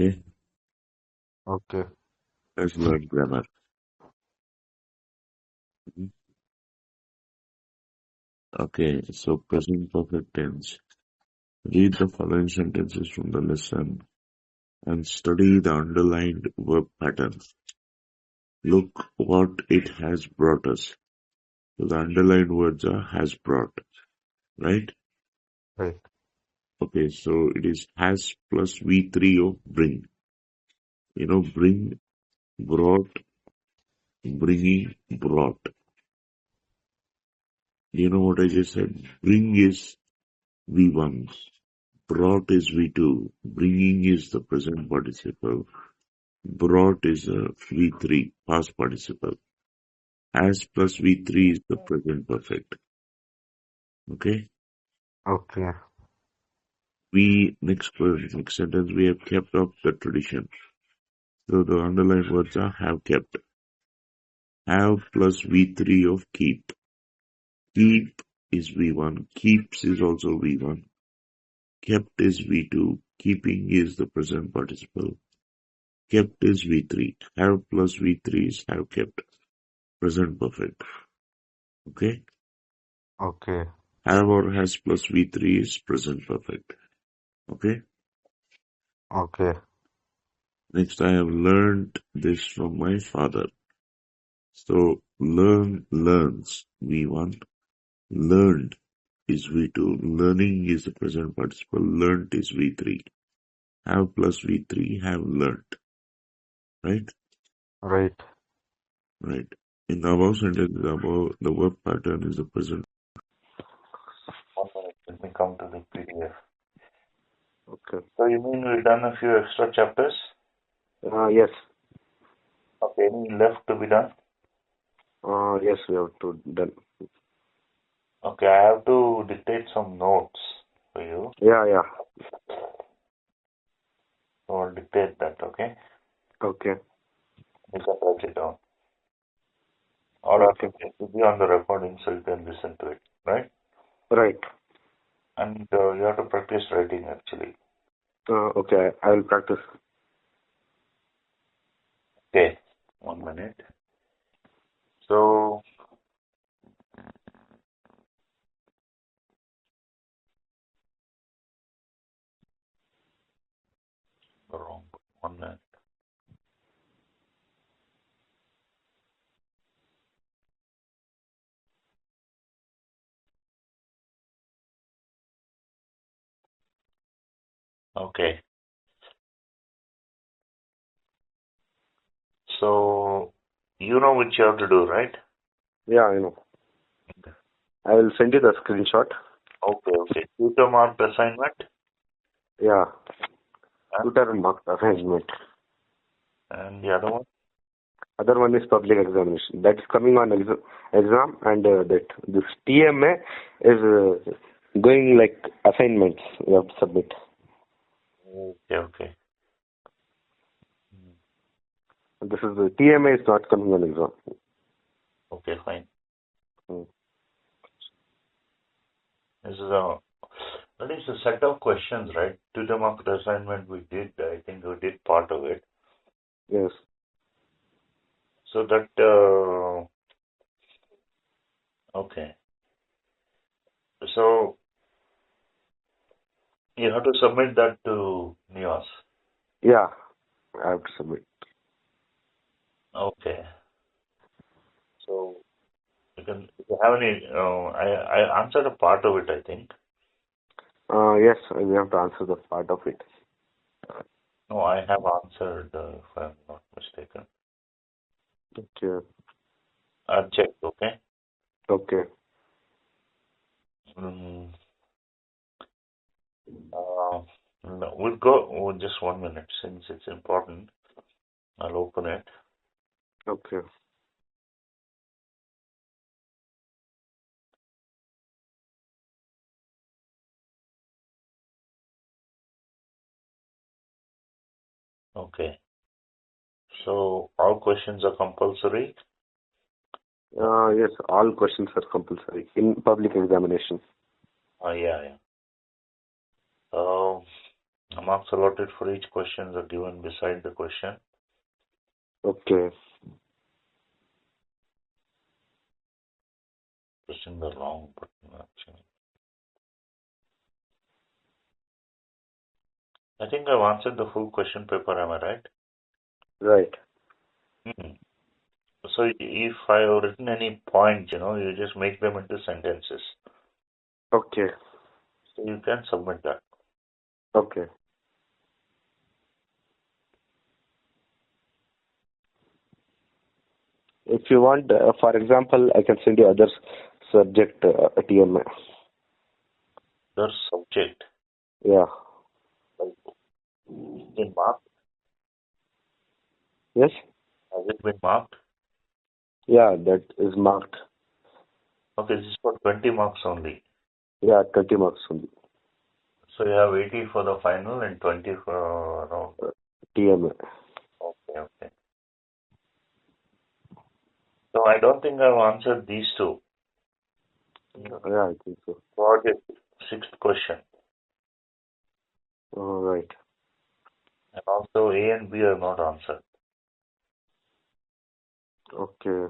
Okay, Okay. let's learn grammar. Mhm. Okay, so present perfect tense. Read the following sentences from the lesson and study the underlined verb pattern. Look what it has brought us. So the underlined words are has brought, right? Right. Okay, so it is has plus V3 of bring. Bring, brought, bringing, brought. You know what I just said? Bring is V1. Brought is V2. Bringing is the present participle. Brought is a V3, past participle. Has plus V3 is the present perfect. Okay? Okay. Next sentence, we have kept up the tradition. So the underlined words are have kept. Have plus V3 of keep. Keep is V1. Keeps is also V1. Kept is V2. Keeping is the present participle. Kept is V3. Have plus V3 is have kept. Present perfect. Okay? Okay. Have or has plus V3 is present perfect. Okay? Okay. Next, I have learned this from my father. So, learn, learns, V1. Learned is V2. Learning is the present participle. Learnt is V3. Have plus V3, have learnt. Right? Right. Right. In the above sentence, the verb pattern is the present. 1 minute, let me come to the PDF. Okay. So you mean we've done a few extra chapters? Yes. Okay, any left to be done? Yes, we have to done. Okay, I have to dictate some notes for you. Yeah, yeah. So I'll dictate that, okay? Okay. You can write it down. Or Okay. it will be on the recording so you can listen to it, right? Right. And you have to practice writing actually. Okay. I will practice. Okay, 1 minute. So, wrong. 1 minute. Okay. So, you know what you have to do, right? Yeah, I know. I will send you the screenshot. Okay. Tutor marked assignment Yeah. and, Tutor and mark arrangement. and the other one? Other one is public examination. That is coming on exam, and that this TMA is going like assignments you have to submit. Okay. This is the TMA is not coming on exam. Okay, fine. Hmm. This is that is a set of questions, right? Tutor marked assignment we did, I think we did part of it. Yes. So that, okay. So you have to submit that to Nios. Yeah. I have to submit. Okay. So if you have any, I answered a part of it, I think. Yes, we have to answer the part of it. No, I have answered, if I'm not mistaken. Okay. I'll check, okay? Okay. Mm, no, we'll go, just 1 minute, since it's important. I'll open it. Okay. Okay. So all questions are compulsory? Yes, all questions are compulsory in public examination. Yeah. Marks allotted for each question are given beside the question. Okay. Pressing the wrong button actually. I think I've answered the full question paper, am I right? Right. Hmm. So if I have written any points, you just make them into sentences. Okay. So you can submit that. Okay. If you want, for example, I can send you other subject TMA. The subject, Yeah. like in mark, Yes. has it been marked? Yeah, that is marked. Okay, this is for 20 marks only. Yeah, 20 marks only. So you have 80 for the final and 20 for no. TMA. Okay, okay. So I don't think I've answered these two. Yeah, I think so. Project, sixth question. All right. And also A and B are not answered. Okay.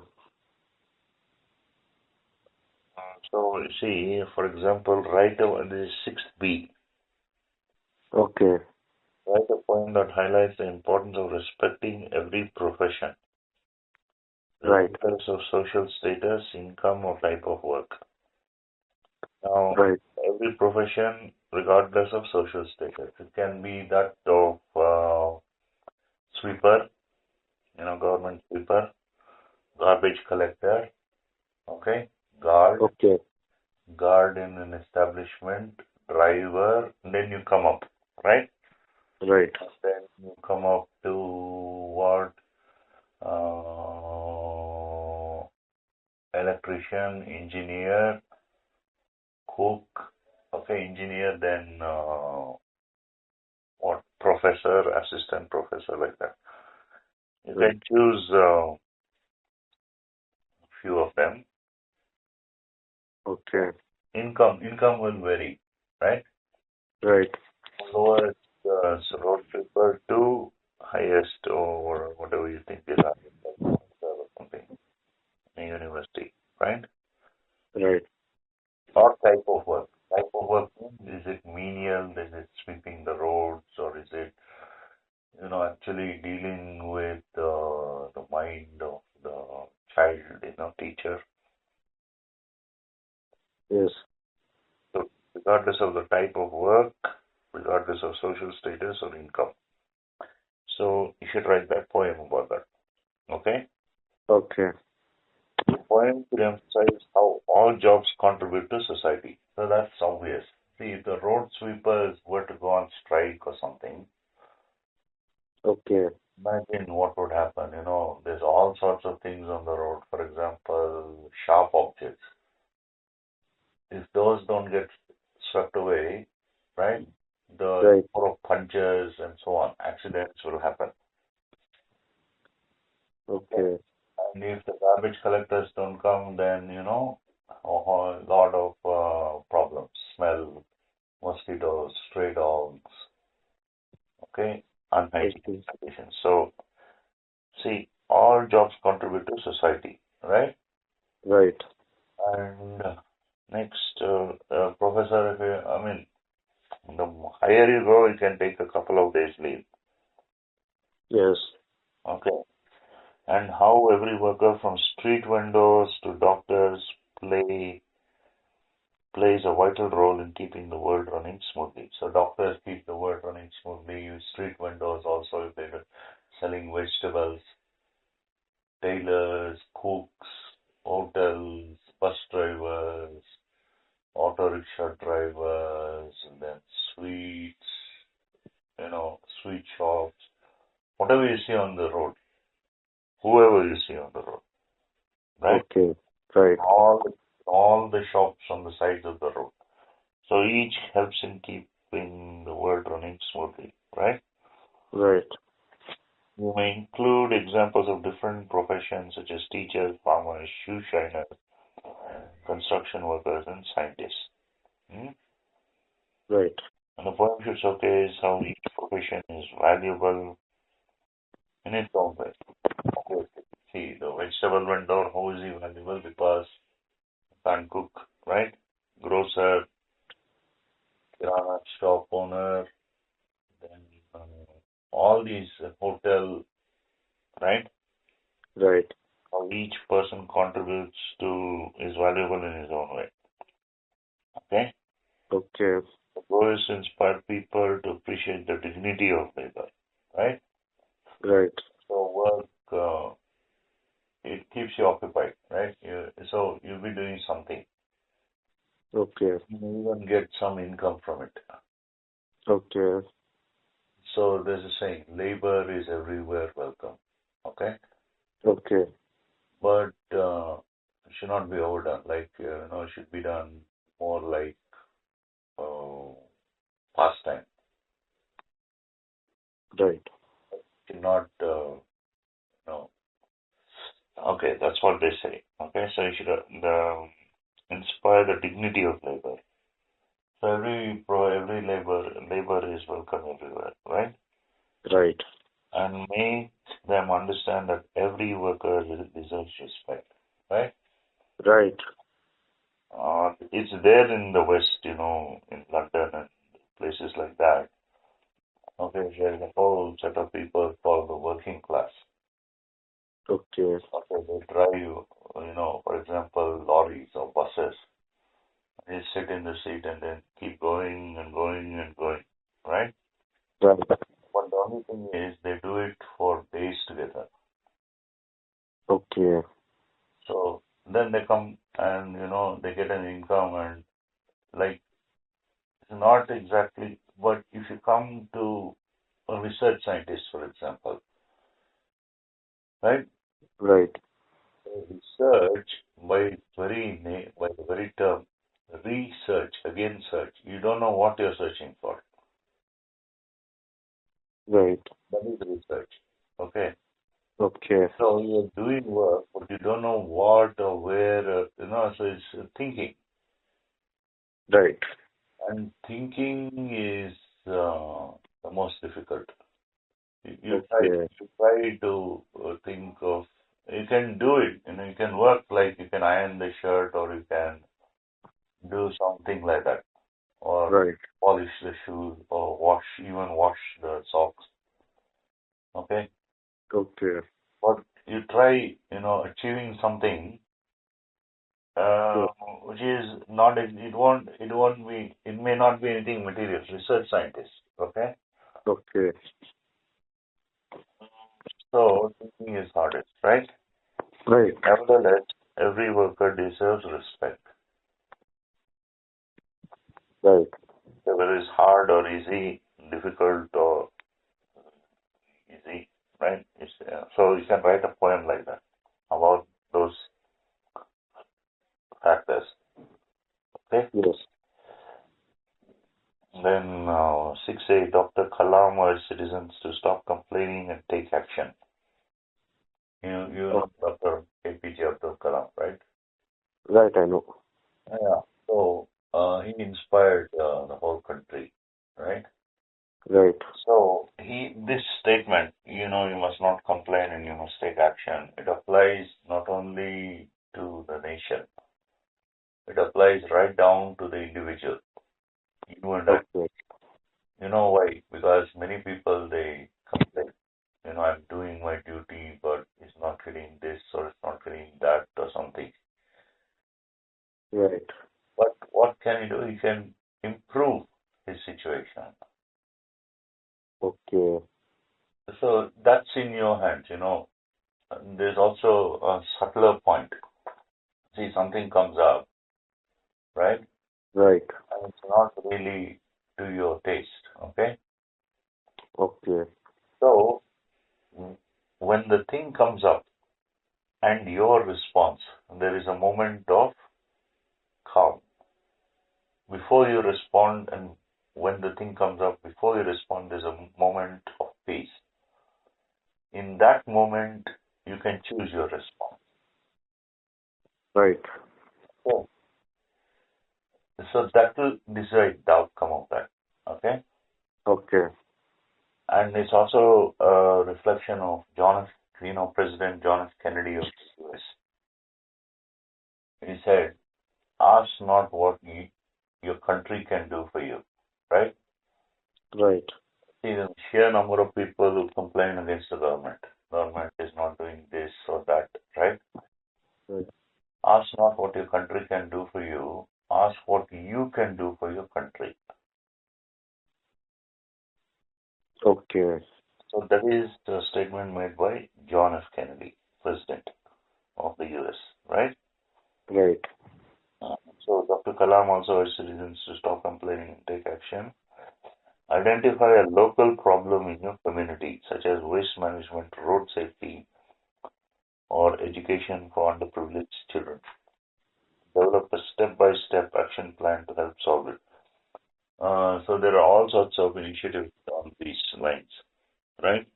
So you see, for example, this is 6B. Okay. Write a point that highlights the importance of respecting every profession, Right. regardless of social status, income, or type of work. Now, Right. every profession, regardless of social status, it can be that of sweeper, government sweeper, garbage collector, okay, Okay. guard in an establishment, driver, then you come up, right? Right. And then you come up to what? Uh, Electrician, engineer, cook, okay, engineer, then what? Professor, assistant professor, like that. You Right. can choose few of them. Okay. Income will vary, right? Right. Lowest road sweeper to highest or whatever you think is highest, like or something in a university, right? Right. Or type of work. Type of work, is it menial? Is it sweeping the roads, or is it actually dealing with the mind of the child, teacher? Yes. So regardless of the type of work, regardless of social status or income. So you should write that poem about that. Okay? Okay. The poem should emphasize how all jobs contribute to society. So that's obvious. See, if the road sweepers were to go on strike or something, Okay. imagine what would happen. There's all sorts of things on the road. For example, sharp objects. If those don't get swept away, right, the Right. number of punches and so on, accidents will happen. Okay. Okay. And if the garbage collectors don't come, then, a whole lot of problems. Smell, mosquitoes, stray dogs, okay, unhygienic Okay. conditions. So, see, all jobs contribute to society, right? Right. And next, professor, I mean, the higher you go, you can take a couple of days leave. Yes. Okay. And how every worker from street vendors to doctors plays a vital role in keeping the world running smoothly. So doctors keep the world running smoothly. Street vendors also, if they're selling vegetables, tailors, cooks, hotels, bus drivers, auto rickshaw drivers, and then sweet shops, whatever you see on the road, whoever you see on the road, right? Okay. Right. All the shops on the sides of the road. So each helps in keeping the world running smoothly, right? Right. You may include examples of different professions such as teachers, farmers, shoe shiners, construction workers, and scientists. Hmm? Right. And the poem should showcase how each profession is valuable in its own way. Okay. See, the vegetable vendor, how is he valuable? Because he can't cook, right? Grocer, kirana shop owner, then all these hotel, right? Right. How each person contributes to is valuable in his own way. Okay? Okay. The goal is to inspire people to appreciate the dignity of labor, right? Right. So work, it keeps you occupied, right? So you'll be doing something. Okay. You may even get some income from it. Okay. So there's a saying, labor is everywhere welcome. Okay? Okay. But it should not be overdone. Like, it should be done more like uh, pastime. Right. Should not, no. Okay, that's what they say. Okay, so you should inspire the dignity of labor. So every labor is welcome everywhere, right? Right. And make them understand that every worker deserves respect, right? Right. It's there in the West, in London and places like that. Okay, there's a whole set of people called the working class. Okay. Okay, they drive, for example, lorries or buses. They sit in the seat and then keep going and going and going, right? Right. But the only thing is they do it for days together. Okay. So then they come and, they get an income and like, it's not exactly, but if you come to a research scientist, for example, right? Right. Research by the very term, research, again search. You don't know what you're searching for. Right. That is research. Okay. Okay. So you're doing work, but you don't know what or where, so it's thinking. Right. And thinking is the most difficult. You Okay. try to think of, you can do it, you can work like you can iron the shirt or you can do something like that or Right. polish the shoes or even wash the socks. Okay. Okay. But you try, achieving something uh, Yeah. which is not, it won't be, it may not be anything material, research scientist, okay? Okay. So, thinking is hardest, right? Right. Nevertheless, every worker deserves respect, Right. whether it's hard or easy, difficult or easy, right? So, you can write a poem like that about those factors, okay? Yes. Then, 6A, Dr. Kalam urged citizens to stop complaining and take action. You Oh, know Dr. APJ Abdul Kalam, right? right. I know. Yeah. So he inspired the whole country, right? Right. So this statement, you must not complain and you must take action. It applies not only to the nation, it applies right down to the individual, you and I. Okay. You know why? Because many people they complain. I'm doing my duty, but it's not getting this or it's not getting that or something. Right. But what can he do? He can improve his situation. Okay. So that's in your hands. There's also a subtler point. See, something comes up, right? Right. And it's not really to your taste, okay? Okay. So when the thing comes up and your response, there is a moment of calm. Before you respond and when the thing comes up, before you respond, there's a moment of peace. In that moment, you can choose your response. Right. So, so that will decide the outcome of that. Okay? Okay. And it's also a reflection of President John F. Kennedy of the US. He said, ask not what your country can do for you, right? Right. See the sheer number of people who complain against the government. Government is not doing this or that, right? Right. Ask not what your country can do for you. Ask what you can do for your country. Okay. So that is the statement made by John F. Kennedy, President of the US, right? Right. Uh, so Dr. Kalam also urged citizens to stop complaining and take action. Identify a local problem in your community, such as waste management, road safety, or education for underprivileged children. Develop a step-by-step action plan to help solve it. So there are all sorts of initiatives on these lines, right?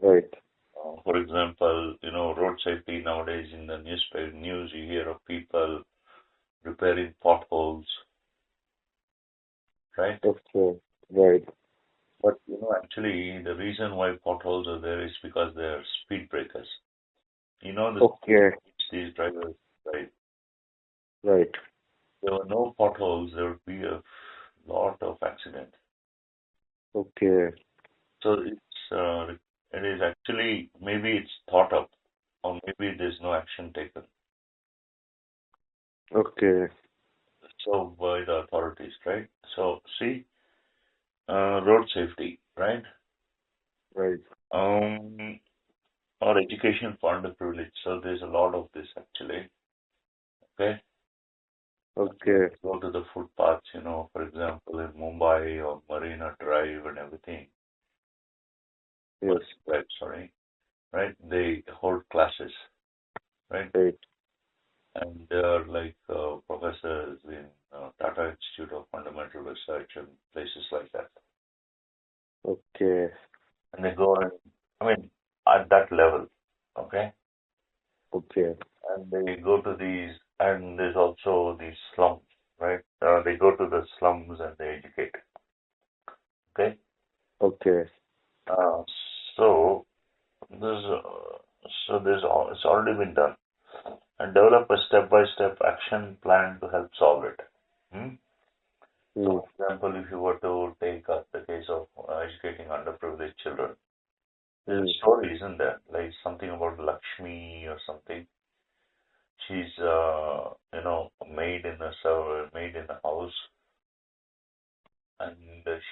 Right. For example, road safety nowadays in the newspaper news, you hear of people repairing potholes, right? Okay. Right. But actually, the reason why potholes are there is because they're speed breakers. The speed Okay. which these drivers ride. Right. If there were no potholes, there would be a lot of accidents. Okay. So it is actually maybe it's thought up, or maybe there's no action taken. Okay. So by the authorities, right? So see, road safety, right? Right. Um, or education for underprivileged. So there's a lot of this actually. Okay. Okay. Go to the footpaths, for example, in Mumbai or Marina Drive and everything. Yes. Right, sorry. Right? They hold classes, right? Right. And they are like professors in Tata Institute of Fundamental Research and places like that. Okay. And they go and, I mean, at that level, okay? Okay. And they go to these, and there's also these slums, right? They go to the slums and they educate, okay? Okay. Uh, so it's already been done, and develop a step-by-step action plan to help solve it. Hmm? Hmm. So, for example, if you were to take up the case of educating underprivileged children, there's a story, isn't there? Like something about Lakshmi or something. She's, made in made in a house, and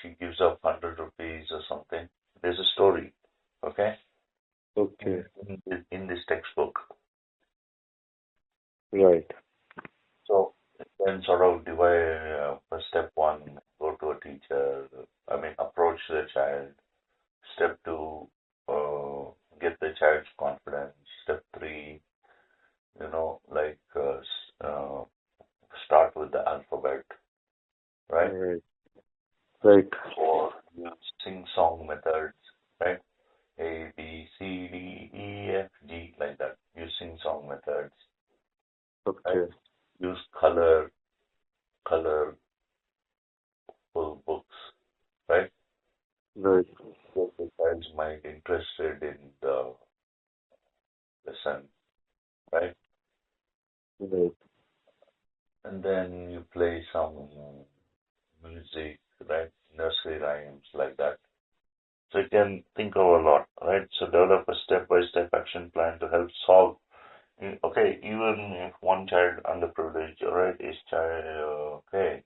she gives up 100 rupees or something. There's a story, okay, Okay. in this textbook. Right. So then sort of divide step one, go to a teacher, approach the child. Step two, get the child's confidence. Step three, start with the alphabet, right? Right. Right. Or use sing-song methods, right? A, B, C, D, E, F, G, like that. Use sing-song methods, right? Okay. Use colorful books, right? Right. Get the child's mind interested in the lesson, right? Right. And then you play some music, right? Nursery rhymes like that. So you can think of a lot, right? So develop a step-by-step action plan to help solve. Okay, even if one child underprivileged, right, is child, okay,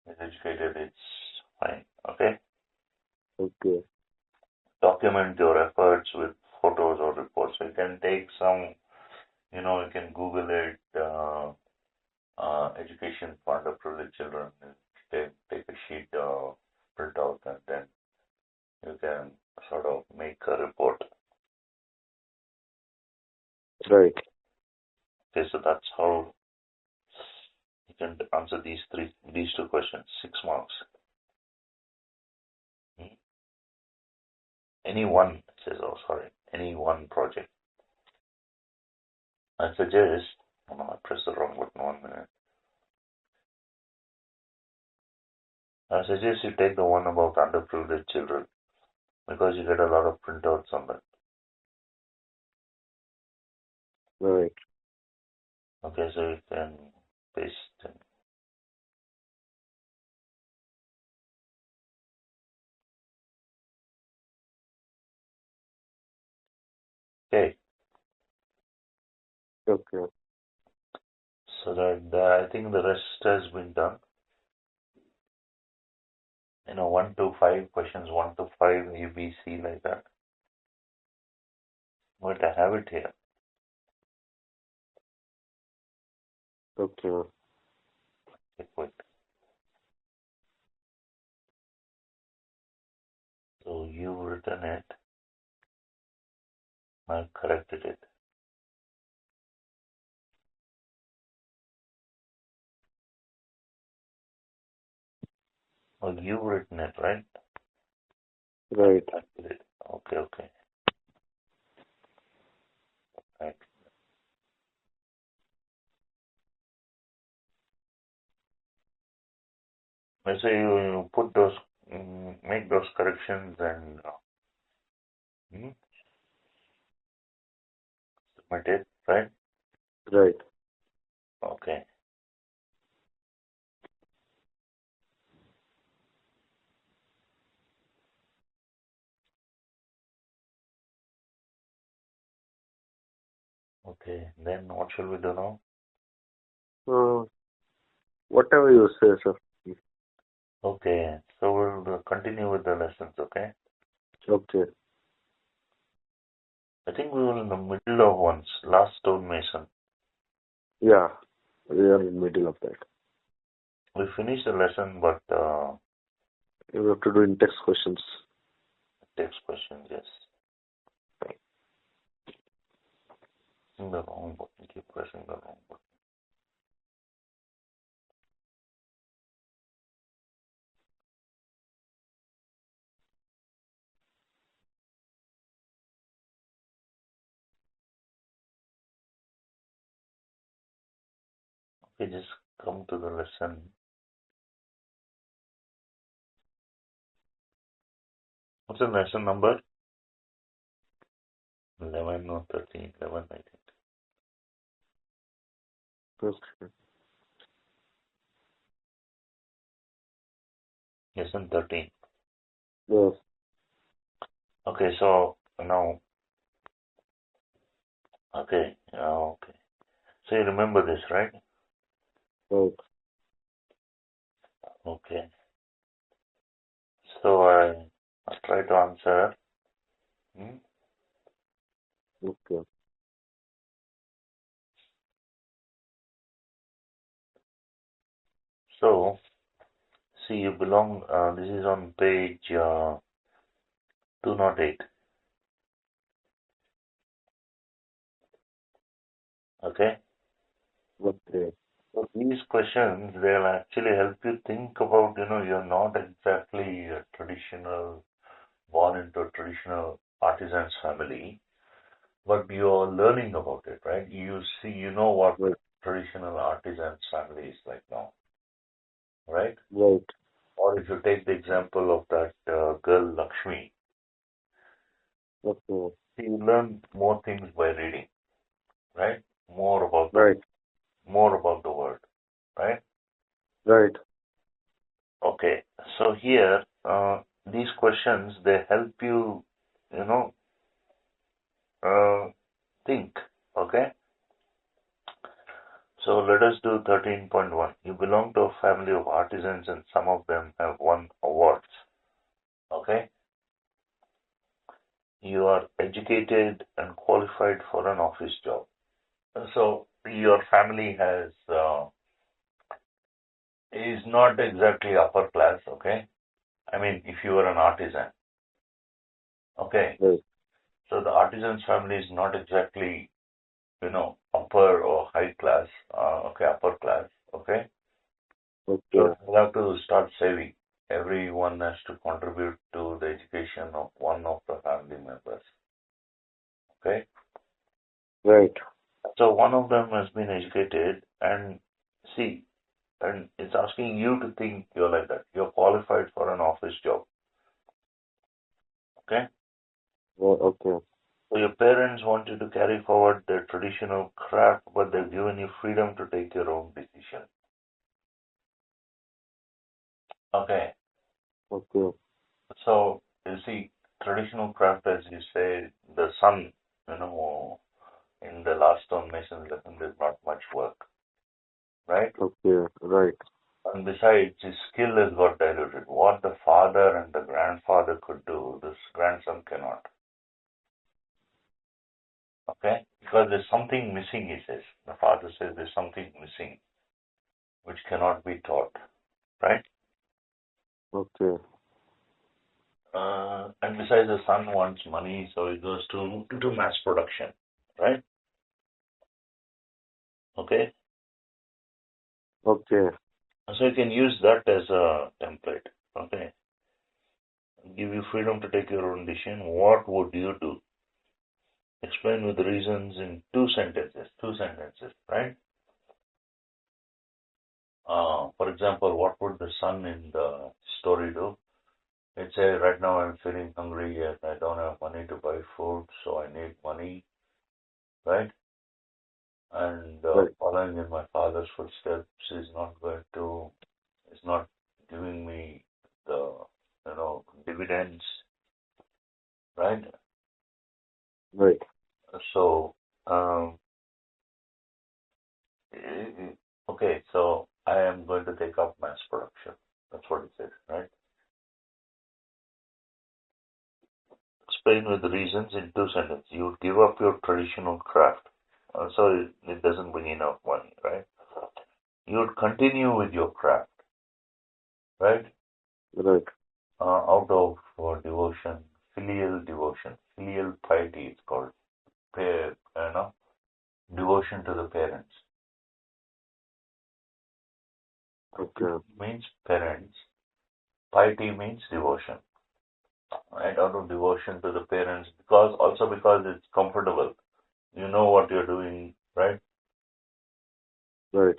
is educated, it's fine, okay? Okay. Document your efforts with photos or reports. So you can take some, you can Google it, education for underprivileged children. Take a sheet, print out, and then you can sort of make a report. Right. Okay, so that's how you can answer these two questions. 6 marks. Hmm? Any one, it says, oh, sorry, any one project. I suggest, oh no, I pressed the wrong button, 1 minute. I suggest you take the one about underprivileged children because you get a lot of printouts on that. Right. Okay, so you can paste in. Okay, Okay. so that I think the rest has been done. 1 to 5 questions, 1 to 5 A, B, C like that. But I have it here. Okay. Okay, wait. So you've written it. I've corrected it. Oh, you've written it, right? Right. Corrected it. Okay, okay. Right. Let's say you put those, make those corrections and hmm, submit it, right? Right. Okay. Okay. Then what shall we do now? Uh, Whatever you say, sir. Okay. So we'll continue with the lessons, okay? Okay. I think we were in the middle of once, last stonemason. Yeah. We are in middle of that. We finished the lesson, but You have to do in-text questions. text questions, yes. Pressing the wrong button, keep pressing the wrong button. Okay, just come to the lesson. What's the lesson number? 11 or 13, 11, I think. Okay. Lesson 13. Yes. Okay, so now, okay, okay. So you remember this, right? Right. Okay. So I try to answer. Hmm? Okay. So, see, you belong, this is on page 208. Okay? Okay. So these questions, they'll actually help you think about, you're not exactly a traditional, born into a traditional artisan's family, but you're learning about it, right? You see, you know what Right. traditional artisan's family is like now, right? Right. Or if you take the example of that girl Lakshmi, Okay. you learn more things by reading, right? More about the Right. more about the world, right? Right. Okay, so here these questions they help you, you know, uh, think. Okay, so let us do 13.1. You belong to a family of artisans, and some of them have won awards. Okay, you are educated and qualified for an office job. So your family has is not exactly upper class. Okay, I mean if you are an artisan. Okay, Right. so the artisan's family is not exactly upper or high class, okay, upper class, okay? So Okay. you have to start saving. Everyone has to contribute to the education of one of the family members, okay? Right. So one of them has been educated, and see, And it's asking you to think you're like that. You're qualified for an office job. Okay? Okay. So your parents want you to carry forward their traditional craft, but they've given you freedom to take your own decision. Okay. Okay. So you see, traditional craft, as you say, the sun, in the last stonemason lesson, there's not much work, right? Okay. Right. And besides, his skill has got diluted. What the father and the grandfather could do, this grandson cannot. Okay? Because there's something missing, he says. The father says there's something missing which cannot be taught, right? Okay. And besides, the son wants money, so he goes to mass production, right? Okay? Okay. So you can use that as a template, okay? Give you freedom to take your own decision. What would you do? Explain with reasons in two sentences, right? For example, what would the son in the story do? He'd say, right now I'm feeling hungry and I don't have money to buy food, so I need money, right? And Right. following in my father's footsteps is not giving me the, dividends, right? Right. So, um, okay, so I am going to take up mass production. That's what it says, right? Explain with reasons in two sentences. You would give up your traditional craft. So it doesn't bring enough money, right? You would continue with your craft, right? Right. Out of devotion, filial piety, it's called. Devotion to the parents. Okay. Means parents. Piety means devotion. Right? Out of devotion to the parents, because it's comfortable. You know what you're doing, right? Right.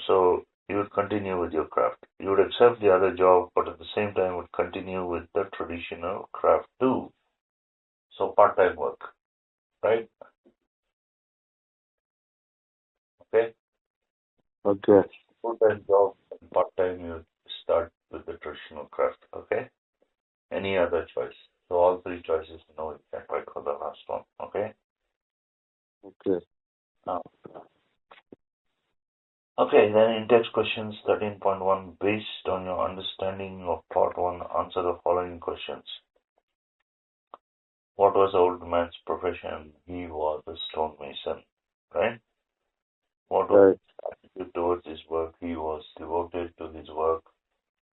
So you would continue with your craft. You would accept the other job, but at the same time would continue with the traditional craft too. So part-time work, right? Okay? Okay. Full-time job and part-time you start with the traditional craft, okay? Any other choice. So all three choices, no, you can't wait for the last one, okay? Okay. Now, okay, then in text questions 13.1, based on your understanding of part 1, answer the following questions. What was the old man's profession? He was a stonemason, right? What was Right. his attitude towards his work? He was devoted to his work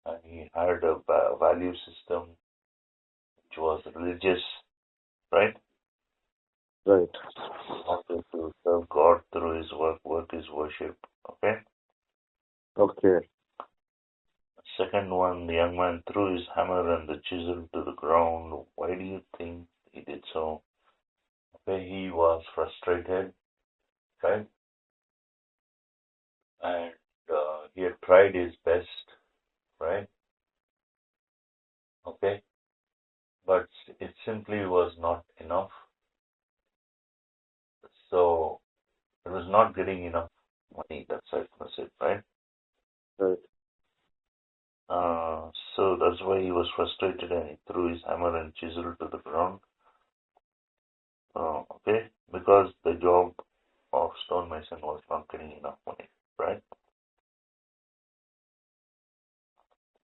and he had a value system which was religious, right? Right. Wanted to serve God through his work. Work is worship, okay? Okay. Second one, the young man threw his hammer and the chisel to the ground. Why do you think he did so? Okay, he was frustrated, right? And he had tried his best, right? Okay, but it simply was not enough. So it was not getting enough money. That's it, right? Right. So that's why he was frustrated and he threw his hammer and chisel to the ground. Okay, because the job of stonemason was not getting enough money, right?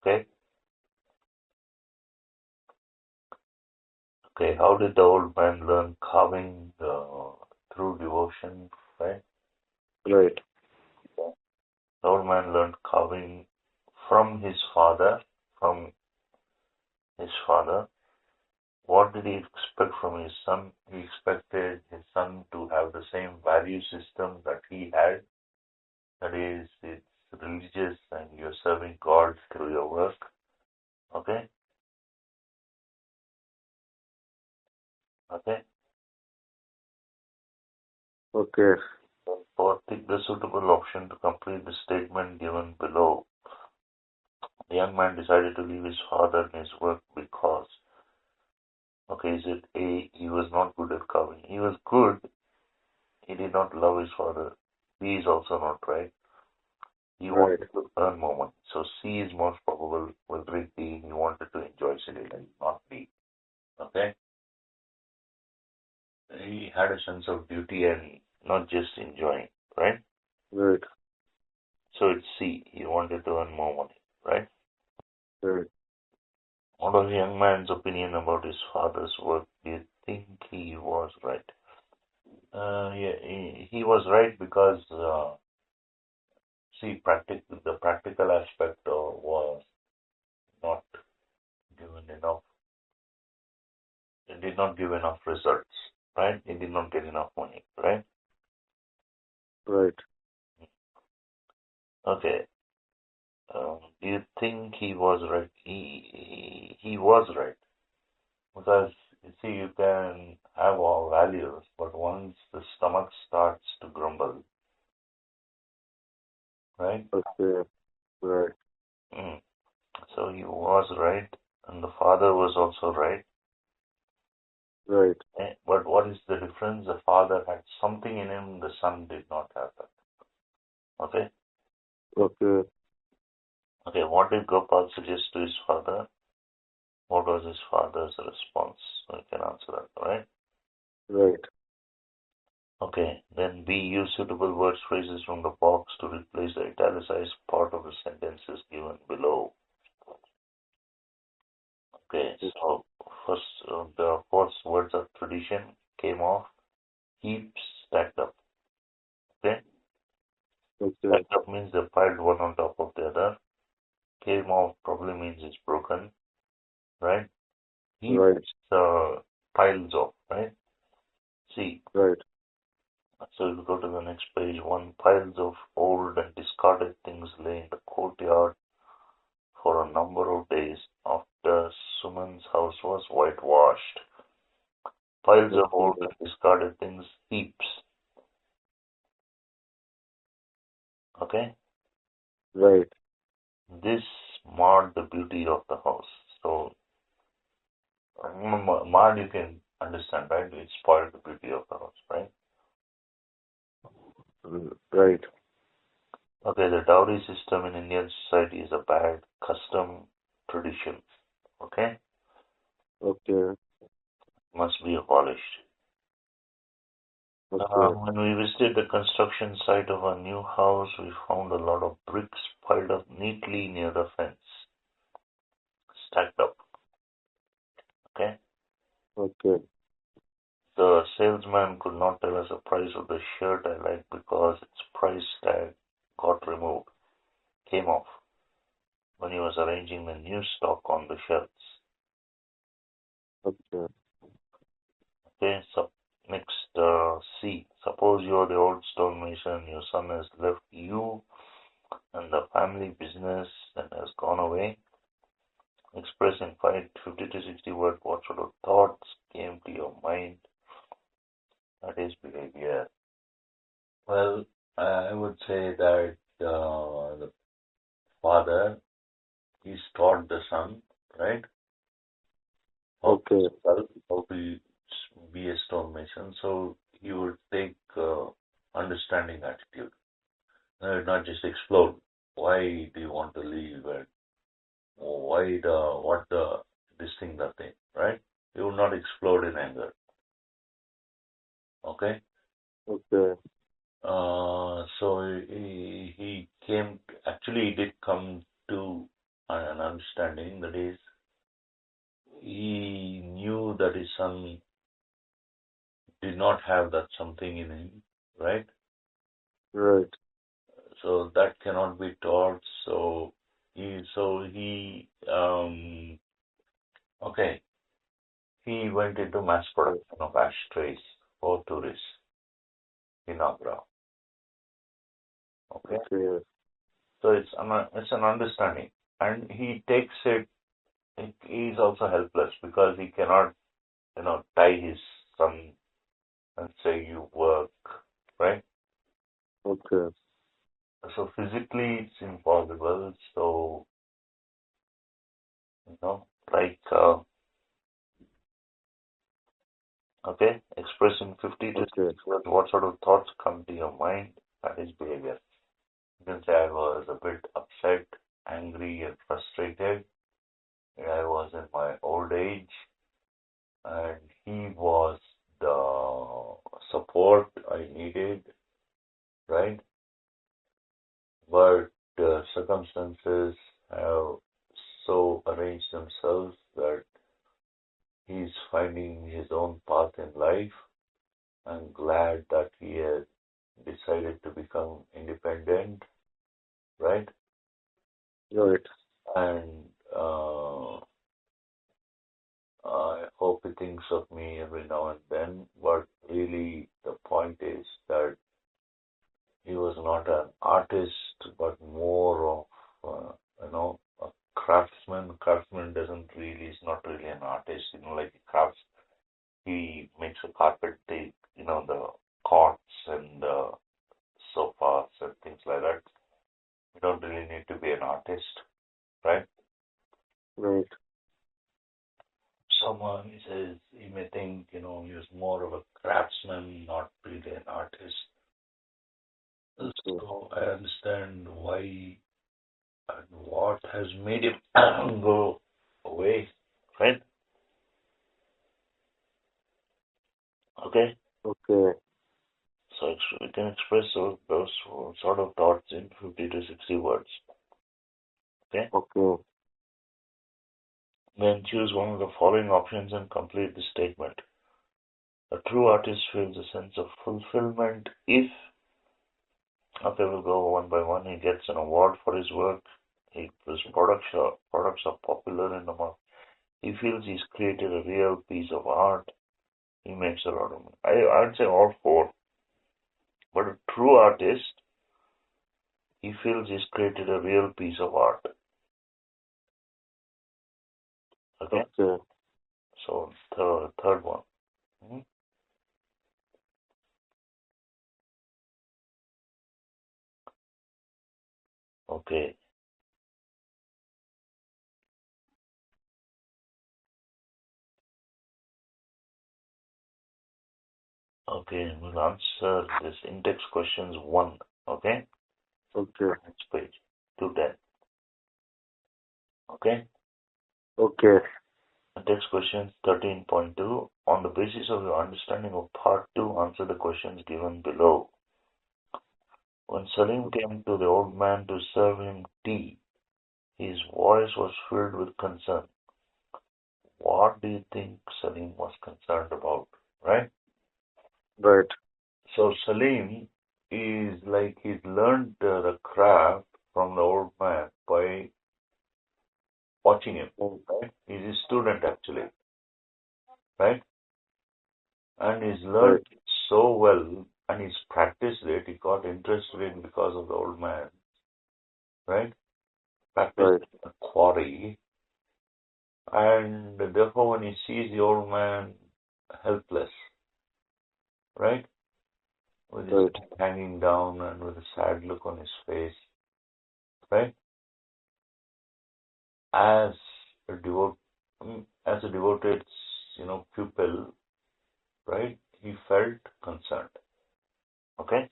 Okay, okay. How did the old man learn carving through devotion, right? Right. Okay. The old man learned carving from his father, from his father. What did he expect from his son? He expected his son to have the same value system that he had. That is, it's religious and you're serving God through your work. Okay? Okay? Okay. Pick the suitable option to complete the statement given below. The young man decided to leave his father and his work because, okay, is it A, he was not good at carving? He was good, he did not love his father. B is also not right. He Right. wanted to earn more money. So C is most probable. Will read D. He wanted to enjoy city life, not B. Okay? He had a sense of duty and not just enjoying, right? Right. So it's C. He wanted to earn more money, right? Right. What was the young man's opinion about his father's work? Do you think he was right? Yeah, he was right because, see, the practical aspect was not given enough. It did not give enough results, right? It did not get enough money, right? Right. Okay. Do you think he was right? He was right because you see, you can have all values, but once the stomach starts to grumble, right? Okay. Right. Mm. So he was right, and the father was also right. Right. But what is the difference? The father had something in him, the son did not have that. Okay? Okay. Okay, what did Gopal suggest to his father? What was his father's response? So you can answer that, alright? Right. Okay, then B, use suitable words phrases from the box to replace the italicized part of the sentences given below. Okay, so first, the first words of tradition came off, heaps stacked up. Okay, Okay. stacked up means they're piled one on top of the other. Came off probably means it's broken, right? Heaps, Right. piles of, right? See, Right. so if you go to the next page, one piles of old and discarded things lay in the courtyard for a number of days after Suman's house was whitewashed. Piles of old Okay. and discarded things, heaps. Okay? Right. This marred the beauty of the house. So, marred you can understand, right? It spoiled the beauty of the house, right? Right. Okay, the dowry system in Indian society is a bad custom tradition. Okay? Okay. Must be abolished. Okay. When we visited the construction site of our new house, we found a lot of bricks piled up neatly near the fence, stacked up. Okay? Okay. The salesman could not tell us the price of the shirt I liked because its price tag got removed, came off, when he was arranging the new stock on the shelves. Okay. Okay, so next, C. Suppose you are the old stonemason, your son has left you and the family business and has gone away. Express in 50 to 60 words what sort of thoughts came to your mind at his behavior. Well, I would say that the father is taught the son, right, how Okay. to be a stonemason. So he would take understanding attitude, not just explode. Why do you want to leave? And why this thing, that thing, right? He would not explode in anger. Okay. Okay. So he came, actually, he did come to an understanding that is, he knew that his son did not have that something in him, right? Right. So that cannot be taught. Okay, he went into mass production of ashtrays for tourists in Agra. Okay, Okay. so it's an understanding, and he takes it. He is also helpless because he cannot, tie his son and say you work, right? Okay. So physically it's impossible. So, like, okay, express in 50 to Okay. 60 words what sort of thoughts come to your mind and his behavior. You can say I was a bit upset, angry, and frustrated. I was in my old age, and he was the support I needed, right? But the circumstances have so arranged themselves that he's finding his own path in life. I'm glad that he has decided to become independent, right? Right. And I hope he thinks of me every now and then. But really, the point is that he was not an artist, but more of, a craftsman. Craftsman is not really an artist, like he crafts, he makes a carpet, the cots and the sofas and things like that. You don't really need to be an artist, right? Right. Someone he says he may think, he was more of a craftsman, not really an artist. Okay. So I understand why and what has made him go away, right? Okay, Okay. so we can express those sort of thoughts in 50 to 60 words. Okay, Okay. then choose one of the following options and complete the statement. A true artist feels a sense of fulfillment if, okay, we'll go one by one. He gets an award for his work. His products are popular in the market. He feels he's created a real piece of art. He makes a lot of money. I'd say all four. But a true artist, he feels he's created a real piece of art. Okay? Okay. So third one. Mhm. Okay. Okay. We'll answer this index questions 1. Okay? Okay. Next page. 210. Okay? Okay. Index questions 13.2. On the basis of your understanding of part 2, answer the questions given below. When Salim came to the old man to serve him tea, his voice was filled with concern. What do you think Salim was concerned about? Right? Right. So Salim is like he's learned the craft from the old man by watching him. Mm. Right? He's his student actually. Right? And he's Right. learned it so well and he's practiced it. He got interested in because of the old man. Right? Practiced Right. in the quarry. And therefore when he sees the old man helpless, right? With his Right. head hanging down and with a sad look on his face, right? As a devote, as a devoted, pupil, right? He felt concerned. Okay,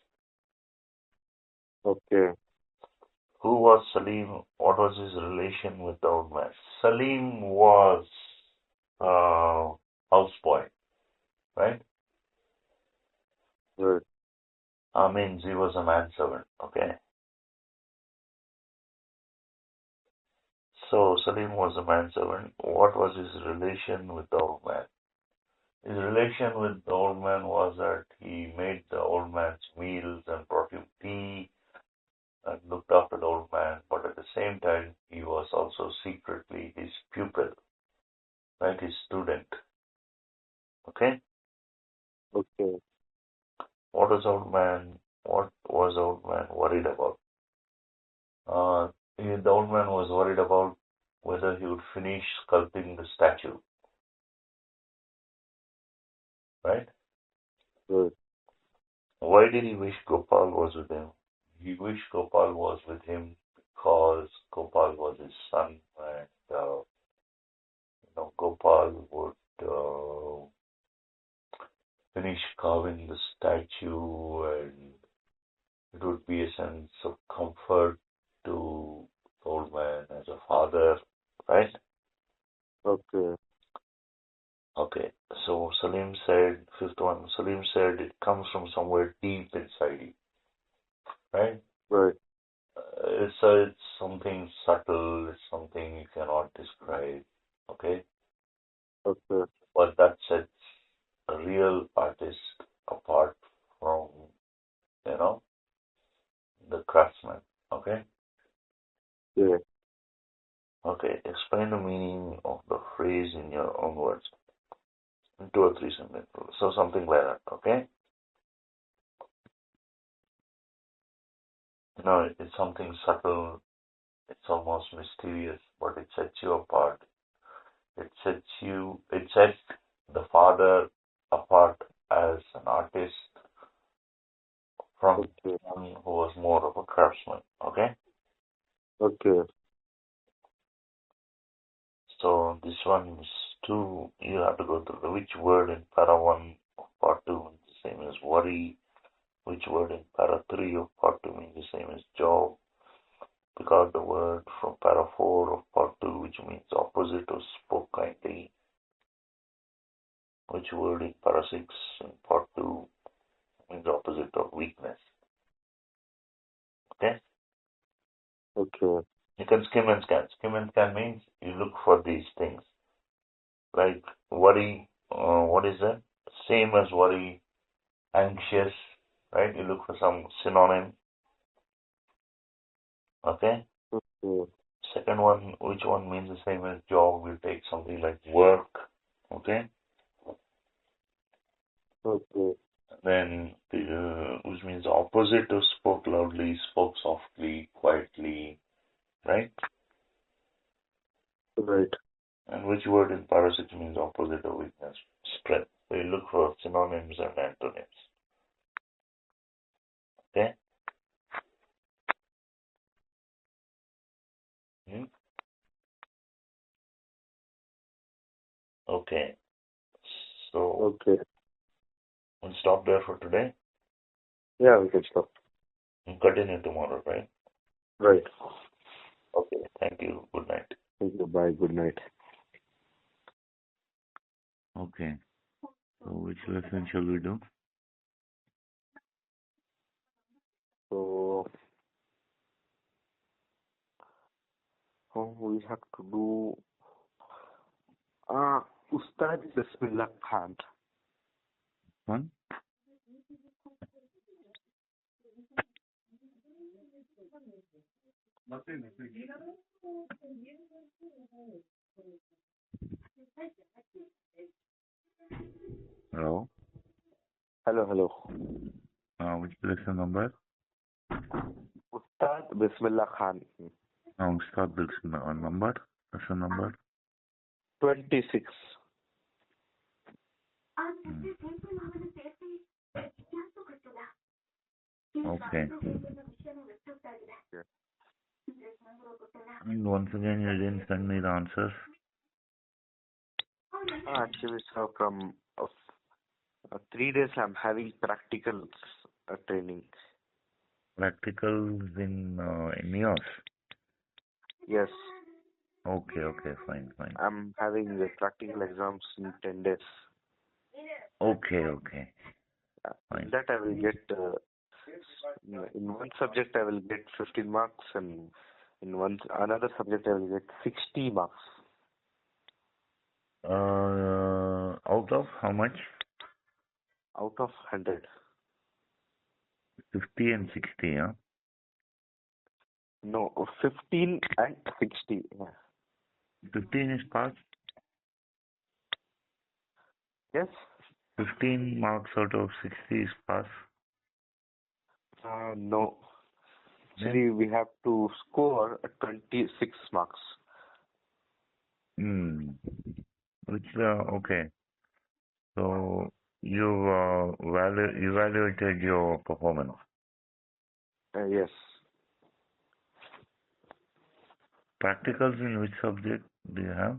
Okay. who was Salim? What was his relation with the old man? Salim was uh, houseboy, right? Right. Means he was a manservant. Okay, so Salim was a manservant. What was his relation with the old man? His relation with the old man was that he made the old man's meals and brought him tea and looked after the old man, but at the same time, he was also secretly his pupil, right? His student. Okay? Okay. What was old man worried about? The old man was worried about whether he would finish sculpting the statue, right? Right. Why did he wish Gopal was with him? He wished Gopal was with him because Gopal was his son, and Gopal would finish carving the statue, and it would be a sense of comfort to the old man as a father, right? Okay. Okay, so Salim said, fifth one, Salim said it comes from somewhere deep inside you, right? Right. It's something subtle, it's something you cannot describe, okay? Okay. But that sets a real artist apart from, you know, the craftsman, okay? Yeah. Okay, explain the meaning of the phrase in your own words, in 2 or 3 sentences. So something like that, okay? It's something subtle, it's almost mysterious, but it sets you apart. It sets the father apart as an artist from Okay. one who was more of a craftsman. Okay? Okay. So this one is two, you have to go through which word in para 1 of part 2 means the same as worry, which word in para 3 of part 2 means the same as job. Pick out the word from para 4 of part 2 which means opposite of spoke kindly. Which word in para 6 in part 2 means opposite of weakness. Okay? Okay. You can skim and scan. Skim and scan means you look for these things. Like worry, what is that? Same as worry, anxious, right? You look for some synonym. Okay? Okay. Second one, which one means the same as job? We'll take something like work. Okay? Okay. Then, which means opposite of spoke loudly, spoke softly, quietly, right? Right. And which word in parasite means opposite of weakness? Strength. So you look for synonyms and antonyms. Okay? Hmm? Okay. So Okay. we'll stop there for today Yeah, we can stop. and continue tomorrow, right? Right. Okay. Thank you. Good night. Thank you. Bye. Good night. Okay. So which lesson shall we do? So, we have to do Ustad Bismillah Khan. One? Hello? Hello, hello. Which lesson number? Ustad Bismillah Khan. Start this number. Lesson number. 26. Okay. Yeah. And once again, you didn't send me the answers. Actually, so from 3 days, I'm having practical training. Practicals in Nios. Yes, Okay, fine. I'm having the practical exams in 10 days. Okay. In Fine. that, I will get, in one subject, I will get 15 marks, and in another subject, I will get 60 marks. Out of how much? Out of 100. 50 and 60, huh? No, 15 and 60. Yeah. 15 is pass. Yes? 15 marks out of 60 is pass. No. Then? Actually, we have to score 26 marks. Which, okay. So, evaluated your performance. Yes. Practicals in which subject do you have?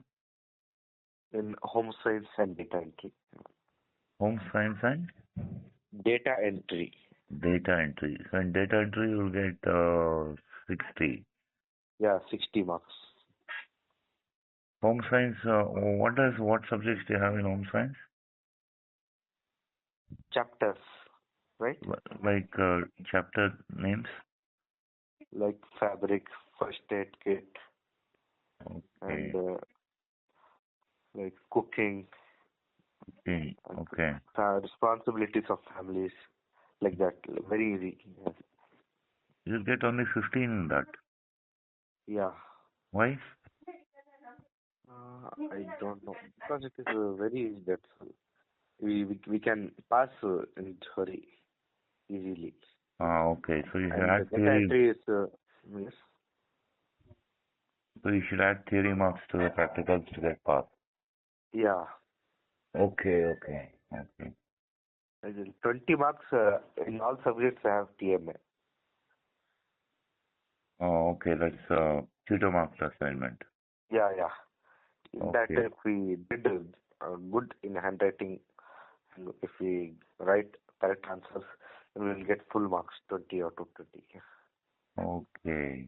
In home science and data entry. Home science and Data entry. data entry. So in data entry, you'll get 60. Yeah, 60 marks. Home science, what subjects do you have in home science? Chapters, right? Like chapter names? Like fabric, first aid kit, Okay. and like cooking, Okay. and Okay. responsibilities of families, like that. Very easy. You'll get only 15 in that. Yeah. Why? I don't know, because it is very easy. That we can pass in hurry easily. Okay. So you should And the add data theory. entry is yes. So you should add theory marks to the practicals to get passed. Yeah. Okay. Okay. Okay. As in 20 marks in all subjects. I have TMA. Okay. That's tutor marks assignment. Yeah, yeah. In that, Okay. if we did good in handwriting, and if we write correct answers, then we will get full marks, 20 or 220. Okay.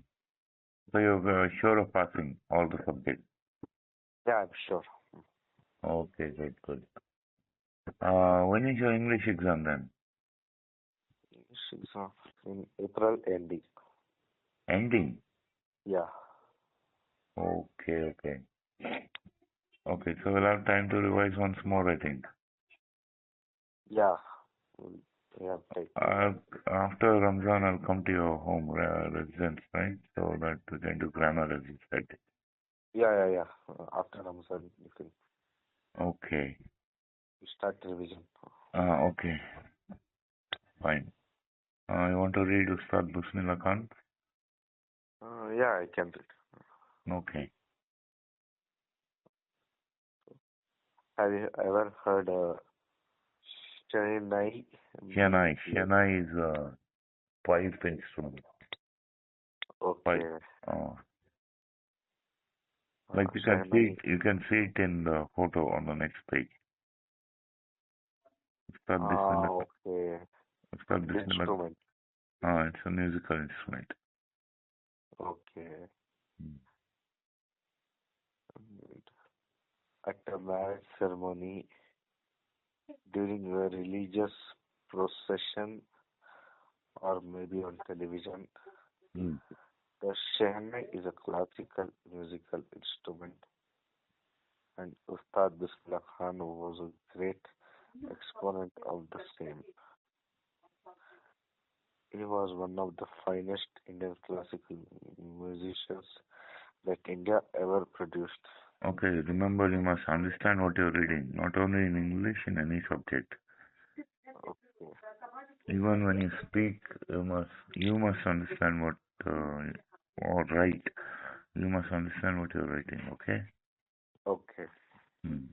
So you're sure of passing all the subjects. Yeah, I'm sure. Okay. Good. Good. When is your English exam then? So, in April ending. Ending. Yeah. Okay. Okay. Okay. So we'll have time to revise once more, I think. Yeah. Yeah, right. After Ramzan, I'll come to your home residence, right? So that we can do grammar as you said. Yeah. After Ramzan, you can Okay. start revision. Okay. Fine. You want to read Ustad Bismillah Khan? Yeah, I can read. Okay. Have you ever heard Chennai? Shanai. Shanai is a pipe instrument. Pipe. Okay. Like Chennai. you can see it in the photo on the next page. Ustad Bismillah. Okay. Ustad Bismillah. Instrument. It's a musical instrument. Okay. Hmm. At a marriage ceremony, during a religious procession, or maybe on television, Hmm. the shehnai is a classical musical instrument, and Ustad Bismillah Khan was a great exponent of the same. He was one of the finest Indian classical musicians that India ever produced. Okay, remember you must understand what you're reading, not only in English, in any subject. Okay. Even when you speak, you must understand what or write. You must understand what you're writing. Okay. Okay. Hmm.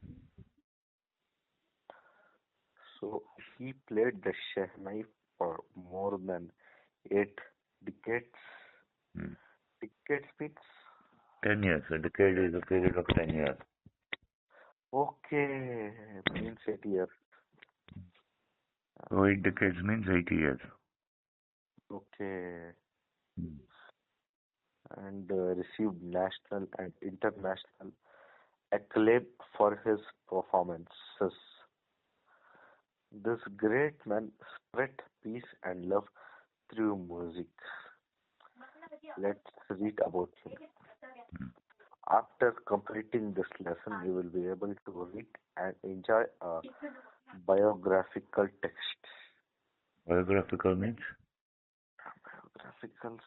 So he played the shehnai for more than 8 decades. Hmm. Decades means 10 years. A decade is a period of 10 years. okay, means 8 years. So 8 decades means 80 years. Okay, Hmm. and received national and international acclaim for his performances. This great man spread peace and love through music. Let's read about him. After completing this lesson, you will be able to read and enjoy a biographical text. Biographical means? Biographical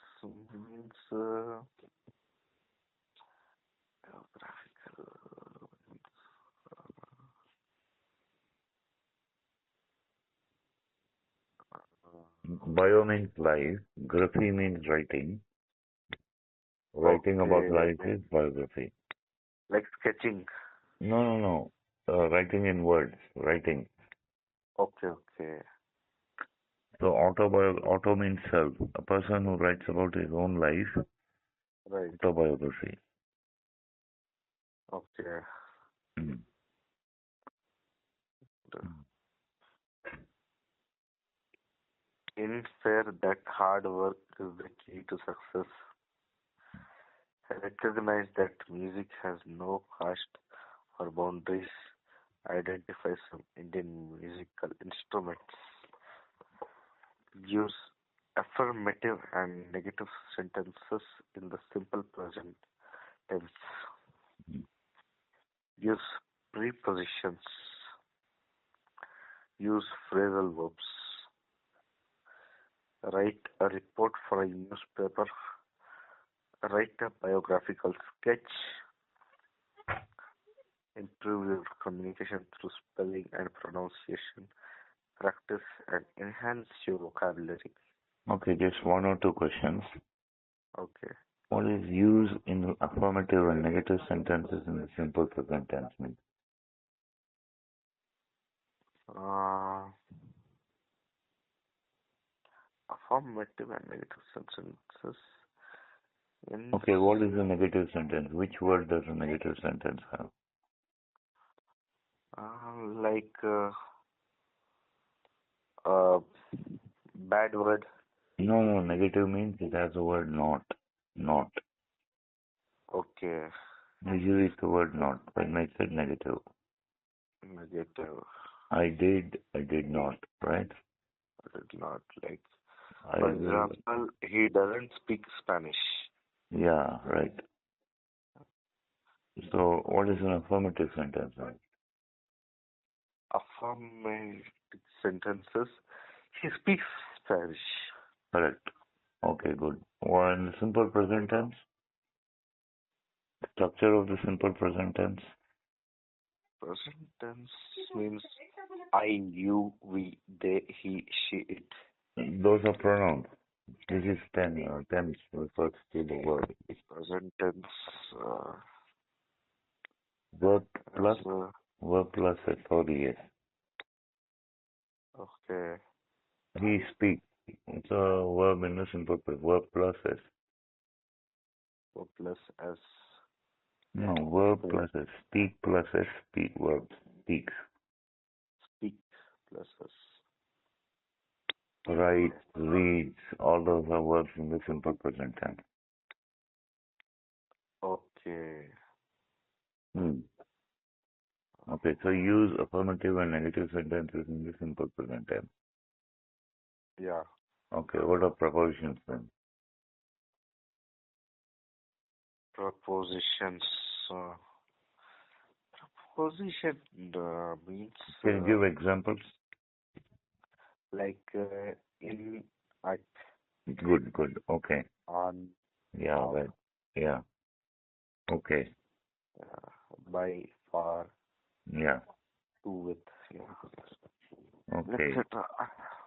means biographical. Bio means life. Graphy means writing. Writing about Okay, life is biography. like sketching. No. Writing in words. Writing. Okay. So auto means self. A person who writes about his own life, Right. autobiography. Okay. Mm. In fair that hard work is the key to success. Recognize that music has no caste or boundaries. Identify some Indian musical instruments. Use affirmative and negative sentences in the simple present tense. Use prepositions. Use phrasal verbs. Write a report for a newspaper. Write a biographical sketch. Improve your communication through spelling and pronunciation. Practice and enhance your vocabulary. Okay, just one or two questions. Okay. What is use in affirmative and negative sentences in the simple present tense means? Uh, Affirmative and negative sentences. Okay, what is a negative sentence? Which word does a negative sentence have? Like uh, bad word. No, negative means it has the word not. Not. Okay. Usually it's the word not, but makes it negative. Negative. I did not, right? It's not like, I for will, example, he doesn't speak Spanish. yeah, right. So what is an affirmative sentence? Affirmative sentences. He speaks Spanish. Correct. Okay, good. One simple present tense? Structure of the simple present tense? Present tense means I, you, we, they, he, she, it. Those are pronouns. This is tense refers to the verb. Present tense. Verb plus, As, verb plus authority. okay. He speaks. It's a verb in the simple present. Verb plus s. O plus S. No, verb Okay. plus s. Speak plus s. Speak verb. Speaks. Speak plus S. Writes, reads. All those are verbs in the simple present tense. Okay. Hmm. Okay, so use affirmative and negative sentences in the simple present tense. Yeah. Okay, what are prepositions then? Prepositions. Uh, Preposition means Can you give examples? like in, at, Good. Okay. on, Yeah, of, right. Yeah. Okay. by, for, Yeah. to, with, yeah, Okay. etc.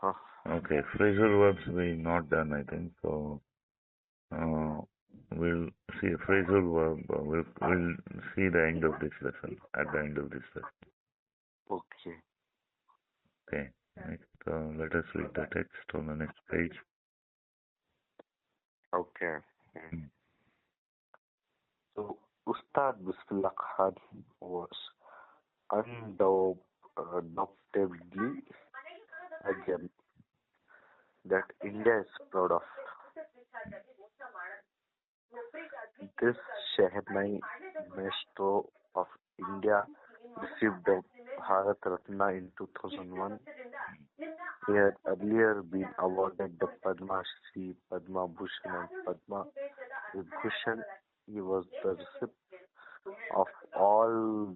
Uh, Okay. Phrasal verbs we not done, I think. So uh, we'll see a phrasal verb. We'll see the end of this lesson. At the end of this lesson. Okay. Okay. Next, let us read the text on the next page. Okay. Mm. So Ustad Bismillah Khan was undoubtedly a gem that India is proud of. This Shehnai Maestro of India received the Bharat Ratna in 2001. He had earlier been awarded the Padma Shri, Padma Bhushan and Padma Vibhushan. He was the recipient of all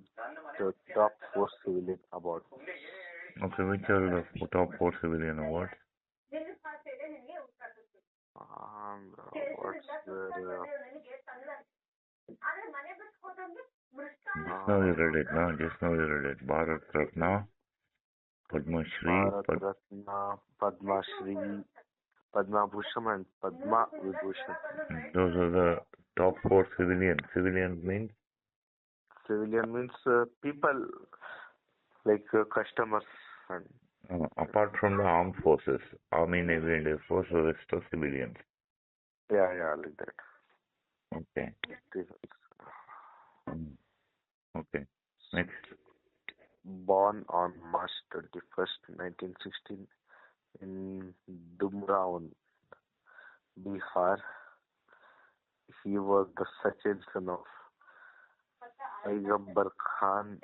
the top 4 civilian awards. Okay, which are the top 4 civilian awards? What's the Just now you read it, no? Just now you read it. Bharat Ratna, Padma Shri, Bharat Ratna, Padma Shri, Padma Bhushan and Padma Vibhushan. Those are the top 4 civilians. Civilians means? Civilian means people like customers. And Apart from the armed forces, Army, Navy, and Air Force, the rest are civilians. Yeah, like that. Okay. This Mm, okay. Next. born on March 21st, 1916 in Dumraon, Bihar. He was the second son of Aigambar Khan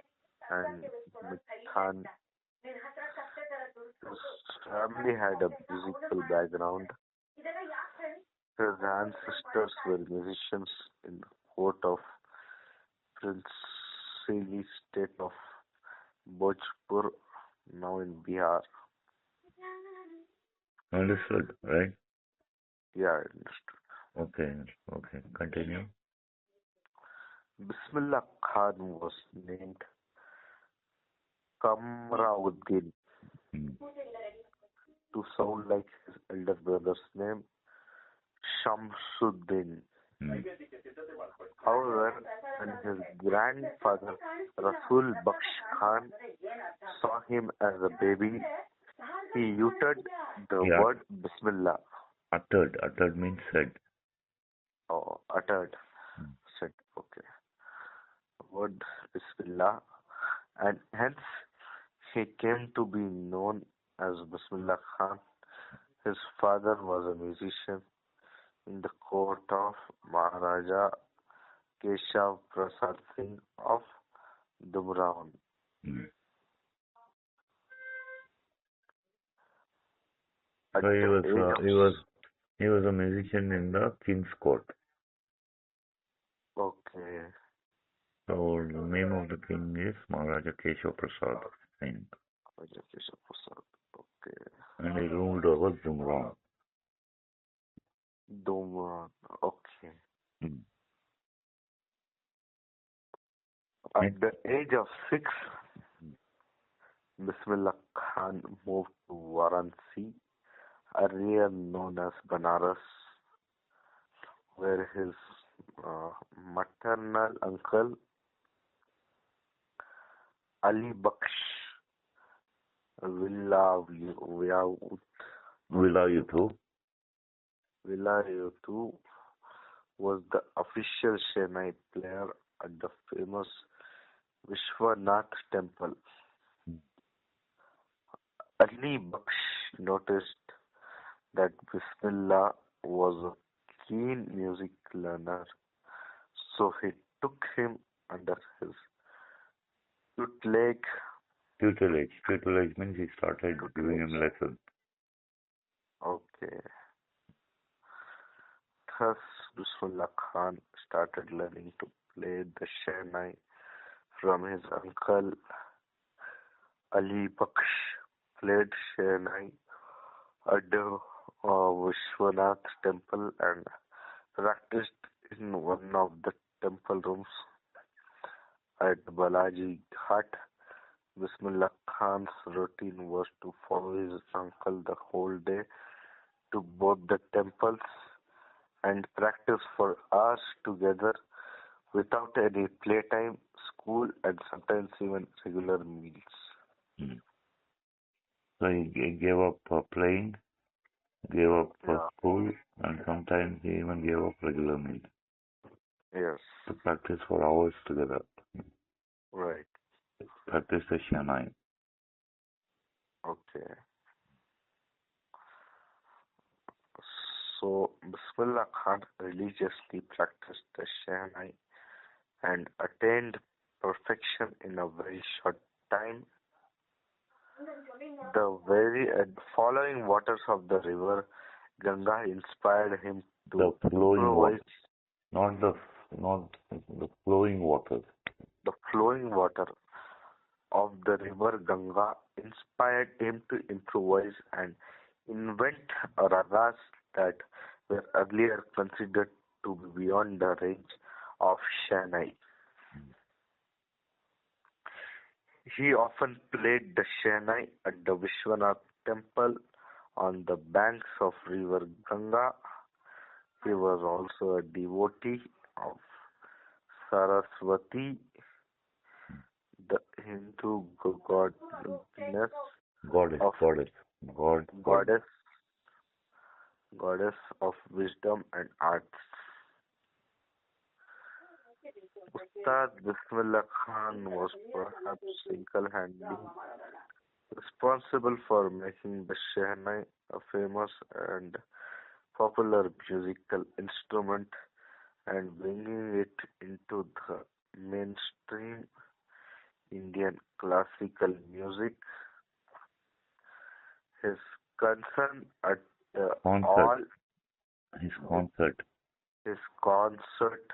and Mithan. His family had a musical background. His ancestors were musicians in the court of princely state of Bhojpur, now in Bihar. Understood, right? Yeah, I understood. Okay. Okay. Continue. Bismillah Khan was named Kamrauddin Mm, to sound like his elder brother's name, Shamsuddin. mm. However, when his grandfather Rasul Baksh Khan saw him as a baby, he uttered the Yeah. word Bismillah, Uttered. Uttered means said. or uttered, Mm, said, okay, word Bismillah, and hence he came to be known as Bismillah Khan. His father was a musician in the court of Maharaja Keshav Prasad Singh of Dumraon. mm. At So the age of he was a musician in the king's court. okay, So the name of the king is Maharaja Keshav Prasad Singh, Maharaja Keshav Prasad, okay, and he ruled over Jumran. Dumraon, okay. Mm. At Next. the age of 6, Bismillah Khan moved to Varanasi, earlier known as Banaras, where his maternal uncle Ali Baksh Vilayatu. Vilayatu was the official Shehnai player at the famous Vishwanath temple. Mm. Ali Baksh noticed that Bismillah was a keen music learner, so he took him under his tutelage. Tutelage. Tutelage means he started giving him Tutelage. lessons. Okay. Thus, Bismillah Khan started learning to play the Shehnai from his uncle Ali Baksh. Played Shehnai at the Vishwanath temple and practiced in one of the temple rooms at Balaji Ghat. Bismillah Khan's routine was to follow his uncle the whole day to both the temples and practice for hours together without any playtime, school, and sometimes even regular meals. Mm. So he gave up playing, gave up Yeah. school, and sometimes he even gave up regular meals Yes. to practice for hours together. Right. Practice the Shehnai. Okay. So Bismillah Khan religiously practiced the Shehnai and attained perfection in a very short time. The following waters of the river Ganga inspired him The to flowing water, improvise. not the flowing water. The flowing water of the river Ganga inspired him to improvise and invent ragas that were earlier considered to be beyond the range of Shehnai. He often played the Shehnai at the Vishwanath temple on the banks of river Ganga. He was also a devotee of Saraswati, the Hindu goddess. Goddess, of goddess, goddess. goddess, goddess of wisdom and arts. Ustad Bismillah Khan was perhaps single-handedly responsible for making the Shehnai a famous and popular musical instrument and bringing it into the mainstream Indian classical music. His concern at Concert, all his concert. his concert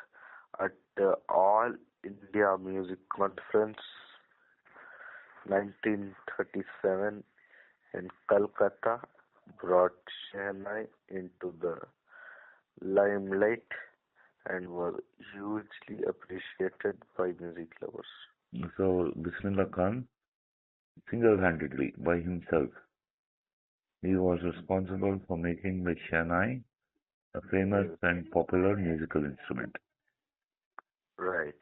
at the All India Music Conference 1937 in Calcutta brought Shehnai into the limelight and was hugely appreciated by music lovers. So Bismillah Khan, single-handedly, by himself, he was responsible for making the Shanai a famous Yes, and popular musical instrument. right.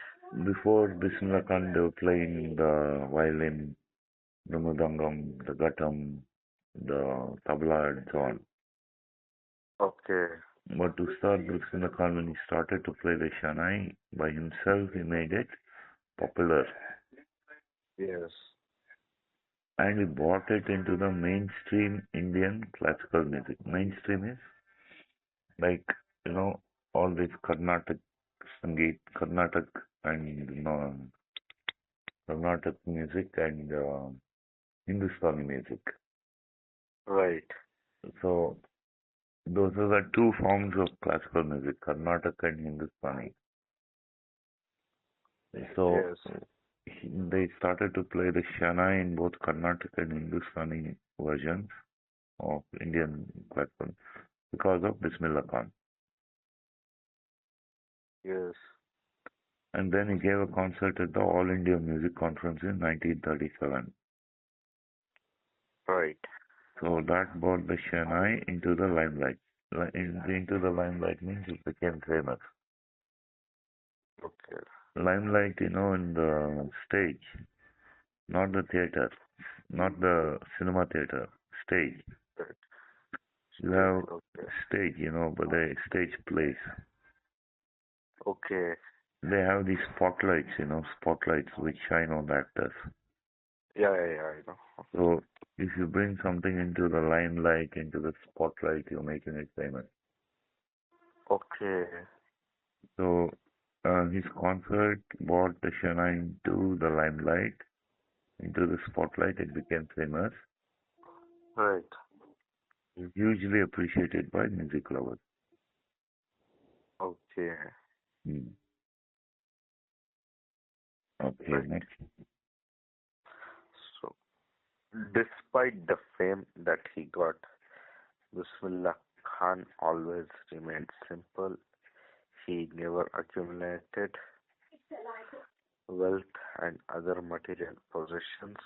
Before Bismillah Khan, they were playing the violin, the mridangam, the ghatam, the tabla, and so on. Okay. But to start Bismillah Khan, when he started to play the Shanai by himself, he made it popular. Yes. And he brought it into the mainstream Indian classical music. Mainstream is like, you know, all this Carnatic Sangeet, Carnatic and, Carnatic music and Hindustani music. Right. So those are the two forms of classical music, Carnatic and Hindustani. So Yes. they started to play the Shana in both Carnatic and Hindustani versions of Indian classical because of Bismillah Khan. Yes. And then he gave a concert at the All India Music Conference in 1937. Right. So that brought the Shehnai into the limelight. Into the limelight means it became famous. Okay. Limelight, in the stage, not the theater, not the cinema theater, stage. Right. You Stage. have Okay. stage, but the stage plays. Okay. They have these spotlights, spotlights which shine on the actors. Yeah, I know. So if you bring something into the limelight, into the spotlight, you're making it famous. Okay. So his concert brought the Shana into the limelight, into the spotlight. It became famous. Right. Hugely appreciated by music lovers. Okay. Hmm. Okay, Right. next. So, despite the fame that he got, Bismillah Khan always remained simple. He never accumulated wealth and other material possessions.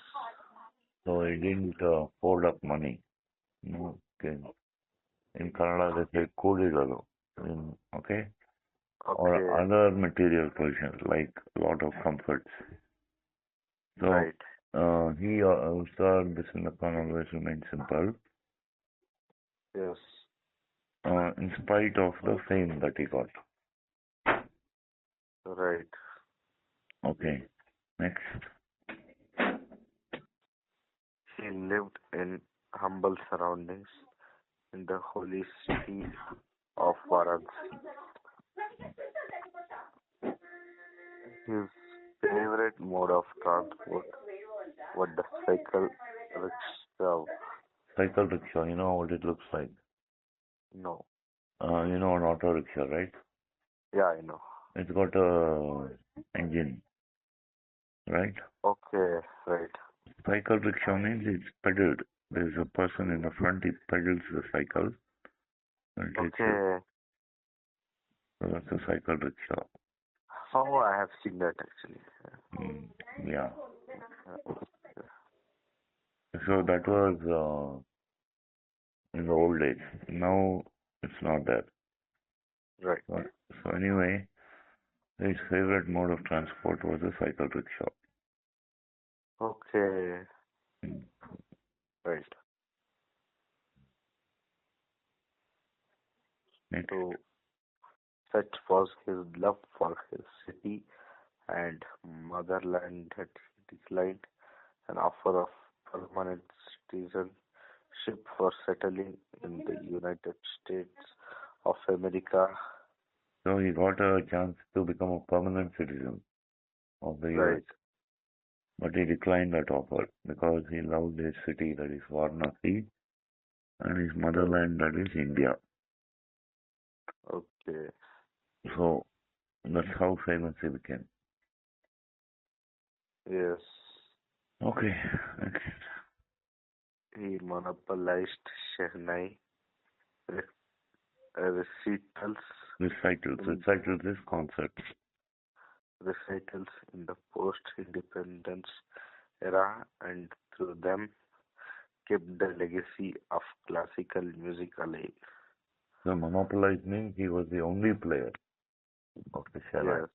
So he didn't hoard up money. Okay. In Kannada they say Kodilalo. Okay. Or Okay. other material possessions like a lot of comforts. So Right. he also Bismillah Khan always remained simple. Yes. In spite of the fame that he got. Right. Okay, next. He lived in humble surroundings in the holy city of Varanasi. His favorite mode of transport was the cycle rickshaw. Cycle rickshaw, you know what it looks like? No. An auto rickshaw, right? Yeah, I know. It's got a engine, right? Okay, right. Cycle rickshaw means it's pedaled. There's a person in the front, he pedals the cycle and takes it. Okay. So that's a cycle rickshaw. Oh, I have seen that actually. Mm, yeah. Uh, So that was in the old days. Now it's not that. Right. So anyway, his favorite mode of transport was a cycle rickshaw. Okay. Mm. Right. Next. So such was his love for his city and motherland that he declined an offer of permanent citizenship for settling in the United States of America. So he got a chance to become a permanent citizen of the US, Right. but he declined that offer because he loved his city, that is Varanasi, and his Right. motherland, that is India. Okay. So that's how famous he became. Yes. Okay, next. He monopolized Shehnai re- recitals Recitals. in Recitals is concerts. recitals in the post-independence era, and through them kept the legacy of classical music alive. So monopolized means he was the only player of the Chennai. Yes.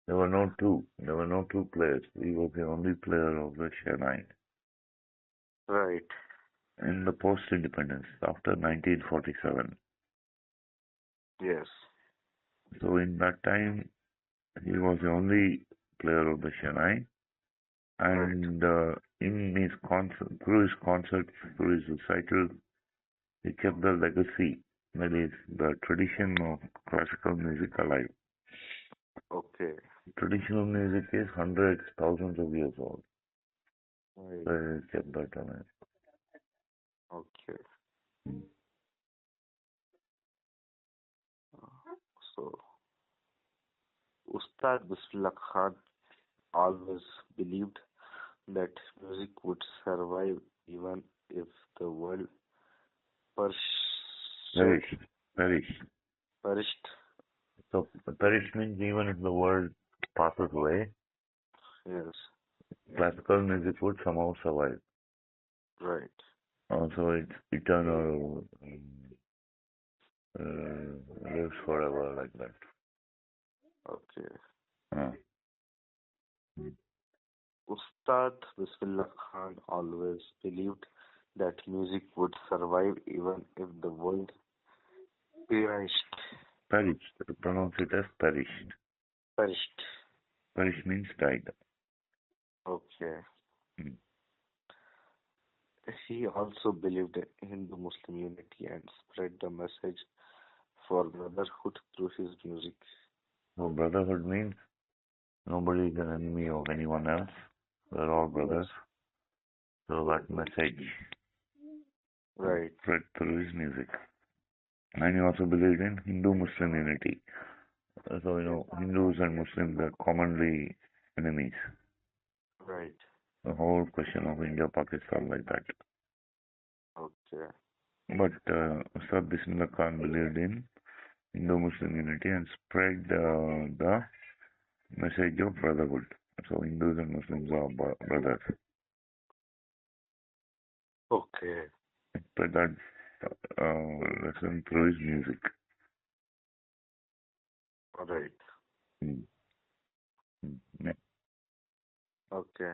There were no two. There were no two players. He was the only player of the Chennai Right. in the post-independence after 1947. Yes. So in that time, he was the only player of the Chennai, Right. and in his concert, through his concerts, through his recital, he kept the legacy, that is, the tradition of classical music alive. Okay. Traditional music is hundreds, thousands of years old. Right. So he kept that alive. Okay. So, Ustad Bismillah Khan always believed that music would survive even if the world perished. Perish, perish. perished. So perish means even if the world passes away, Yes. classical music would somehow survive. Right. Also, it's eternal, lives forever like that. Okay. Uh, Ustad Bismillah Khan always believed that music would survive even if the world perished. perished. Pronounce it as perished. Perished. Perish means died. Okay. Mm. He also believed in Hindu-Muslim unity and spread the message for brotherhood through his music. So brotherhood means nobody is an enemy of anyone else. We're all Yes. brothers. So that message Right. spread through his music. And he also believed in Hindu-Muslim unity. So, Hindus and Muslims are commonly enemies. Right. The whole question of India-Pakistan like that. Okay. But Ustad Bismillah Khan believed in Hindu-Muslim unity and spread the message of brotherhood. So Hindus and Muslims are brothers. Okay. Spread that lesson through his music. Right. Mm. Mm. Okay.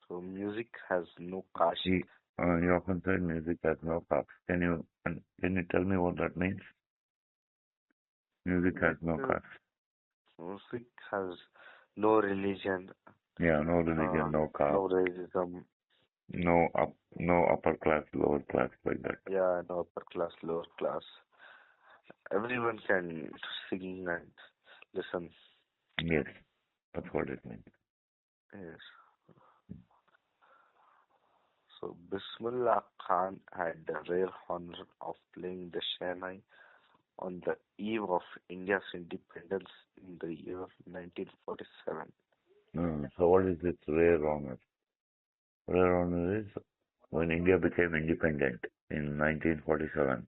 So music has no caste. He often said music has no caste. Can you tell me what that means? Music has no Uh, caste. Music has no religion, Yeah, no religion, no caste, no racism. no upper class, lower class like that. Yeah, no upper class, lower class. Everyone can sing and listen. Yes, that's what it means. Yes. So Bismillah Khan had the rare honor of playing the Shehnai on the eve of India's independence in the year 1947. So what is this rare honor? Rare honor is when India became independent in 1947.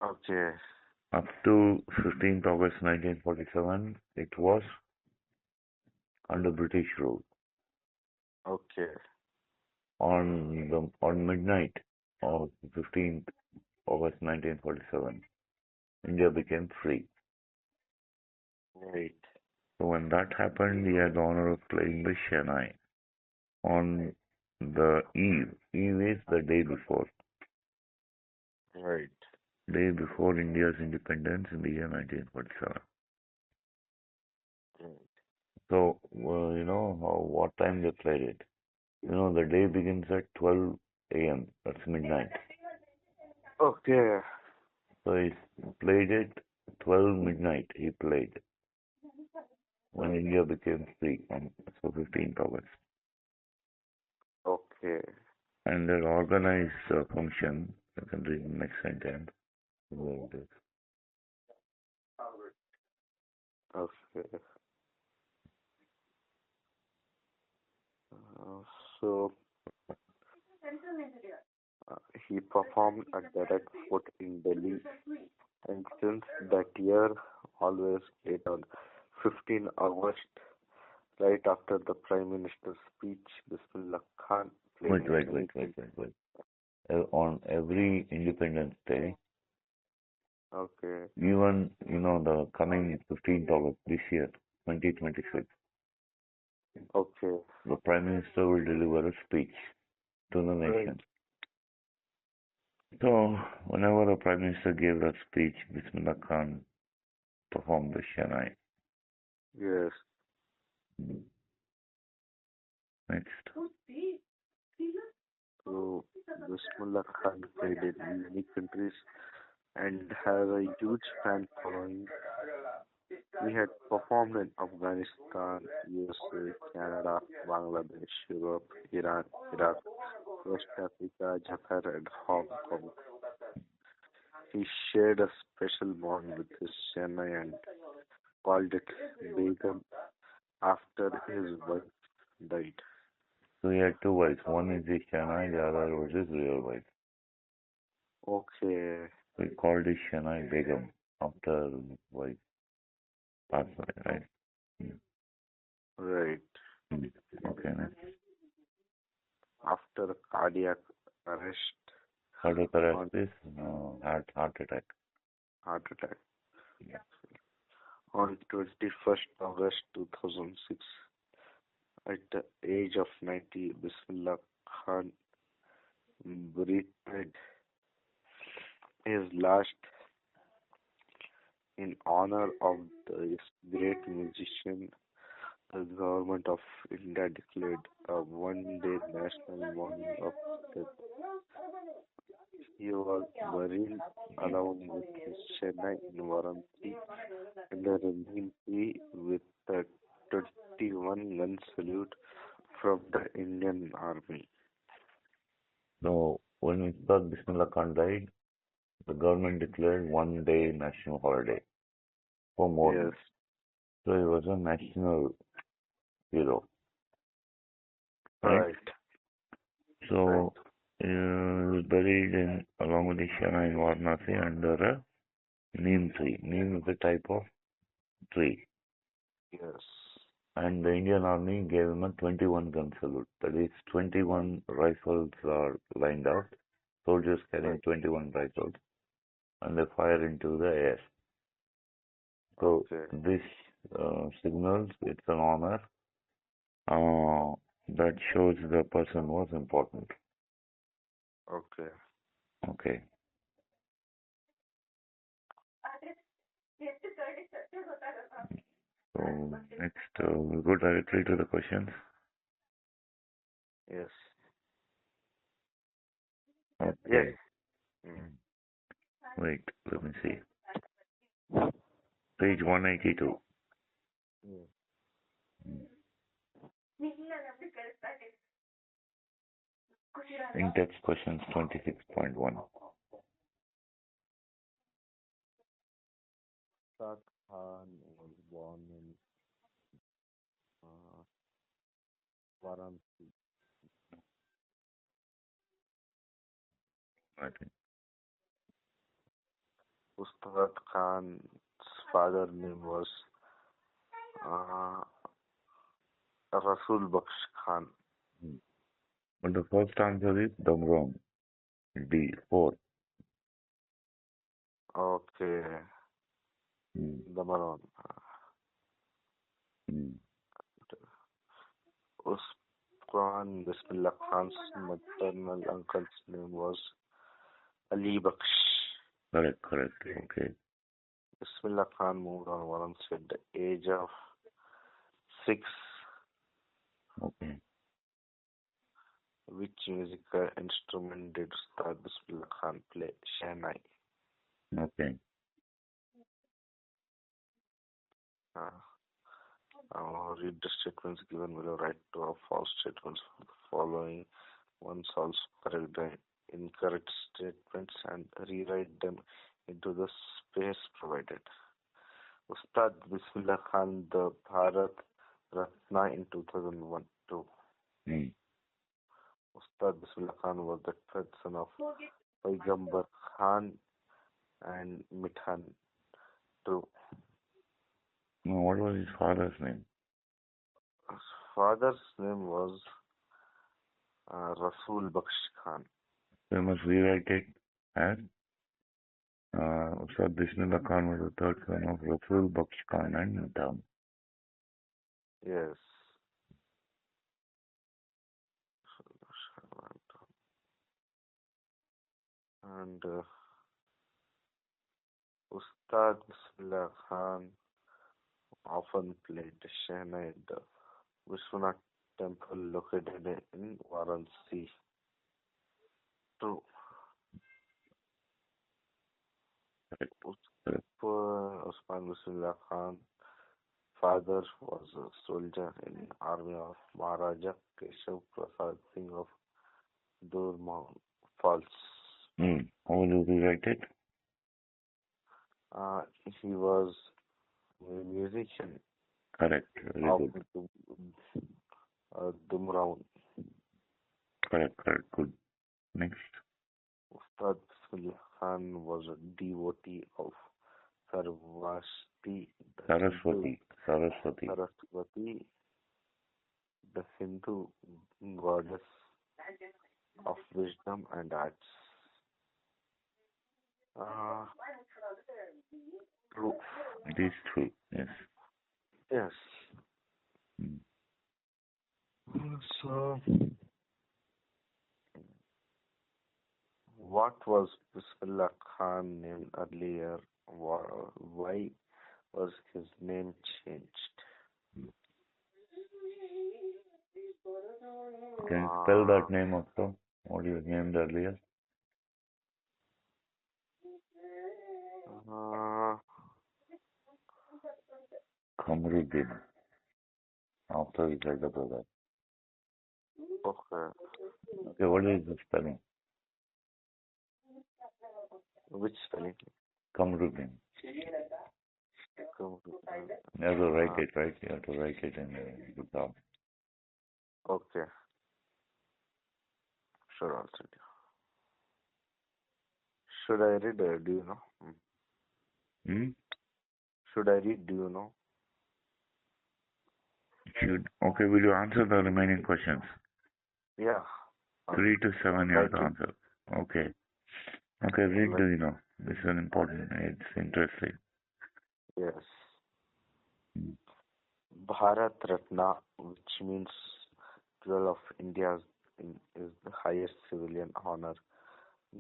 Okay. Up to 15th August 1947, it was under British rule. Okay. On midnight of 15th August 1947, India became free. Right. So when that happened, he had the honor of playing the Shehnai on The eve. Eve is the day before. Right. Day before India's independence in the year 1947. Right. So, what time they played it? The day begins at 12 a.m. That's midnight. Okay. So he played it 12 midnight. He played when India became free on 15th August. Okay. And their organized function. I can read the next sentence. Where it is. Okay. Uh, so uh, he performed at the Red Fort in Delhi, and since that year, always played on 15 August, right after the Prime Minister's speech. Bismillah Khan played Wait, in wait, many wait, wait, countries. wait, wait. On every Independence Day, Okay. even, the coming 15th August this year, 2026, Okay. the Prime Minister will deliver a speech to the Right. nation. So, whenever a Prime Minister gave that speech, Bismillah Khan performed the Shanai. Yes. Next. So Bismillah Khan played in many countries and has a huge fan following. He had performed in Afghanistan, USA, Canada, Bangladesh, Europe, Iran, Iraq, West Africa, Japan, and Hong Kong. He shared a special bond with his Chennai and called it Begum after his wife died. So he had two wives. One is his Shanai, the other was his real wife. Okay, So he called his Shanai Begum after his wife passed away, right? right. Mm. Okay, next. After cardiac arrest Cardiac arrest on is heart attack. heart attack Yeah. on 21st August 2006, at the age of 90, Bismillah Khan breathed his last in honor of this great musician. The government of India declared a one-day national mourning of death. He was buried along with his Chennai in Varanasi under a neem tree with a 21-gun salute from the Indian Army. So when we thought Bismillah Khan died, the government declared one day national holiday for Yes, mourning. So he was a national hero, right? right, right. So he was buried along with his Shana in Varanasi under a neem tree. Neem is a type of tree. Yes, And the Indian Army gave him a 21 gun salute. That is, 21 rifles are lined up, soldiers carrying right. 21 rifles, and they fire into the air. So Okay, this signals it's an honor that shows the person was important. okay. Okay. So next, we'll go directly to the questions. Yes, yes. Okay. Mm. Wait, let me see. Page 182. Mm. In-text questions 26.1. Shah Khan was born in uh, Varanasi. I think. Ustad Khan's father name was uh, Rasul Baksh Khan. Hmm. But the first answer is the wrong. D. 4. Okay, Hmm. Damaron. Hmm. Khan Bismillah Khan's maternal uncle's name was Ali Baksh. Correct. Okay. Bismillah Khan moved on once at the age of 6. Okay. Which musical instrument did Ustad Bismillah Khan play? Shehnai. Okay. Read the statements given below. Write true or false statements for the following. One solves correct the incorrect statements and rewrite them into the space provided. Ustad Bismillah Khan, the Bharat Ratna in 2001. Ustad Bismillah Khan was the third son of Paigambar Khan and Mithan. True. No, what was his father's name? His father's name was Rasul Baksh Khan. We must rewrite it as Ustad Bismillah Khan was the third son of Rasul Baksh Khan and Mithan. Yes. And Ustad Bismillah Khan often played Shehnai at the Vishwanath temple located in Varanasi. True. Usman Bismillah Khan father was a soldier in army of Maharaja Keshav Prasad Singh of Durmang Falls. How will you rewrite it? He was a musician. Correct. Very good. Dumraun. Correct. Good. Next. Ustad Bismillah Khan was a devotee of Saraswati, the Hindu goddess of wisdom and arts. True. It is true. Yes. Yes. So, what was Bismillah Khan named earlier? Why was his name changed? Can you spell that name also? What he was named earlier? Kamruddin. After we said about that. Okay, what is the spelling? Which spelling? Kamruddin. You have to write it, right? You have to write it in the top. Okay. Sure, I'll send you. Should I read? Do you know? Should I read? Do you know? Should. Okay, will you answer the remaining questions? Yeah. 3 to 7 you have to answer. Okay. Okay, read the, you know. This is important. It's interesting. Yes. Bharat Ratna, which means Jewel of India, is the highest civilian honor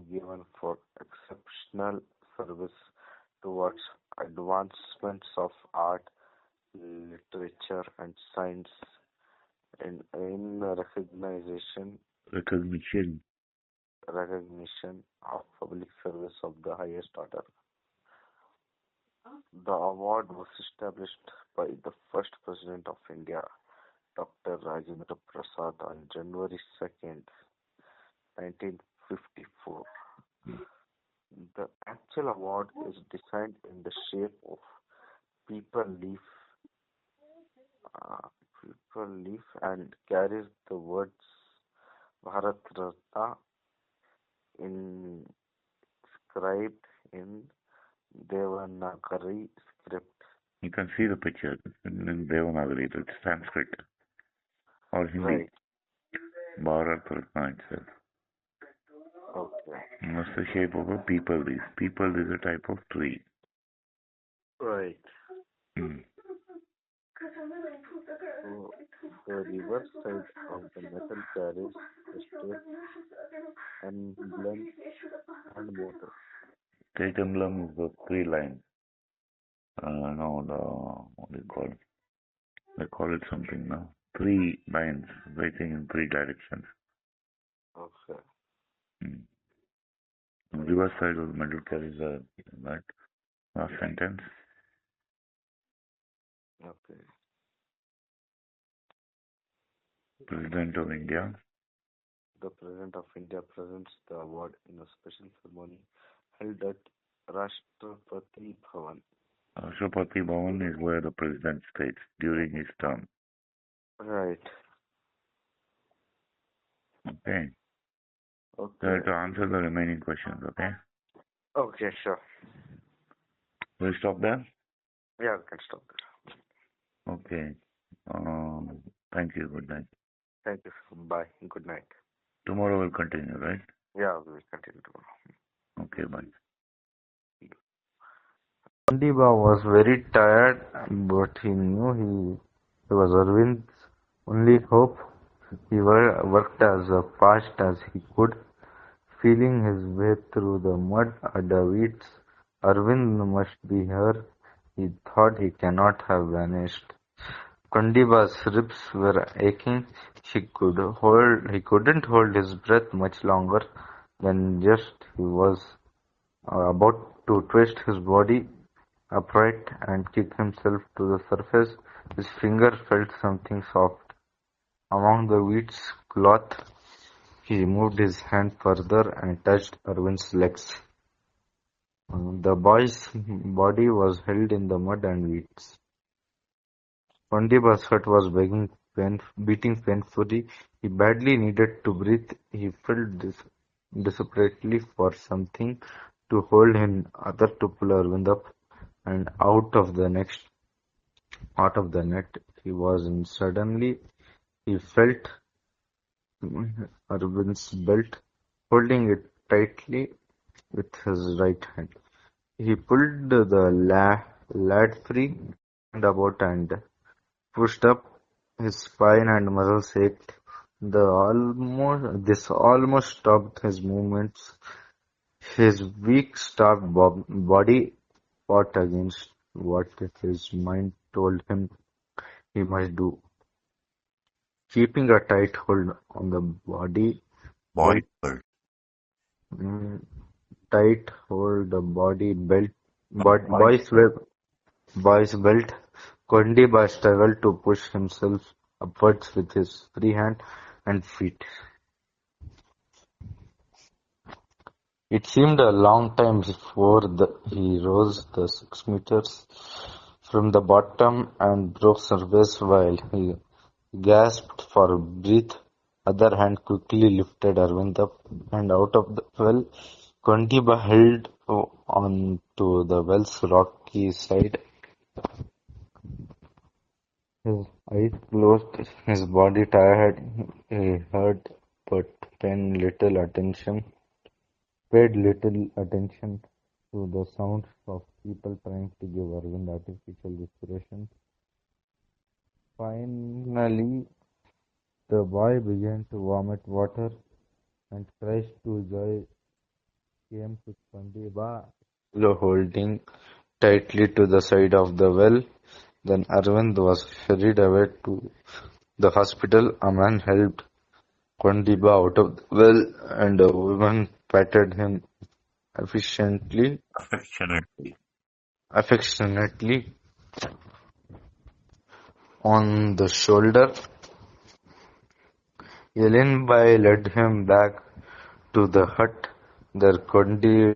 given for exceptional service towards advancements of art, literature, and science in recognition of public service of the highest order. The award was established by the first President of India, Dr. Rajendra Prasad, on January 2nd, 1954. The actual award is designed in the shape of people leaf and carries the words Bharat Ratna inscribed in Devanagari script. You can see the picture in Devanagari. It's Sanskrit or Hindi. Right. Bharat Ratna itself. Okay. What's the shape of a people leaf? People is a type of tree. Right. So, reverse side of the metal carries the state emblem and motto. State emblem is the three lines. No, what do you call it? They call it something now. Three lines waiting in three directions. Okay, Mm. Reverse side of the metal carries the that last sentence. okay. President of India. The President of India presents the award in a special ceremony held at Rashtrapati Bhavan. Rashtrapati Bhavan is where the president stays during his term. Right. Okay. So Okay. to answer the remaining questions, okay? Okay, sure. We'll stop there? Yeah, we can stop there. Okay. Thank you. Good night. Thank you. Bye. Good night. Tomorrow we'll continue, right? Yeah, we will continue tomorrow. Okay, bye. Sandiba was very tired, but he knew he was Arvind's only hope. He worked as fast as he could, feeling his way through the mud and the weeds. Arvind must be here. He thought he cannot have vanished. Kondiba's ribs were aching. He couldn't hold his breath much longer than just he was about to twist his body upright and kick himself to the surface. His finger felt something soft. Among the weeds cloth, he moved his hand further and touched Arvind's legs. The boy's body was held in the mud and weeds. Kondiba's heart was beating painfully. He badly needed to breathe. He felt desperately for something to hold him, other to pull Arvind up and out of the net he was in. Suddenly he felt Arvind's belt, holding it tightly with his right hand. He pulled the lad free, turned about and pushed up. His spine and muscles ached. This almost stopped his movements. His weak, starved body fought against what his mind told him he must do. Keeping a tight hold on the body Boy, belt, mm, tight hold the body belt, but boy's belt. Kondiba struggled to push himself upwards with his free hand and feet. It seemed a long time before he rose the 6 meters from the bottom and broke surface while he gasped for breath. Other hand quickly lifted Arvind up and out of the well. Kondiba held on to the well's rocky side. His eyes closed, his body tired. He heard but paid little attention to the sounds of people trying to give Arvind artificial respiration. Finally, the boy began to vomit water, and cries to joy came to Kondiba, still holding tightly to the side of the well. Then Arvind was hurried away to the hospital. A man helped Kondiba out of the well, and a woman patted him affectionately on the shoulder. Yelenbai led him back to the hut. There Kondiba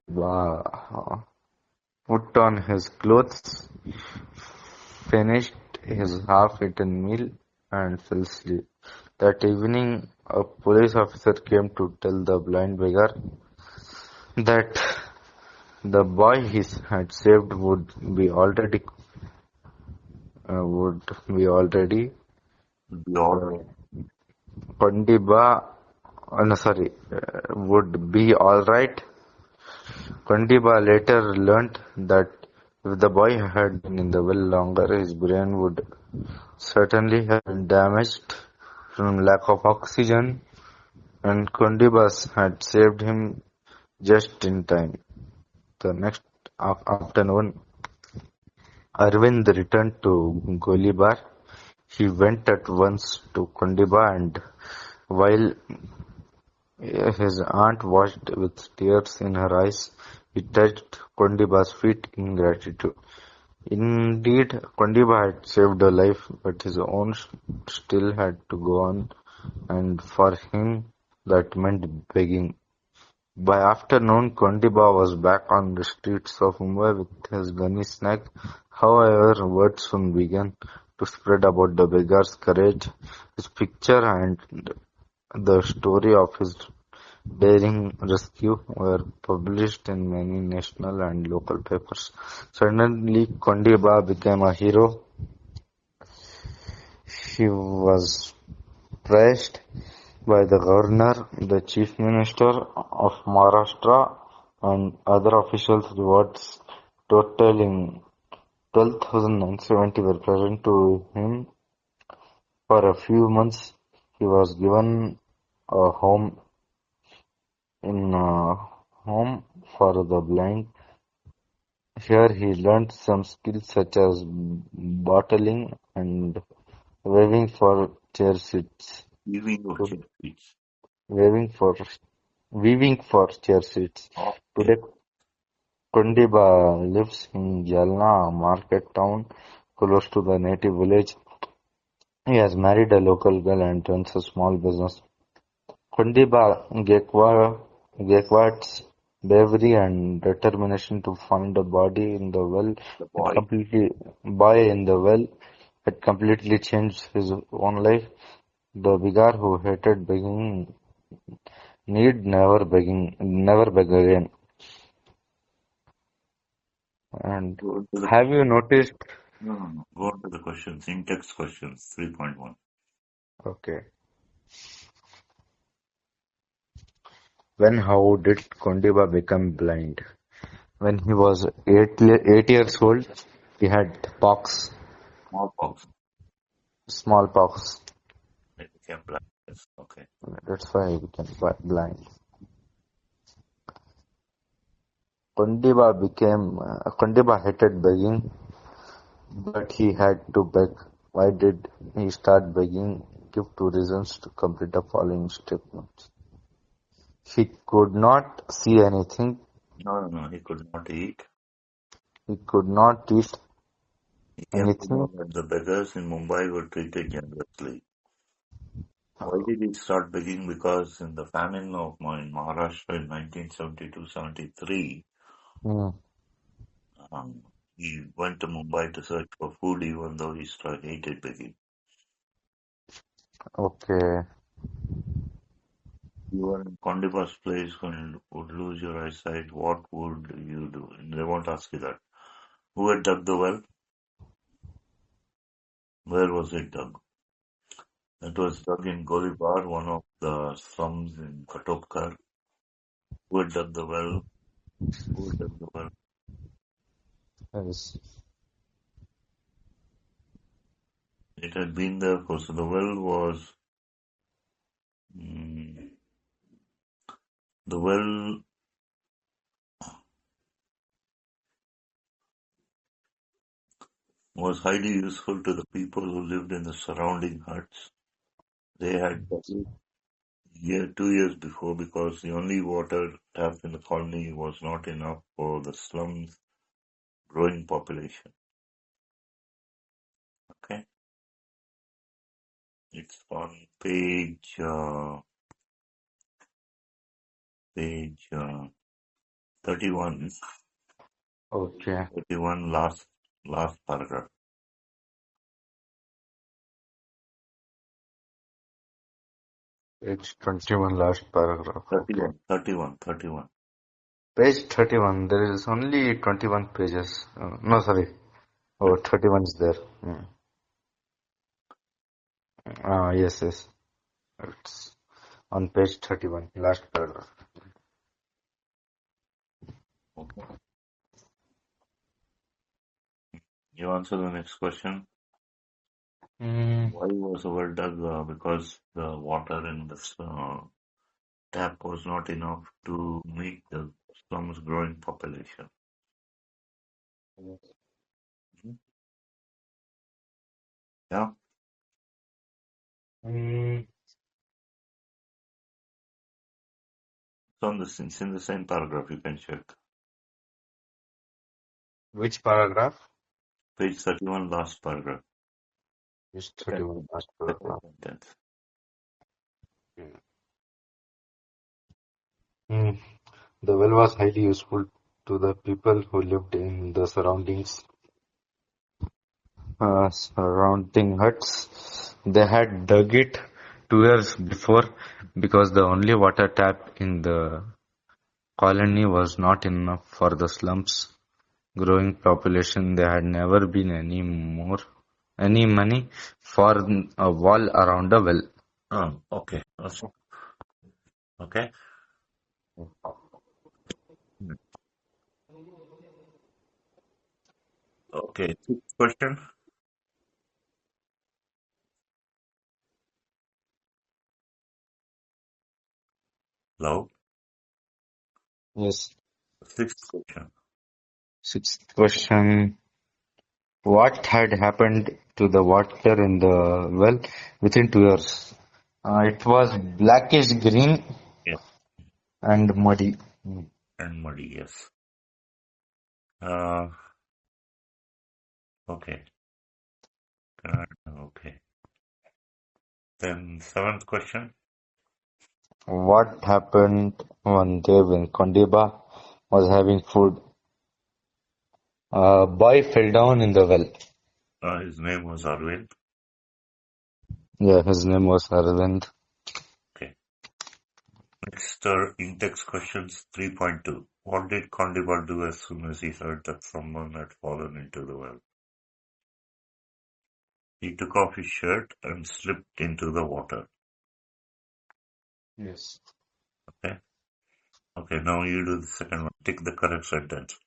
put on his clothes, finished his half-eaten meal, and fell asleep. That evening, a police officer came to tell the blind beggar that the boy he had saved Kondiba, would be all right. Kondiba later learnt that if the boy had been in the well longer, his brain would certainly have been damaged. from lack of oxygen, and Kondibas had saved him just in time. The next afternoon, Arvind returned to Golibar. He went at once to Kondiba, and while his aunt watched with tears in her eyes, he touched Kondiba's feet in gratitude. Indeed, Kondiba had saved a life, but his own still had to go on, and for him that meant begging. By afternoon, Kondiba was back on the streets of Mumbai with his gunny snack. However, word soon began to spread about the beggar's courage. His picture and the story of his daring rescue were published in many national and local papers. Suddenly, Kondiba became a hero. He was praised by the governor, the chief minister of Maharashtra, and other officials. Rewards totaling 12,970 were present to him. For a few months, he was given a home in a home for the blind. Here he learned some skills such as bottling and weaving for chair seats. Weaving of To- chickpeas. Weaving for weaving for chair seats. Okay. Today, Kondiba lives in Jalna, a market town close to the native village. He has married a local girl and runs a small business. Kondiba Gaekwad's bravery and determination to find a body in the well The had boy. completely boy in the well had completely changed his own life. The beggar who hated begging need never beg again. And Go to the have you question. noticed? No, no, no. Go on to the questions. In-text questions. 3.1. Okay. How did Kondiba become blind? When he was 8 years old, he had Smallpox. smallpox. It became black. Yes. Okay. That's why he became blind. Kondiba hated begging, but he had to beg. Why did he start begging? Give two reasons to complete the following statements. He could not see anything. No, no, no. He could not eat. He could not eat He came to anything. know that the beggars in Mumbai were treated generously. Why did he start begging? Because in the famine of in Maharashtra in 1972-73, Hmm. he went to Mumbai to search for food even though hated begging. Okay. You were in Kondipa's place and would lose your eyesight, what would you do? And they won't ask you that. Who had dug the well? Where was it dug? It was dug in Golibar, one of the slums in Katokar. Who had dug the well? Who had dug the well? Yes. It had been there for, so the well was, mm, the well was highly useful to the people who lived in the surrounding huts. They had dug it 2 years before because the only water tap in the colony was not enough for the slum's growing population. Okay, it's on page 31, Okay. 31 last paragraph. Page 21, last paragraph. Okay. 31. Page 31. There is only 21 pages. No, sorry. Oh, 31 is there. Hmm. Yes, yes. It's on page 31, last paragraph. Okay. You answer the next question. Mm, Why was the well dug? Because the water in the tap was not enough to meet the slum's growing population. Mhm. Yeah, mm, it's in the same paragraph. You can check which paragraph? page 31, last paragraph. It's Second, 31 last second paragraph. sentence. Mm. The well was highly useful to the people who lived in the surrounding huts. They had dug it 2 years before because the only water tap in the colony was not enough for the slum's growing population. There had never been any money for a wall around a well. Oh, okay. Okay. Hmm. Okay. Sixth question. Hello. Yes. Sixth question. Sixth question. What had happened to the water in the well within 2 years? It was blackish green Yes. and muddy. And muddy. Yes. Uh, okay. Okay. Then seventh question. What happened one day when Kondiba was having food? A boy fell down in the well. His name was Arvind. Yeah, his name was Arvind. Okay. Next, in-text questions 3.2. What did Condival do as soon as he heard that someone had fallen into the well? He took off his shirt and slipped into the water. Yes. Okay. Okay, now you do the second one. Tick the correct sentence.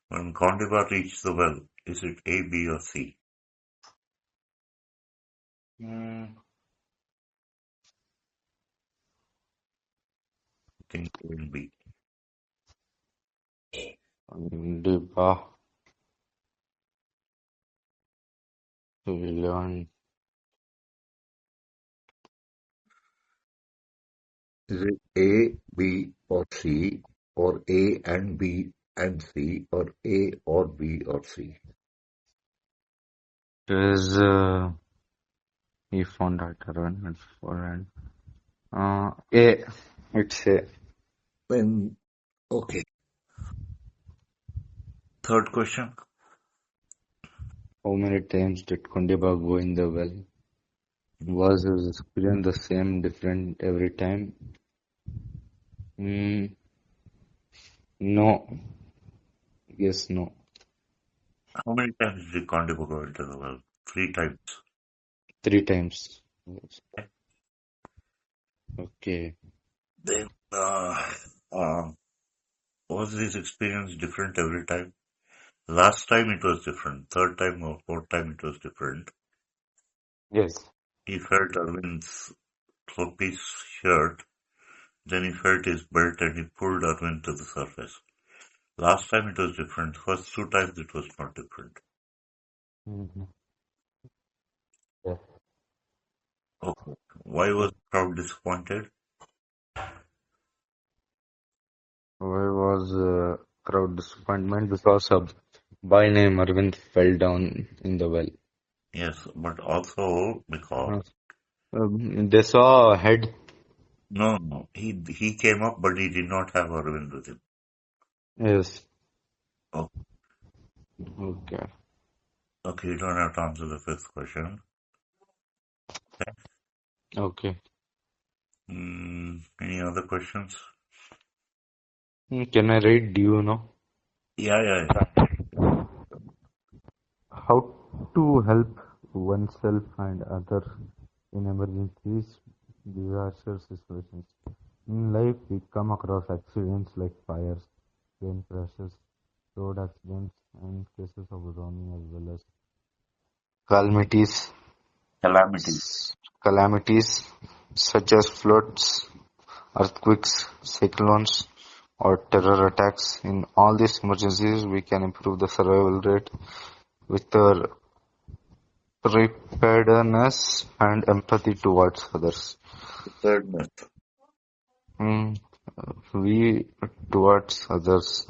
When Condiva reached the well, is it A, B, or C? Mm, I think A and B. Kondiba learned. Is it A, B, or C, or A and B and C, or A or B or C? Is he found out Arvind beforehand. A. It's A. When, okay. Third question. How many times did Kondiba go in the well? Was his experience the same, different every time? Mm, no. Yes, no. How many times did Condiva go into the well? Three times. 3 times. Okay. Okay. Then, uh, was this experience different every time? Last time it was different. Third time or fourth time it was different. Yes. He felt Arvind's piece shirt, then he felt his belt and he pulled Arvind to the surface. Last time it was different. First two times it was not different. Mhm. Yeah. Okay. Why was the crowd disappointed? Why was crowd disappointment? Because a boy named Arvind fell down in the well. Yes, but also because Uh, they saw a head. no, he came up, but he did not have Arvind with him. Yes. Oh, Okay. okay, you don't have to answer the fifth question. Okay. Okay. Any other questions? Can I read? Do you know Yeah, yeah, yeah. how to help oneself and others in emergencies, disaster situations? In life, we come across accidents like fires, plane crashes, road accidents, and cases of drowning as well as calamities. Calamity. calamities such as floods, earthquakes, cyclones, or terror attacks. In all these emergencies, we can improve the survival rate with our preparedness and empathy towards others. Preparedness. Mm, we towards others.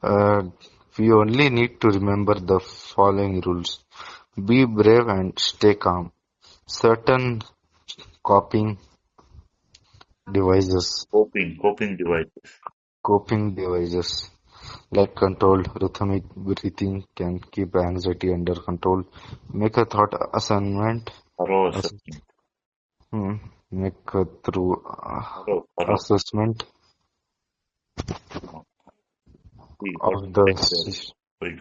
Uh, we only need to remember the following rules. Be brave and stay calm. Certain coping devices, Coping devices. coping devices like controlled rhythmic breathing can keep anxiety under control. Make a thought assignment. Thorough ass- assessment. Make a through Thorough. assessment See, what of I'm the saying there is, wait.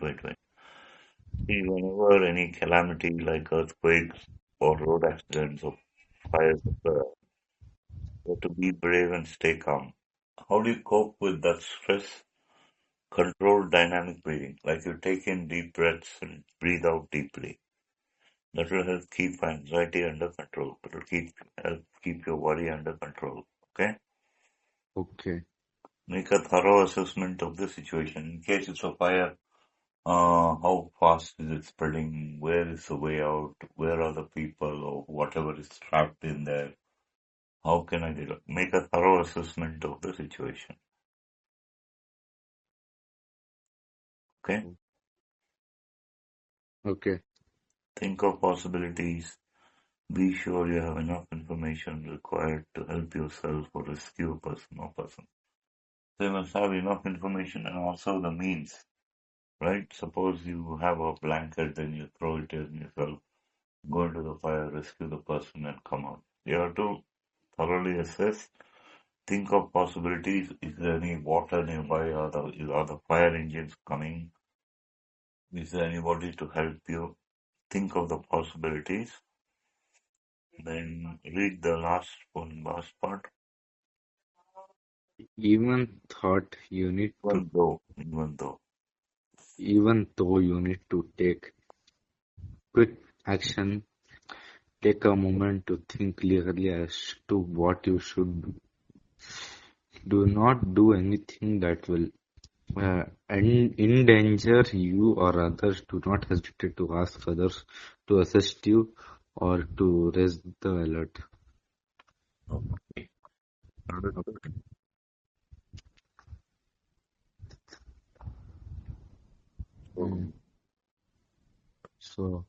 See, whenever any calamity like earthquakes or road accidents or fires occur, you have to be brave and stay calm. How do you cope with that stress? Controlled dynamic breathing, like you take in deep breaths and breathe out deeply. That will help keep anxiety under control. It will help keep your worry under control. Okay? okay. Make a thorough assessment of the situation. In case it's a fire, how fast is it spreading? Where is the way out? Where are the people or whatever is trapped in there? How can I get out? Make a thorough assessment of the situation. Okay? Okay. Think of possibilities. Be sure you have enough information required to help yourself or rescue a person or person. So you must have enough information and also the means, right? Suppose you have a blanket, then you throw it in yourself, go into the fire, rescue the person and come out. You have to thoroughly assess, think of possibilities. Is there any water nearby? Are the fire engines coming? Is there anybody to help you? Think of the possibilities. Then read the last part. Even thought you need to, Even though, even though you need to take quick action, take a moment to think clearly as to what you should do. Do not do anything that will endanger you or others. Do not hesitate to ask others to assist you or to raise the alert. okay, understood. So, Mm. So,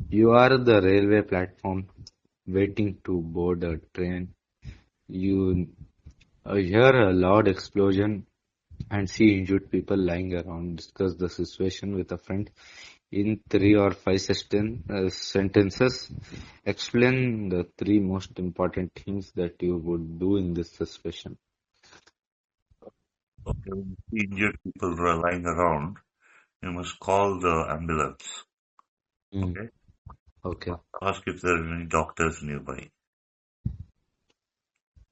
you are the railway platform waiting to board a train. You hear a loud explosion and see injured people lying around. Discuss the situation with a friend in 3 or 5 sentences. Explain the 3 most important things that you would do in this situation. okay, when you see injured people are lying around, you must call the ambulance. Mm, Okay, okay. ask if there are any doctors nearby.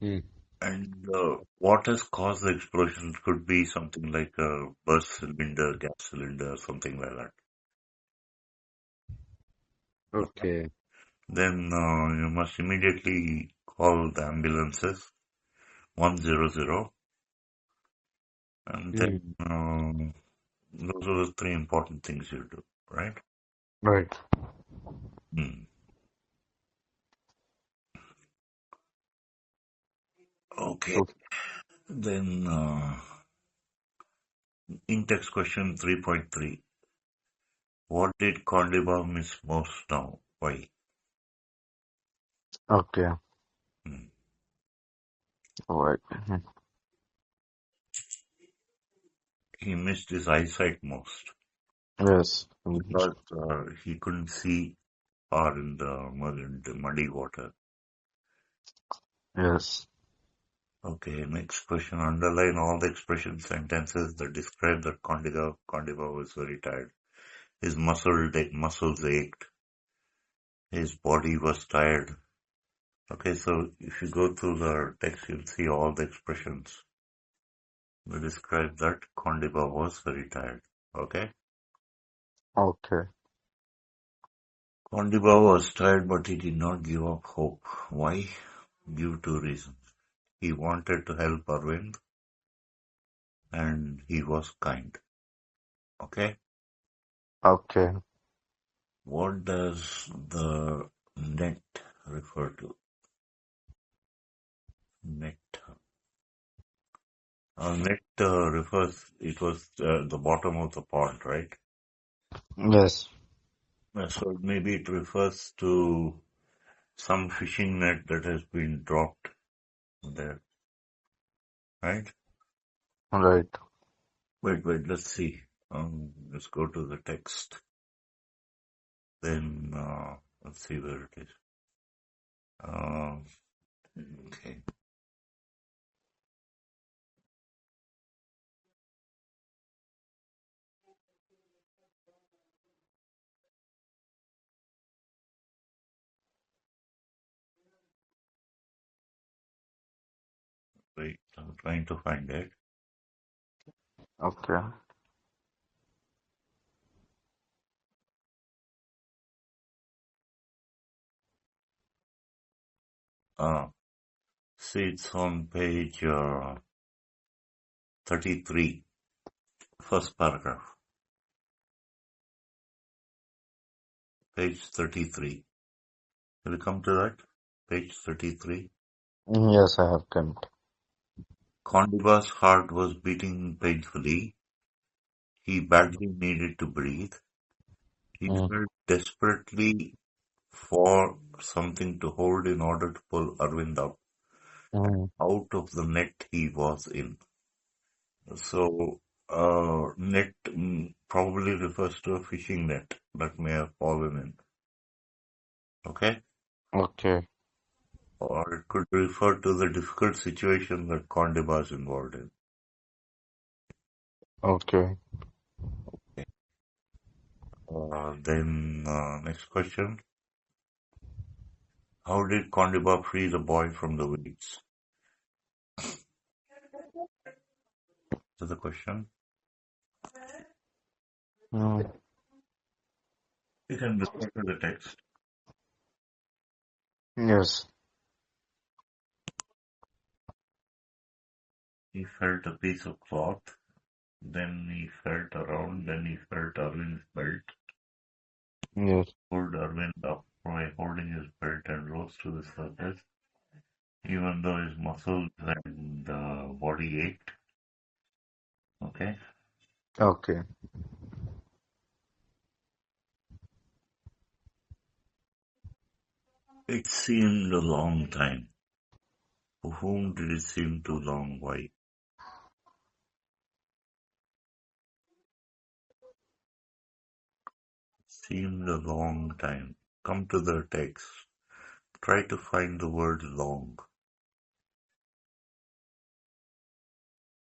Mm, And what has caused the explosion could be something like a burst cylinder, gas cylinder, something like that. Okay. okay. Then you must immediately call the ambulances 100, and then Mm, those are the three important things you do, right? right. Hmm. Okay. Okay. Then in-text question 3.3. What did Condiba miss most now? Why? Okay. Hmm. All right. He missed his eyesight most Yes. because he couldn't see far in the muddy water. Yes. Okay, next question. Underline all the expression sentences that describe that Condiva was very tired. His muscles ached. His body was tired. Okay, so if you go through the text, you'll see all the expressions that describe that Condiva was very tired. Okay, Okay. Kondiba was tired, but he did not give up hope. Why? Due to reasons. He wanted to help Arvind, and he was kind. Okay? Okay. What does the net refer to? Net. Net refers, it was the bottom of the pond, right? Yes. So maybe it refers to some fishing net that has been dropped there, right? Right. Wait, let's see. Let's go to the text. Then, let's see where it is. Okay. Wait, I'm trying to find it. Okay. Uh, See, it's on page 33, first paragraph. Page 33. Will you come to that? Page 33. Yes, I have come. Kondiba's heart was beating painfully. He badly needed to breathe. He Mm, felt desperately for something to hold in order to pull Arvind up mm, out of the net he was in. So, net probably refers to a fishing net that may have fallen in. Okay? okay. Or it could refer to the difficult situation that Kondiba is involved in. Okay. Then, next question. How did Kondiba free the boy from the weeds? Is the question. Mm, You can refer to the text. yes. He felt a piece of cloth, then he felt around, then he felt Arvind's belt, Yes. pulled Arvind up by holding his belt and rose to the surface, even though his muscles and body ached. Okay. Okay. It seemed a long time. For whom did it seem too long? Why? Seemed a long time. Come to the text. Try to find the word long.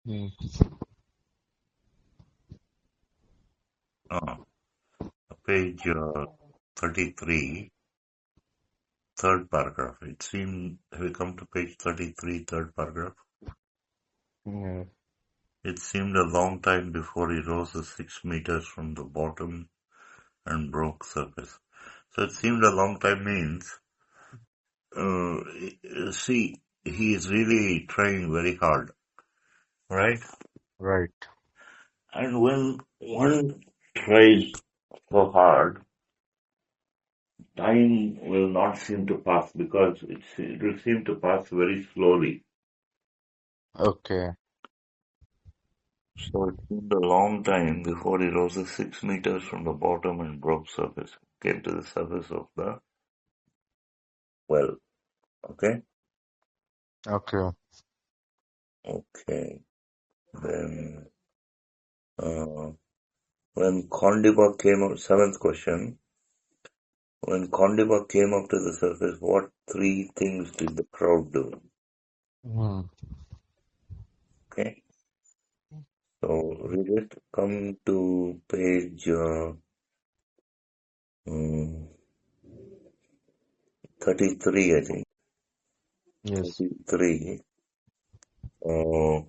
Mm, Ah, page 33, third paragraph. It seemed, have we come to page 33, third paragraph? yes. It seemed a long time before he rose the 6 meters from the bottom and broke surface. So it seemed a long time means, see, he is really trying very hard, right? Right. And when one tries so hard, time will not seem to pass because it will seem to pass very slowly. Okay. So it seemed a long time before he rose the 6 meters from the bottom and broke surface, came to the surface of the well. Okay? Okay. Okay. Then, uh, when Kondiba came up, seventh question, when Kondiba came up to the surface, what three things did the crowd do? Mm, Okay? So read it. Come to page mm, 33, I think. yes. 33. Uh,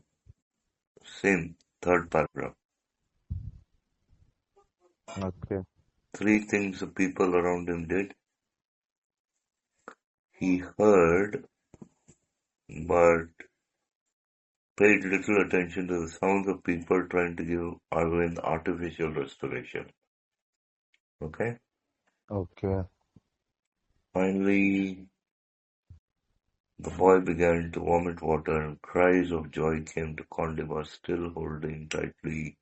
Same, third paragraph. Okay. Three things the people around him did. He heard but paid little attention to the sounds of people trying to give Arvind artificial restoration. Okay? Okay. Finally, the boy began to vomit water and cries of joy came to Kondiva, still holding tightly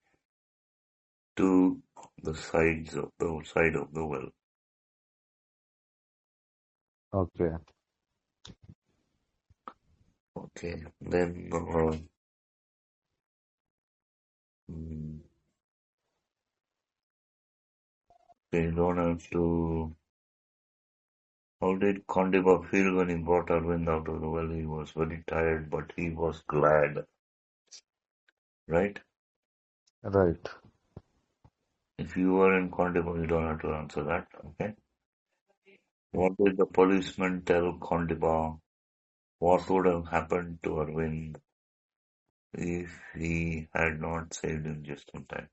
to the side of the well. Okay. Okay, then mm, you don't have to. How did Kondiva feel when he brought Arvind out of the well? He was very tired, but he was glad, right? Right. If you were in Kondiva, you don't have to answer that, okay? What did the policeman tell Kondiva? What would have happened to Arvind if he had not saved him just in time?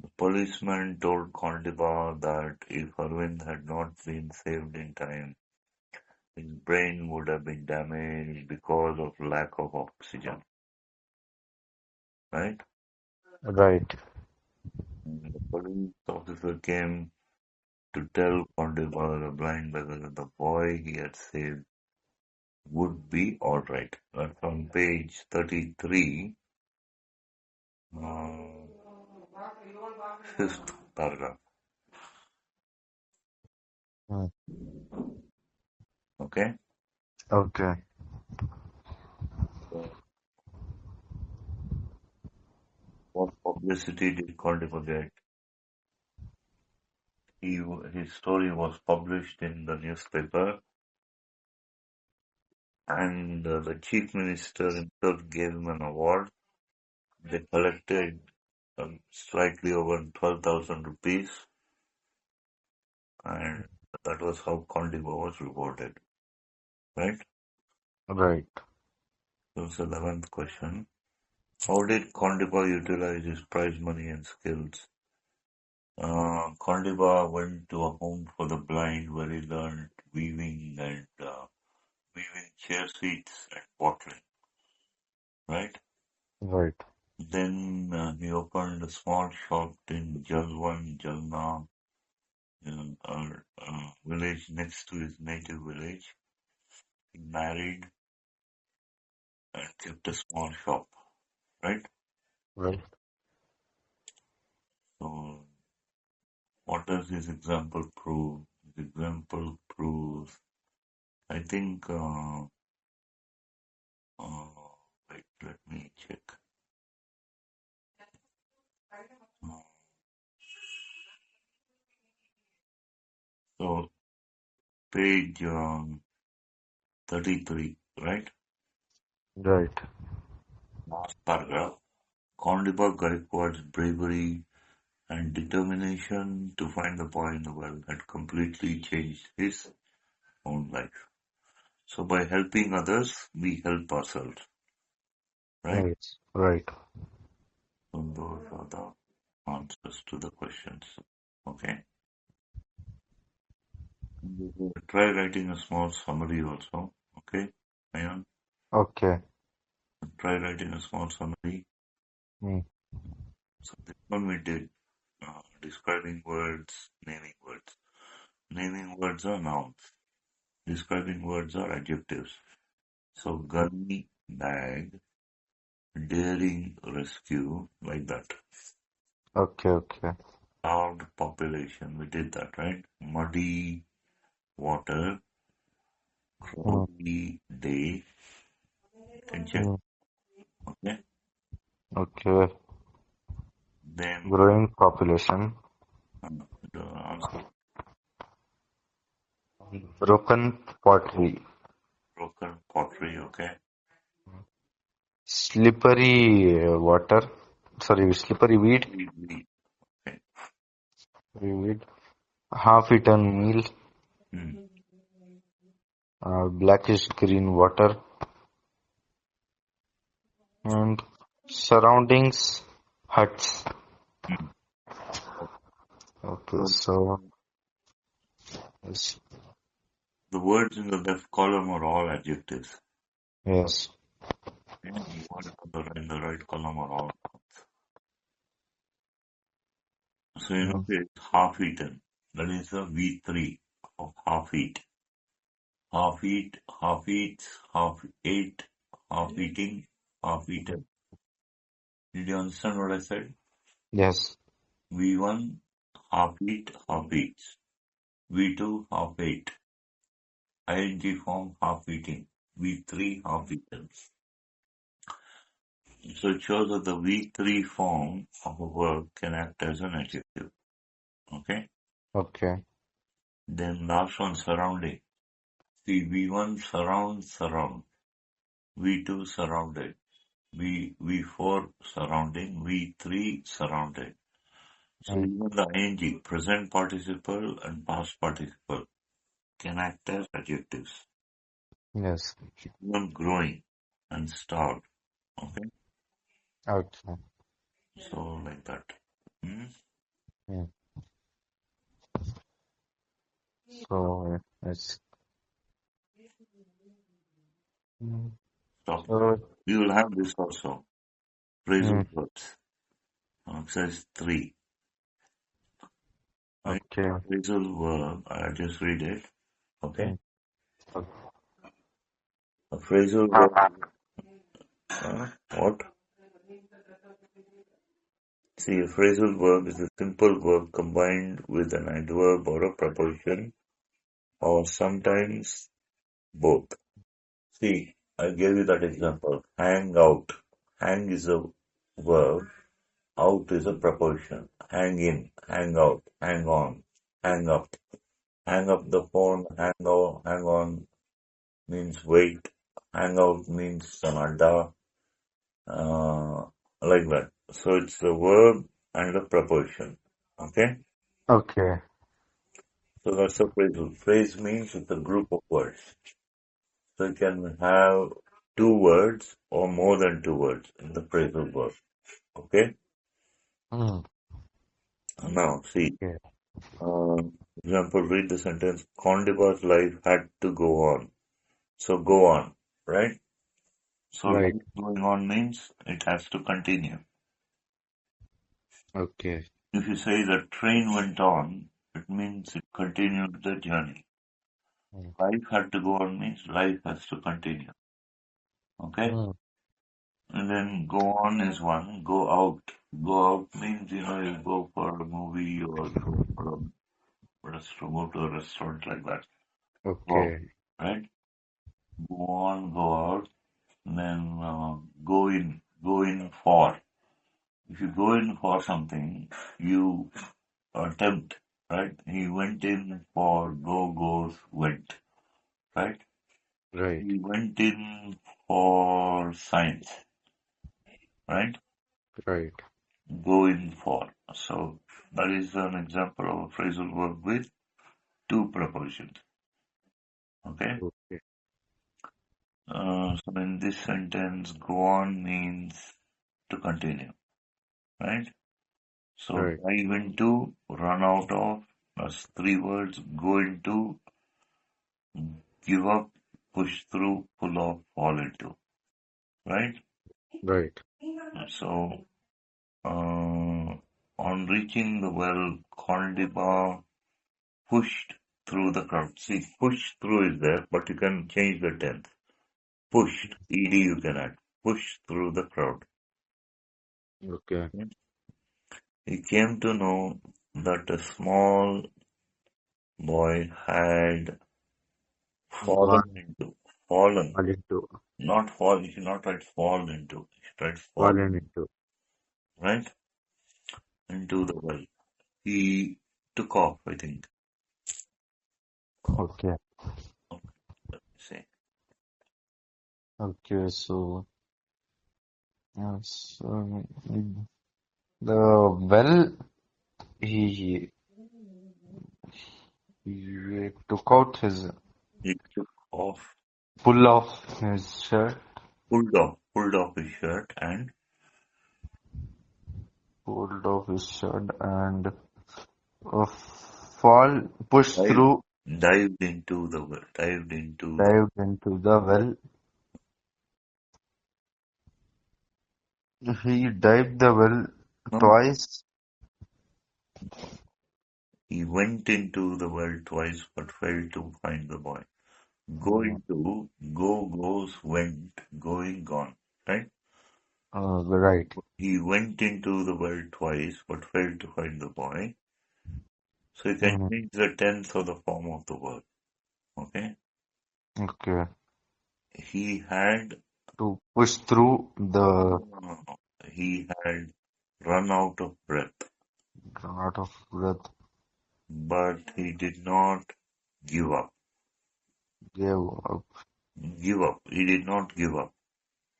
The policeman told Kondiva that if Arvind had not been saved in time, his brain would have been damaged because of lack of oxygen, right? Right. And the police officer came to tell Kondiva, the blind beggar, that the boy he had saved would be alright. That's on page 33, uh, fifth paragraph. Mm. Okay? Okay. So, what publicity did Kondiva get? His story was published in the newspaper, and the chief minister himself gave him an award. They collected slightly over 12,000 rupees, and that was how Kondiva was rewarded, right? Right. That was the 11th question. How did Kondiva utilize his prize money and skills? Kondiva went to a home for the blind where he learned weaving chair seats and bottling, right? Right. Then he opened a small shop in Jalwan, Jalna, a village next to his native village. He married and kept a small shop, right? Right. So, what does this example prove? This example proves, I think, wait, let me check. Uh, So, page 33, right? Right. Last paragraph. Kondiba Gaikwad's bravery and determination to find the boy in the well had completely changed his own life. So by helping others, we help ourselves, right? Right. Right. So those are the answers to the questions. Okay. Try writing a small summary also. Okay. Ayan, Okay. try writing a small summary. Mm. So this one we did describing words, naming words. Naming words are nouns. Describing words are adjectives. So gunny, bag, daring, rescue, like that. Okay. Okay. Starved population, we did that, right? Muddy water, Mm. cloudy day, can check, Mm. okay? Okay. Then Growing population. uh, the answer, Broken pottery. broken pottery, okay? Slippery water. Sorry, slippery weed. Okay. Weed. Half-eaten meal. Hmm. Blackish green water. And surroundings. Huts. Hmm. Okay, So so yes, the words in the left column are all adjectives. yes, And the words in the right column are all. So mm, it's half eaten. That is the V3 of half eat. Half eat, half eats, half ate, half eating, half eaten. Did you understand what I said? yes, V1 half eat, half eats. V2 half ate. ING form half eating. V3 half eaten. So it shows that the V3 form of a verb can act as an adjective. Okay. okay, Then last one, surrounding. See, V1 surround. V2 surrounded. V4 surrounding. V3 surrounded. So mm, even the ing, present participle and past participle, can act as adjectives. yes, Even growing and starved. Okay. okay, So like that. Hmm? mm. So yes, mm. Stop. So We will have this also. Phrasal mm, verbs. Exercise 3. Right? okay, Phrasal verb. I just read it. Okay. mm, okay, A phrasal verb. What? See, a phrasal verb is a simple verb combined with an adverb or a preposition, or sometimes both. See, I gave you that example. Hang out. Hang is a verb. Out is a preposition. Hang in, hang out, hang on, hang up. Hang up the phone, hang on means wait. Hang out means sanada, like that. So it's a verb and a preposition. Okay? okay, So that's a phrasal. Phrase means it's a group of words. So you can have two words or more than two words in the phrasal verb. Okay? mm, Now, see, okay, example, read the sentence. Kondiba's life had to go on. So go on, right? So right, life going on means it has to continue. okay, If you say the train went on, it means it continued the journey. mm, Life had to go on means life has to continue. Okay? mm, And then go on is one. Go out. Go out means, you go for a movie or go for a restaurant, go to a restaurant like that. Go out, okay, right? Go on, go out. And then go in. Go in for. If you go in for something, you attempt, right? He went in for go, goes, went, right? right, He went in for science, right? right, Go in for. So that is an example of a phrasal verb with two prepositions. Okay. okay, So in this sentence, go on means to continue, right? So right, dive into, run out of, that's three words. Go into, give up, push through, pull off, fall into, right? right, So on reaching the well, Kondiba pushed through the crowd. See, push through is there, but you can change the tense. Pushed, ed you can add. Push through the crowd. okay. He came to know that a small boy had fallen One into. Fallen. fall into, Not fall. You should not write fall into. You should write fallen fallen. into, Right? Into the well. He took off, I think. okay, Say. okay, so, yes, the well, he, he took out his, He took off, pull off his shirt, pulled off his shirt and pulled off his shirt and Fall, push Dive, through, dived into the well. Dived into the. dived into the well. He dived the well No, twice. he went into the well twice but failed to find the boy. Go Mm, into, go, goes, went, going, gone. Right? right. He went into the well twice but failed to find the boy. So you can Mm, change the tense or the form of the verb. Okay? okay. He had, To push through the no, no, no, no. He had run out of breath, out of breath. but he did not give up. Gave up. Give up. He did not give up.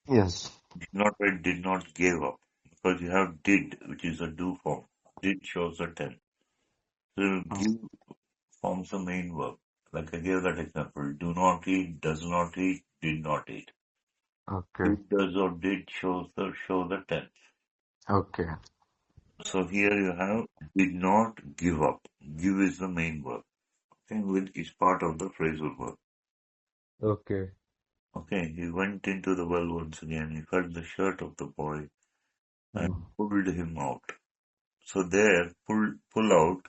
Yes. Did not write did not give up. Because you have did, which is a do form. Did shows a tense. So Mm, give forms the main verb. Like I gave that example. Do not eat, does not eat, did not eat. okay. Did, does, or did show the tense. Okay. So here you have did not give up. Give is the main verb. Okay, which is part of the phrasal verb. Okay. Okay, he went into the well once again. He felt the shirt of the boy and Mm, pulled him out. So there, pull out,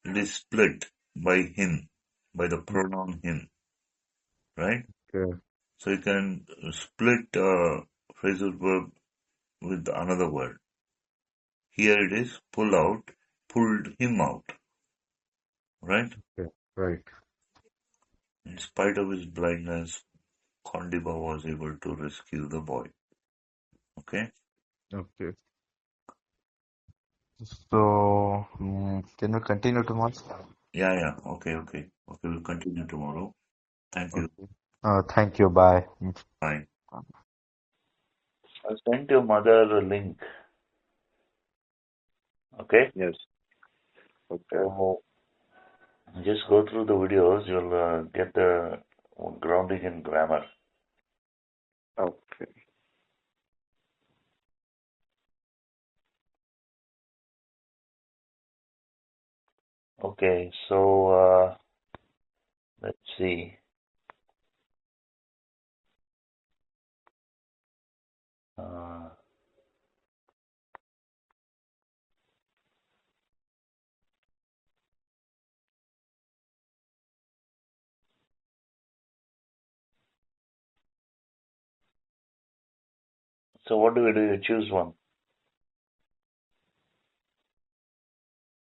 it is split by him, by the mm, pronoun him, right? okay. So you can split phrasal verb with another word. Here it is pull out, pulled him out, right? Okay. Right. In spite of his blindness, Kondiba was able to rescue the boy. Okay? Okay. So, can we continue tomorrow? Yeah, yeah. Okay, okay. Okay, we'll continue tomorrow. Thank you. Okay. Thank you. Bye. Bye. I'll send your mother a link. Okay? Yes. Okay. So just go through the videos. You'll get the grounding in grammar. Okay. Okay, so let's see. Uh, so what do we do? You choose one.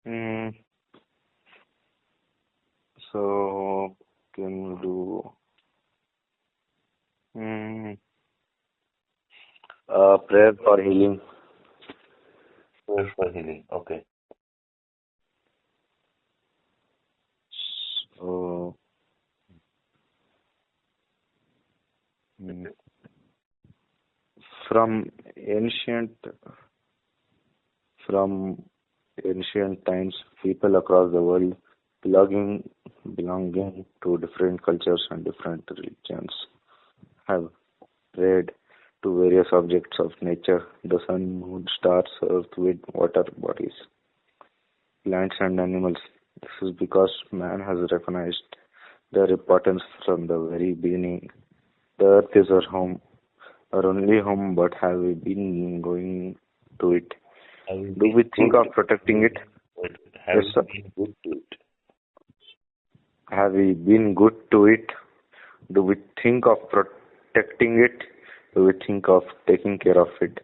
Mm, so, can we do mm, prayer for healing? Prayer for healing. Okay. So, mm, from ancient from ancient times, people across the world belonging to different cultures and different religions have prayed to various objects of nature: the sun, moon, stars, earth, wind, water bodies, plants, and animals. This is because man has recognized their importance from the very beginning. The earth is our home, our only home, but have we been going to it? Have you Do been we think good? of protecting it? Have Yes, you sir. been good to it? Have we been good to it? Do we think of protecting it? Do we think of taking care of it?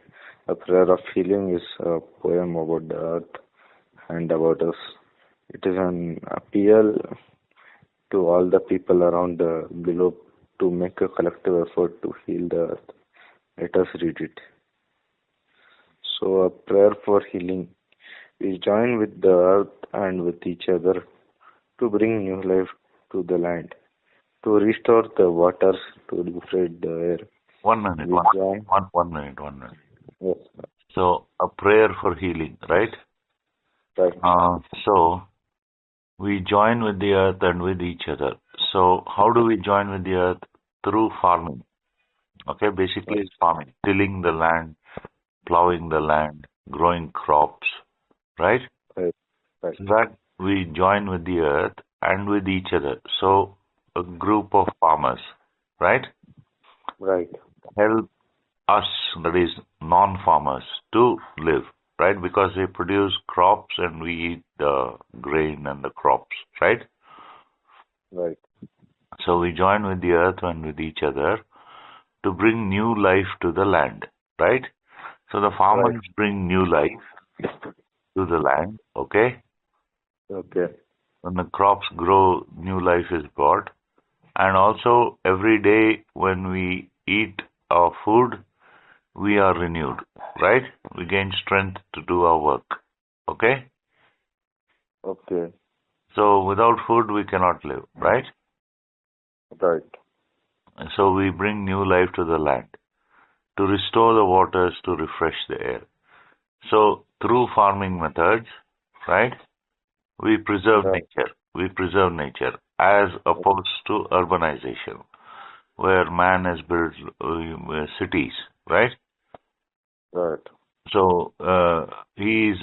A prayer of healing is a poem about the earth and about us. It is an appeal to all the people around the globe to make a collective effort to heal the earth. Let us read it. So, a prayer for healing. We join with the earth and with each other to bring new life to the land, to restore the waters, to refresh the air. 1 minute, We join. 1 minute, 1 minute. Yes, So a prayer for healing, right? right. So we join with the earth and with each other. So how do we join with the earth? Through farming. Okay, basically it's farming, tilling the land, plowing the land, growing crops, right? Right. Right. So that we join with the earth and with each other. So a group of farmers, right, Right. help us, that is non-farmers, to live, right? Because they produce crops and we eat the grain and the crops, right? Right. So we join with the earth and with each other to bring new life to the land, right? So the Right. farmers bring new life to the land, okay? Okay. When the crops grow, new life is brought. And also every day when we eat our food, we are renewed, right? We gain strength to do our work, okay? Okay. So without food, we cannot live, right? Right. So we bring new life to the land to restore the waters, to refresh the air. So through farming methods, right, we preserve Right. nature. We preserve nature as opposed to urbanization, where man has built cities, right? Right. So he's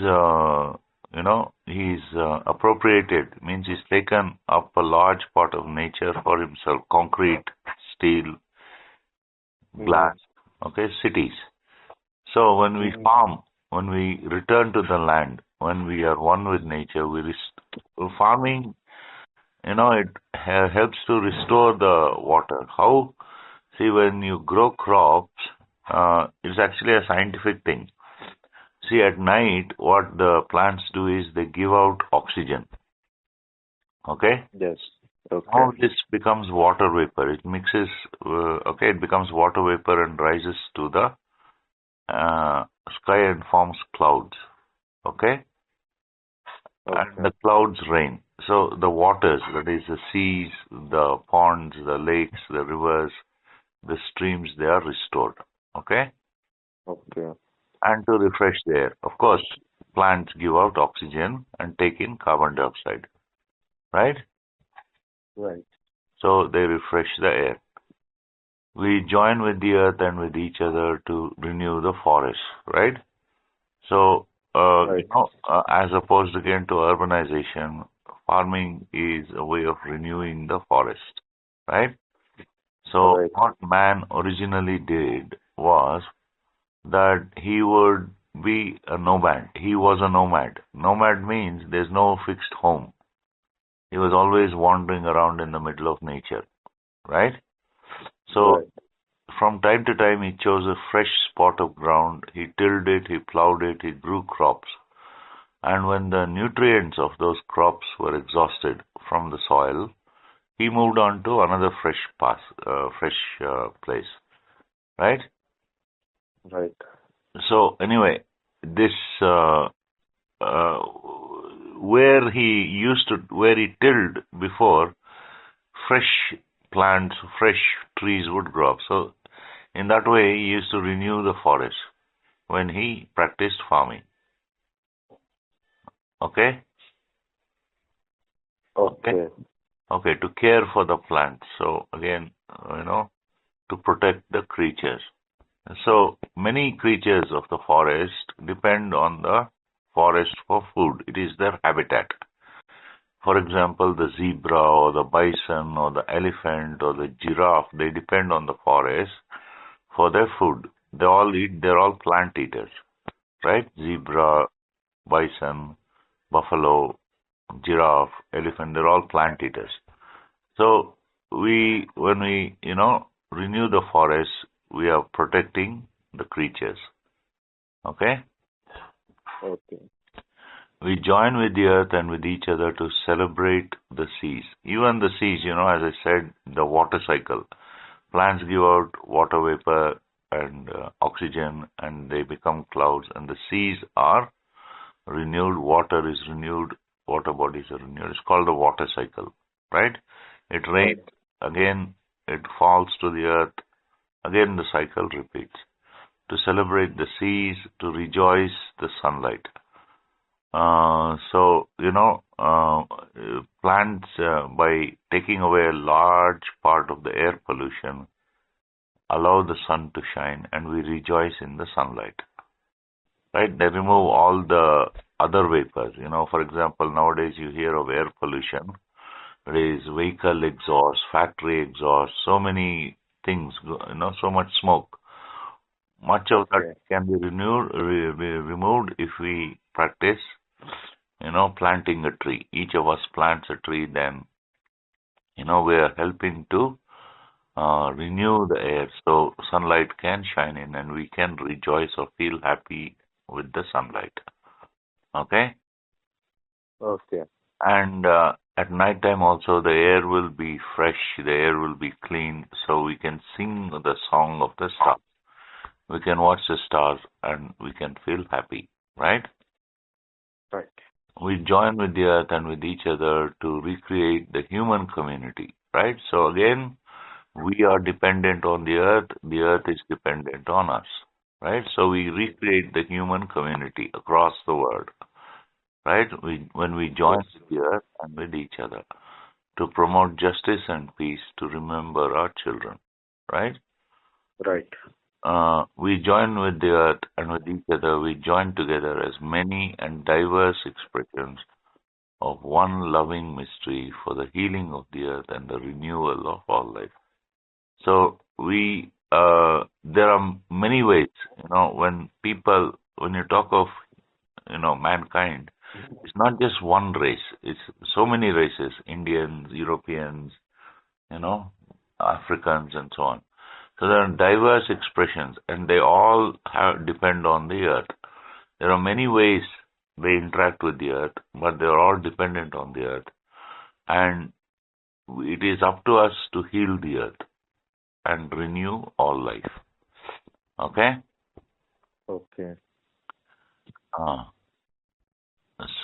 appropriated, means he's taken up a large part of nature for himself, concrete, steel, Mm-hmm. glass, okay, cities. So when we Mm-hmm. farm, when we return to the land, when we are one with nature, farming, it helps to restore the water. How? See, when you grow crops, it's actually a scientific thing. See, at night, what the plants do is they give out oxygen. Okay? Yes. Okay. Now this becomes water vapor. It mixes, okay, it becomes water vapor and rises to the sky and forms clouds. Okay? And Okay. the clouds rain. So the waters, that is the seas, the ponds, the lakes, the rivers, the streams, they are restored. Okay? Okay. And to refresh the air. Of course, plants give out oxygen and take in carbon dioxide. Right? Right. So they refresh the air. We join with the earth and with each other to renew the forest, right? So, Right. as opposed again to urbanization, farming is a way of renewing the forest, right? So Right. what man originally did was that he would be a nomad. He was a nomad. Nomad means there's no fixed home. He was always wandering around in the middle of nature, right? So Right. from time to time, he chose a fresh spot of ground, he tilled it, he plowed it, he grew crops. And when the nutrients of those crops were exhausted from the soil, he moved on to another fresh place, right? Right. So anyway, this uh, where he tilled before, fresh plants, fresh trees would grow up. So in that way, he used to renew the forest when he practiced farming. Okay? Okay? Okay. Okay, to care for the plants. So again, to protect the creatures. So many creatures of the forest depend on the forest for food. It is their habitat. For example, the zebra or the bison or the elephant or the giraffe, they depend on the forest for their food. They're all plant eaters, right? Zebra, bison, buffalo, giraffe, elephant, they're all plant eaters. So when we, renew the forest, we are protecting the creatures. Okay? Okay. We join with the earth and with each other to celebrate the seas. Even the seas, as I said, the water cycle. Plants give out water vapor and oxygen and they become clouds and the seas are renewed, water is renewed, water bodies are renewed. It's called the water cycle, right? It Right. rains, again it falls to the earth, again the cycle repeats. To celebrate the seas, to rejoice the sunlight. Plants, by taking away a large part of the air pollution, allow the sun to shine and we rejoice in the sunlight. Right? They remove all the other vapors. For example, nowadays you hear of air pollution. There is vehicle exhaust, factory exhaust, so many things, so much smoke. Much of that Okay. can be removed if we practice, planting a tree. Each of us plants a tree, then, we are helping to renew the air so sunlight can shine in and we can rejoice or feel happy with the sunlight. Okay? Okay. And at night time also the air will be fresh, the air will be clean, so we can sing the song of the stars. We can watch the stars and we can feel happy, right? Right. We join with the earth and with each other to recreate the human community, right? So again, we are dependent on the earth is dependent on us, right? So we recreate the human community across the world, right? When we join Yes. with the earth and with each other to promote justice and peace, to remember our children, right? Right. We join with the earth and with each other, we join together as many and diverse expressions of one loving mystery for the healing of the earth and the renewal of all life. So there are many ways, when you talk of, mankind, it's not just one race. It's so many races, Indians, Europeans, you know, Africans and so on. So there are diverse expressions and they all depend on the earth. There are many ways they interact with the earth, but they're all dependent on the earth. And it is up to us to heal the earth and renew all life. Okay? Okay. Uh,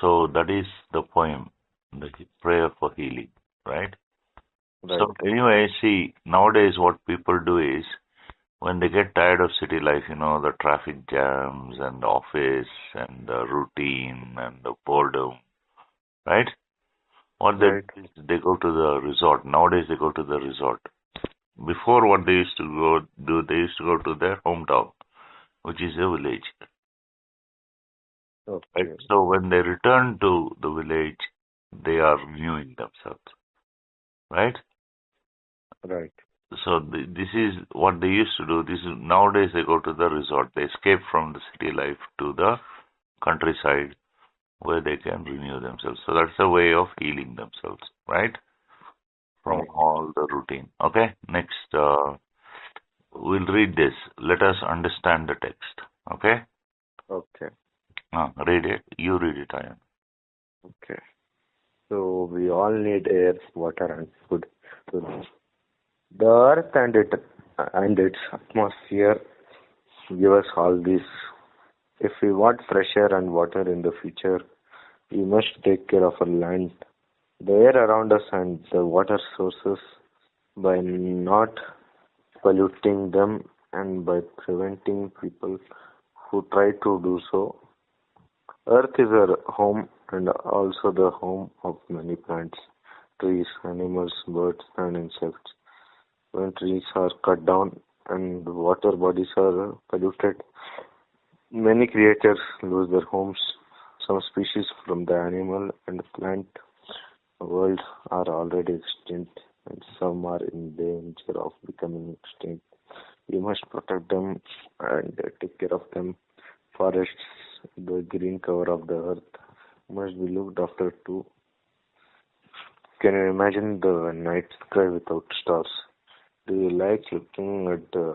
so that is the poem, the prayer for healing, right? Right. So anyway, see, nowadays what people do is when they get tired of city life, the traffic jams and the office and the routine and the boredom, right? What they Right. do is they go to the resort. Nowadays they go to the resort. Before what they used to they used to go to their hometown, which is a village. Right? Okay. So when they return to the village, they are renewing themselves, right? Right. So this is what they used to do. Nowadays they go to the resort. They escape from the city life to the countryside where they can renew themselves. So that's a way of healing themselves, right? From Right. all the routine. Okay, next we'll read this. Let us understand the text. Okay, Okay. read it. You read it, Ayan. Okay. So we all need air, water, and food to live. The earth and its atmosphere give us all this. If we want fresh air and water in the future, we must take care of our land, the air around us, and the water sources by not polluting them and by preventing people who try to do so. Earth is our home and also the home of many plants, trees, animals, birds, and insects. When trees are cut down and water bodies are polluted, many creatures lose their homes. Some species from the animal and plant world are already extinct, and some are in danger of becoming extinct. We must protect them and take care of them. Forests, the green cover of the earth, must be looked after too. Can you imagine the night sky without stars? Do you like looking at the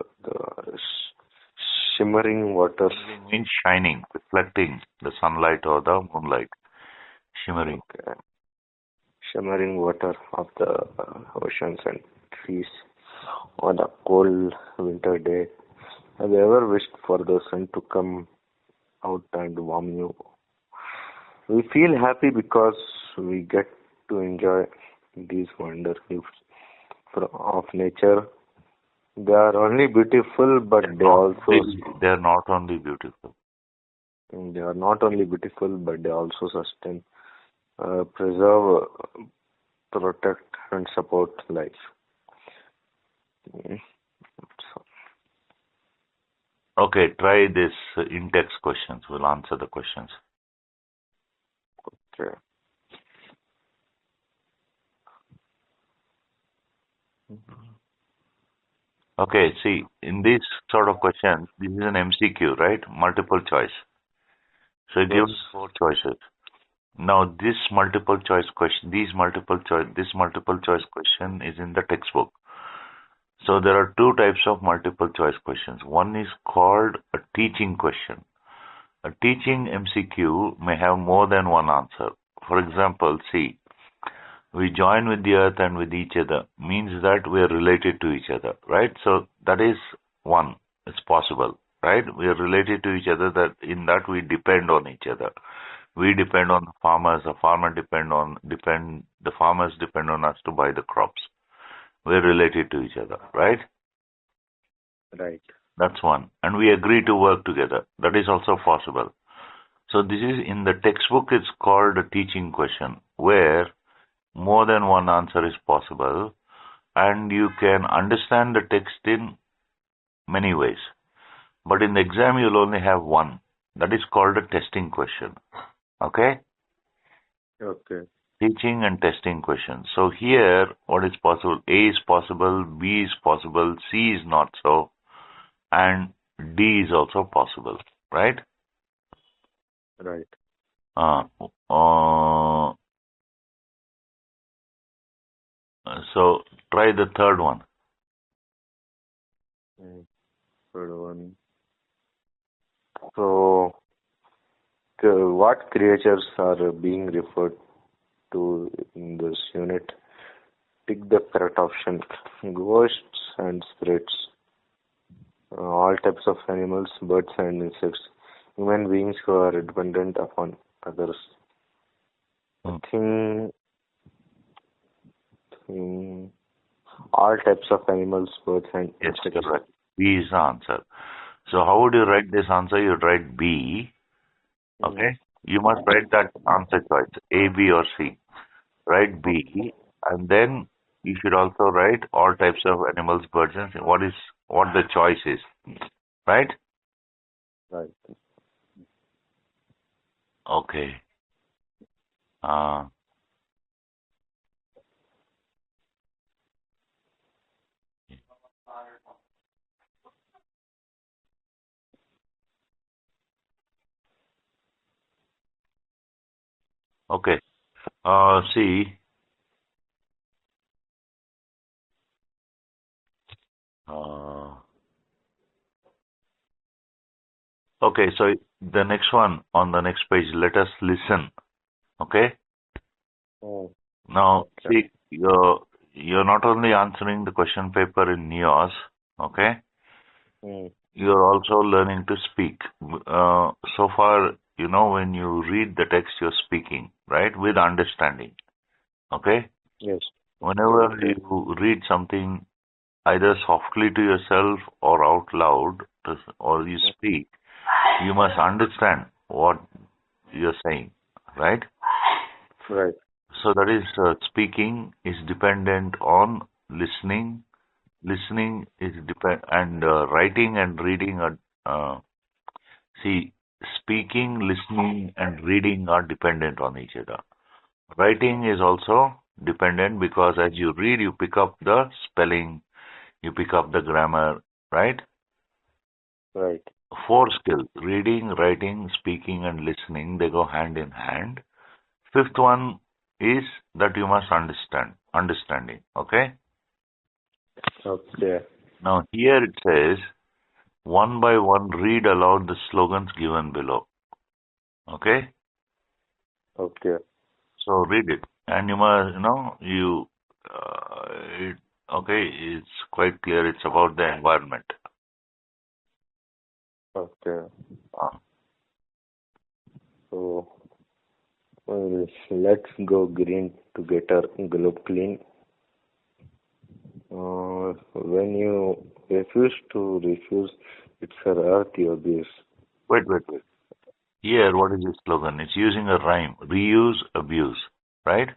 shimmering waters? Shimmering means shining, reflecting the sunlight or the moonlight. Shimmering. Okay. Shimmering water of the oceans and trees on a cold winter day. Have you ever wished for the sun to come out and warm you? We feel happy because we get to enjoy these wonder gifts of nature. They are only beautiful, but They are not only beautiful. they are not only beautiful, but they also sustain, preserve, protect, and support life. Mm. So, Okay, try this in-text questions. We'll answer the questions. Okay. Okay, see, in these sort of questions, this is an MCQ, right? Multiple choice. So Yes. given four choices. Now this multiple choice question is in the textbook. So there are two types of multiple choice questions. One is called a teaching question. A teaching MCQ may have more than one answer. For example, see, we join with the earth and with each other means that we are related to each other, right? So that is one. It's possible, right? We are related to each other, that in that we depend on each other. We depend on the farmers, the farmers depend on us to buy the crops. We're related to each other, right? Right. That's one. And we agree to work together. That is also possible. So this is in the textbook, it's called a teaching question, where more than one answer is possible, and you can understand the text in many ways. But in the exam, you'll only have one. That is called a testing question. Okay? Okay. Teaching and testing questions. So here, what is possible? A is possible, B is possible, C is not so, and D is also possible, right? Right. Uh, uh, so try the third one. Good one. So, what creatures are being referred to in this unit? Pick the correct option. Ghosts and spirits. All types of animals, birds and insects. Human beings who are dependent upon others. I Hmm. think all types of animals, birds and Yes, insects. correct. B is the answer. So how would you write this answer? You'd write B, okay? You must write that answer choice, A, B, or C. Write B, and then you should also write all types of animals, birds, and what the choice is, right? Right. Okay. Uh, okay. See. Uh, okay. So the next one on the next page. Let us listen. Okay. Oh, Now, okay. see, you're not only answering the question paper in Nios. Okay. Mm. You're also learning to speak. So far, when you read the text, you're speaking, right, with understanding. Okay? Yes. Whenever Okay. you read something either softly to yourself or out loud, or you speak, you must understand what you're saying, right? Right. So that is speaking is dependent on listening. Listening is and writing and reading are see, speaking, listening, and reading are dependent on each other. Writing is also dependent because as you read, you pick up the spelling, you pick up the grammar, right? Right. Four skills, reading, writing, speaking, and listening, they go hand in hand. Fifth one is that you must understanding, okay? Okay. Now here it says, one by one, read aloud the slogans given below, okay? Okay. So read it, and you must, it, okay, it's quite clear. It's about the environment. Okay. Uh, So let's go green to get our globe clean. When you refuse, it's our earth you abuse. wait. Here, what is the slogan? It's using a rhyme: reuse, abuse, right?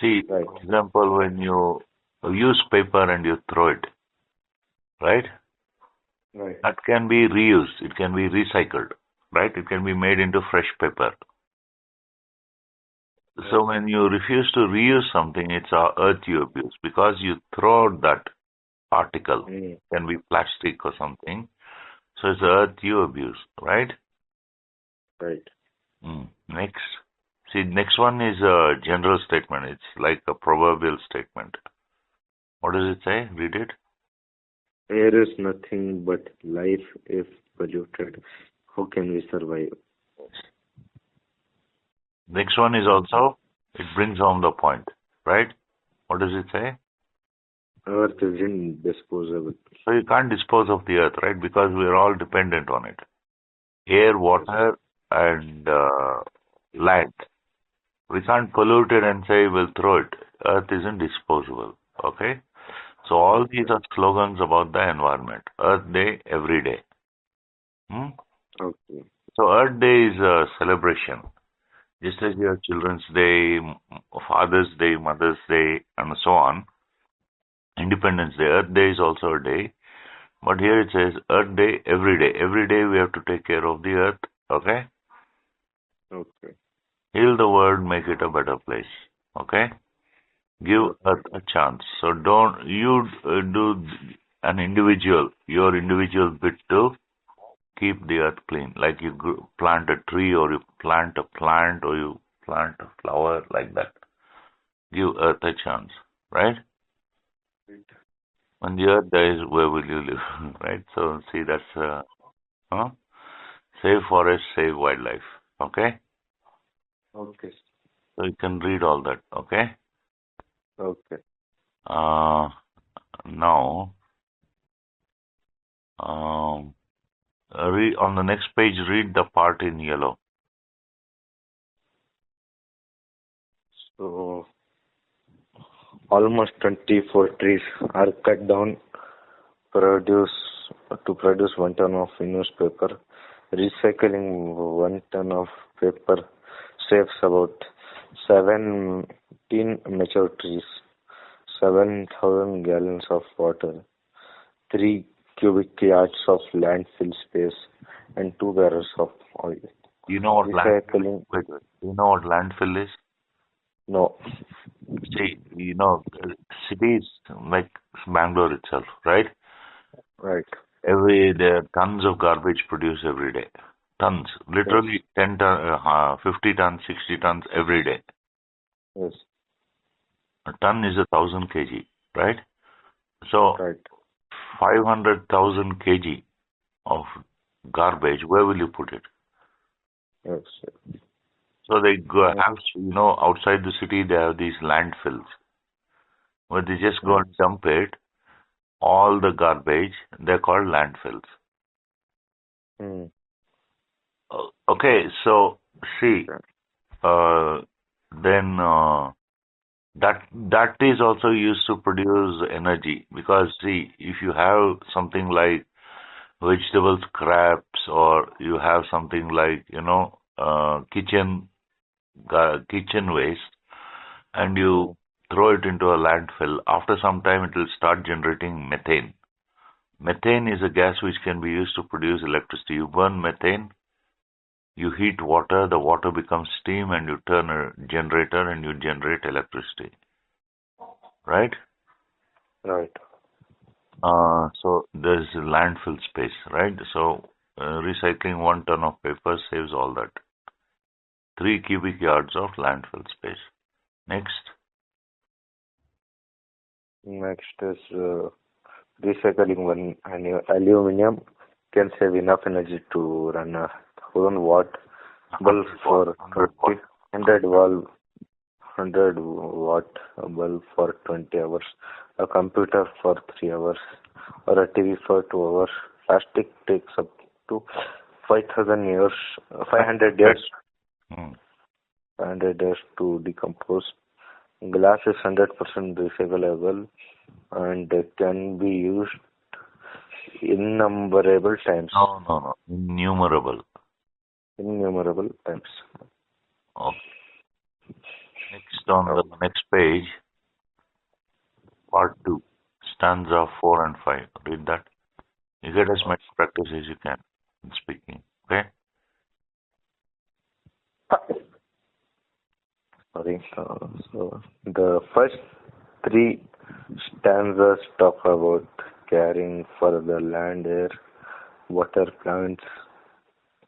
See, Right. for example, when you use paper and you throw it, right? Right. That can be reused. It can be recycled, right? It can be made into fresh paper. So when you refuse to reuse something, it's our earth you abuse because you throw out that article. Can be plastic or something. So it's the earth you abuse, right? Right. Next. See, next one is a general statement. It's like a proverbial statement. What does it say? Read it. Air is nothing but life if polluted. How can we survive? Next one is also, it brings home the point, right? What does it say? Earth is indisposable. So you can't dispose of the earth, right? Because we're all dependent on it. Air, water, and land. We can't pollute it and say we'll throw it. Earth isn't disposable. Okay? So all these are slogans about the environment. Earth Day, every day. Okay. So Earth Day is a celebration. Just as you have Children's Day, Father's Day, Mother's Day, and so on. Independence Day. Earth Day is also a day. But here it says Earth Day, every day. Every day we have to take care of the earth. Okay? Okay. Heal the world, make it a better place. Okay? Give Earth a chance. So don't you do an individual, your individual bit to keep the earth clean. Like you plant a tree or you plant a plant or you plant a flower like that. Give Earth a chance. Right? When the earth dies, where will you live? Right? So see, that's save forest, save wildlife. Okay? Okay. So you can read all that. Okay? Okay. Now, read on the next page, read the part in yellow. So almost 24 trees are cut down produce to produce 1 ton of newspaper. Recycling 1 ton of paper saves about 17 mature trees, 7,000 gallons of water, 3 cubic yards of landfill space, and 2 barrels of oil. You know what Recycling? You know what landfill is? No. See, cities like Bangalore itself, right? Right. There are tons of garbage produced every day. Tons, literally 10 ton, 50 tons, 60 tons every day. Yes. A ton is 1,000 kg, right? So, Right. 500,000 kg of garbage, where will you put it? Yes. So they go have, outside the city they have these landfills where they just go and dump it, all the garbage, they're called landfills. Okay, so see, then that is also used to produce energy because see, if you have something like vegetable scraps or you have something like kitchen waste and you throw it into a landfill, after some time it will start generating methane. Methane is a gas which can be used to produce electricity. You burn methane, you heat water, the water becomes steam and you turn a generator and you generate electricity. Right? Right. So there's landfill space, right? So recycling 1 ton of paper saves all that. 3 cubic yards of landfill space. Next. Next is recycling aluminum can save enough energy to run a 1,000-watt bulb for 100-watt bulb for 20 hours, a computer for 3 hours, or a TV for 2 hours. Plastic takes up to 500 years to decompose. Glass is 100% recyclable and can be used innumerable times. No. Innumerable times. Okay. Next on the next page, part 2, stanza 4 and 5. Read that. You get as much practice as you can in speaking. Okay? Sorry. sorry. So the first three stanzas talk about caring for the land, air, water, plants,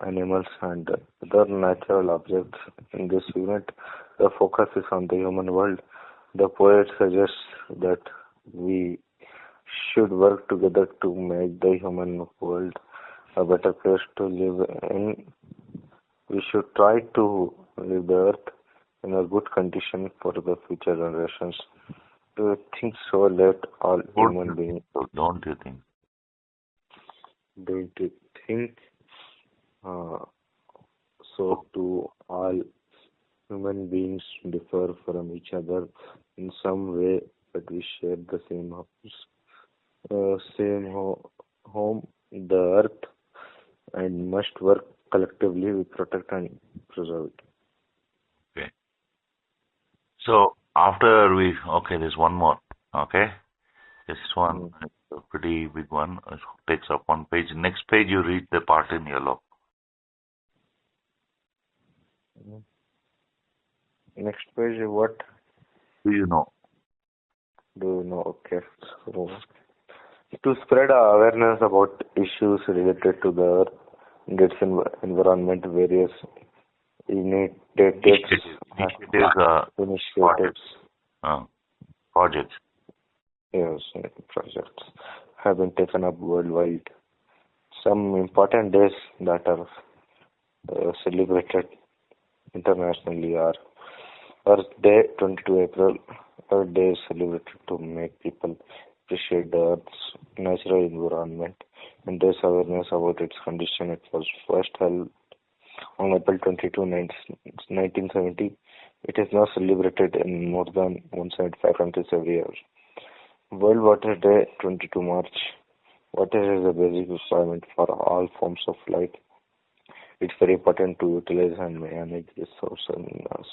animals, and other natural objects. In this unit, the focus is on the human world. The poet suggests that we should work together to make the human world a better place to live in. We should try to leave the earth in a good condition for the future generations. Do you think so? Let all human beings. Don't you think? Don't you think so? To all human beings differ from each other in some way, but we share the same house, home, the earth, and must work collectively to protect and preserve it. Okay. So there's one more. Okay. This one is a pretty big one. It takes up one page. Next page, you read the part in yellow. Next page, what Do you know? do you know? Okay. So, to spread awareness about issues related to the earth and its environment, various initiatives Projects. Yes, projects have been taken up worldwide. Some important days that are celebrated internationally are Earth Day, 22 April. Earth Day is celebrated to make people appreciate the Earth's natural environment and raise awareness about its condition. It was first held on April 22, 1970. It is now celebrated in more than 175 countries every year. World Water Day, 22 March. Water is a basic requirement for all forms of life. It's very important to utilize and manage resources in a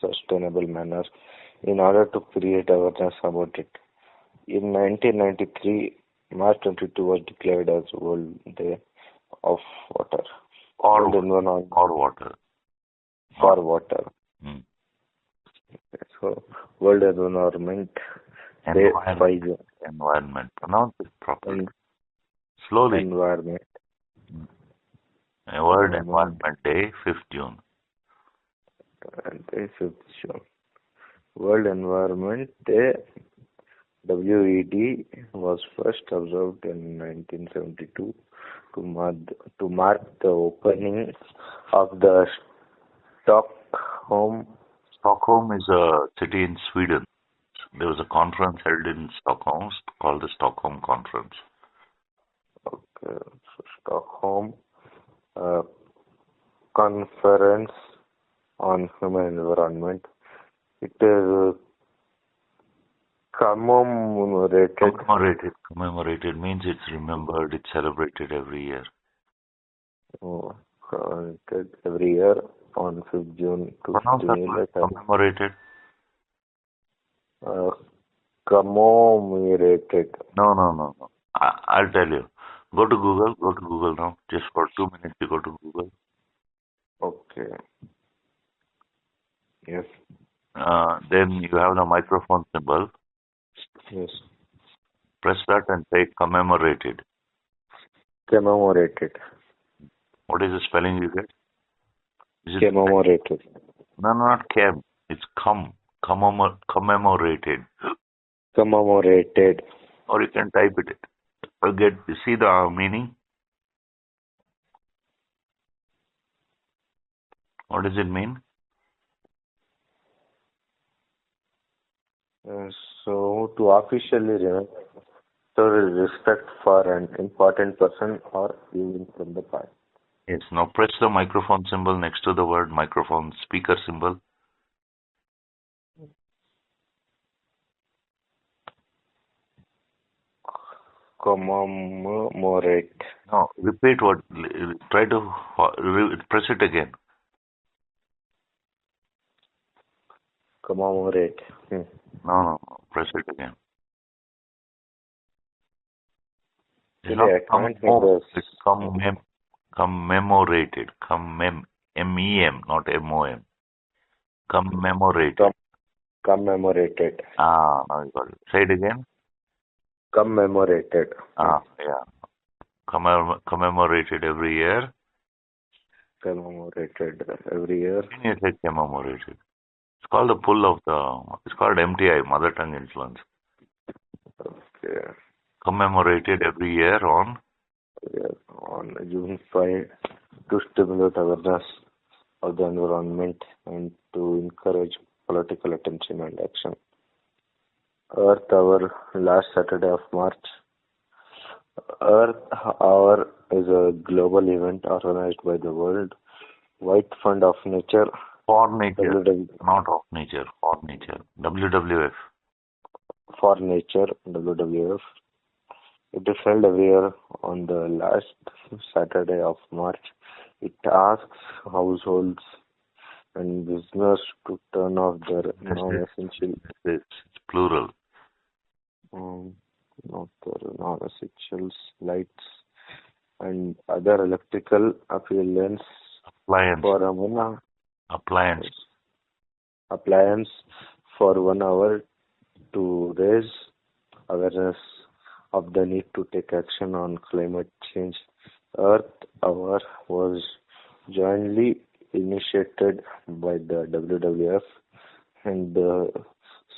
sustainable manner in order to create awareness about it. In 1993, March 22 was declared as World Day of Water. Or water. For water. Hmm. So, World Environment Day, 5 June. Environment. Pronounce it properly. Slowly. Environment. World Environment Day, 5th June. And 5th June. World Environment Day, WED, was first observed in 1972 to mark the opening of the Stockholm. Stockholm is a city in Sweden. There was a conference held in Stockholm called the Stockholm Conference. Okay, so Stockholm Conference on Human Environment. It is commemorated. Commemorated means it's remembered, it's celebrated every year. Every year on 5th June to commemorated. Commemorated. No. I'll tell you. Go to Google now. Just for 2 minutes you go to Google. Okay. Yes. Then you have the microphone symbol. Yes. Press that and say commemorated. Commemorated. What is the spelling you get? Commemorated. No, not chem. It's commemorated. Commemorated. Or you can type it. You see the meaning? What does it mean? So, to officially remember, respect for an important person or even from the past. Yes. Now press the microphone symbol next to the word microphone, speaker symbol. Commemorate. No, repeat what. Try to press it again. Commemorate. No. Press it again. It's commemorated. MEM, not MOM. Commemorated. Commemorated. Now you got it. Say it again. Commemorated. Yeah. Commemorated every year. Commemorated every year. When you say commemorated, it's called the pull of it's called MTI, Mother Tongue Influence. Okay. Commemorated every year on June 5 to stimulate awareness of the environment and to encourage political attention and action. Earth Hour last Saturday of March. Earth Hour is a global event organized by the World Wide Fund of Nature. For nature, not of nature, for nature. WWF. For nature, WWF. It is held every year on the last Saturday of March. It asks households and business to turn off their non-essential. It's plural. Not their non-essential lights and other electrical appliances for appliance for 1 hour to raise awareness of the need to take action on climate change. Earth Hour was jointly initiated by the WWF and the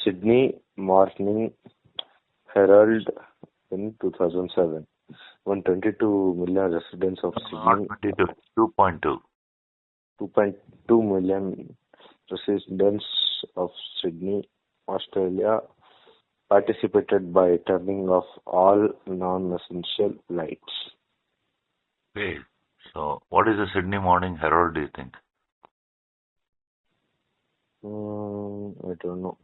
Sydney Morning Herald in 2007. 122 million residents of Sydney. 2.2. 2.2 million residents of Sydney, Australia participated by turning off all non-essential lights. Okay. So, what is the Sydney Morning Herald, do you think? I don't know.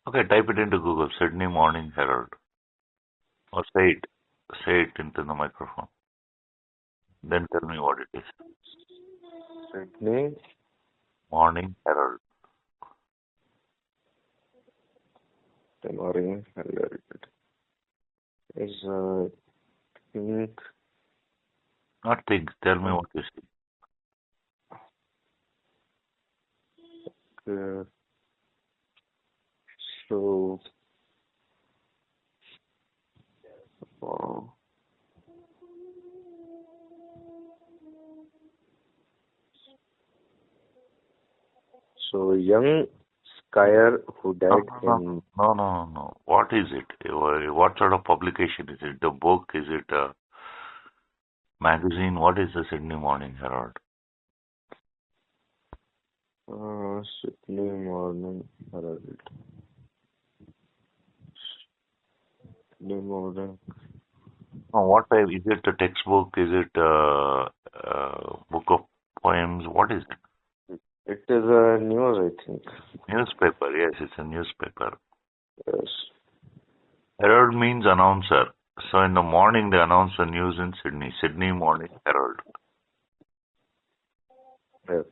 Okay, type it into Google, Sydney Morning Herald. Or say it into the microphone. Then tell me what it is. Sydney Morning Herald. The Morning Herald is think. Not think. Tell me what you see. So young skier who died in... No. What is it? What sort of publication is it? The book? Is it a magazine? What is the Sydney Morning Herald? Sydney Morning Herald. Sydney Morning. What type? Is it a textbook? Is it a book of poems? What is it? It is a news, I think. Newspaper, yes, it's a newspaper. Yes. Herald means announcer. So in the morning they announce the news in Sydney. Sydney Morning Herald. Yes.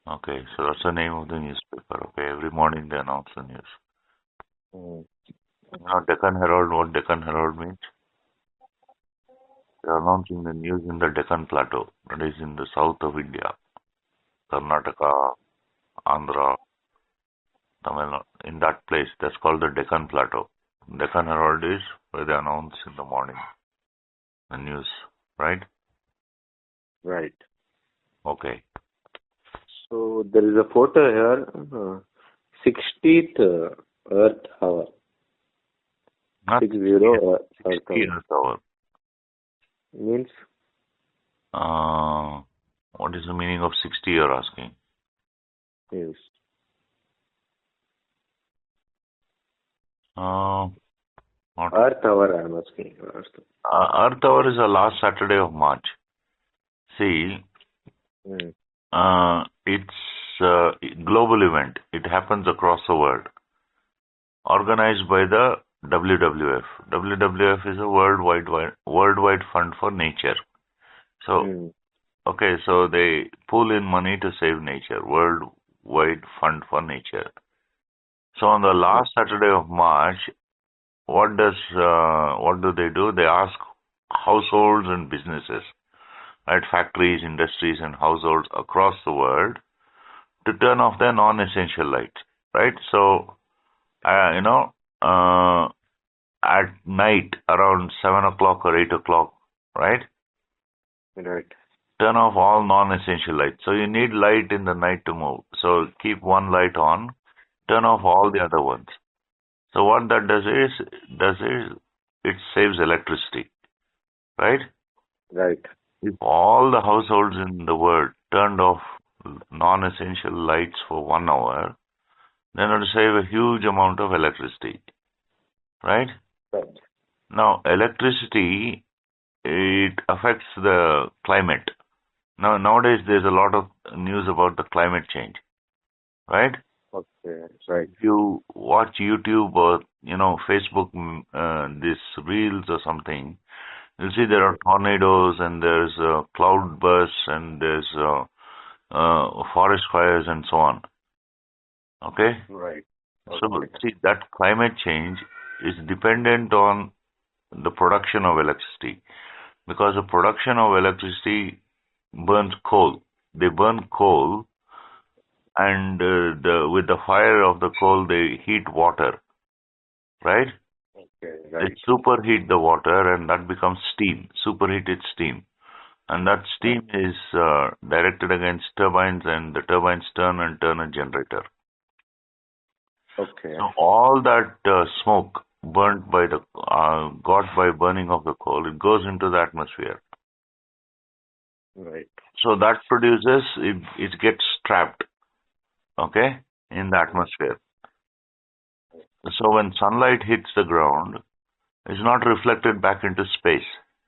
Okay, so that's the name of the newspaper. Okay, every morning they announce the news. Now Deccan Herald, what Deccan Herald means? They're announcing the news in the Deccan Plateau. That is in the south of India. Karnataka, Andhra, Tamil Nadu, in that place, that's called the Deccan Plateau. Deccan Herald is where they announce in the morning the news, right? Right. Okay. So there is a photo here, 60th Earth Hour. Not 60 Earth Hour. Means? What is the meaning of 60 you're asking? Yes. Earth Hour I'm asking. Earth Hour is the last Saturday of March. See, it's a global event. It happens across the world. Organized by the WWF. WWF is a worldwide fund for nature. So, okay, so they pull in money to save nature. Worldwide fund for nature. So on the last Saturday of March, what do they do? They ask households and businesses at factories, industries, and households across the world to turn off the non-essential lights, right? So, uh, you know, uh, at night around 7 o'clock or 8 o'clock, right? Right. Turn off all non-essential lights. So you need light in the night to move. So keep one light on, turn off all the other ones. So what that does is it saves electricity, right? Right. If all the households in the world turned off non-essential lights for 1 hour, then it will save a huge amount of electricity, right? Right. Now, electricity, it affects the climate. Now, nowadays there's a lot of news about the climate change, right? Okay. Right. If you watch YouTube or Facebook, this reels or something, you'll see there are tornadoes and there's cloud bursts and there's forest fires and so on. Okay, Right. so Okay. see that climate change is dependent on the production of electricity because the production of electricity burns coal. They burn coal and with the fire of the coal they heat water, right? Okay. They Right. superheat the water and that becomes steam, superheated steam. And that steam is directed against turbines and the turbines turn and turn a generator. Okay. So all that smoke burnt by got by burning of the coal, it goes into the atmosphere. Right. So that produces, it gets trapped, okay, in the atmosphere. So when sunlight hits the ground, it's not reflected back into space.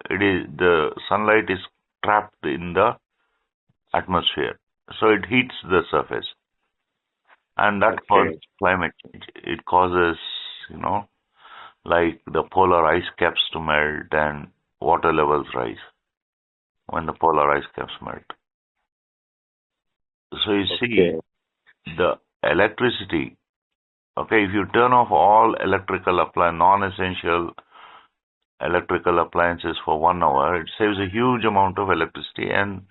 The sunlight is trapped in the atmosphere. So it heats the surface. And that causes Okay. climate change. It causes, you know, like the polar ice caps to melt and water levels rise when the polar ice caps melt. So you see, Okay. the electricity, okay, if you turn off all non-essential electrical appliances for 1 hour, it saves a huge amount of electricity and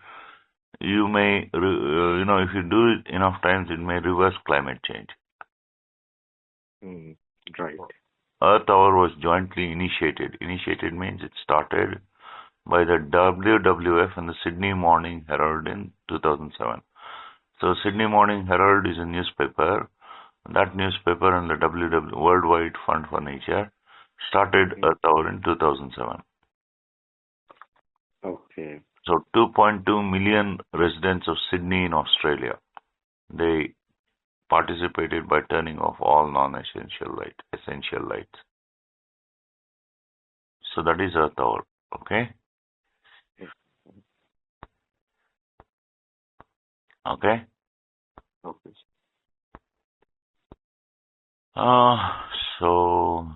you may, if you do it enough times, it may reverse climate change. Mm. Right. Earth Hour was jointly initiated. Initiated means it started by the WWF and the Sydney Morning Herald in 2007. So Sydney Morning Herald is a newspaper. That newspaper and the WW Worldwide Fund for Nature started Mm. Earth Hour in 2007. Okay. So 2.2 million residents of Sydney in Australia, they participated by turning off all essential lights. So that is Earth Hour. Okay? Okay? Okay. Uh, so,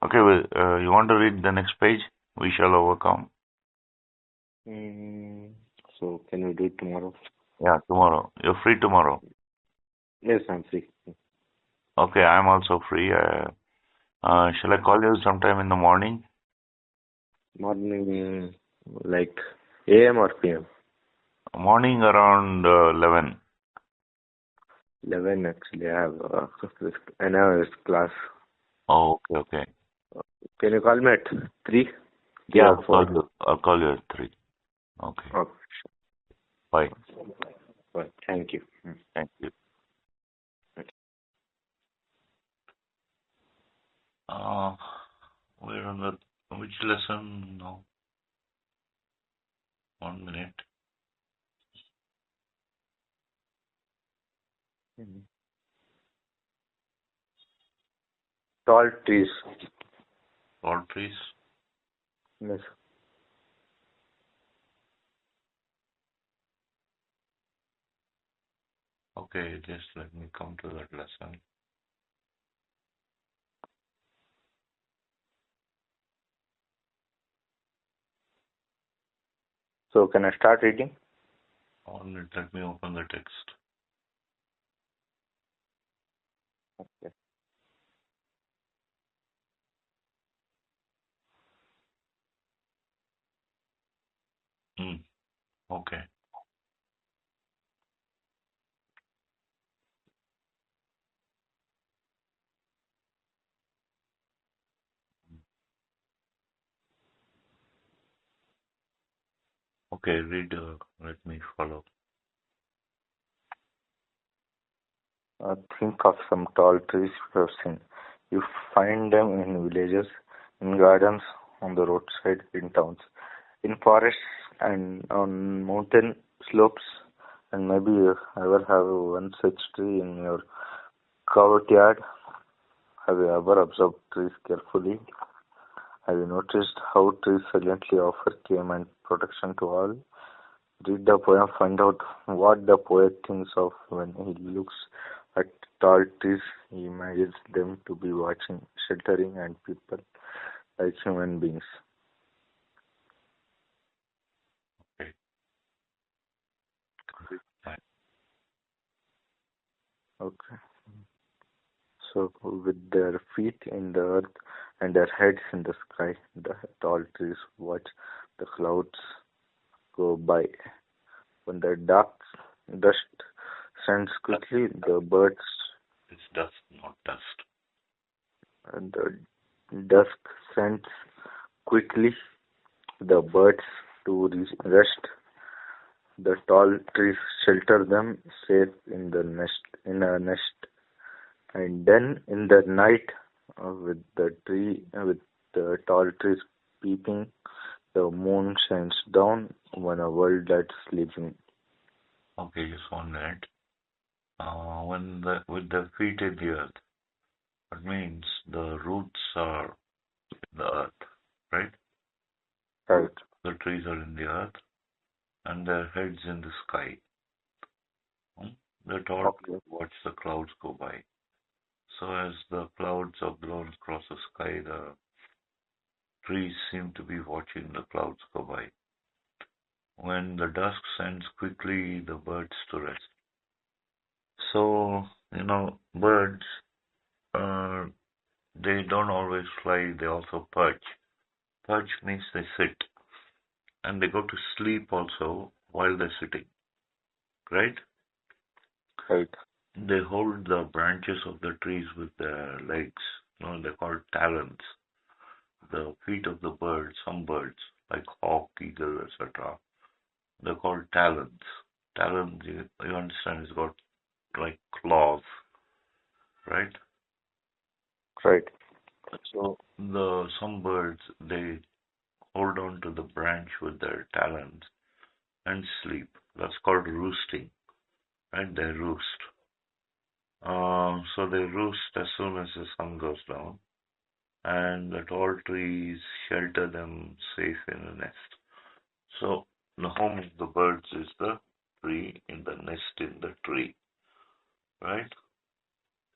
okay, well, you want to read the next page? We shall overcome. Mm. So can we do it tomorrow? Yeah, tomorrow. You're free tomorrow. Yes, I'm free. Okay, I'm also free. Shall I call you sometime in the morning? Morning, like AM or PM? Morning around 11. 11 actually. I have an hour's class. Oh, okay, okay. Can you call me at 3? 3 Yeah, or 4? I'll call you at 3. Okay. Okay. Bye. Well, thank you. Thank you. Uh, we're on which lesson now? 1 minute. Tall trees. Tall trees. Yes. Okay, just let me come to that lesson. So can I start reading? 1 minute, let me open the text. Okay. Okay. Okay, read. Let me follow. Think of some tall trees you have seen. You find them in villages, in gardens, on the roadside, in towns, in forests, and on mountain slopes. And maybe you ever have one such tree in your courtyard. Have you ever observed trees carefully? Have you noticed how trees silently offer care and protection to all? Read the poem, find out what the poet thinks of when he looks at tall trees. He imagines them to be watching, sheltering, and people like human beings. Okay. Okay. So, with their feet in the earth and their heads in the sky, the tall trees watch the clouds go by. When the dark dust sends quickly, the birds It's dust, not dust. and the dusk sends quickly the birds to rest. The tall trees shelter them safe in a nest. And then in the night, with the tall trees peeping, the moon shines down on a world that's sleeping. Okay, just 1 minute. With the feet in the earth, that means the roots are in the earth, right? Right, The trees are in the earth, and their heads in the sky. Hmm? The tall okay, trees watch the clouds go by. So as the clouds are blown across the sky, the trees seem to be watching the clouds go by. When the dusk sends quickly the birds to rest. So, birds, uh, they don't always fly, they also perch. Perch means they sit, and they go to sleep also while they're sitting, right? right, They hold the branches of the trees with their legs. They're called talons. The feet of the birds, some birds, like hawk, eagle, etc., they're called talons. Talons, you understand, it's got like claws, right? right, So some birds they hold on to the branch with their talons and sleep. That's called roosting, right? They roost. So they roost as soon as the sun goes down, and the tall trees shelter them safe in a nest. So the home of the birds is the tree in the nest in the tree, right?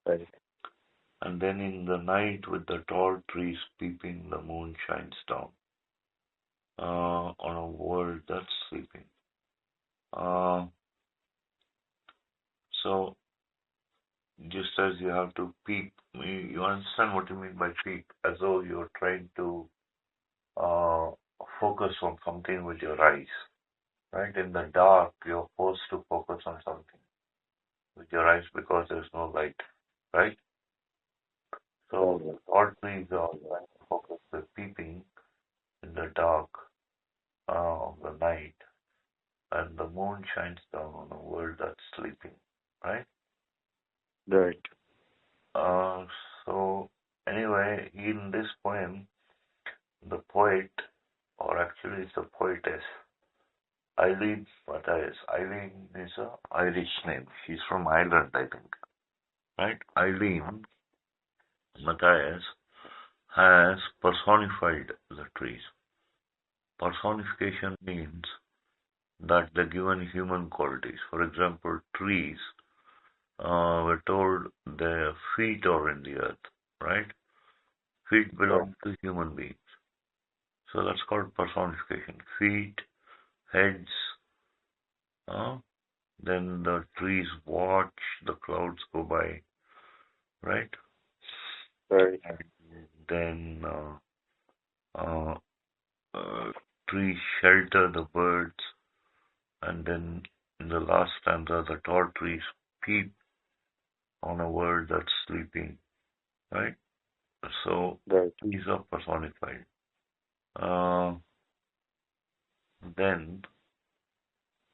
right. And then in the night, with the tall trees peeping, the moon shines down on a world that's sleeping. Uh, so just as you have to peep, you understand what you mean by peep, as though you're trying to uh, focus on something with your eyes, right? In the dark, you're forced to focus on something with your eyes because there's no light, right? So Right. all trees are trying to focus with peeping in the dark of the night, and the moon shines down on a world that's sleeping, right? Right. Uh, so anyway, in this poem, the poet, or actually it's a poetess, Eileen Matthias. Eileen is a Irish name. She's from Ireland, I think, right? Eileen Matthias has personified the trees. Personification means that they're given human qualities. For example, trees we're told their feet are in the earth, right? Feet Right. belong to human beings. So that's called personification. Feet, heads, uh, then the trees watch the clouds go by, right? Right. And then uh, uh, trees shelter the birds, and then in the last stanza, the tall trees peep on a world that's sleeping, right? So Right. trees are personified. Uh, then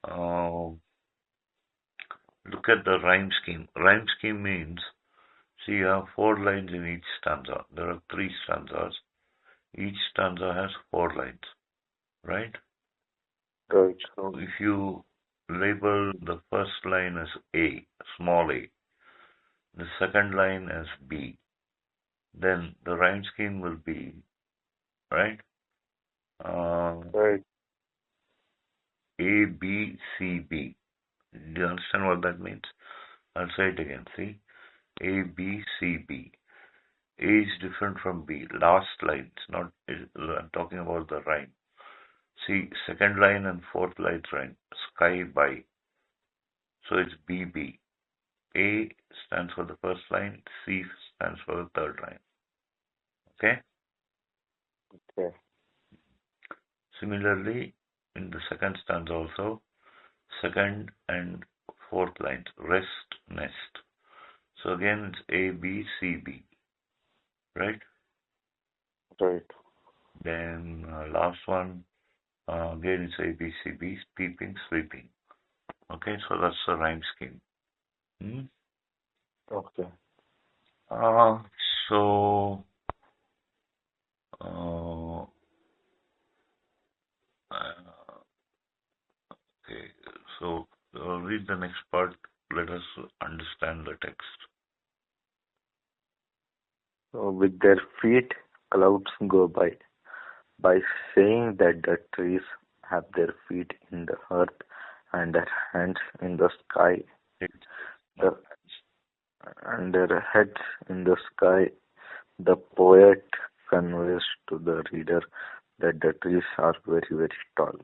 Uh, Look at the rhyme scheme. Rhyme scheme means, see, you have four lines in each stanza. There are three stanzas. Each stanza has four lines, right? Right. So if you label the first line as A, small a, the second line as B, then the rhyme scheme will be, right? Uh, Right. A, B, C, B. Do you understand what that means? I'll say it again. See, A, B, C, B. A is different from B. Last line. It's not. I'm talking about the rhyme. See, second line and fourth line rhyme. Sky by. So it's B B. A stands for the first line. C stands for the third line. Okay. Okay. Similarly, in the second stanza also, second and fourth lines. Rest, nest. So again, it's A B C B. Right. Right. Then last one, again it's A, B, C, B, peeping, sleeping. Okay, so that's the rhyme scheme. Hmm? Okay. Uh, so, uh, okay, so read the next part. Let us understand the text. So with their feet, clouds go by. By saying that the trees have their feet in the earth and their hands in the sky, It's not the, and their heads in the sky, the poet conveys to the reader that the trees are very, very tall.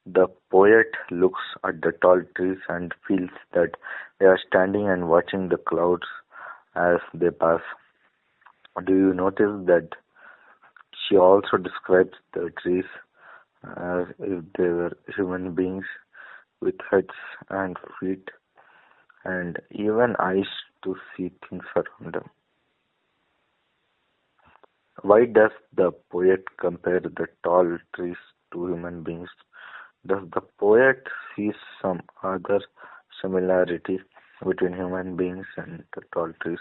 The poet looks at the tall trees and feels that they are standing and watching the clouds as they pass. Do you notice that she also describes the trees as if they were human beings with heads and feet and even eyes to see things around them? Why does the poet compare the tall trees to human beings? Does the poet see some other similarity between human beings and the tall trees?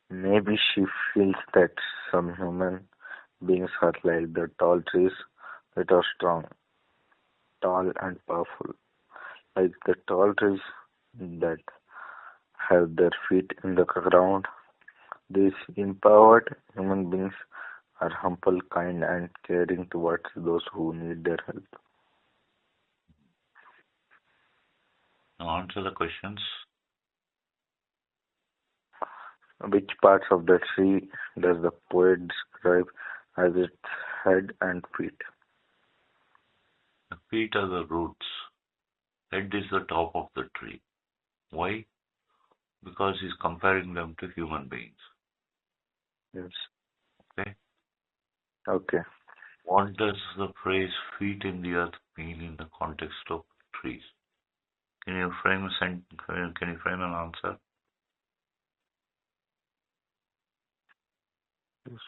Maybe she feels that some human beings are like the tall trees that are strong, tall, and powerful, like the tall trees that have their feet in the ground. These empowered human beings are humble, kind, and caring towards those who need their help. now answer the questions. Which parts of the tree does the poet describe as its head and feet? The feet are the roots. Head is the top of the tree. Why? Because he's comparing them to human beings. Yes. Okay. Okay. What does the phrase "feet in the earth" mean in the context of trees? Can you frame a can you frame an answer? Yes.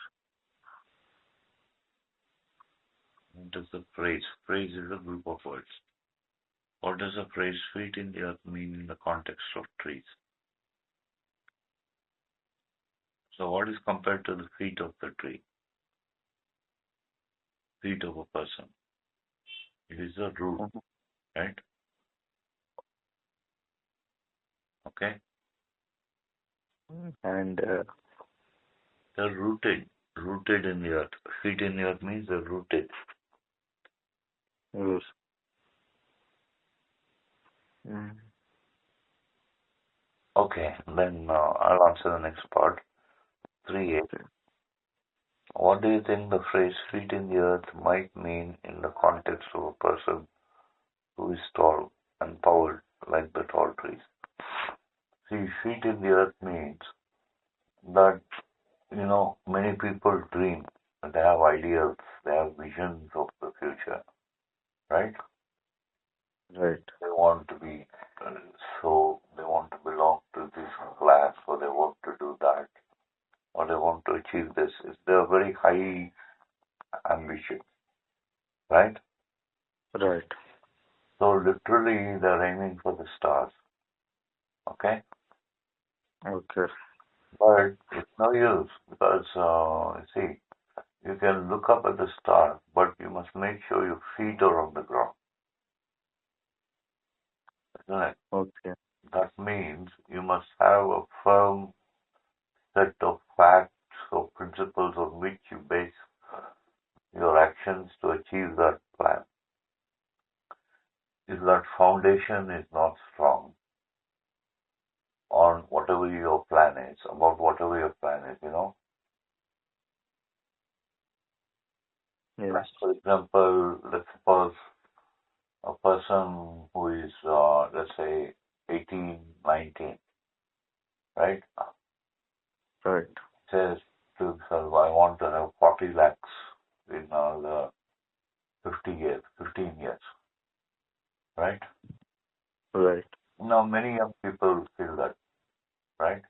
What does the phrase? Phrase is a group of words. What does the phrase "feet in the earth" mean in the context of trees? So what is compared to the feet of the tree? Feet of a person. It is the root, Mhm. right? Okay. And They're rooted. Rooted in the earth. Feet in the earth means they're rooted. yes. Mm. Okay, then I'll answer the next part. 3A. Okay. What do you think the phrase "feet in the earth" might mean in the context of a person who is tall and powered like the tall trees? See, feet in the earth means that, many people dream, they have ideals, they have visions of the future, right? Right. They want to be, they want to belong to this class, or they want to do that, or they want to achieve this. They're very high ambition, right? Right. So literally, they're aiming for the stars. Okay, Okay. but it's no use because see, you can look up at the star, but you must make sure your feet are on the ground, isn't it? Okay. That means you must have a firm set of facts or principles on which you base your actions to achieve that plan. If that foundation is not strong on whatever your plan is, about whatever your plan is, Yes. like for example, let's suppose a person who is, let's say, 18, 19, right, Right. says to himself, I want to have 40 lakhs in the 50 years, 15 years, right? Right. Now, many young people feel that, right?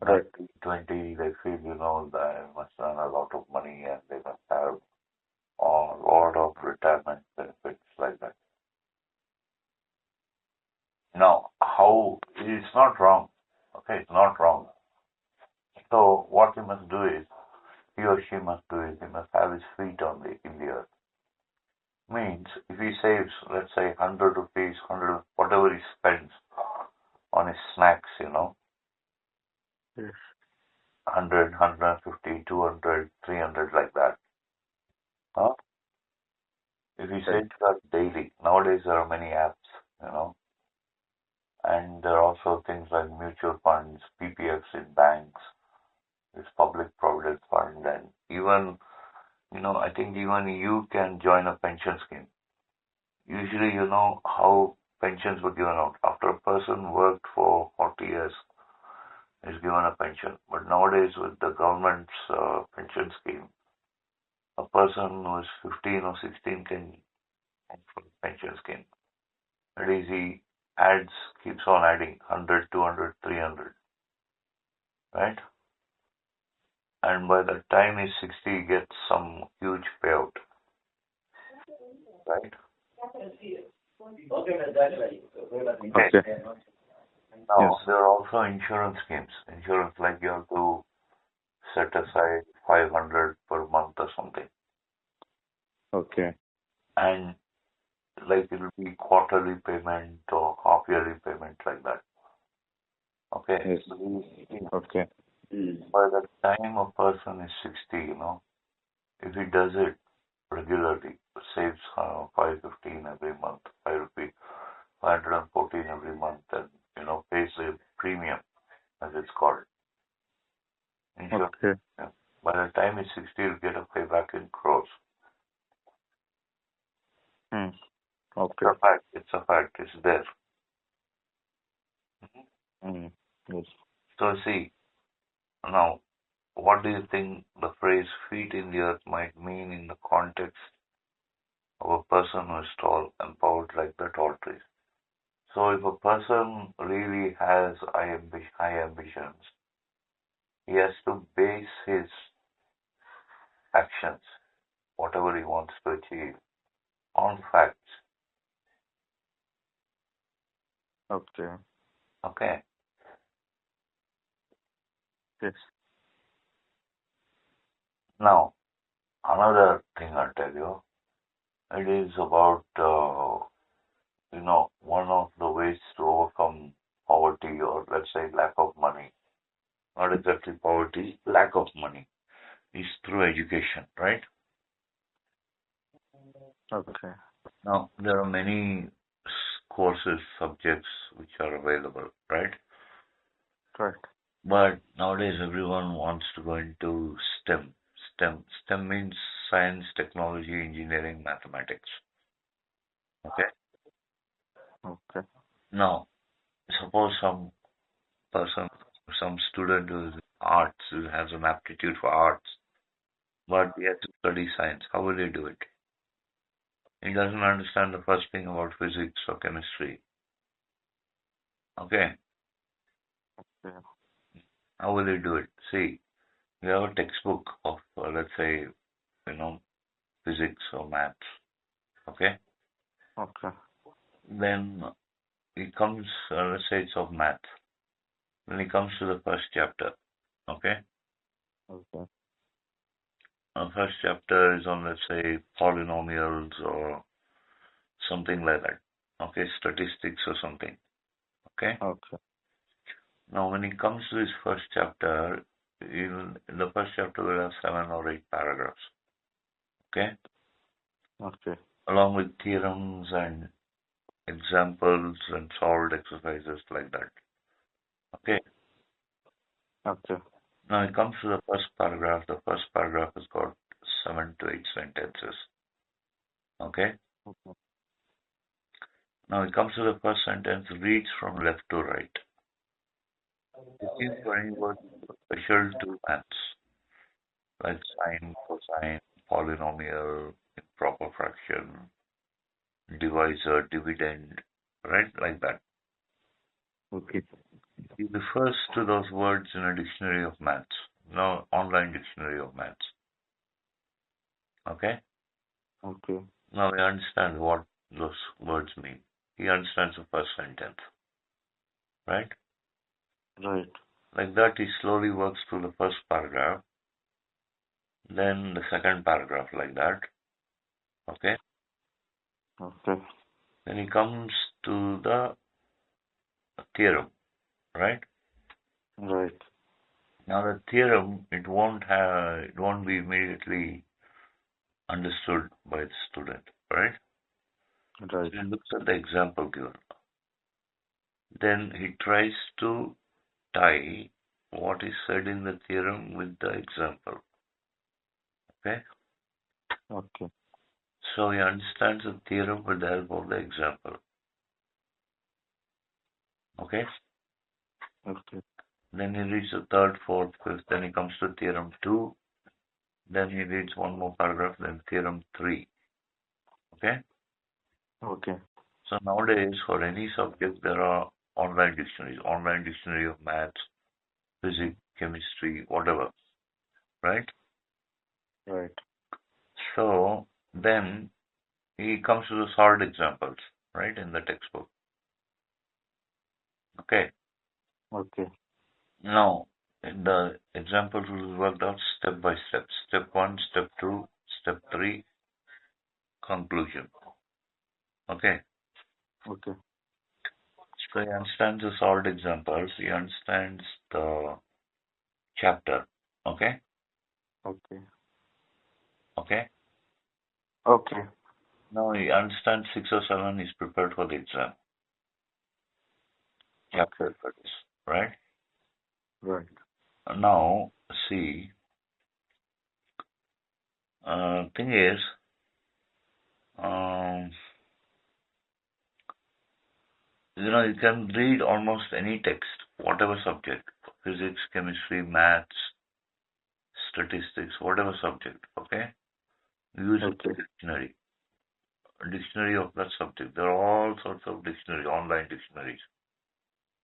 Right. 19, 20, they feel, they must earn a lot of money and they must have a lot of retirement benefits like that. Now, how, it's not wrong. Okay, it's not wrong. So what he must do is, he or she must do is, he must have his feet on in the earth. Means, if he saves, let's say, 100 rupees, 100, whatever he spends on his snacks, Yes. 100, 150, 200, 300, like that. Huh? If he Right. saves that daily, nowadays there are many apps, you know, and there are also things like mutual funds, PPFs in banks, this public provident fund, and even, I think even you can join a pension scheme. Usually, you know how pensions were given out. After a person worked for 40 years, is given a pension. But nowadays, with the government's pension scheme, a person who is 15 or 16 can opt for the pension scheme. That is, he adds, keeps on adding 100, 200, 300, right? And by the time he's 60, he gets some huge payout, right? Okay. Okay. Yes. Now, there are also insurance schemes. Insurance, like you have to set aside 500 per month or something. Okay. And like it will be quarterly payment or half yearly payment like that. Okay. Yes. So Okay. by the time a person is 60, if he does it regularly, saves 515 every month, 5 rupees, 514 every month, and pays a premium as it's called, insurance. Okay. Yeah. By the time he's 60, he'll get a payback in crores. Hmm. It's Okay. a fact. It's a fact. It's there. Mhm. Hmm. Yes. So see, now, what do you think the phrase feet in the earth might mean in the context of a person who is tall and powered like the tall trees? So if a person really has high ambitions, he has to base his actions, whatever he wants to achieve, on facts. Okay. Okay. Yes. Now, another thing I'll tell you, it is about, one of the ways to overcome poverty, or let's say lack of money. Not exactly poverty, lack of money, is through education, right? Okay. Now, there are many courses, subjects which are available, right? Right. But nowadays everyone wants to go into STEM. STEM means science, technology, engineering, mathematics. Okay. Okay. Now, suppose some person, some student who is in arts, who has an aptitude for arts, but he has to study science. How will he do it? He doesn't understand the first thing about physics or chemistry. Okay. Yeah. How will he do it? See, we have a textbook of, let's say, physics or maths. Okay. Okay. Then it comes, let's say it's of math. When it comes to the first chapter, okay? Okay. First chapter is on, let's say, polynomials or something like that. Okay, statistics or something. Okay. Okay. Now, when it comes to this first chapter, in the first chapter will have 7 or 8 paragraphs. Okay, Okay. along with theorems and examples and solved exercises like that. Okay. Okay. Now it comes to the first paragraph. The first paragraph has got 7 to 8 sentences. Okay. Okay. Now it comes to the first sentence, reads from left to right. Looking for any word special to maths, like sine, cosine, polynomial, improper fraction, divisor, dividend, right? Like that. Okay. He refers to those words in a dictionary of maths, no online dictionary of maths. Okay? Okay. Now we understand what those words mean. He understands the first sentence, right? Right. Like that, he slowly works through the first paragraph, then the second paragraph, like that. Okay? Okay. Then he comes to the theorem, right? Right. Now the theorem, it won't be immediately understood by the student, right? Right. So he looks at the example given. Then he tries to tie what is said in the theorem with the example. Okay? Okay. So he understands the theorem with the help of the example. Okay? Okay. Then he reads the third, fourth, fifth, then he comes to theorem 2. Then he reads one more paragraph, then theorem 3. Okay? Okay. So nowadays, for any subject, there are online dictionaries, online dictionary of maths, physics, chemistry, whatever, right? Right. So then he comes to the solved examples, right, in the textbook. Okay. Okay. Now, in the examples will be worked out step by step. Step 1, step 2, step 3, conclusion. Okay. Okay. So he understands the solved examples. He understands the chapter. Okay. Okay. Okay. Okay. Now he understands 6 or 7. He's prepared for the exam. Okay. Chapter for this, right? Right. Now, see, thing is, um, you can read almost any text, whatever subject, physics, chemistry, maths, statistics, whatever subject, okay? Using the Okay. dictionary, a dictionary of that subject. There are all sorts of dictionaries, online dictionaries.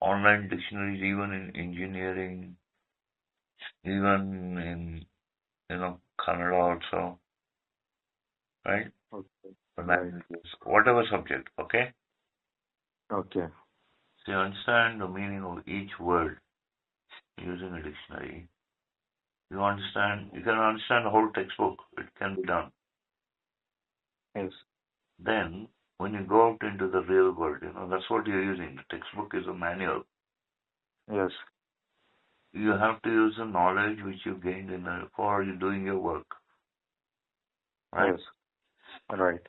Online dictionaries even in engineering, even in, Kannada also, right? Okay. For Right. languages, whatever subject, okay? Okay. So you understand the meaning of each word using a dictionary. You can understand the whole textbook. It can be done. Yes. Then, when you go out into the real world, that's what you're using. The textbook is a manual. Yes. You have to use the knowledge which you gained for you doing your work, right? Yes. Right.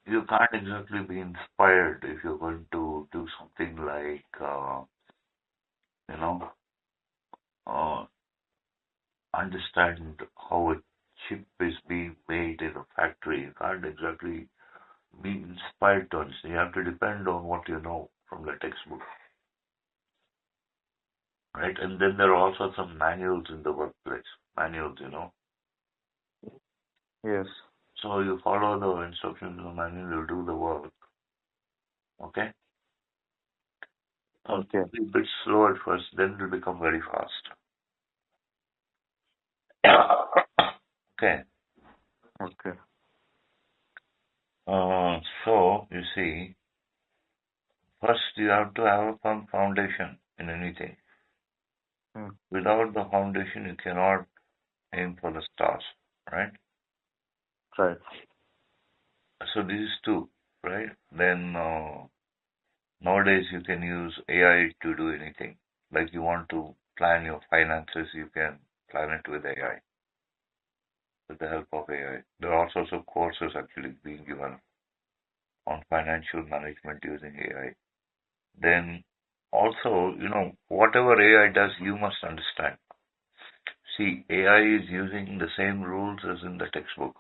You can't exactly be inspired if you're going to do something like, you know, uh, understand how a chip is being made in a factory. You can't exactly be inspired to understand. You have to depend on what you know from the textbook, right? And then there are also some manuals in the workplace. Manuals. Yes. So you follow the instructions in the manual, you do the work. Okay? Okay. Be a bit slow at first, then it will become very fast. Okay. Okay. So you see, First, you have to have a firm foundation in anything. Without the foundation, you cannot aim for the stars, right? Right. So this is two, right? Then nowadays you can use AI to do anything. Like you want to plan your finances, you can plan it with AI, with the help of AI. There are also courses actually being given on financial management using AI. Then also, whatever AI does, you must understand. See, AI is using the same rules as in the textbook.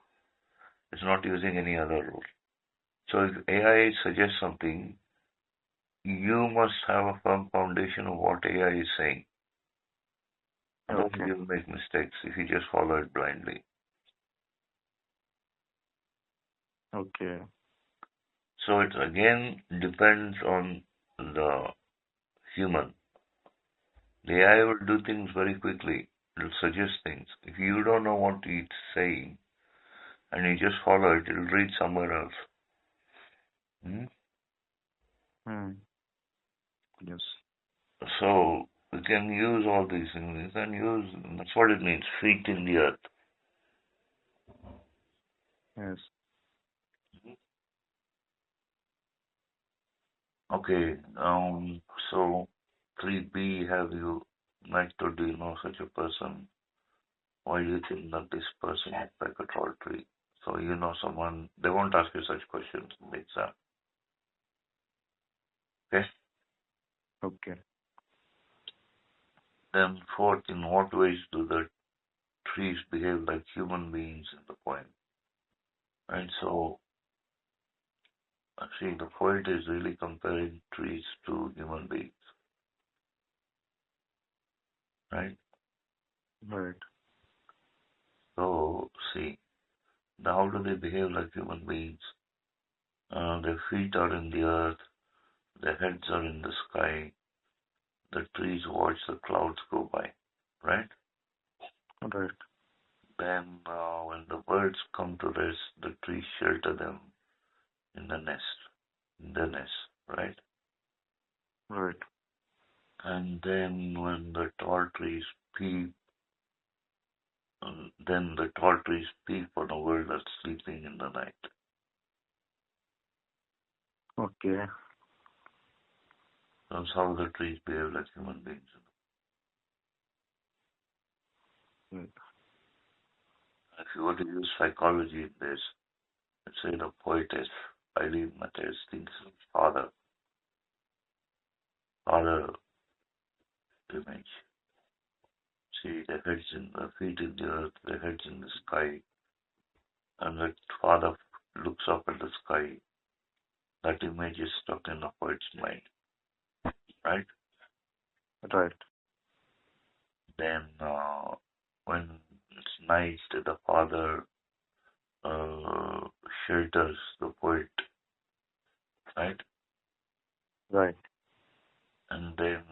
It's not using any other rules. So if AI suggests something, you must have a firm foundation of what AI is saying. Otherwise, Okay. you'll make mistakes if you just follow it blindly. Okay. So it again depends on the human. The AI will do things very quickly. It will suggest things. If you don't know what it's saying and you just follow it, it'll read somewhere else. Hmm? Yes. So you can use all these things. You can use, that's what it means, feet in the earth. Yes. Okay, so 3B, have you met or do you know such a person? Why do you think that this person is like a tall tree? So you know someone, they won't ask you such questions in the exam. Okay? Okay. Then fourth, in what ways do the trees behave like human beings in the poem? And so, see, the poet is really comparing trees to human beings, right? Right. So, see, now how do they behave like human beings? Their feet are in the earth, their heads are in the sky, the trees watch the clouds go by, right? Right. Then, when the birds come to rest, the trees shelter them in the nest, right? Right. And then when the tall trees peep, then the tall trees peep on a world that's sleeping in the night. Okay. That's how the trees behave like human beings. Right. If you were to use psychology in this, let's say the poetess Eileen Matthes thinks of father image. See the heads in the feet in the earth, the heads in the sky, and that father looks up at the sky. That image is stuck in the poet's mind, right? Right. Then when it's night, the father uh, shelters the poet, right? Right. And then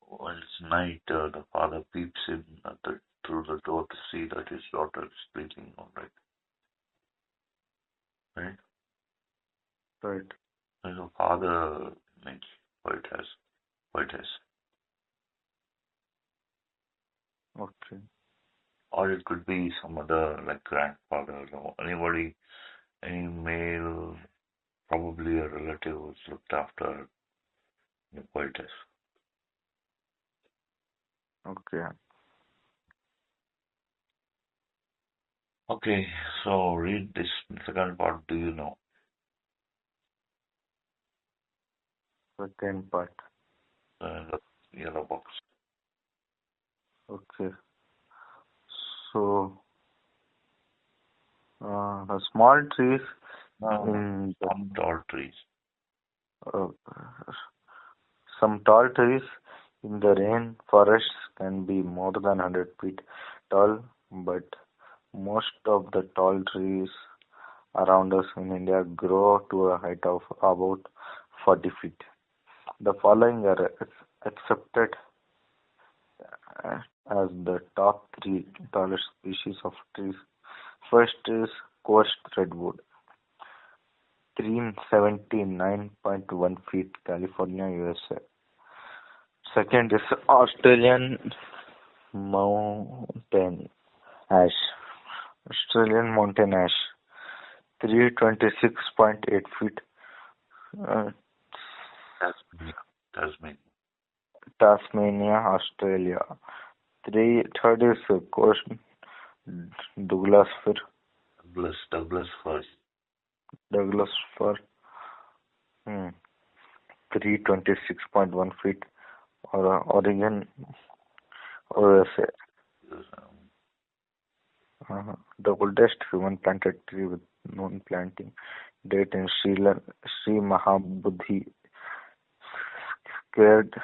when it's night, the father peeps in through the door to see that his daughter is sleeping all right, right? Right. There's a father image poet has. Okay. Or it could be some other like grandfather or anybody, any male, probably a relative who's looked after the poetess. Okay. Okay, so read this second part. Do you know? Second part. The yellow box. Okay. So, small trees No, in the, some tall trees. uh, some tall trees in the rainforests can be more than 100 feet tall, but most of the tall trees around us in India grow to a height of about 40 feet. The following are accepted as the top three tallest species of trees. First is coast redwood. 379.1 feet, California, USA. Second is Australian mountain ash. Australian mountain ash, 326.8 feet. Uh, Tasmania. Tasmania. Tasmania, Australia. Third is Coast Douglas fir. Douglas first. Douglas fir. 326.1 feet. Oregon, USA. The oldest human planted tree with known planting date in Sri Mahabodhi sacred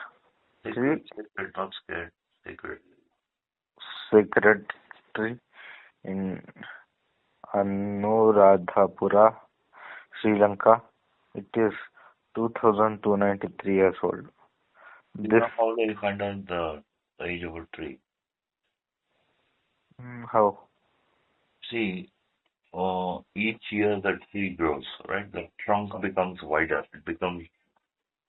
tree, Sacred, not scared. Sacred. sacred tree in Anuradhapura, Sri Lanka. It is 2,293 years old. You This know how they find out the age of a tree? how? See, each year the tree grows, right? The trunk becomes wider. It becomes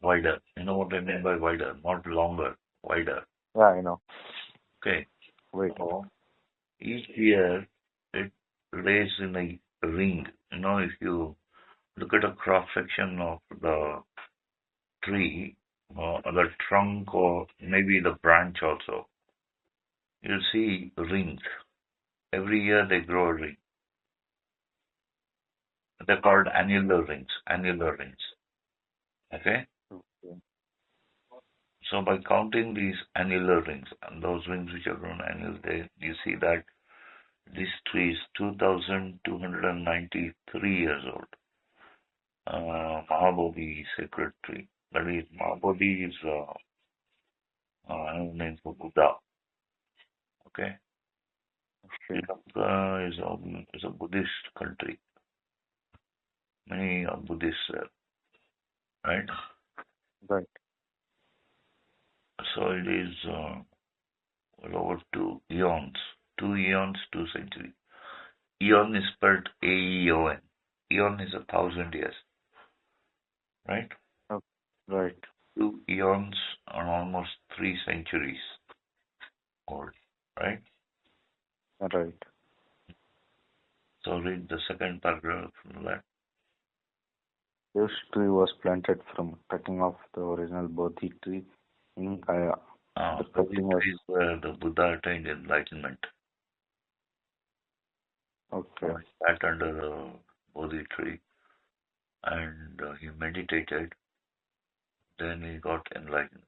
wider. You know what I mean by wider? Not longer, wider. Yeah, I know. Okay. Wait. So each year it lays in a ring. You know, if you look at a cross section of the tree, the trunk, or maybe the branch also, you'll see rings. Every year they grow a ring. They're called annular rings. Annular rings. Okay? Okay. So by counting these annular rings and those rings which are grown annually, you see that this tree is 2,293 years old. Mahabodhi sacred tree. That is, Mahabodhi is another name for Buddha. Okay? Sri Okay. Lanka is a Buddhist country. Many are Buddhists there, right? Right. So it is well over 2 eons. 2 eons, 2 centuries. Eon is spelled Aeon. Eon is 1,000 years, right? Okay. Right. 2 eons are almost 3 centuries old, right? Right. So read the second paragraph from that. This tree was planted from cutting off the original Bodhi tree in Gaya. The Bodhi cutting was tree is where the Buddha attained enlightenment. okay. He sat under the Bodhi tree and he meditated. Then he got enlightened.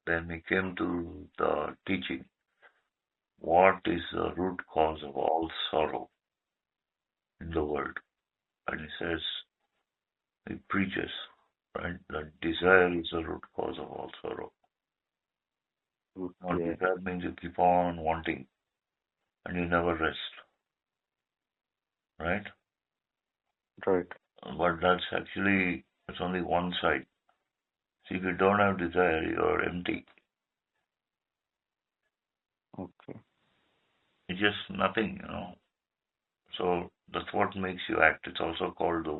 Then he came to the teaching. What is the root cause of all sorrow in the world? And he says, he preaches, right, that desire is the root cause of all sorrow. Now, Okay. desire means you keep on wanting and you never rest, right? Right. But that's actually, it's only one side. See, if you don't have desire, you're empty. Okay. It's just nothing, you know. So that's what makes you act. It's also called the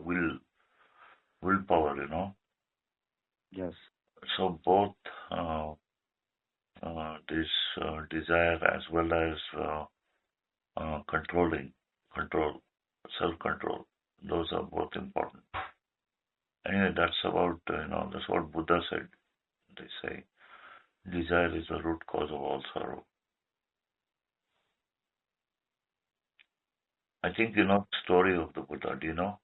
willpower, you know. Yes. So both this desire as well as control, self-control, those are both important. Anyway, that's about, that's what Buddha said. They say desire is the root cause of all sorrow. I think you know the story of the Buddha. Do you know?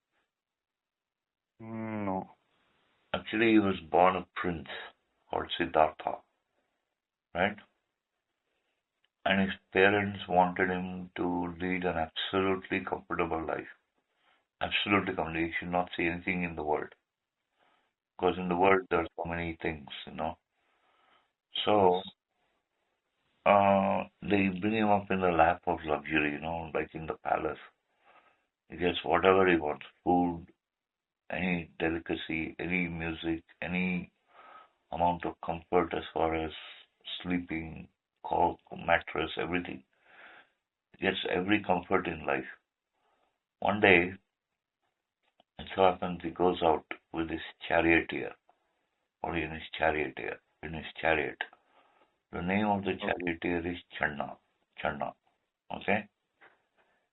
No. Actually, he was born a prince called Siddhartha, right? And his parents wanted him to lead an absolutely comfortable life. Absolutely comfortable. He should not see anything in the world. Because in the world, there are so many things, you know. So, Yes. they bring him up in the lap of luxury, you know, like in the palace. He gets whatever he wants, food, any delicacy, any music, any amount of comfort as far as sleeping, mattress, everything. He gets every comfort in life. One day, It so happens he goes out with his charioteer, or in his charioteer, in his chariot. The name of the charioteer is Channa. Channa. Okay?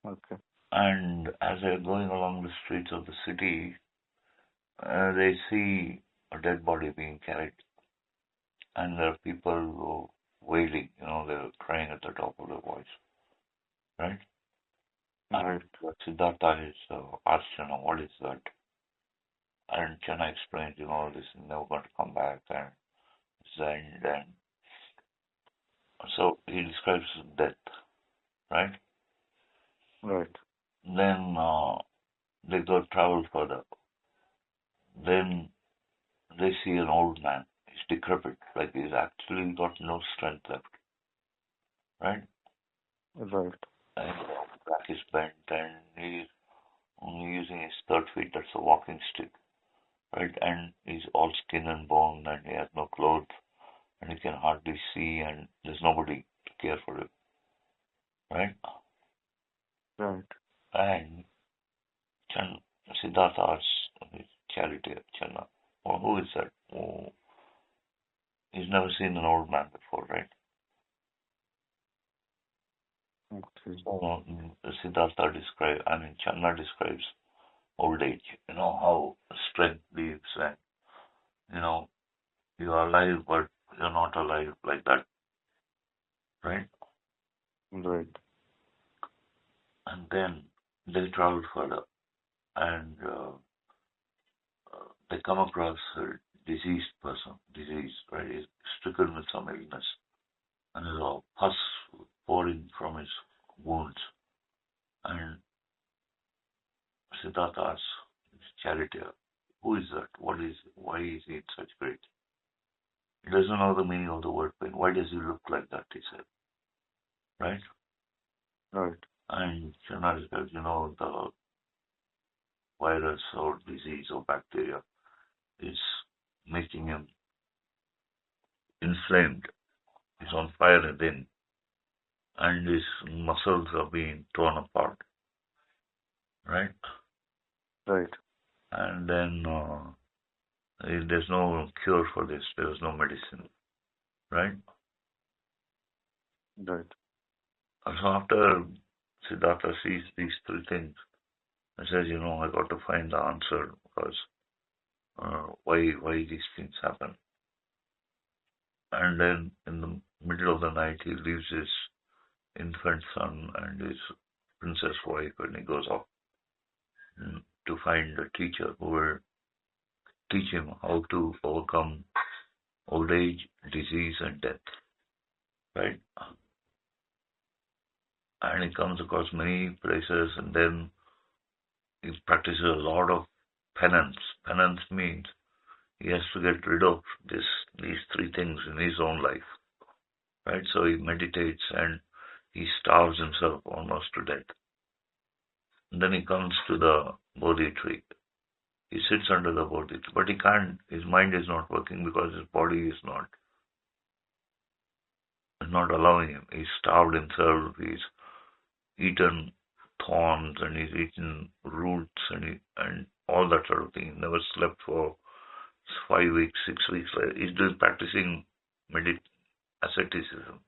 Okay. And as they're going along the streets of the city, they see a dead body being carried. And there are people wailing, they're crying at the top of their voice. Right? Right. And Siddhartha is asked, what is that? And Channa explains, this is never going to come back and it's the end. And so he describes death, right? Right. Then they go travel further. Then they see an old man. He's decrepit, like he's actually got no strength left, right? Right. And his back is bent and he's only using his 3 feet, that's a walking stick, right? And he's all skin and bone and he has no clothes and he can hardly see and there's nobody to care for him, right? Right. And Chan Siddhartha asks his charioteer, Channa, well, who is that? Oh, he's never seen an old man before, right? Okay. So Siddhartha describes, Channa describes old age, how strength leaves and, you know, you're alive, but you're not alive like that, right? Right. And then they travel further and they come across a diseased person, right? He's stricken with some illness and there's a pus pouring from his wounds. And Siddhartha asks his charioteer, who is that? Why is he in such great? He doesn't know the meaning of the word pain. Why does he look like that? He said, right? Right. And Channa says, the virus or disease or bacteria is making him inflamed. He's on fire within, and his muscles are being torn apart, right? Right. And then there's no cure for this. There's no medicine, right? Right. So after Siddhartha sees these 3 things, he says, I got to find the answer because why these things happen. And then in the middle of the night, he leaves his infant son and his princess wife and he goes off to find a teacher who will teach him how to overcome old age, disease, and death. Right? And he comes across many places and then he practices a lot of penance. Penance means he has to get rid of these 3 things in his own life. Right? So he meditates and he starves himself almost to death. And then he comes to the Bodhi tree. He sits under the Bodhi tree, but he can't, his mind is not working because his body is not allowing him. He's starved himself, he's eaten thorns and he's eaten roots and all that sort of thing. He never slept for 5 weeks, 6 weeks. He's doing practicing asceticism,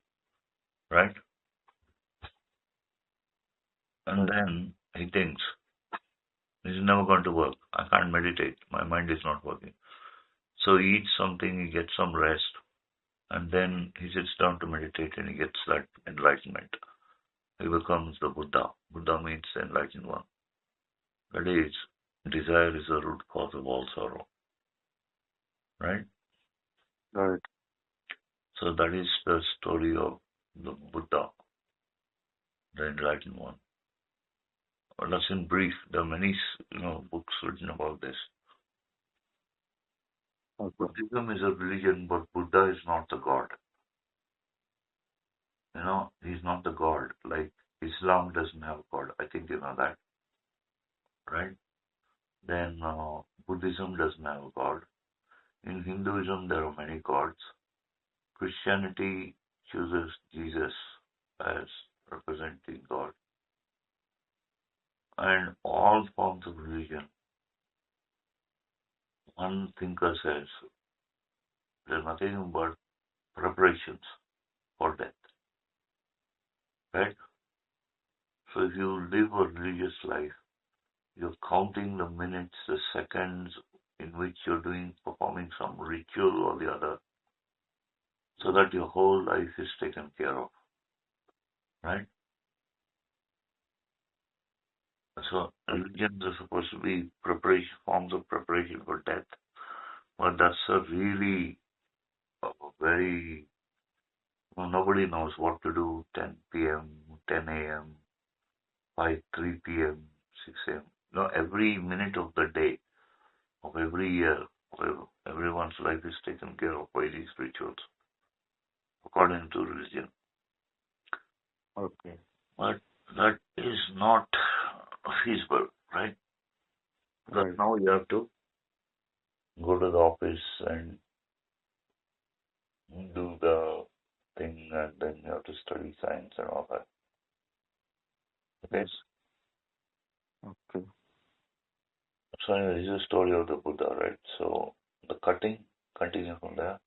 right? And then he thinks, this is never going to work. I can't meditate. My mind is not working. So he eats something, he gets some rest, and then he sits down to meditate and he gets that enlightenment. He becomes the Buddha. Buddha means the enlightened one. That is, desire is the root cause of all sorrow. Right? Right. So that is the story of the Buddha, the enlightened one. Well, that's in brief. There are many, books written about this. Okay. Buddhism is a religion, but Buddha is not the god. He's not the god. Like Islam doesn't have a god. I think you know that, right? Then Buddhism doesn't have a god. In Hinduism, there are many gods. Christianity chooses Jesus as representing God. And all forms of religion one thinker says they're nothing but preparations for death, right? So if you live a religious life, you're counting the minutes, the seconds in which you're performing some ritual or the other, so that your whole life is taken care of, right? So religions are supposed to be preparation, forms of preparation for death, but that's a really very, well, nobody knows what to do 10 p.m., 10 a.m., 5, 3 p.m., 6 a.m. No, every minute of the day, of every year, everyone's life is taken care of by these rituals, according to religion. Okay. But that is not feasible, right? Because Right. now you have to go to the office and do the thing, and then you have to study science and all that. Okay? Yes. Okay. So anyway, this is the story of the Buddha, right? So the cutting, continue from there.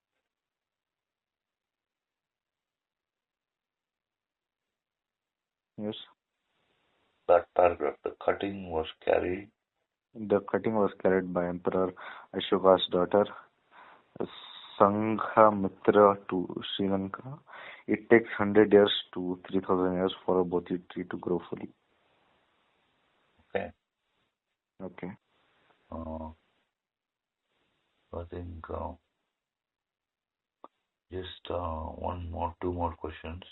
Yes. That paragraph, the cutting was carried. The cutting was carried by Emperor Ashoka's daughter, Sanghamitra, to Sri Lanka. It takes 100 years to 3,000 years for a bodhi tree to grow fully. Okay. Okay. I think just two more questions.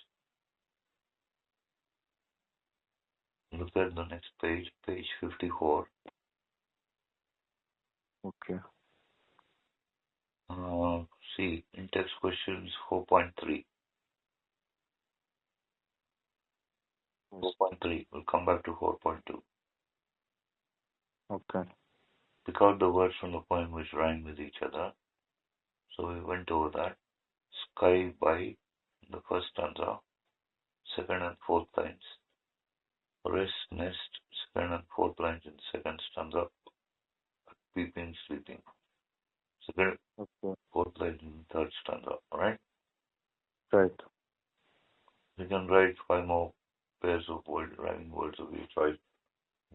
Look at the next page, page 54. Okay. See, in-text questions 4.3. Yes. 4.3. We'll come back to 4.2. Okay. Pick out the words from the poem which rhyme with each other. So we went over that. Sky by the first stanza, second and fourth lines. Rest, nest, second and fourth lines in second stanza. Peeping, sleeping. Second, Okay. fourth line in third stanza. Alright? Right. You can write 5 more pairs of rhyming words of each, right?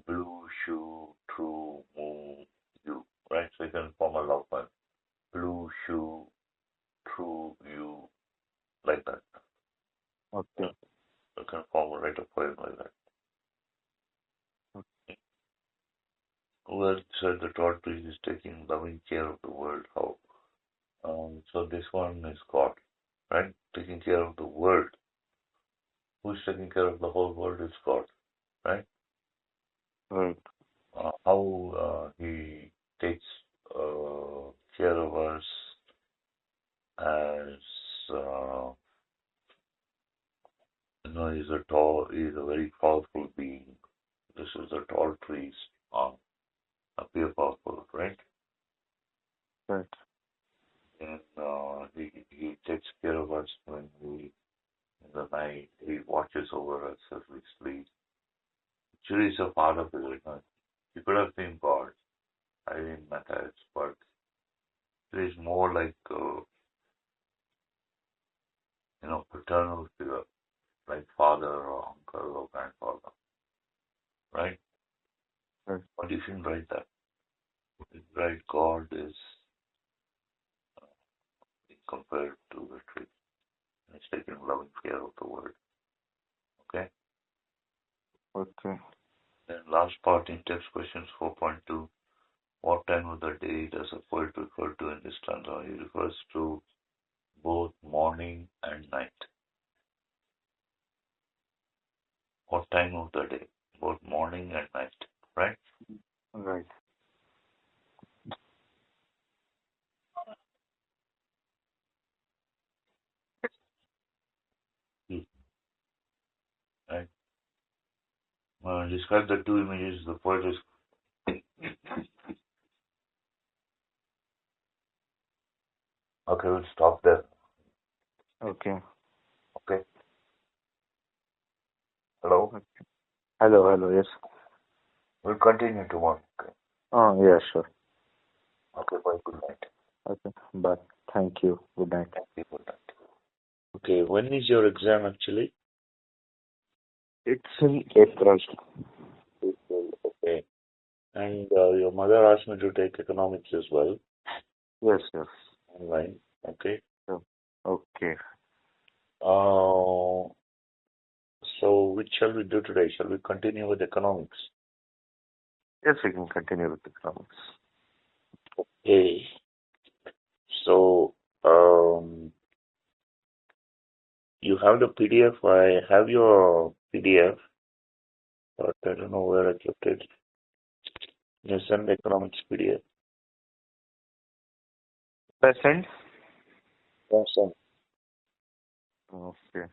Blue, shoe, true, move, you. Right? So you can form a love poem. Blue, shoe, true, you. Like that. Okay. You can write a poem like that. Okay. Well said the tortoise is taking loving care of the world. How? So this one is God, right? Taking care of the world. Who's taking care of the whole world is God, right? Right. How He takes care of us as he's a very powerful being. This is the tall trees appear powerful, right? Right. And he takes care of us when we in the night. He watches over us as we sleep. Actually, it's a part of it. You could have seen God. I didn't matter, but it is more like paternal figure, like father or uncle or grandfather, right? Right. But you shouldn't write that. Right? God is compared to the tree. He's taking loving care of the world. Okay. Okay. Then last part in text questions 4.2. What time of the day does a poet refer to in this stanza? He refers to both morning and night. What time of the day? Both morning and night, right? Right. Hmm. Right. Describe the two images the poet is. Okay, we'll stop there. Okay. Okay. Hello. Okay. Hello. Hello. Yes. We'll continue tomorrow. Okay. Oh, yeah, sure. Okay, bye. Good night. Okay, bye. Thank you. Good night. Thank you. Good night. Okay, when is your exam actually? It's in April. April. Okay. And your mother asked me to take economics as well, Yes, yes. online. Okay. Yeah. Okay. Uh, so which shall we do today? Shall we continue with economics? Yes, we can continue with economics. Okay. So, you have the PDF. I have your PDF, but I don't know where I kept it. You send the economics PDF. Present? Yes, sir. Okay.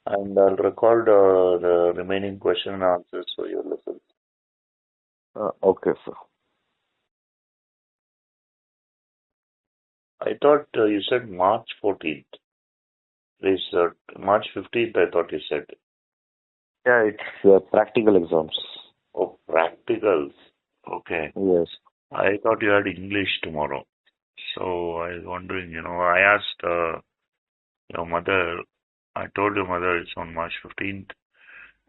And I'll record the remaining question and answers for your lessons. Okay, sir. I thought you said March 14th. Please, March 15th, I thought you said. Yeah, it's practical exams. Oh, practicals. Okay. Yes. I thought you had English tomorrow. So I was wondering, I asked your mother, I told your mother it's on March 15th.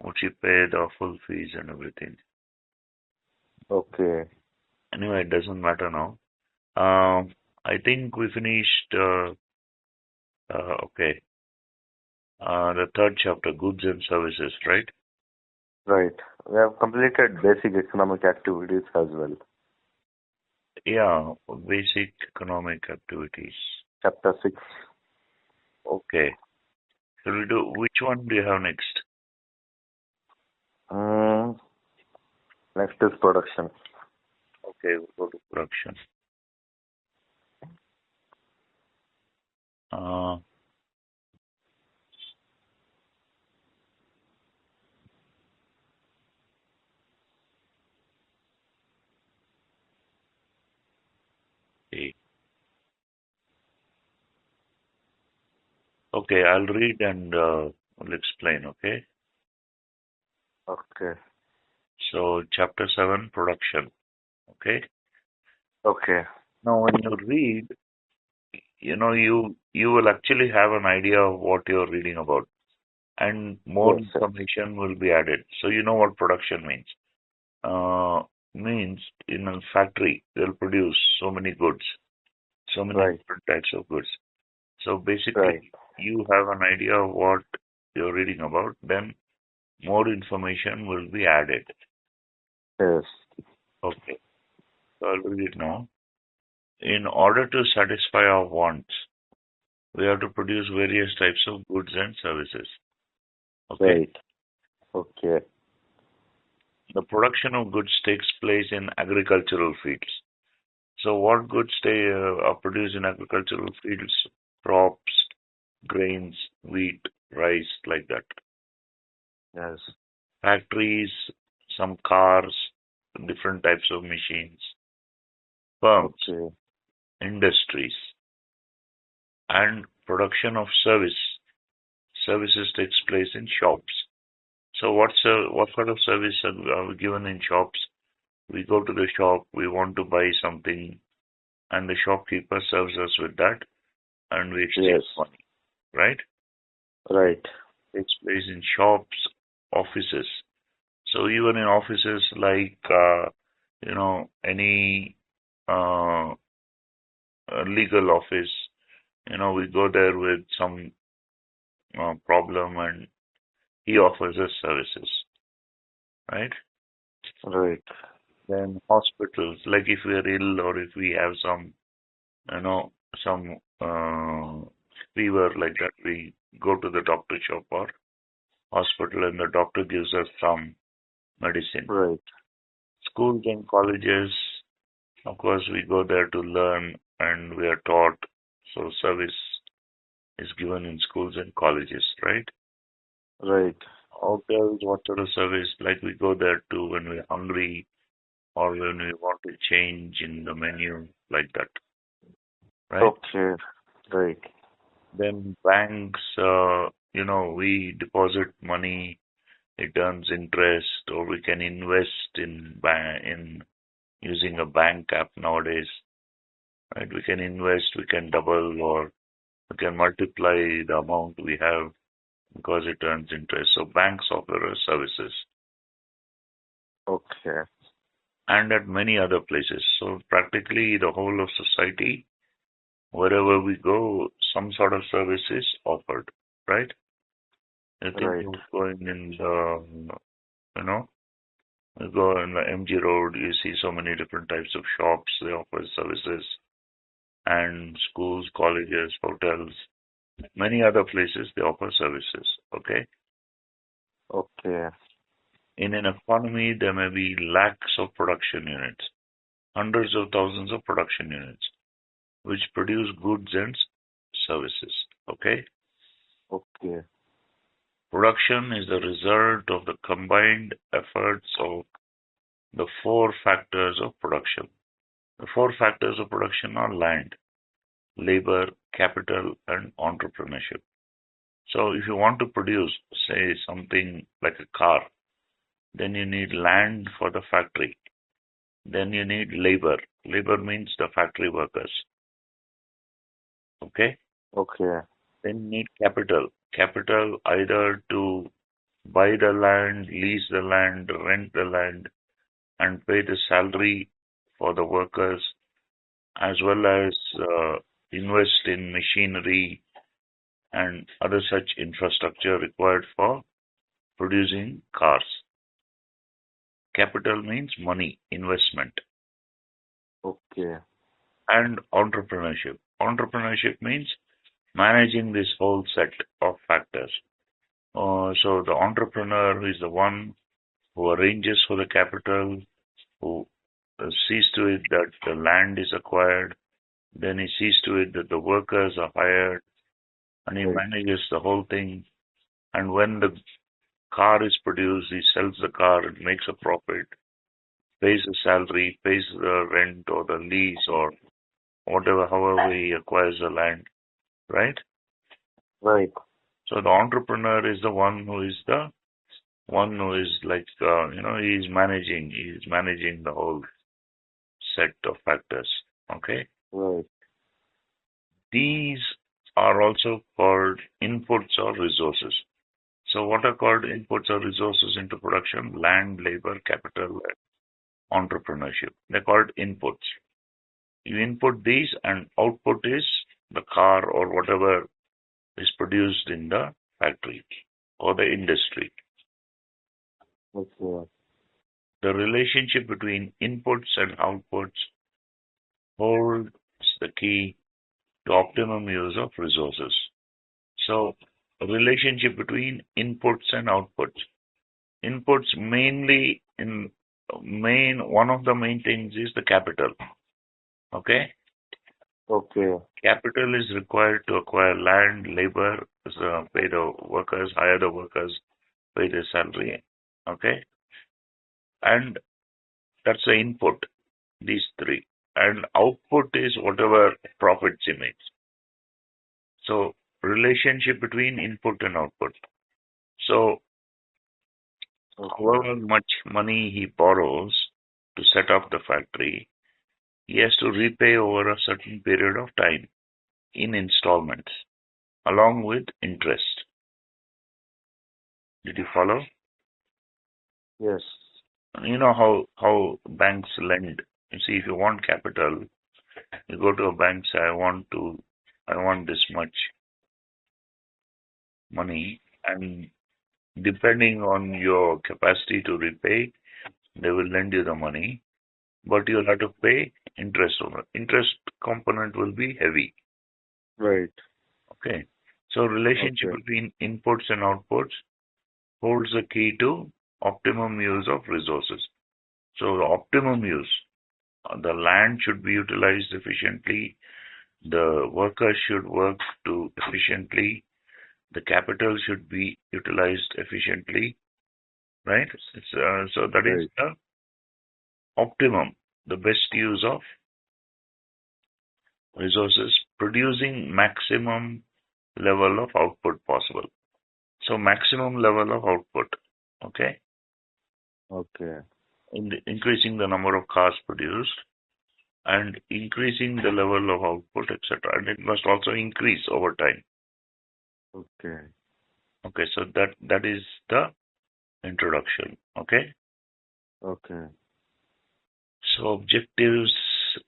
Would she pay the full fees and everything? Okay. Anyway, it doesn't matter now. I think we finished, okay, the third chapter, goods and services, right? Right. We have completed basic economic activities as well. Yeah, basic economic activities. Chapter 6. Okay. Shall we do, which one do you have next? Next is production. Okay, we'll go to production. Uh, okay. Okay, I'll read and will explain, okay? Okay. So, chapter 7, production, okay? Okay. Now, when you read, you will actually have an idea of what you're reading about, and more Yes, sir. information will be added. So, you know what production means. Means in a factory, they'll produce so many goods, so many Right. different types of goods. So, Right. basically, you have an idea of what you're reading about, then more information will be added. Yes. Okay, so I'll read it now. In order to satisfy our wants, we have to produce various types of goods and services. Okay, Right. Okay. the production of goods takes place in agricultural fields. So, what goods are produced in agricultural fields? Crops, grains, wheat, rice, like that. Yes. Factories, some cars, different types of machines, firms, Okay. industries, and production of services takes place in shops. So what sort of service are we given in shops? We go to the shop, we want to buy something, and the shopkeeper serves us with that, and we exchange Yes. money, right? Right. Takes place in shops, offices. So even in offices like any uh, legal office, we go there with some problem, and he offers us services, right? Right. Then hospitals, like if we are ill or if we have some, some fever like that, we go to the doctor shop or hospital and the doctor gives us some medicine. Right. Schools and colleges, of course, we go there to learn and we are taught. So service is given in schools and colleges, right? Right. Hotels, what sort of service? Like we go there to when we're hungry or when we want to change in the menu, like that, right? Okay. Right. Then banks, we deposit money, it earns interest, or we can invest in using a bank app nowadays. right? We can invest, we can double, or we can multiply the amount we have because it earns interest. So banks offer us services, Okay. and at many other places. So practically the whole of society, wherever we go, some sort of service is offered, right? I think Right. you're going in the, you know, you go in the MG Road, you see so many different types of shops, they offer services, and schools, colleges, hotels, many other places they offer services, okay? Okay. In an economy, there may be lakhs of production units, hundreds of thousands of production units, which produce goods and services, okay? Okay. Production is the result of the combined efforts of the four factors of production. The four factors of production are land, labor, capital, and entrepreneurship. So if you want to produce, say, something like a car, then you need land for the factory. Then you need labor. Labor means the factory workers. Okay? Okay. Then you need capital. Capital either to buy the land, lease the land, rent the land, and pay the salary for the workers, as well as invest in machinery and other such infrastructure required for producing cars. Capital means money, investment, Okay. and entrepreneurship. Entrepreneurship means managing this whole set of factors. So the entrepreneur is the one who arranges for the capital, who sees to it that the land is acquired, then he sees to it that the workers are hired, and he Right. manages the whole thing. And when the car is produced, he sells the car and makes a profit, pays the salary, pays the rent or the lease or whatever, however he acquires the land, right? Right. So the entrepreneur is the one who is like, he's managing the whole set of factors. Okay. Right. These are also called inputs or resources. So what are called inputs or resources into production? Land, labor, capital, and entrepreneurship. They're called inputs. You input these and output is the car or whatever is produced in the factory or the industry. Okay. The relationship between inputs and outputs holds the key to optimum use of resources. So, a relationship between inputs and outputs. Inputs mainly one of the main things is the capital. Okay? Okay. Capital is required to acquire land, labor, pay the workers, hire the workers, pay their salary. Okay? And that's the input, these three. And output is whatever profits he makes. So, relationship between input and output. So, Okay. however much money he borrows to set up the factory, he has to repay over a certain period of time in installments, along with interest. Did you follow? Yes. You know how banks lend. You see, if you want capital, you go to a bank, say, I want this much money, and depending on your capacity to repay, they will lend you the money, but you'll have to pay interest on it. Interest component will be heavy. Right. Okay. So relationship Okay. between inputs and outputs holds the key to optimum use of resources. So the optimum use, the land should be utilized efficiently, the workers should work to efficiently, the capital should be utilized efficiently, right? So that is Right. the optimum, the best use of resources, producing maximum level of output possible. So maximum level of output, okay? Okay. Increasing the number of cars produced and increasing the level of output, etc. And it must also increase over time. Okay. Okay, so that is the introduction. Okay, Okay. so objectives.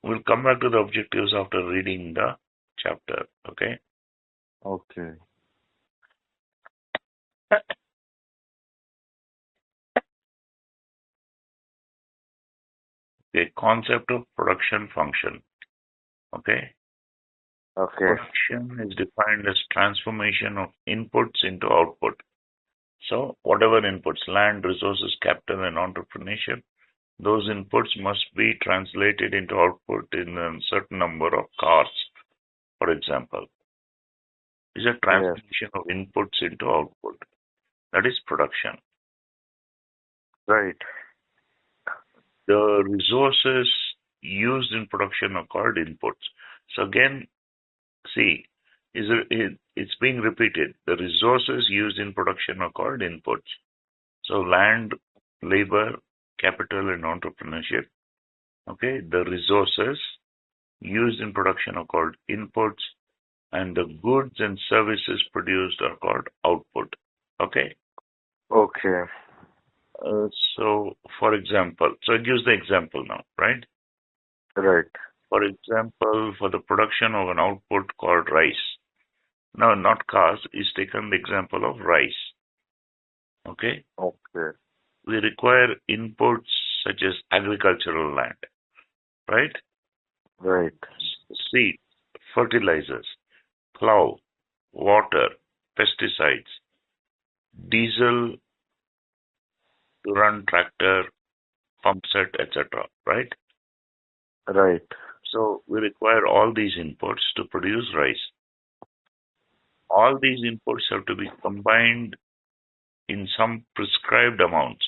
We'll come back to the objectives after reading the chapter. Okay. Okay. Okay, concept of production function. Okay. Okay. Production is defined as transformation of inputs into output. So whatever inputs, land, resources, capital, and entrepreneurship, those inputs must be translated into output in a certain number of cars, for example. Is a Yes. transformation of inputs into output. That is production. Right. The resources used in production are called inputs. So again, see, it's being repeated. The resources used in production are called inputs. So land, labor, capital, and entrepreneurship. Okay, the resources used in production are called inputs, and the goods and services produced are called output. Okay. Okay. So, for example, so it gives the example now, right? Right. For example, for the production of an output called rice. Now, not cars, is taken the example of rice. Okay. Okay. We require inputs such as agricultural land, right? Right. Seed, fertilizers, plow, water, pesticides, diesel to run tractor, pump set, etc. Right? Right. So we require all these inputs to produce rice. All these inputs have to be combined in some prescribed amounts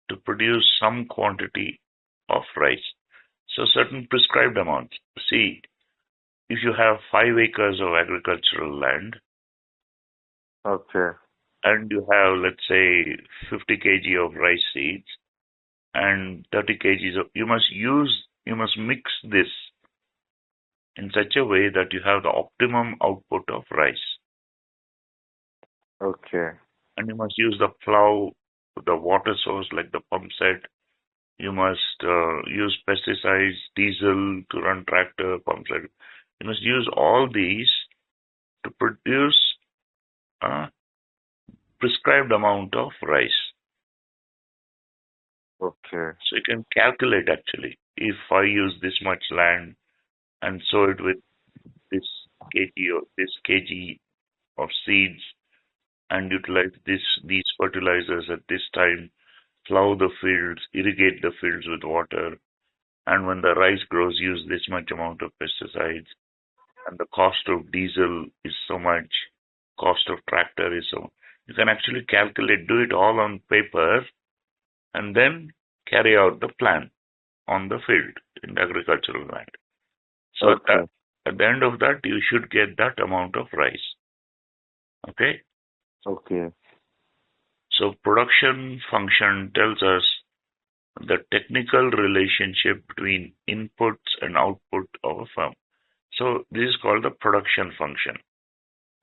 to produce some quantity of rice. So certain prescribed amounts. See, if you have 5 acres of agricultural land Okay. and you have, let's say, 50 kg of rice seeds and 30 kgs of, you must mix this in such a way that you have the optimum output of rice. Okay. And you must use the plow, the water source like the pump set. You must use pesticides, diesel to run tractor, pump set. You must use all these to produce a prescribed amount of rice. Okay. So you can calculate actually, if I use this much land and sow it with this kg of seeds and utilize these fertilizers at this time, plow the fields, irrigate the fields with water, and when the rice grows, use this much amount of pesticides, and the cost of diesel is so much, cost of tractor is so. You can actually calculate, do it all on paper, and then carry out the plan on the field in the agricultural land. So Okay. at the end of that, you should get that amount of rice. Okay? Okay. So production function tells us the technical relationship between inputs and output of a firm. So this is called the production function.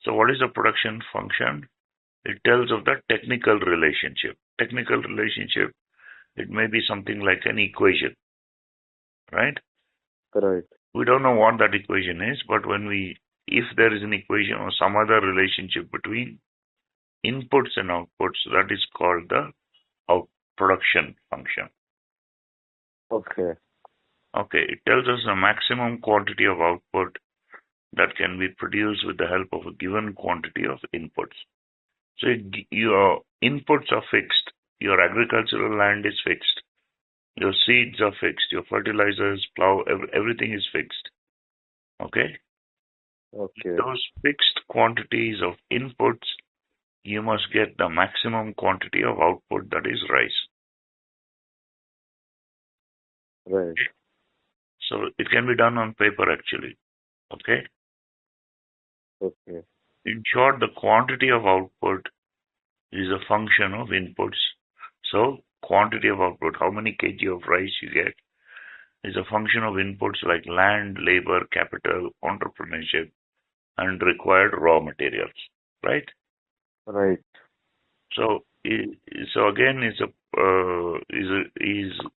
So what is the production function? It tells of the technical relationship. Technical relationship, it may be something like an equation, right? Right. We don't know what that equation is, but if there is an equation or some other relationship between inputs and outputs, that is called the production function. Okay. Okay, it tells us the maximum quantity of output that can be produced with the help of a given quantity of inputs. So your inputs are fixed. Your agricultural land is fixed. Your seeds are fixed. Your fertilizers, plow, everything is fixed. Okay? Okay. Those fixed quantities of inputs, you must get the maximum quantity of output, that is rice. Right. So it can be done on paper actually. Okay? Okay. In short, the quantity of output is a function of inputs. So quantity of output, how many kg of rice you get, is a function of inputs like land, labor, capital, entrepreneurship, and required raw materials, right? Right. So, so again, is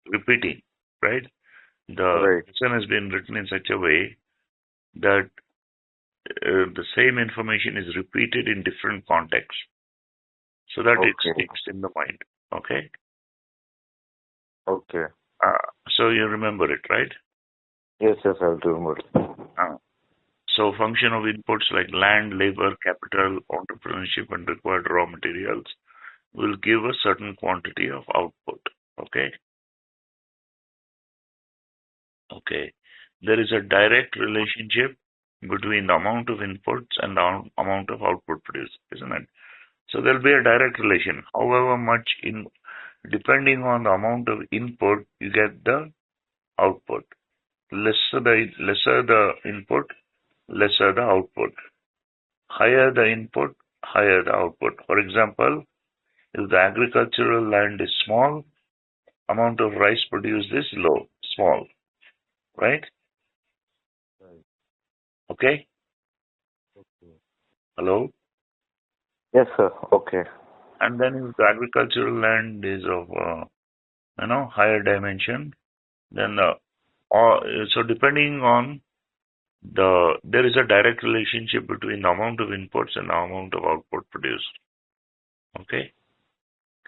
repeating, right? The Right. lesson has been written in such a way that the same information is repeated in different contexts, so that it Okay. sticks in the mind. Okay, Okay. so you remember it, right? Yes, yes, I'll remember. Uh, so function of inputs like land, labor, capital, entrepreneurship, and required raw materials will give a certain quantity of output. Okay. Okay. There is a direct relationship between the amount of inputs and the amount of output produced, isn't it? So there'll be a direct relation. However much depending on the amount of input, you get the output. Lesser the input, lesser the output. Higher the input, higher the output. For example, if the agricultural land is small, amount of rice produced is low, small, right? Right. Okay? Okay. Hello? Yes, sir. Okay. And then if the agricultural land is of, higher dimension, then so depending on there is a direct relationship between the amount of inputs and the amount of output produced. Okay?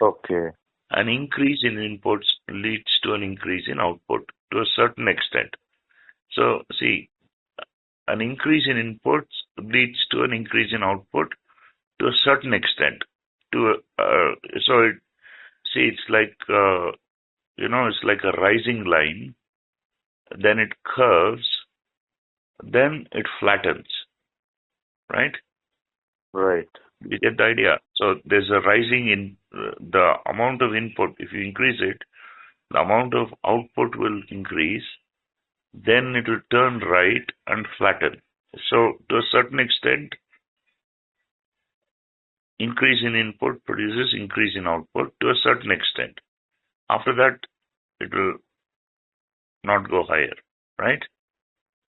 Okay. An increase in inputs leads to an increase in output to a certain extent. So, see, an increase in inputs leads to an increase in output to a certain extent. So it's like it's like a rising line. Then it curves. Then it flattens. Right? Right. You get the idea. So there's a rising in the amount of input. If you increase it, the amount of output will increase. Then it will turn right and flatten. So to a certain extent, increase in input produces increase in output to a certain extent. After that, it will not go higher, right?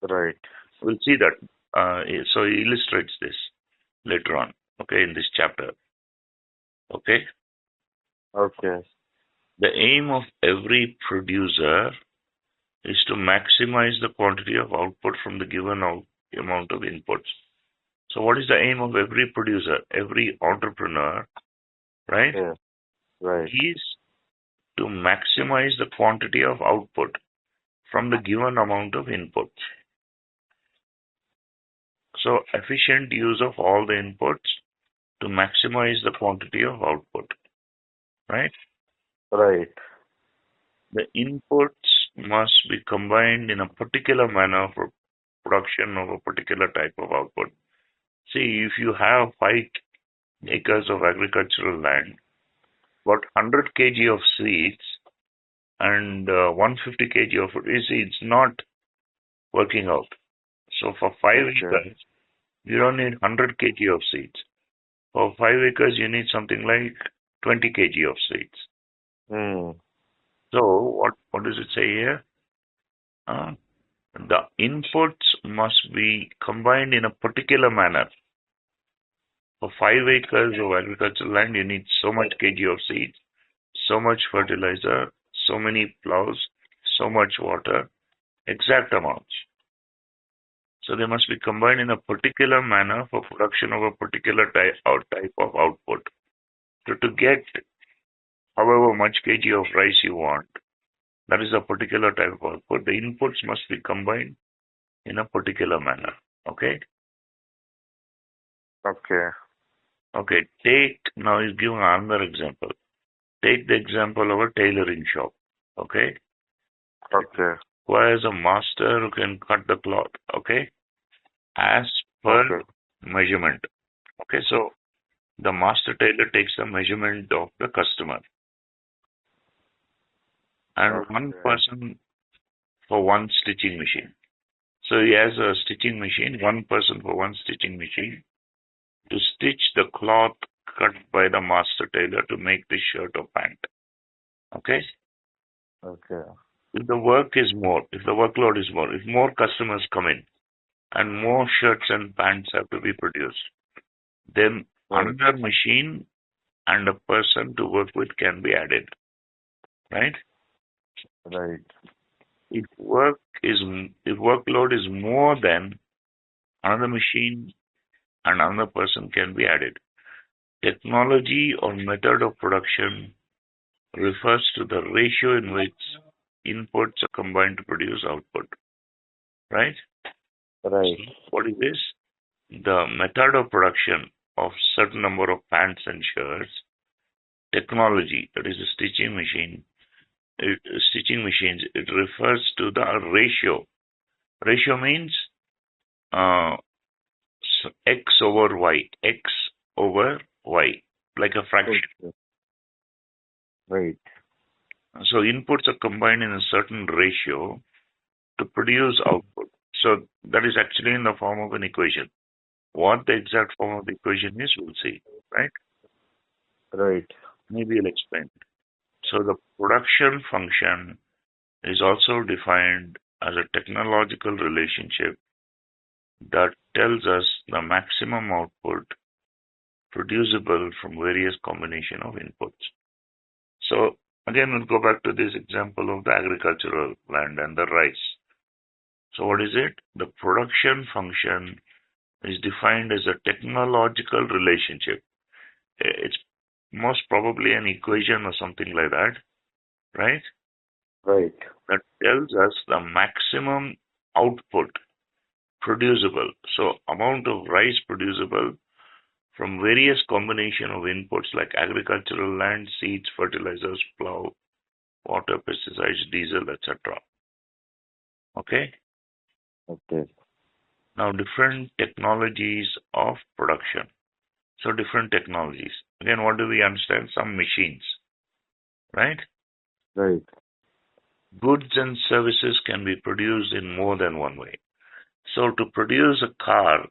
Right. We'll see that. So he illustrates this later on, okay, in this chapter. Okay? Okay. The aim of every producer is to maximize the quantity of output from the given amount of inputs. So what is the aim of every producer, every entrepreneur, right? Yes. Right. Is to maximize the quantity of output from the given amount of inputs. So efficient use of all the inputs to maximize the quantity of output, right? Right. The inputs must be combined in a particular manner for production of a particular type of output. See, if you have 5 acres of agricultural land, about 100 kg of seeds and 150 kg of you see, it's not working out. So for 5 Okay. acres, you don't need 100 kg of seeds. For 5 acres, you need something like 20 kg of seeds. Hmm. So what does it say here? The inputs must be combined in a particular manner. For 5 acres of agricultural land, you need so much kg of seeds, so much fertilizer, so many plows, so much water, exact amounts. So they must be combined in a particular manner for production of a particular type of output. So to get however much kg of rice you want, that is a particular type of output. The inputs must be combined in a particular manner. Okay? Okay. Okay, now you give another example. Take the example of a tailoring shop. Okay? Okay. Requires a master who can cut the cloth. Okay? As per Okay. measurement. Okay, so the master tailor takes the measurement of the customer. And one Okay. person for one stitching machine. So he has a stitching machine, one person for one stitching machine to stitch the cloth cut by the master tailor to make the shirt or pant. Okay? Okay. if the workload is more, if more customers come in and more shirts and pants have to be produced, then Right. another machine and a person to work with can be added, right? Right. If work is if workload is more than another machine and another person can be added. Technology or method of production refers to the ratio in which inputs are combined to produce output, right? Right. So what is this? The method of production of certain number of pants and shirts, technology, that is a stitching machines, it refers to the ratio. Ratio means uh, x over y, x over y, like a fraction. Okay. Right. So inputs are combined in a certain ratio to produce output. So that is actually in the form of an equation. What the exact form of the equation is, we'll see, right? Right. Maybe I'll explain. So the production function is also defined as a technological relationship that tells us the maximum output producible from various combination of inputs. So again, we'll go back to this example of the agricultural land and the rice. So what is it? The production function is defined as a technological relationship. It's most probably an equation or something like that, right? Right. That tells us the maximum output producible. So amount of rice producible from various combination of inputs like agricultural land, seeds, fertilizers, plow, water, pesticides, diesel, etc. Okay. Okay. Now different technologies of production. So different technologies. Again, what do we understand? Some machines, right? Right. Goods and services can be produced in more than one way. So to produce a car,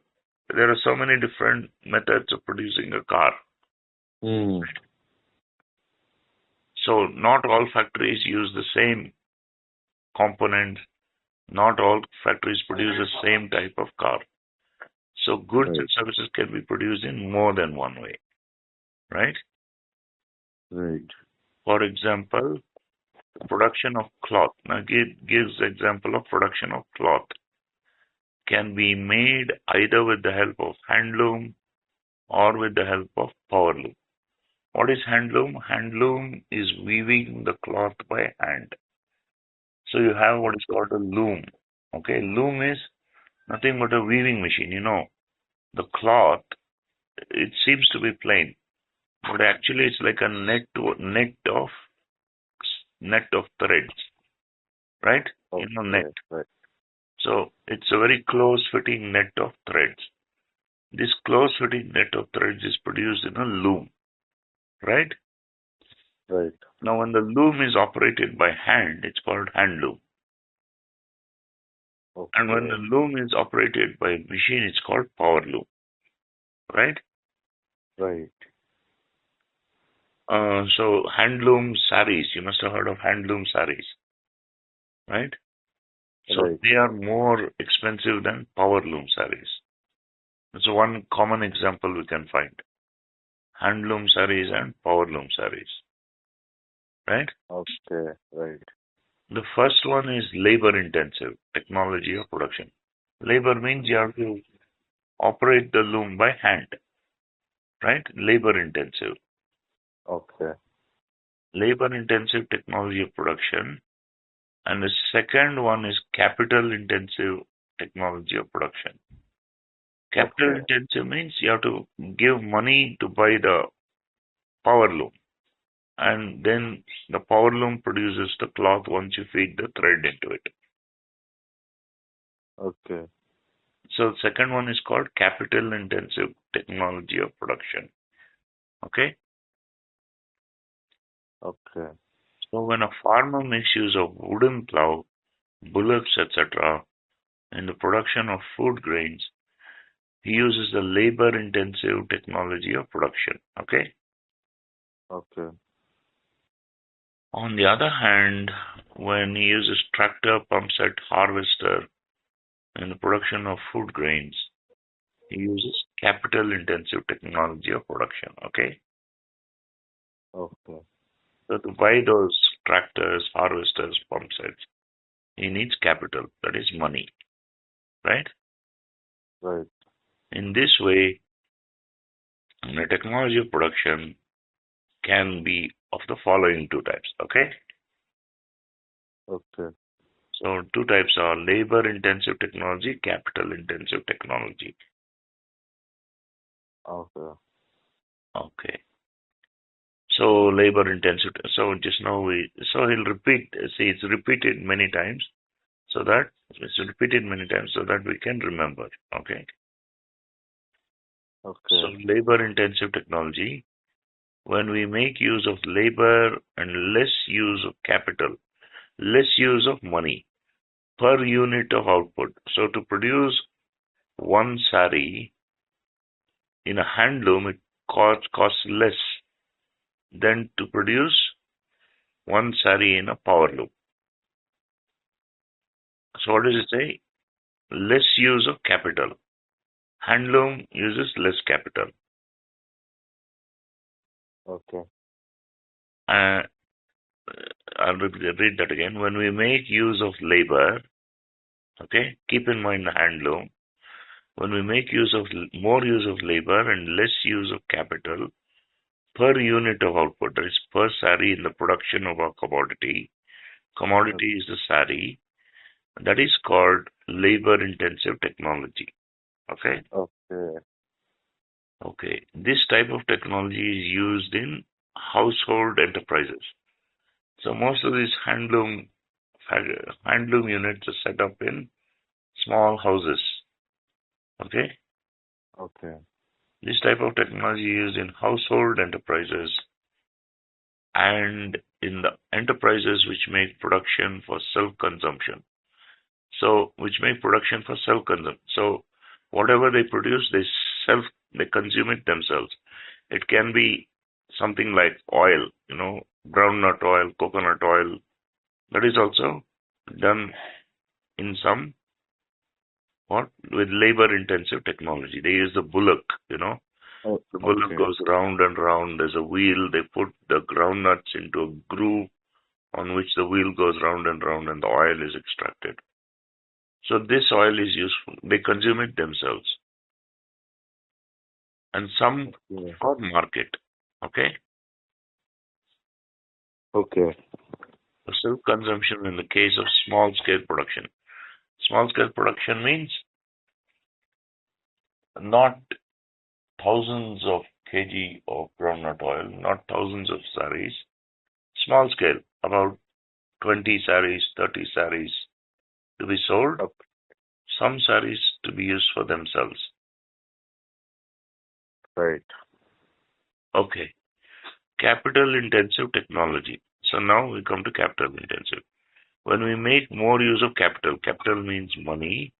there are so many different methods of producing a car. Hmm. So not all factories use the same components. Not all factories produce the same type of car. So goods Right. and services can be produced in more than one way, right? Right. For example, production of cloth. Now gives example of production of cloth can be made either with the help of handloom or with the help of power loom. What is handloom? Handloom is weaving the cloth by hand. So you have what is called a loom. Okay, loom is nothing but a weaving machine. The cloth, it seems to be plain, but actually it's like a net of threads, right? Net. Okay. Right. So it's a very close fitting net of threads. This close fitting net of threads is produced in a loom, right? Right. Now when the loom is operated by hand, it's called hand loom. And when the Okay. loom is operated by machine, it's called power loom, right? Right. So handloom saris, you must have heard of handloom saris, right? So Right. they are more expensive than power loom saris. That's one common example we can find. Handloom saris and power loom saris, right? Okay. Right. The first one is labor intensive technology of production. Labor means you have to operate the loom by hand, right? Labor intensive. Okay. Labor intensive technology of production. And the second one is capital intensive technology of production. Capital Okay. intensive means you have to give money to buy the power loom. And then the power loom produces the cloth once you feed the thread into it. Okay. So the second one is called capital intensive technology of production. Okay. Okay. So when a farmer makes use of wooden plow, bullocks, etc., in the production of food grains, he uses the labor intensive technology of production. Okay. Okay. On the other hand, when he uses tractor, pump set, harvester in the production of food grains, he uses capital intensive technology of production. Okay. Okay. So to buy those tractors, harvesters, pump sets, he needs capital, that is money, right? Right. In this way, the technology of production can be of the following two types. Okay. Okay. So two types are labor intensive technology, capital intensive technology. Okay. Okay. So labor intensive. So just now he'll repeat. See, it's repeated many times so that we can remember. Okay. So Okay. labor intensive technology, when we make use of labor and less use of capital, less use of money per unit of output. So to produce one sari in a handloom, it costs less than to produce one sari in a power loom. So what does it say? Less use of capital. Handloom uses less capital. Okay. Uh, I'll read that again. When we make use of labor, okay, keep in mind the handloom. When we make more use of labor and less use of capital per unit of output, that is per sari in the production of our commodity. Commodity is the sari. That is called labor intensive technology. Okay. Okay. Okay. This type of technology is used in household enterprises. So most of these handloom units are set up in small houses. Okay. Okay. This type of technology is used in household enterprises and in the enterprises which make production for self-consumption. So which make production for self-consumption. So whatever they produce, they consume it themselves. It can be something like oil, groundnut oil, coconut oil. That is also done in some with labor intensive technology. They use the bullock. Oh, The bullock okay. goes round and round. There's a wheel. They put the groundnuts into a groove on which the wheel goes round and round and the oil is extracted. So this oil is useful. They consume it themselves. And some Yeah. for market. Okay? Okay. So self-consumption in the case of small-scale production. Small-scale production means not thousands of kg of groundnut oil, not thousands of saris. Small scale, about 20 saris, 30 saris to be sold, Okay. some saris to be used for themselves. Right. Okay. Capital intensive technology. So now we come to capital intensive. When we make more use of capital means money,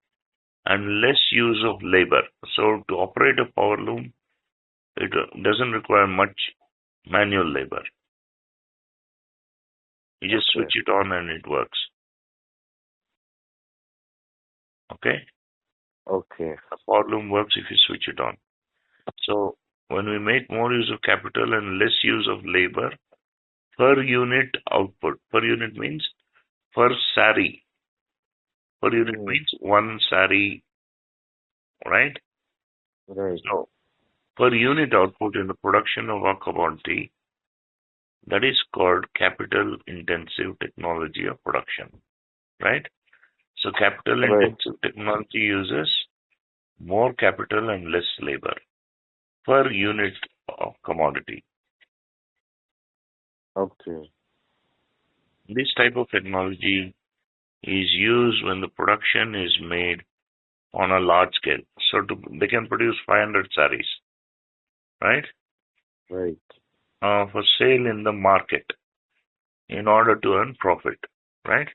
and less use of labor. So to operate a power loom, it doesn't require much manual labor. You just Okay. switch it on and it works. Okay? Okay. A power loom works if you switch it on. So when we make more use of capital and less use of labor per unit output, per unit means per sari. Per unit Hmm. means one sari, right? Right. So per unit output in the production of our commodity, that is called capital intensive technology of production, right? So capital Right. intensive technology uses more capital and less labor per unit of commodity. Okay. This type of technology is used when the production is made on a large scale. So they can produce 500 saris, right? Right. For sale in the market in order to earn profit, right?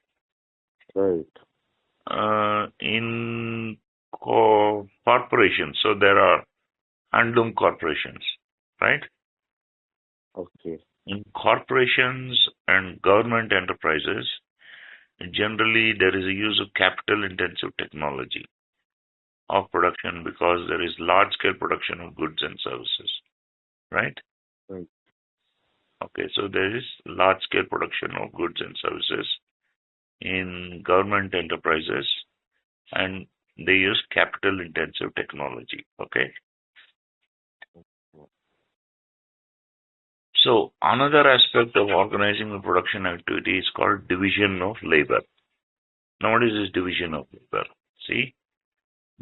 Right. In corporations, so there are handloom corporations, right? Okay. In corporations and government enterprises, generally there is a use of capital intensive technology of production because there is large scale production of goods and services, right? Right. Okay, so there is large scale production of goods and services in government enterprises and they use capital intensive technology. Okay. So another aspect of organizing the production activity is called division of labor. Now what is this division of labor? See,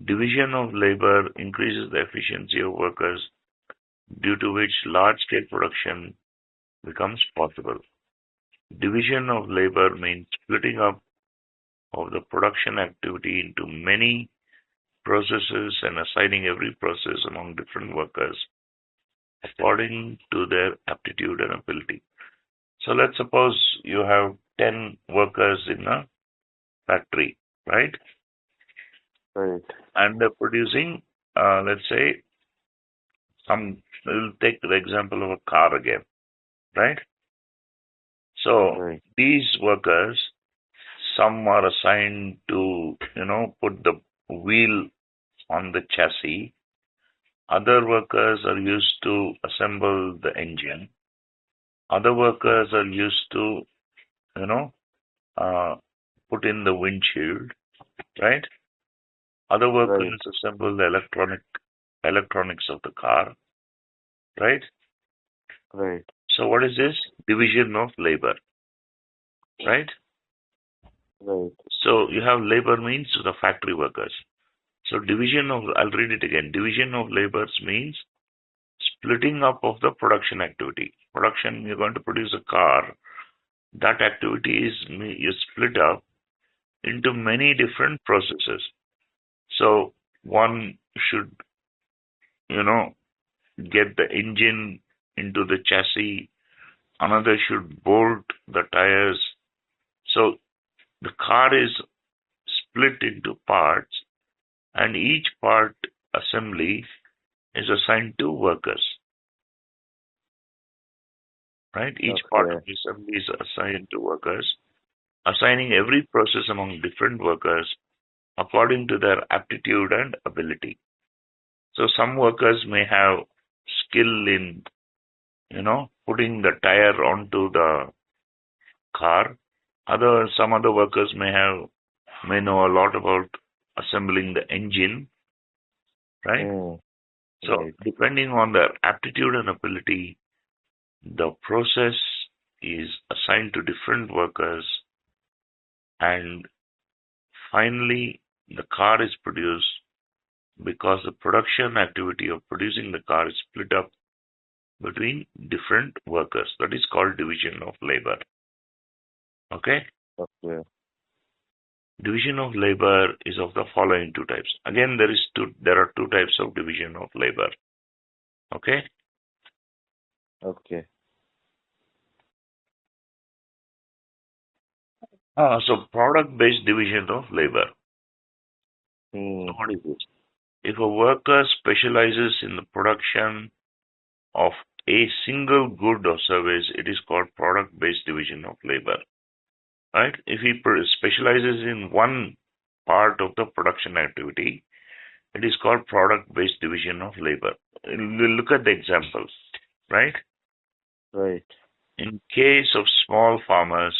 division of labor increases the efficiency of workers due to which large scale production becomes possible. Division of labor means splitting up of the production activity into many processes and assigning every process among different workers according to their aptitude and ability. So let's suppose you have 10 workers in a factory, right? Right. And they're producing, let's say, we'll take the example of a car again, right? So Right. these workers, some are assigned to, put the wheel on the chassis. Other workers are used to assemble the engine. Other workers are used to, you know, uh, put in the windshield, right? Other Right. workers assemble the electronics of the car, right? Right. So what is this? Division of labor, right? Right. So you have labor means the factory workers. So I'll read it again. Division of labors means splitting up of the production activity. Production, you're going to produce a car. That activity is split up into many different processes. So one should, you know, get the engine into the chassis. Another should bolt the tires. So the car is split into parts and each part assembly is assigned to workers, right? Each part of Okay. the assembly is assigned to workers, assigning every process among different workers according to their aptitude and ability. So some workers may have skill in, putting the tire onto the car. Some other workers may know a lot about assembling the engine, right? Mm. So Right. depending on their aptitude and ability, the process is assigned to different workers and finally the car is produced because the production activity of producing the car is split up between different workers. That is called division of labor. Okay? Okay. Division of labor is of the following two types. Again, there are two types of division of labor. Okay? Okay. So product-based division of labor. Mm. What is this? If a worker specializes in the production of a single good or service, it is called product-based division of labor. Right? If he specializes in one part of the production activity, it is called product-based division of labor. We'll look at the examples, right? Right. In case of small farmers,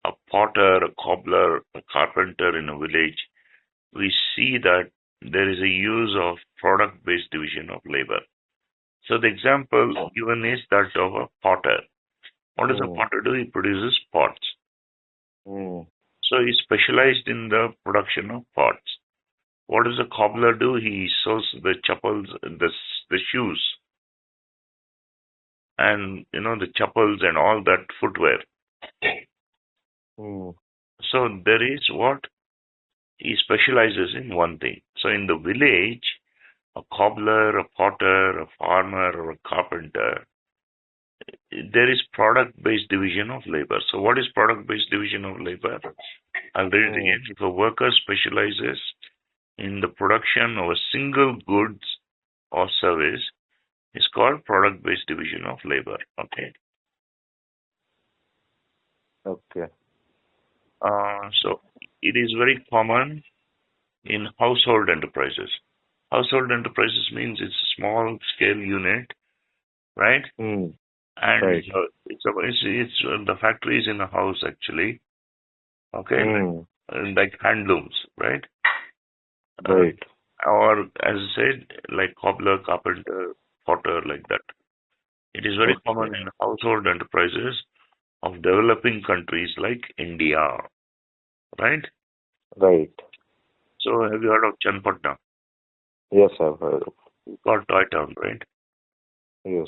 a potter, a cobbler, a carpenter in a village, we see that there is a use of product-based division of labor. So the example given is that of a potter. What does a Mm. potter do? He produces pots. Mm. So he's specialized in the production of pots. What does a cobbler do? He sews the chappals, the shoes, and the chappals and all that footwear. Mm. So there is what he specializes in one thing. So in the village, a cobbler, a potter, a farmer, or a carpenter, there is product-based division of labor. So what is product-based division of labor? I'll read it Mm. again. If a worker specializes in the production of a single goods or service, it's called product-based division of labor. Okay. Okay. So it is very common in household enterprises. Household enterprises means it's a small scale unit, right? Hmm. And Right. it's the factory is in a house actually, okay, Hmm. like handlooms, right? Uh, Right. or as I said, like cobbler, carpenter, potter, like that. It is very Okay. common in household enterprises of developing countries like India, right? Right. So have you heard of Chanpatna? Yes, I've heard. It's called Toy Town, right? Yes.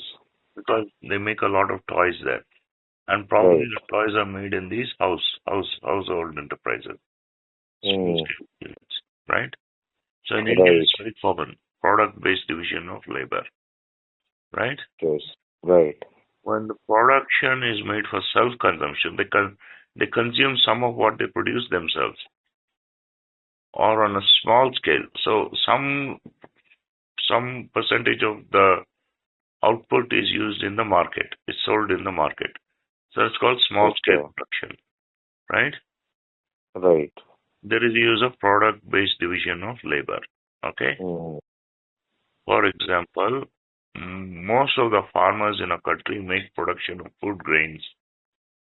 Because they make a lot of toys there. And probably Right. the toys are made in these household enterprises, small Hmm. scale units, right? So in India, Right. it's very common, product-based division of labor, right? Yes. Right. When the production is made for self-consumption, they consume some of what they produce themselves or on a small scale. So some percentage of the output is used in the market, is sold in the market. So it's called small scale Okay. production, right? Right. There is use of product-based division of labor. Okay. Hmm. For example, most of the farmers in a country make production of food grains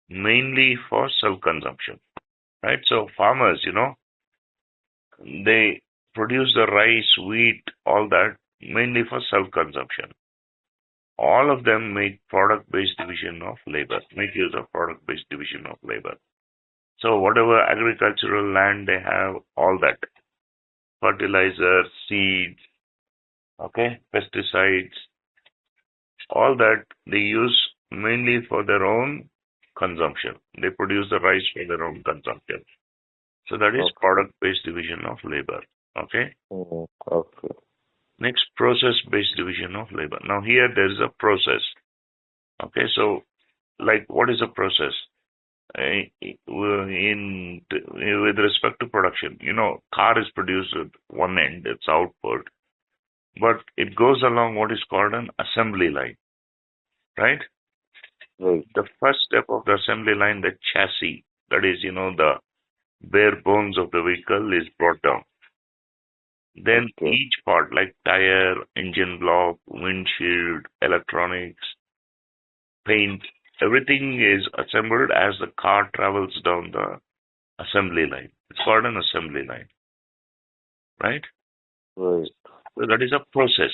mainly for self-consumption, right? So farmers, they produce the rice, wheat, all that mainly for self-consumption. All of them make product-based division of labor, make use of product-based division of labor. So whatever agricultural land they have, all that, fertilizer, seeds, okay, pesticides, all that they use mainly for their own consumption. They produce the rice for their own consumption. So that is Okay. product-based division of labor. Okay. Hmm. Okay. Next, process-based division of labor. Now here there is a process. Okay. So like what is a process? With respect to production, car is produced at one end, its output, but it goes along what is called an assembly line, right? Right. The first step of the assembly line, the chassis, that is, the bare bones of the vehicle is brought down. Then Okay. each part, like tire, engine block, windshield, electronics, paint, everything is assembled as the car travels down the assembly line. It's called an assembly line, right? Right. So that is a process.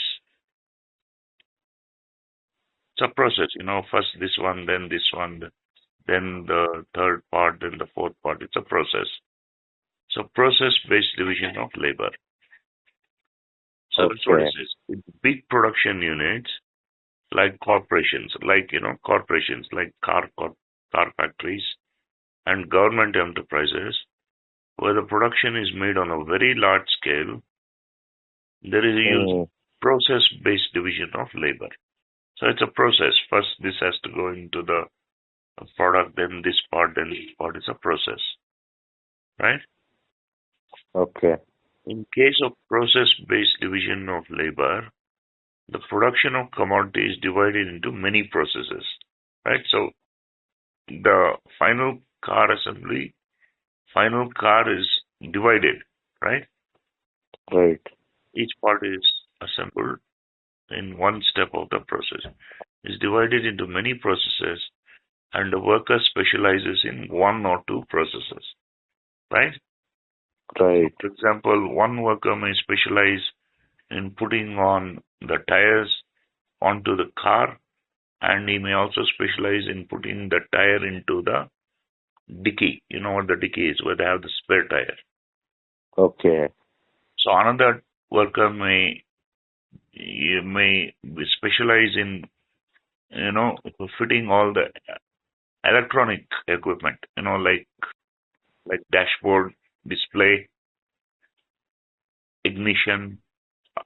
It's a process, first this one, then this one, then the third part, then the fourth part. It's a process. So process-based division of labor. So that's what it Okay. is. In big production units, like corporations, like car factories and government enterprises, where the production is made on a very large scale, there is a use Hmm. of process-based division of labor. So it's a process. First, this has to go into the product, then this part, then this part. It's a process, right? Okay. In case of process-based division of labor, the production of commodity is divided into many processes, right? So the final car is divided, right? Right. Each part is assembled in one step of the process. Is divided into many processes, and the worker specializes in one or two processes, right? So, Right. for example, one worker may specialize in putting on the tires onto the car, and he may also specialize in putting the tire into the dicky. You know what the dicky is, where they have the spare tire. Okay. So another worker may specialize in fitting all the electronic equipment. Like dashboard, display, ignition.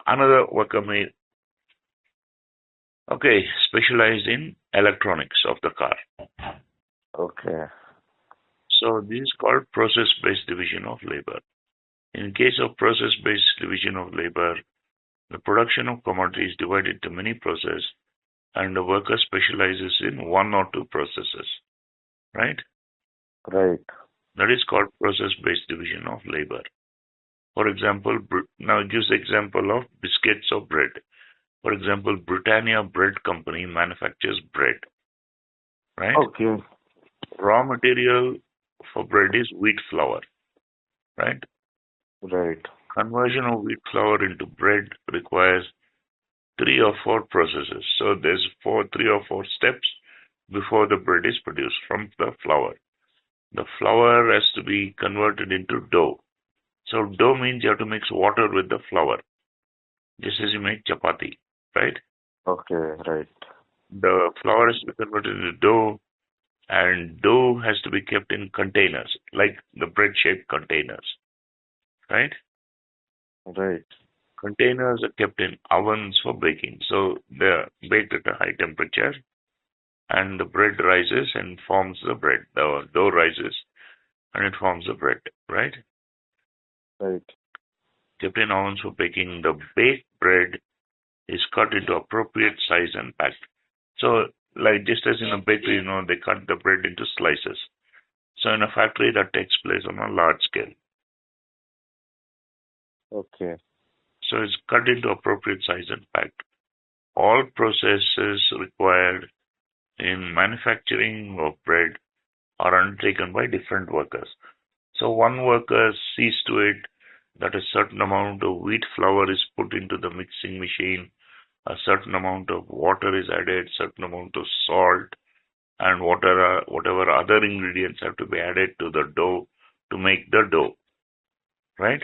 Another worker may specialize in electronics of the car. Okay. So this is called process-based division of labor. In case of process-based division of labor, the production of commodity is divided into many processes, and the worker specializes in one or two processes, right? Right. That is called process-based division of labor. For example, now it gives the example of biscuits or bread. For example, Britannia Bread Company manufactures bread, right? Okay. Raw material for bread is wheat flour, right? Right. Conversion of wheat flour into bread requires 3 or 4 processes. So there's 3 or 4 steps before the bread is produced from the flour. The flour has to be converted into dough. So dough means you have to mix water with the flour, just as you make chapati, right? Okay. Right. The flour has to be converted into dough, and dough has to be kept in containers, like the bread-shaped containers, right? Right. Containers are kept in ovens for baking. So they're baked at a high temperature, and the bread rises and forms the bread. The dough rises and it forms the bread, right? Right. Kept in ovens for baking, the baked bread is cut into appropriate size and packed. So, like just as in a bakery, they cut the bread into slices. So in a factory, that takes place on a large scale. Okay. So it's cut into appropriate size and packed. All processes required in manufacturing of bread are undertaken by different workers. So one worker sees to it that a certain amount of wheat flour is put into the mixing machine, a certain amount of water is added, certain amount of salt, and whatever other ingredients have to be added to the dough to make the dough, right?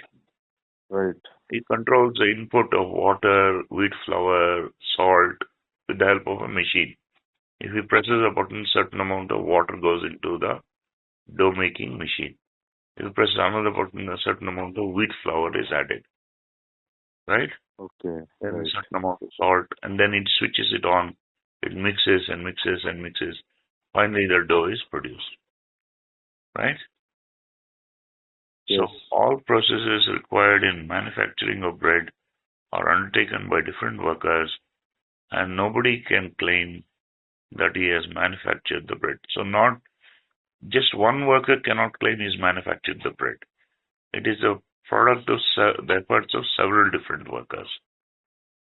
Right. He controls the input of water, wheat flour, salt with the help of a machine. If he presses a button, certain amount of water goes into the dough making machine. If he presses another button, a certain amount of wheat flour is added, right? Okay. Then a Right. certain amount of salt, and then it switches it on. It mixes and mixes and mixes. Finally, the dough is produced, right? Yes. So all processes required in manufacturing of bread are undertaken by different workers, and nobody can claim that he has manufactured the bread. So not just one worker cannot claim he's manufactured the bread. It is a product of the efforts of several different workers,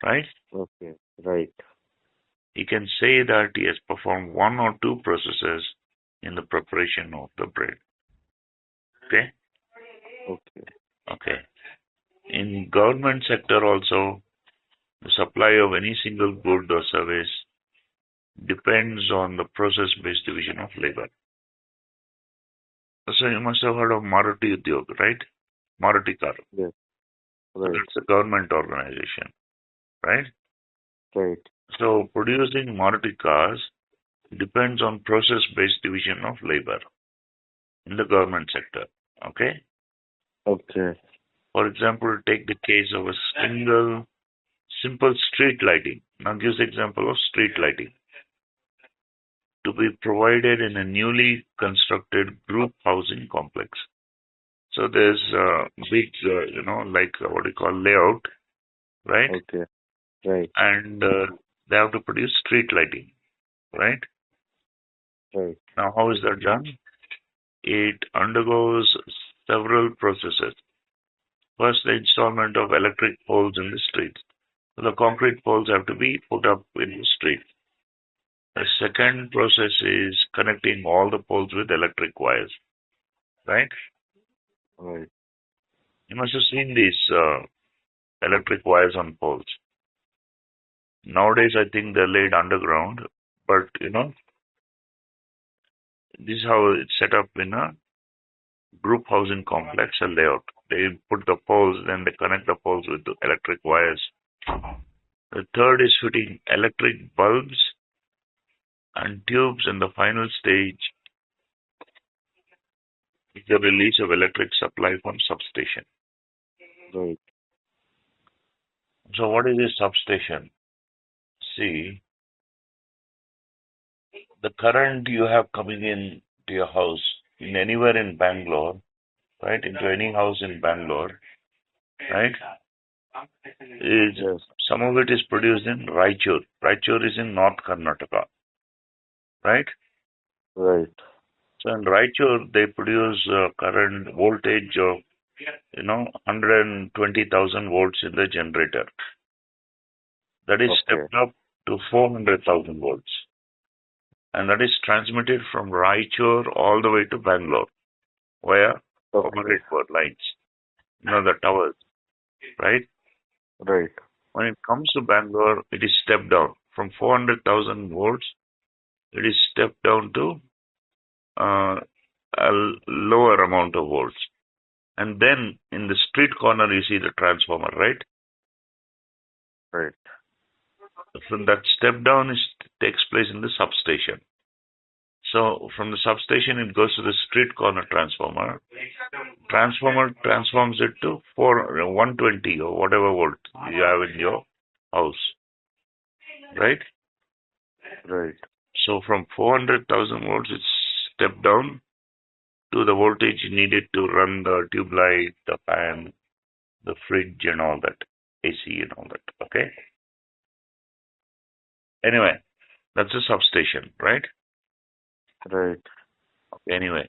right? Okay. Right. He can say that he has performed 1 or 2 processes in the preparation of the bread. Okay? Okay. Okay. In government sector also, the supply of any single good or service depends on the process-based division of labor. So you must have heard of Maruti Udyog, right? Maruti Car. Yes. So Right. that's a government organization, right? Right. So producing Maruti cars depends on process-based division of labor in the government sector. Okay? Okay. For example, take the case of a simple street lighting. Now gives example of street lighting to be provided in a newly constructed group housing complex. So there's a big, what do you call layout, right? Okay. Right. And they have to produce street lighting, right? Right. Now, how is that done? It undergoes several processes. First, the installment of electric poles in the streets. So the concrete poles have to be put up in the street. The second process is connecting all the poles with electric wires, right? Right. You must have seen these electric wires on poles. Nowadays, I think they're laid underground, but this is how it's set up in a group housing complex, a layout. They put the poles, then they connect the poles with the electric wires. The third is fitting electric bulbs and tubes, and the final stage is the release of electric supply from substation. Right. So what is a substation? See, the current you have coming in to your house in anywhere in Bangalore, right, into any house in Bangalore, right, is Yes. some of it is produced in Raichur. Raichur is in North Karnataka, right? Right. So in Raichur, they produce current voltage of 120,000 volts in the generator. That is Okay. stepped up to 400,000 volts. And that is transmitted from Raichur all the way to Bangalore via Okay. overhead power lines. The towers, right? Right. When it comes to Bangalore, it is stepped down from 400,000 volts. It is stepped down to uh, a lower amount of volts. And then in the street corner, you see the transformer, right? Right. So that step down takes place in the substation. So from the substation, it goes to the street corner transformer. Transformer transforms it to 120 or whatever volt you have in your house, right? Right. So from 400,000 volts, it's stepped down to the voltage needed to run the tube light, the fan, the fridge, and all that, AC and all that. Okay. Anyway, that's a substation, right? Right. Okay, anyway,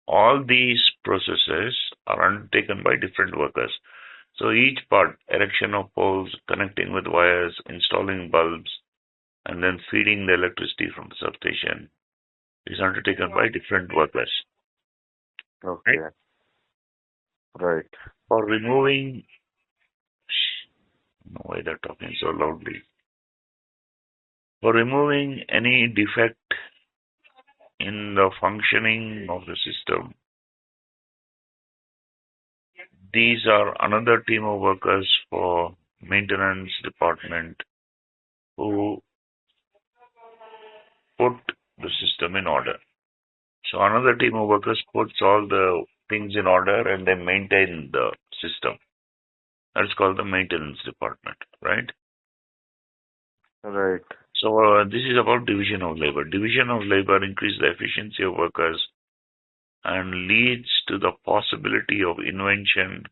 all these processes are undertaken by different workers. So each part, erection of poles, connecting with wires, installing bulbs, and then feeding the electricity from the substation is undertaken by different workers. Right? Okay. Right. For removing, why they're talking so loudly? For removing any defect in the functioning of the system, these are another team of workers for maintenance department who put the system in order. So another team of workers puts all the things in order and they maintain the system. That's called the maintenance department, right? Right. So this is about division of labor. Division of labor increases the efficiency of workers and leads to the possibility of invention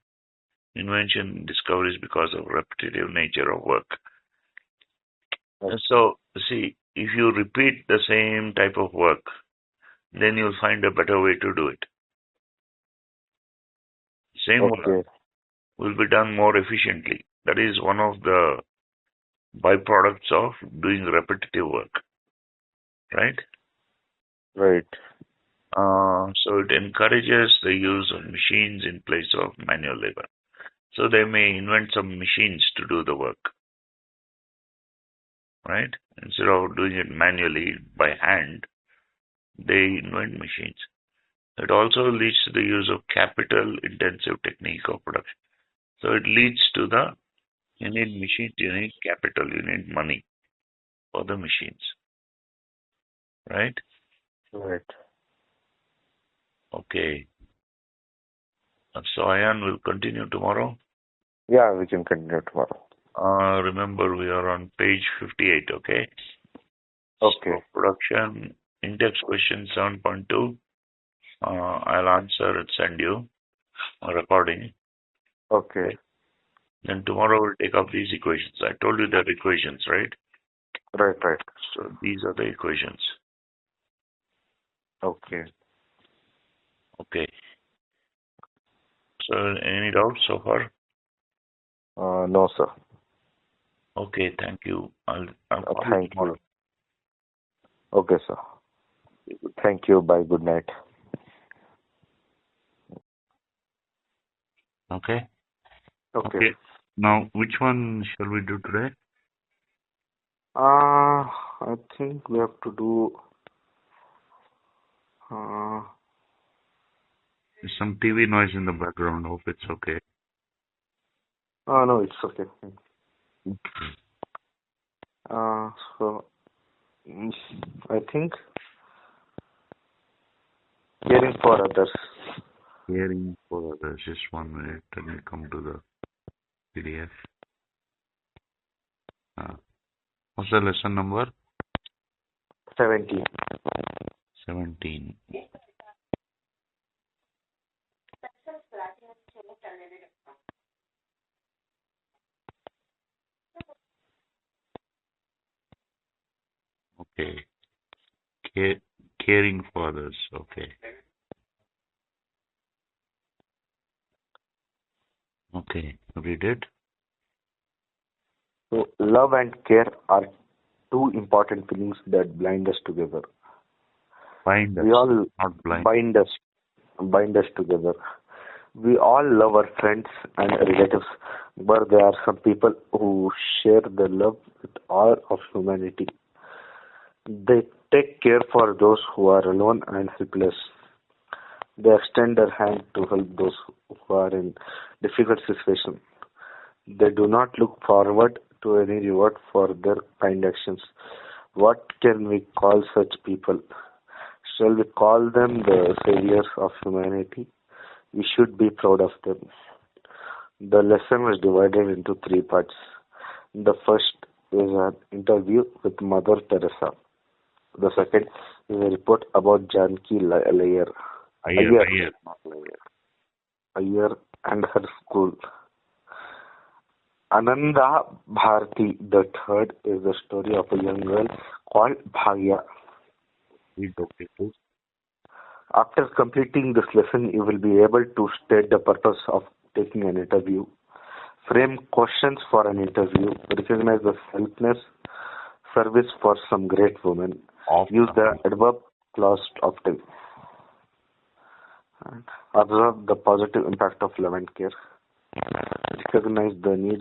discoveries because of repetitive nature of work. And so, see, if you repeat the same type of work, then you'll find a better way to do it. Same work Okay. will be done more efficiently. That is one of the byproducts of doing repetitive work, right? Right. So it encourages the use of machines in place of manual labor. So they may invent some machines to do the work, right? Instead of doing it manually by hand, they invent machines. It also leads to the use of capital-intensive technique of production. So it leads to you need machines, you need capital, you need money for the machines, right? Right. Okay. So Ayan will continue tomorrow. Yeah, we can continue tomorrow. Remember, we are on page 58, okay? Okay. So production, in-depth question 7.2. I'll answer and send you a recording. Okay. Then tomorrow we'll take up these equations. I told you they're equations, right? Right. Right. So these are the equations. Okay. Okay. So any doubts so far? No, sir. Okay, thank you. I'll call you Thank tomorrow. you. Okay, sir. Thank you. Bye. Good night. Okay? Okay. Okay. Now, which one shall we do today? I think we have to do. There's some TV noise in the background. Hope it's okay. No, it's okay. So I think caring for others. Hearing for others. Just 1 minute. Let me come to the PDF. What's the lesson number? 17. 17. Okay. caring for others. Okay. Okay. Read it. So love and care are two important feelings that bind us together. Bind us, We all not blind. bind us together. We all love our friends and relatives, but there are some people who share the love with all of humanity. They take care for those who are alone and helpless. They extend their hand to help those who are in difficult situations. They do not look forward to any reward for their kind actions. What can we call such people? Shall we call them the saviors of humanity? We should be proud of them. The lesson was divided into three parts. The first is an interview with Mother Teresa. The second is a report about Janki Iyer, Ayer. not Iyer, Iyer and her school. Ananda Bharati, the third, is the story of a young girl called Bhagya. Read, okay, please. After completing this lesson, you will be able to state the purpose of taking an interview, frame questions for an interview, recognize the selfless service for some great women, use the adverb clause often, and observe the positive impact of love and care, recognize the need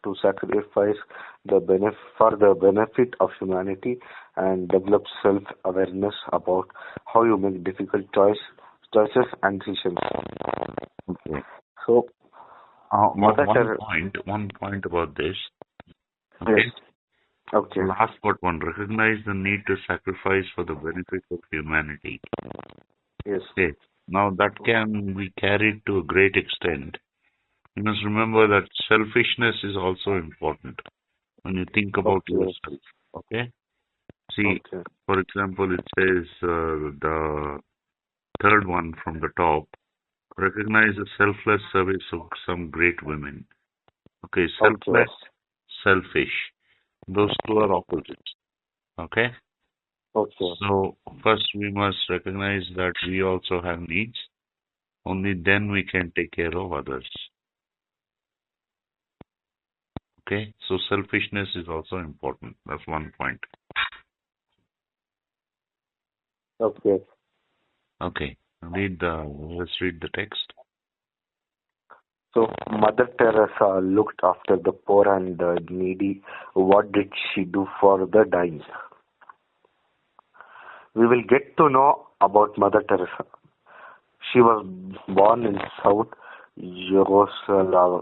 to sacrifice for the benefit of humanity, and develop self-awareness about how you make difficult choices and decisions. Okay. So, one point about this. Okay. Yes. Okay. Last but one, recognize the need to sacrifice for the benefit of humanity. Yes. Okay. Now that can be carried to a great extent. You must remember that selfishness is also important when you think about yourself. Okay? See, for example, it says the third one from the top, recognize the selfless service of some great women. Okay, selfless, selfish. Those two are opposites. Okay? Okay. So, first we must recognize that we also have needs. Only then we can take care of others. Okay? So, selfishness is also important. That's one point. Okay. Okay. Let's read the text. So, Mother Teresa looked after the poor and the needy. What did she do for the dying? We will get to know about Mother Teresa. She was born in South Yugoslavia.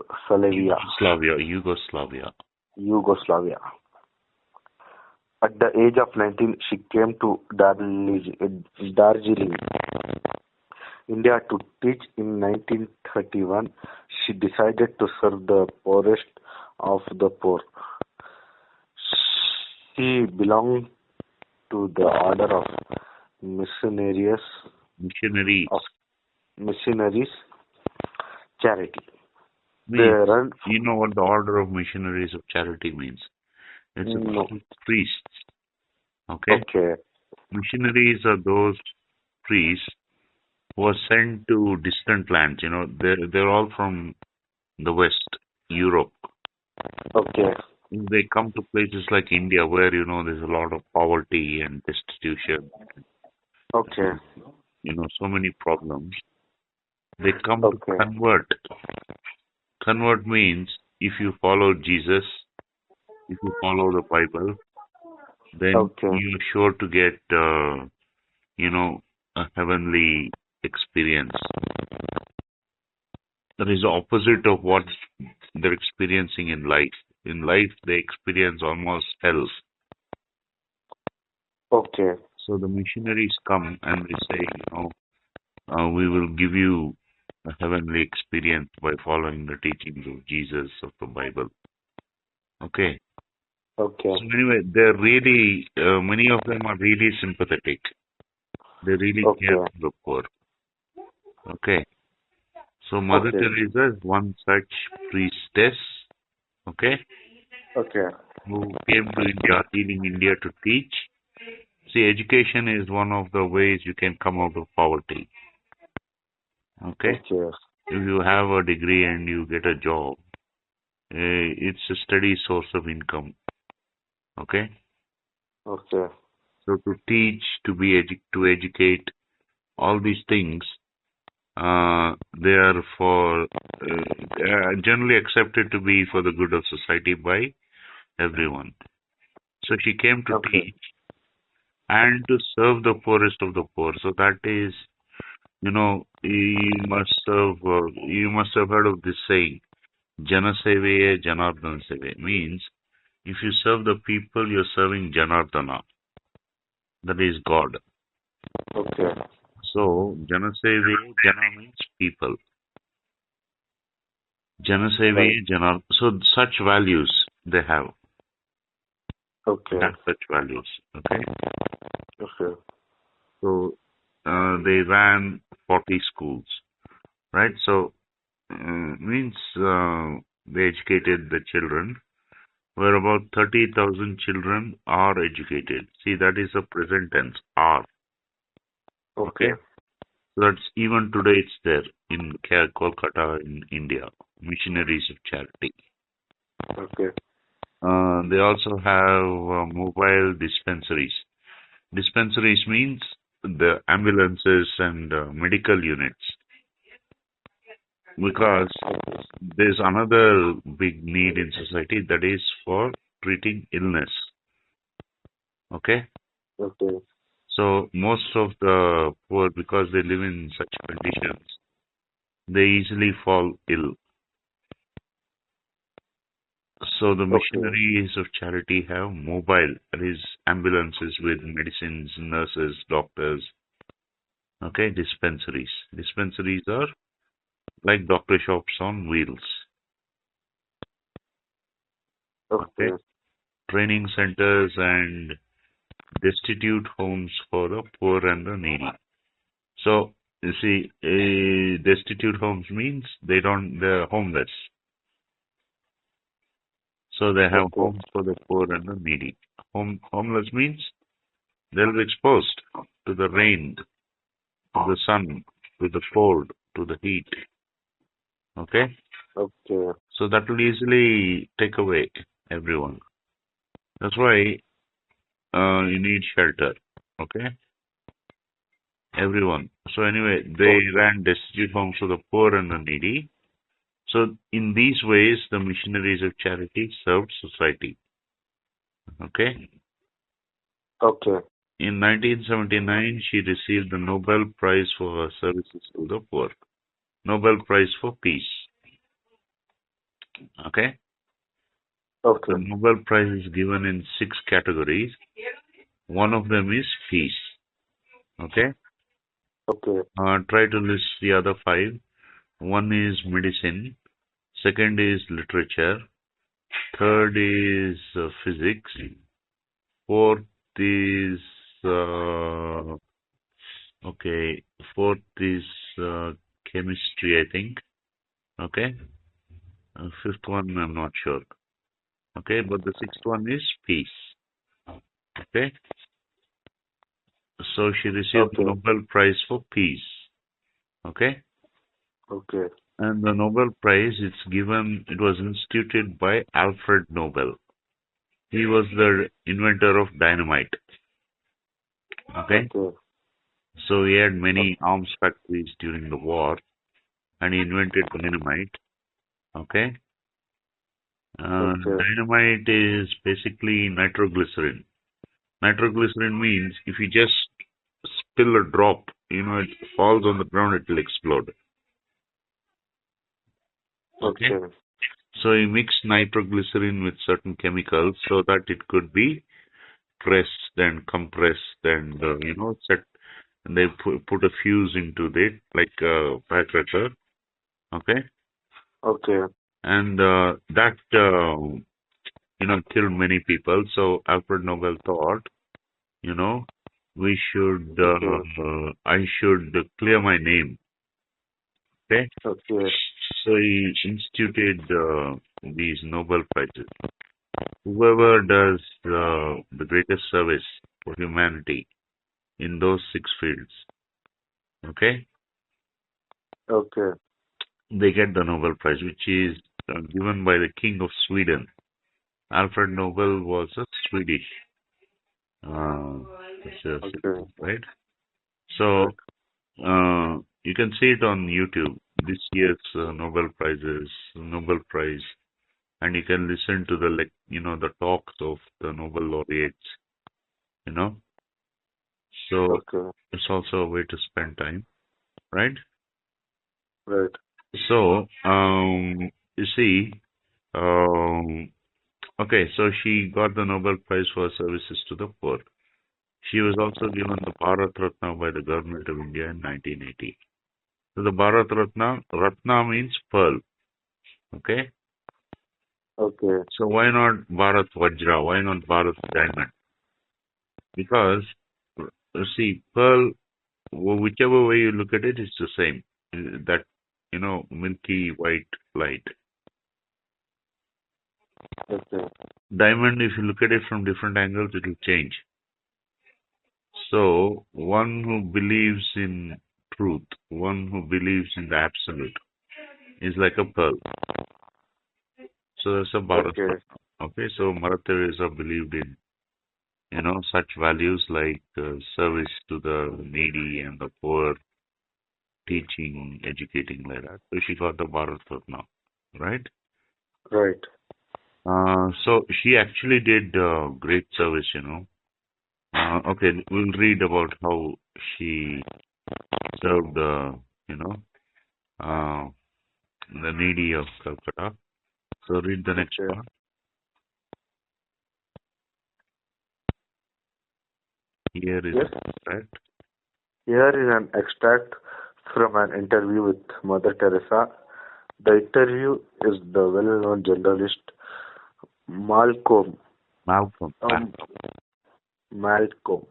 Yugoslavia. At the age of 19, she came to Darjeeling, India to teach. In 1931, she decided to serve the poorest of the poor. She belonged to the order of missionaries charity. You know what the order of missionaries of charity means? It's priests. Okay? Missionaries are those priests who are sent to distant lands. You know, they're all from the West, Europe. Okay. They come to places like India where, there's a lot of poverty and destitution. Okay. So many problems. They come to convert. Convert means if you follow Jesus, if you follow the Bible, then you're sure to get, a heavenly experience. That is the opposite of what they're experiencing in life. In life, they experience almost hell. Okay. So the missionaries come and they say, we will give you a heavenly experience by following the teachings of Jesus, of the Bible. Okay. Okay. So anyway, they're really, many of them are really sympathetic. They really care for the poor. Okay. So Mother Teresa is one such priestess. Okay. Okay. Who came to India, healing India to teach. See, education is one of the ways you can come out of poverty. Okay? Okay. If you have a degree and you get a job, it's a steady source of income. Okay? Okay. So to teach, to educate, all these things, they are generally accepted to be for the good of society by everyone. So she came to Okay. teach and to serve the poorest of the poor. So that is, you must have heard of this saying, Jana Seveye Janardana Seve. Means if you serve the people, you're serving Janardana. That is God. Okay. So Jana Seveye, Jana means people. Jana Right. Seveye Janar. So such values they have. They Okay. have such values. Okay. Okay. So they ran 40 schools, right? So means they educated the children, where about 30,000 children are educated. See, that is a present tense, are. Okay? Okay. So that's even today it's there in Kolkata in India, missionaries of charity. Okay. They also have mobile dispensaries. Dispensaries means the ambulances and medical units, because there's another big need in society, that is for treating illness. Okay? Okay. So most of the poor, because they live in such conditions, they easily fall ill. So the Okay. missionaries of charity have mobile, that is ambulances with medicines, nurses, doctors. Okay, dispensaries. Dispensaries are like doctor shops on wheels. Okay, Okay. training centers and destitute homes for the poor and the needy. So you see, destitute homes means they're homeless. So they have Okay. homes for the poor and the needy. Homeless means they'll be exposed to the rain, to the sun, to the cold, to the heat. Okay? Okay. So that will easily take away everyone. That's why you need shelter. Okay? Everyone. So anyway, they Okay. ran destitute homes for the poor and the needy. So in these ways, the missionaries of charity served society. Okay? Okay. In 1979, she received the Nobel Prize for her services to the poor. Nobel Prize for Peace. Okay? The Okay. Nobel Prize is given in 6 categories. One of them is peace. Okay? Okay. Try to list the other 5. One is medicine. Second is literature. Third is physics. Fourth is uh, okay. Fourth is chemistry, I think. Okay. Fifth one, I'm not sure. Okay, but the sixth one is peace. Okay. So she received the Okay. Nobel Prize for Peace. Okay. Okay. And the Nobel Prize, it was instituted by Alfred Nobel. He was the inventor of dynamite. Okay. Okay. So he had many arms factories during the war, and he invented dynamite. Okay. Okay. Dynamite is basically nitroglycerin. Nitroglycerin means if you just spill a drop, it falls on the ground, it will explode. Okay. Okay. So you mix nitroglycerin with certain chemicals so that it could be pressed and compressed and, set. And they put a fuse into it, like a firecracker. Okay. Okay. And that, killed many people. So Alfred Nobel thought, you know, Okay. I should clear my name. Okay. Okay. So he instituted these Nobel Prizes. Whoever does the greatest service for humanity in those 6 fields. Okay? Okay. They get the Nobel Prize, which is given by the King of Sweden. Alfred Nobel was a Swedish uh, Okay. right? So Right. you can see it on YouTube. This year's Nobel Prize, and you can listen to the talks of the Nobel laureates. You know, so Okay. it's also a way to spend time, right? Right. So you see, um, okay, so she got the Nobel Prize for services to the poor. She was also given the Bharat Ratna by the government of India in 1980. So the Bharat Ratna means pearl. Okay. Okay. So why not Bharat Vajra? Why not Bharat Diamond? Because, see, pearl, whichever way you look at it, it's the same. That, milky white light. Okay. Diamond, if you look at it from different angles, it will change. So, one who believes in truth, one who believes in the absolute, is like a pearl. So that's a Bharat. Okay. Okay, so Mother Teresa believed in, such values like service to the needy and the poor, teaching, educating like that. So she got the Bharat Ratna, right? Right. So she actually did great service. Okay, we'll read about how she served, you know, uh, the needy of Calcutta. So read the next Okay. part. Here is Yes. right. Here is an extract from an interview with Mother Teresa. The interview is the well-known journalist Malcolm. Malcolm. Um, Malcolm.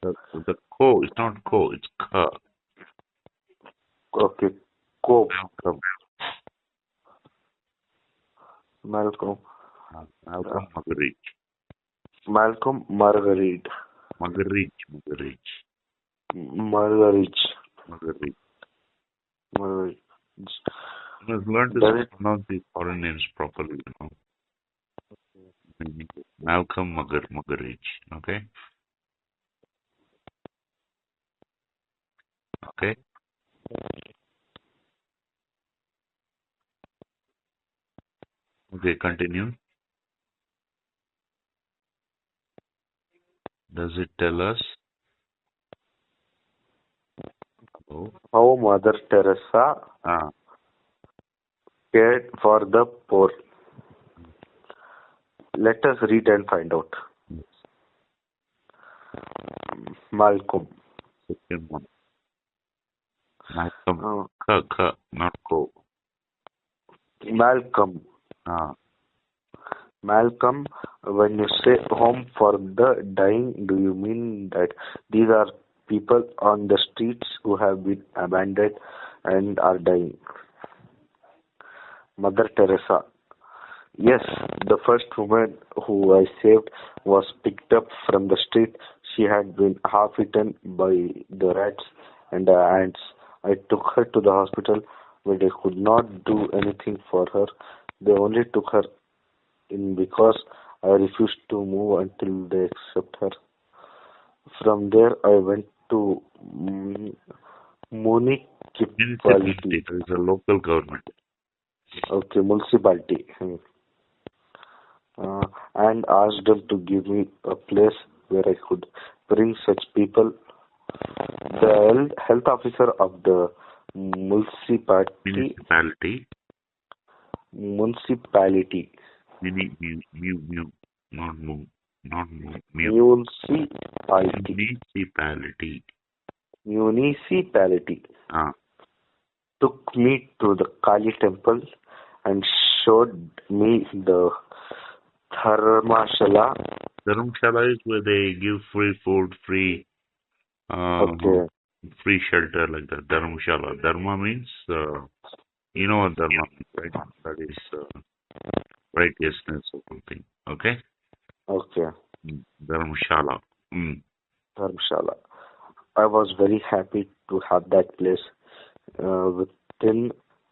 The co is not co, it's ka. Okay. Cope. Malcolm. Malcolm. Malcolm Muggeridge. Malcolm Marguerite. Muggeridge. Marguerite. Muggeridge. Marguerite. You must learn Does to it? pronounce these foreign names properly. Malcolm Muggeridge. Okay? Okay? Okay, continue. Does it tell us? Oh, How Mother Teresa ah, cared for the poor. Let us read and find out. yes. Malcolm. Second one. Malcolm. Uh, Not co. Malcolm. Ah, Malcolm, when you say home for the dying, do you mean that these are people on the streets who have been abandoned and are dying? Mother Teresa. Yes, the first woman who I saved was picked up from the street. She had been half eaten by the rats and the ants. I took her to the hospital, but they could not do anything for her. They only took her in because I refused to move until they accept her. From there, I went to municipality. municipality is a local government. Okay, municipality. And asked them to give me a place where I could bring such people. The health officer of the municipality, Municipality. municipality, Not mu, not mu, mu. municipality, Municipality. municipality Ah, took me to the Kali temple and showed me the Dharmashala. Dharamshala is where they give free food, Okay, free shelter like that. Dharamshala. Dharma means, you know what dharma means, right? That is righteousness or something. Okay? okay, Dharamshala. Mm. Dharamshala. I was very happy to have that place. Within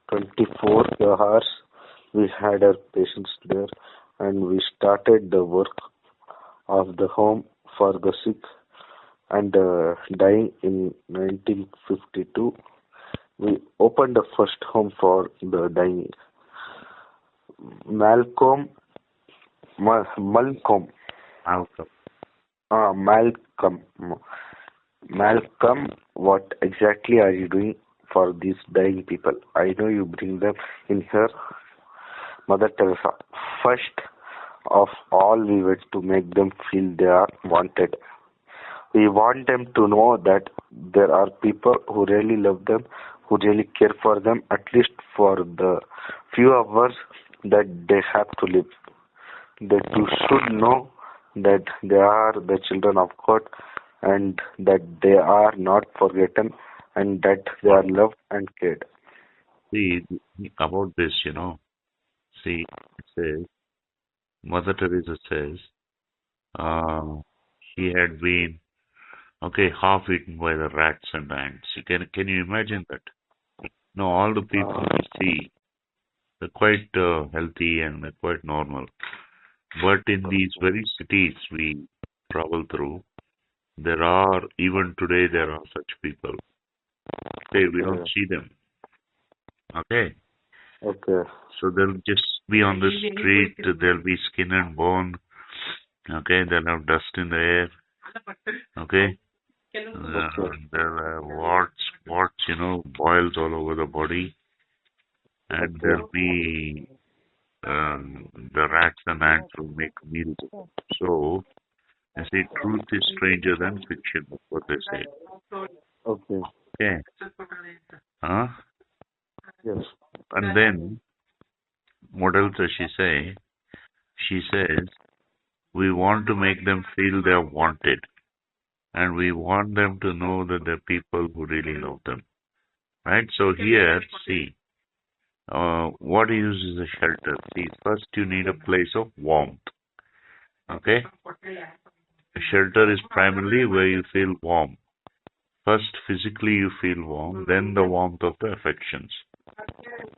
24 hours, we had our patients there, and we started the work of the home for the sick and dying in 1952. We opened the first home for the dying. Malcolm, Malcolm, Outcome. Malcolm, Malcolm, what exactly are you doing for these dying people? I know you bring them in here, Mother Teresa. First of all, we were to make them feel they are wanted. We want them to know that there are people who really love them, who really care for them, at least for the few hours that they have to live. That you should know that they are the children of God and that they are not forgotten and that they are loved and cared. See, about this, see, it says, Mother Teresa says, uh, she had been, okay, half eaten by the rats and ants. Can you imagine that? No, all the people Uh, we see, they're quite healthy and they're quite normal. But in these very cities we travel through, even today, there are such people. Okay, we don't okay, see them. Okay, okay, so they'll just be on the street, they'll be skin and bone. Okay, they'll have dust in the air. Okay, okay, they'll have warts, boils all over the body, and okay, there'll be the rats and ants will make meals. So, I say truth is stranger than fiction. That's what they say. okay, Okay, huh? yes, And then, what else does she say? She says, we want to make them feel they're wanted, and we want them to know that there are people who really love them. Right? So here, see, what uses a shelter? See, first you need a place of warmth. Okay? A shelter is primarily where you feel warm. First, physically you feel warm, then the warmth of the affections.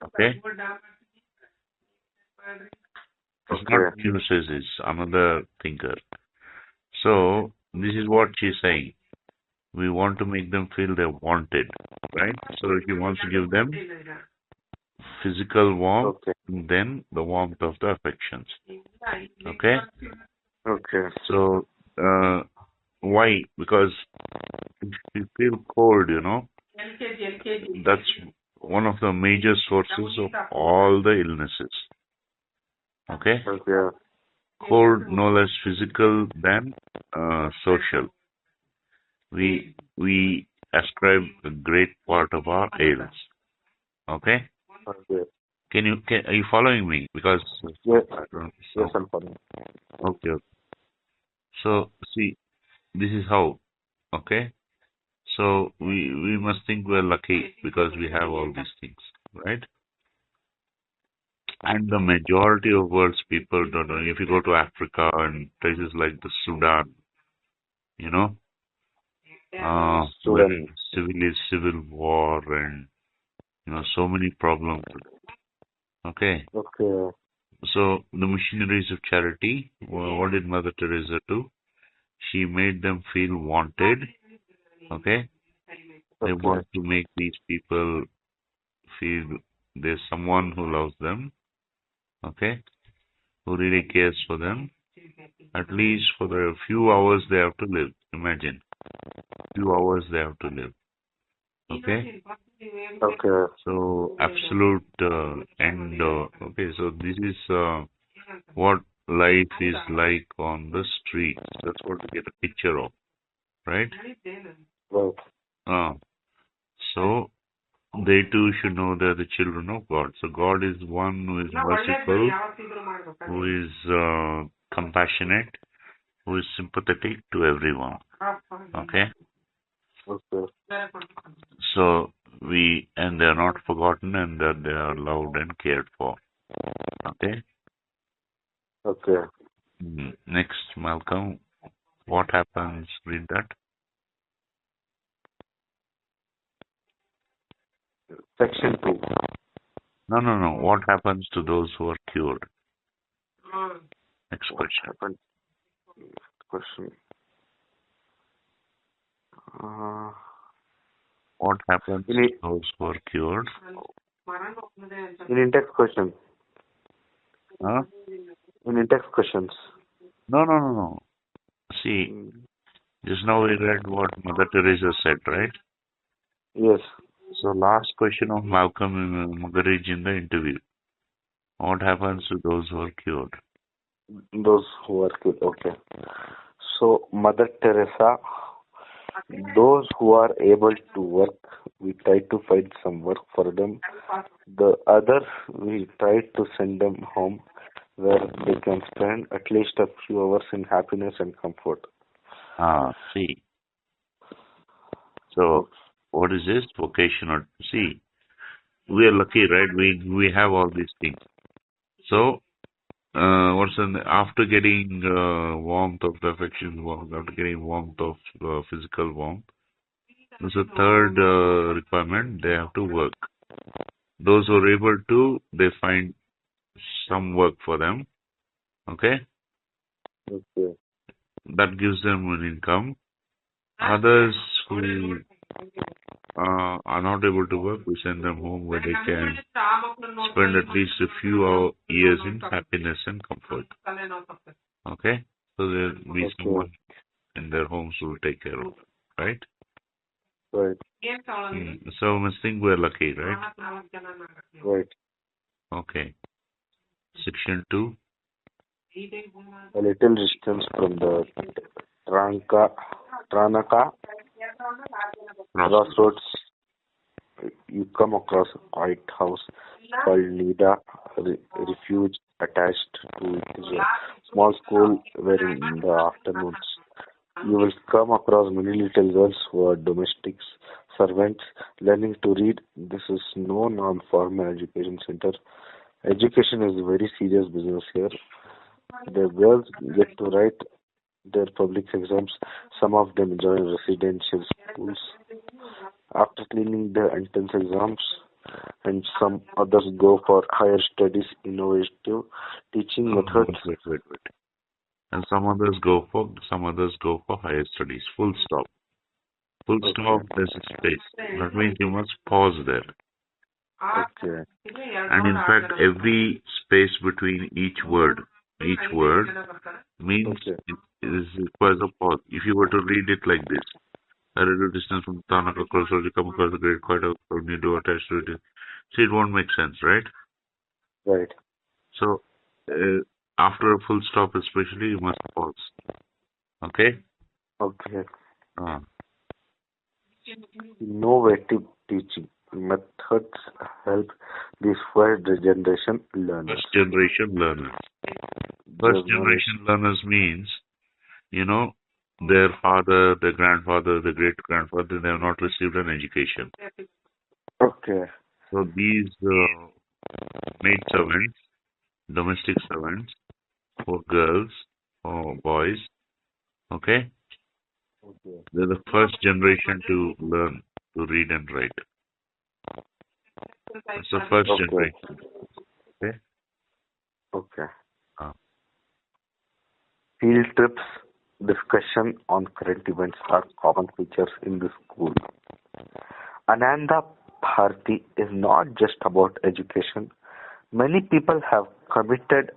Okay? It's not okay, Nios is another thinker. So, this is what she's saying. We want to make them feel they're wanted, right? So he wants to give them physical warmth, okay, and then the warmth of the affections. Okay? okay, So, why? Because if you feel cold, that's one of the major sources of all the illnesses. Okay? okay, Cold no less physical than social. We ascribe a great part of our ails. Okay? okay. Are you following me? Because Yes, I don't, yes, so I'm following. okay. So see, this is how. Okay? So we must think we're lucky because we have all these things, right? And the majority of world's people don't know. If you go to Africa and places like the Sudan, you know, where Student. civil war and so many problems. Okay, Okay, so the missionaries of charity, what did Mother Teresa do? She made them feel wanted. Okay, they okay, want to make these people feel there's someone who loves them. Okay, who really cares for them. At least for the few hours they have to live. Imagine, few hours they have to live. Okay, okay, so absolute end. Okay, so this is what life is like on the streets. That's what we get a picture of, right? right, Uh, so they too should know they're the children of God. So God is one who is merciful, who is compassionate, who is sympathetic to everyone. Okay? okay, So and they're not forgotten and that they are loved and cared for. Okay? okay. Next, Malcolm. What happens? Read that. Section 2. No. What happens to those who are cured? Next What question. happened? Question. What happens In, to it, those who are cured? in in-text question. Huh? In in-text questions. No. See, Mm. just now we read what Mother Teresa said, right? Yes. So last question of Malcolm Muggeridge in the interview. What happens to those who are cured? Those who are good. Okay. So, Mother Teresa, those who are able to work, we try to find some work for them. The others, we try to send them home where they can spend at least a few hours in happiness and comfort. See. So, what is this? Vocational. See, we are lucky, right? We have all these things. So, after getting warmth of the affection, after getting warmth of physical warmth, there's a third requirement. They have to work. Those who are able to, they find some work for them. Okay, Okay. that gives them an income. Others who are not able to work, we send them home where they can spend at least a few years in happiness and comfort. Okay, so there will be someone in their homes who will take care of them, right? Right. So I think we're lucky, right? Right. Okay. Section 2. A little distance from the Tranaka crossroads, you come across a quiet house called Nida Refuge. Attached to it is a small school where in the afternoons you will come across many little girls who are domestics, servants, learning to read. This is no non-formal education center. Education is a very serious business here. The girls get to write their public exams. Some of them join residential schools after cleaning the entrance exams, and some others go for higher studies, innovative teaching methods. Wait. And some others go for higher studies. Full stop. Full stop, there's a space. That means you must pause there. Okay. And in fact, every space between each word means it requires a pause. If you were to read it like this, a little distance from Tanaka crossroads, you come across a great quiet house called Nido attached to it. See, it won't make sense, right? Right. So, after a full stop especially, you must pause. Okay? Okay. Uh, Innovative teaching methods help these first generation learners. First generation learners. First generation learners means, their father, their grandfather, their great grandfather, they have not received an education. Okay. So these maid servants, domestic servants, for girls or boys, okay? They're the first generation to learn to read and write. It's the first generation. Okay? Okay. Uh, Field trips, discussion on current events are common features in the school. Ananda Bharti is not just about education. Many people have commented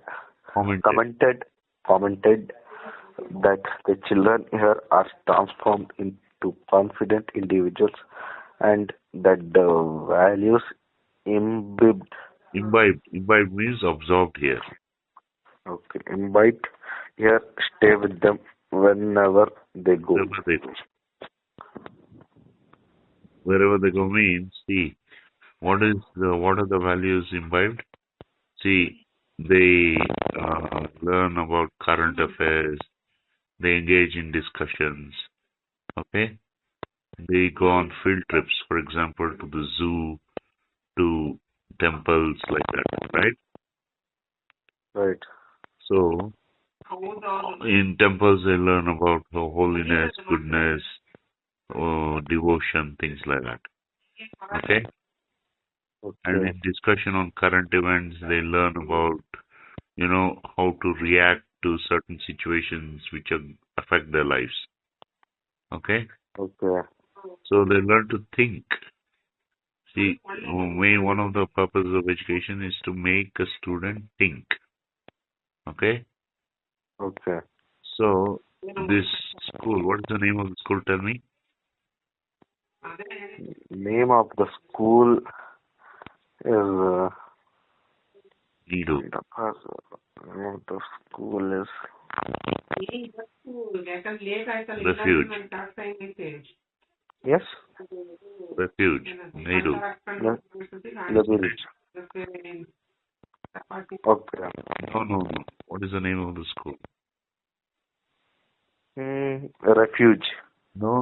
that the children here are transformed into confident individuals and that the values imbibed means absorbed here. Okay. Imbibed here stay with them whenever they go. Wherever they go means, see, what are the values imbibed? See, they learn about current affairs, they engage in discussions, okay? They go on field trips, for example, to the zoo, to temples like that, right? Right. So, In temples, they learn about holiness, goodness, devotion, things like that. Okay? And Okay. in discussion on current events, they learn about, how to react to certain situations which affect their lives. Okay? Okay. So they learn to think. See, one of the purposes of education is to make a student think. Okay? Okay. So, this school, what is the name of the school? Tell me. Name of the school is Nido. name of the school is Refuge. yes. Refuge. Nido. The village. Okay. No. What is the name of the school? Refuge. No.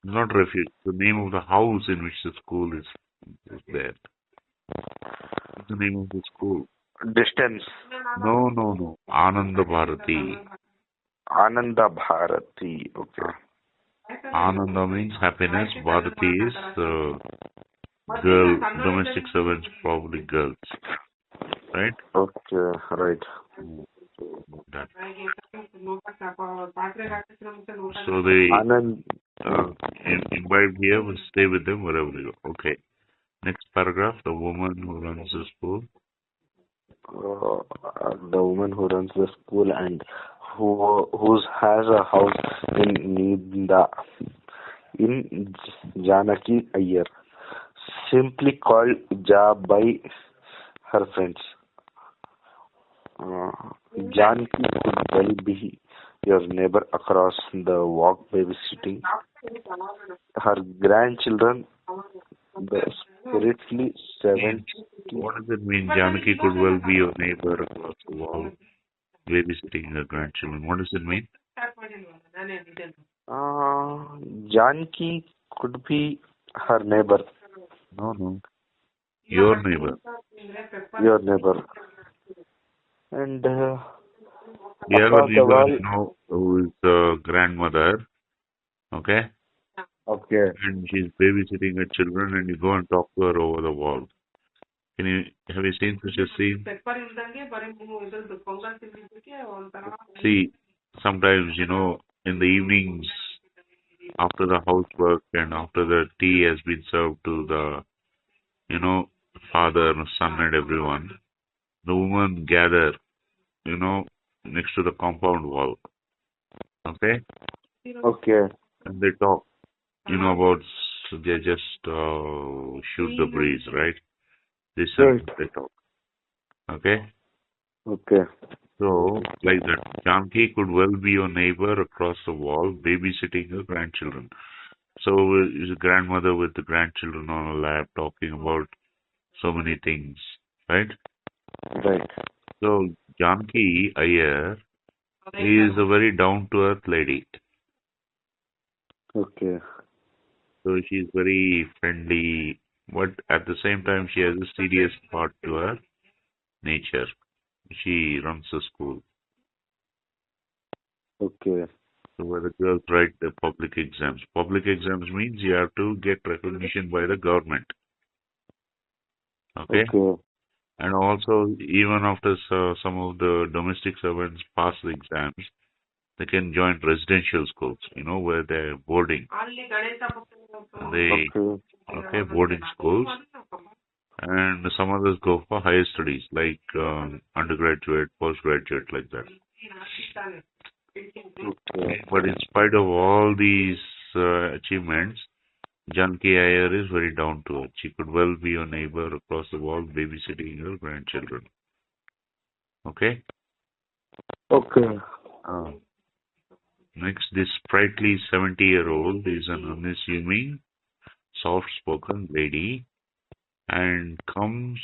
Not refuge. The name of the house in which the school is there. What's the name of the school? Distance. No. Ananda Bharati. Ananda Bharati. Okay. Ananda means happiness. Bharati is girl, domestic servants, probably girls. Right? Okay. Right. That. So they Anand. invite here, will stay with them wherever they go. Okay. Next paragraph, the woman who runs the school. The woman who runs the school and who has a house in Nida in Janaki Iyer, simply called Ja by her friends. Janaki could well be your neighbor across the walk babysitting her grandchildren, the spiritually seven. What does it mean? Janaki could well be your neighbor across the wall, babysitting her grandchildren. What does it mean? Janaki could be her neighbor. No. Your neighbor. Your neighbor. And You have a across the neighbor, wall. who is the grandmother, okay? Okay. And she's babysitting her children, and you go and talk to her over the wall. Have you seen such a scene? See, sometimes, in the evenings, after the housework and after the tea has been served to the, father, son, and everyone, the women gather, next to the compound wall, okay? Okay. And they talk, about, they just shoot the breeze, right? This and Right. they talk, okay? Okay. So, like that, Janki could well be your neighbor across the wall, babysitting her grandchildren. So, is a grandmother with the grandchildren on her lap talking about so many things, right? Right. So, Janki Iyer is a very down-to-earth lady. Okay. So, she's very friendly, but at the same time, she has a serious part to her nature. She runs the school. Okay. So where the girls write the public exams. Public exams means you have to get recognition by the government. Okay? Okay. And also, even after some of the domestic servants pass the exams, they can join residential schools, where they're boarding. Okay, boarding schools. And some others go for higher studies, like undergraduate, postgraduate, like that. Okay. But in spite of all these achievements, Janki Iyer is very down to earth. She could well be your neighbor across the wall babysitting her grandchildren. Okay? Okay. Next, this sprightly 70-year-old is an unassuming, soft-spoken lady and comes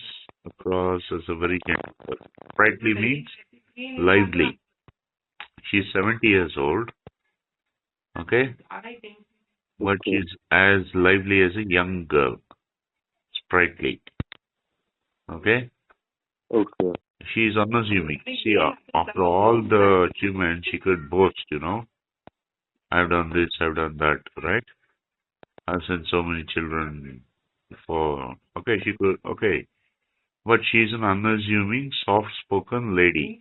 across as a very gentle person. Sprightly means lively. She's 70 years old, okay? But she's as lively as a young girl. Sprightly. Okay? Okay. She's unassuming. See, after all the achievements, she could boast, I've done this, I've done that, right? I've sent so many children for, okay, she could, okay. But she's an unassuming, soft-spoken lady,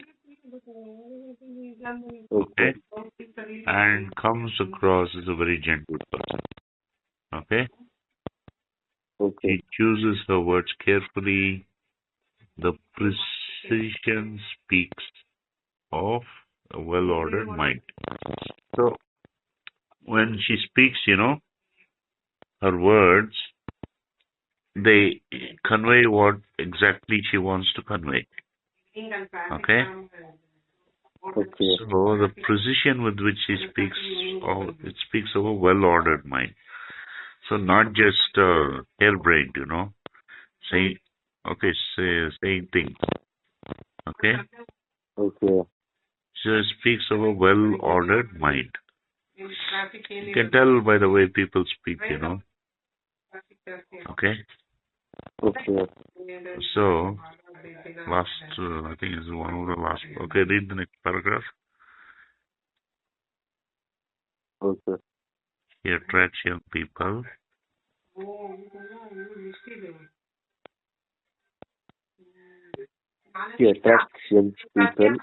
okay? And comes across as a very gentle person, okay? Okay. She chooses her words carefully. The precision speaks of a well-ordered mind. So, when she speaks, her words, they convey what exactly she wants to convey. Okay? Okay. So the precision with which she speaks, it speaks of a well-ordered mind. So not just harebrained, saying, saying things. Okay? Okay. So it speaks of a well-ordered mind. You can tell by the way people speak, Okay? Okay. So, last, I think is one of the last. Okay, read the next paragraph. Okay. He attracts young people. She attracts young people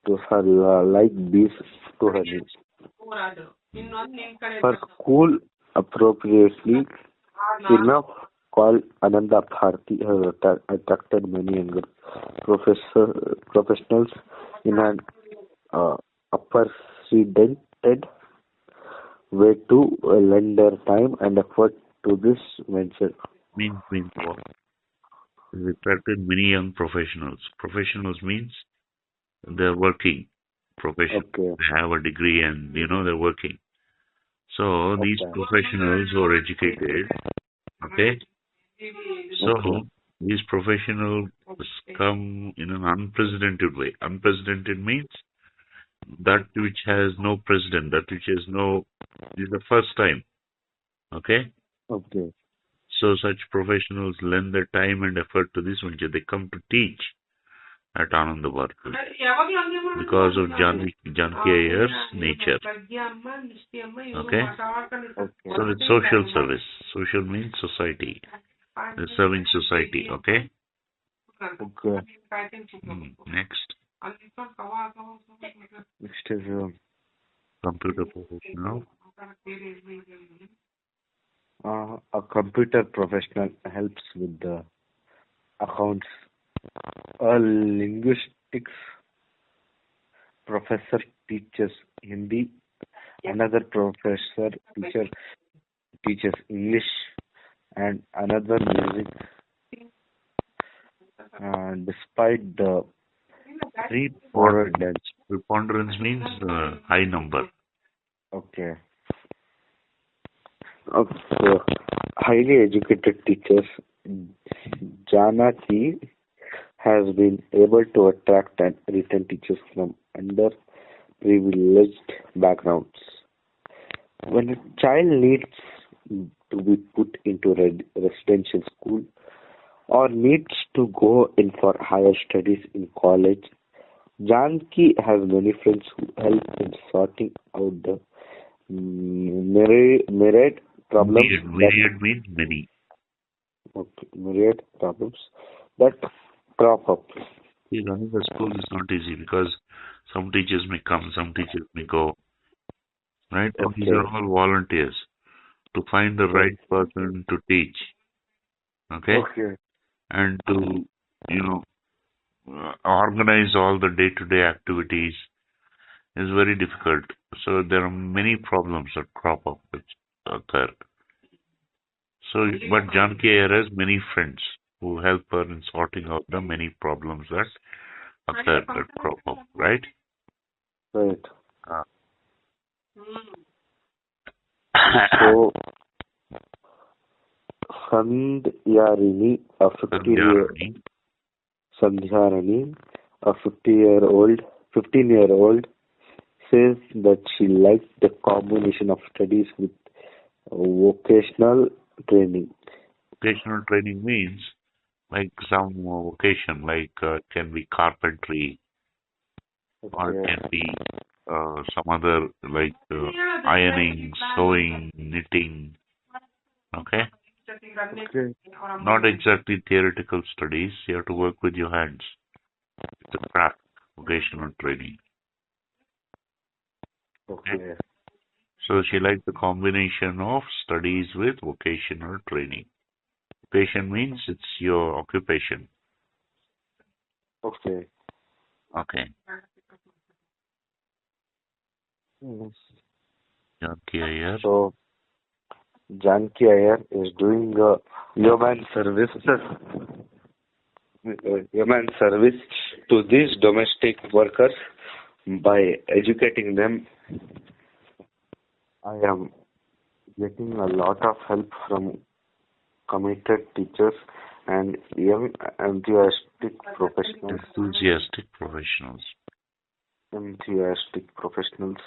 to her like bees to honey. Her school appropriately enough called Ananda Bharati has attracted many younger professionals in an unprecedented way to lend their time and effort to this venture. Means what? He attracted many young professionals. Professionals means they're working professionals. Okay. They have a degree and they're working. So these professionals who are educated, okay. So these professionals come in an unprecedented way. Unprecedented means that which has no precedent, that which has no. This is the first time, okay. Okay. So such professionals lend their time and effort to this venture. They come to teach at Ananda Bharati because of Janki Iyer's nature. Okay? So it's social service. Social means society. They're serving society. Okay? Okay. Next. Next is Computer professional. a computer professional helps with the accounts. A linguistics professor teaches Hindi. Another professor teaches English, and another music. Despite the preponderance. Preponderance means high number. Okay. Okay. Highly educated teachers, Janaki has been able to attract and retain teachers from underprivileged backgrounds. When a child needs to be put into residential school or needs to go in for higher studies in college, Janki has many friends who help in sorting out the myriad problems. Myriad means many. Okay, myriad problems that crop up. See, running a school is not easy because some teachers may come, some teachers may go, right? And these are all volunteers to find the right person to teach, okay? And to, organize all the day-to-day activities is very difficult. So there are many problems that crop up, which occur. So, but Janki Iyer has many friends who help her in sorting out the many problems that occur, that crop up, right? Right. So, Sandhyarini, a 15-year-old, says that she likes the combination of studies with vocational training. Vocational training means like some vocation, like can be carpentry or Okay. can be some other like ironing, sewing, knitting. Okay, Okay. not exactly theoretical studies. You have to work with your hands. It's a craft, vocational training. Okay, Okay. so she liked the combination of studies with vocational training. Vocation means it's your occupation. Okay. Okay. Mm. Janki Iyer. So Janki Iyer is doing human service to these domestic workers by educating them. I am getting a lot of help from committed teachers and young Enthusiastic professionals. enthusiastic professionals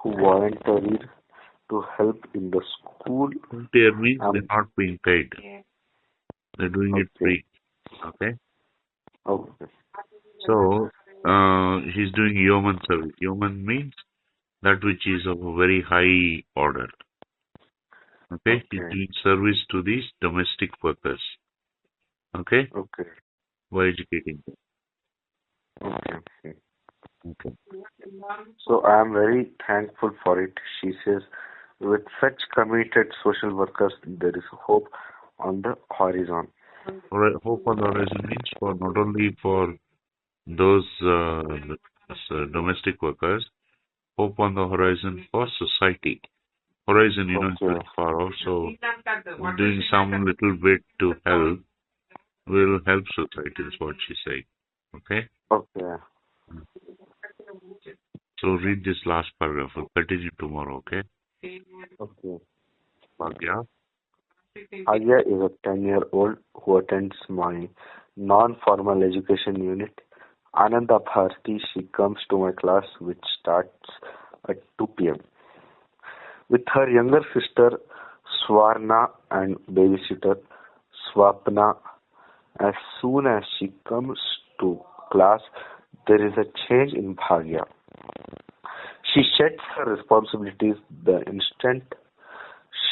who volunteered to help in the school. Volunteer means they're Um, not being paid. They're doing it okay. free. Okay. Okay. So he's doing yeoman service. Yeoman means that which is of a very high order. Okay. He's Okay. doing service to these domestic workers. Okay. Okay. By educating them. Okay. Okay. So I am very thankful for it. She says, with such committed social workers, there is hope on the horizon. Hope on the horizon means for not only for those domestic workers, hope on the horizon for society. Horizon, is Okay. very far off, so doing some little bit to help will help society, is what she's saying. Okay? Okay. So read this last paragraph. We'll continue tomorrow, okay? Okay. Bhagya? Agya is a 10-year-old who attends my non-formal education unit. Ananda Bharti, she comes to my class which starts at 2 p.m. with her younger sister Swarna and babysitter Swapna. As soon as she comes to class, there is a change in Bhagya. She sheds her responsibilities the instant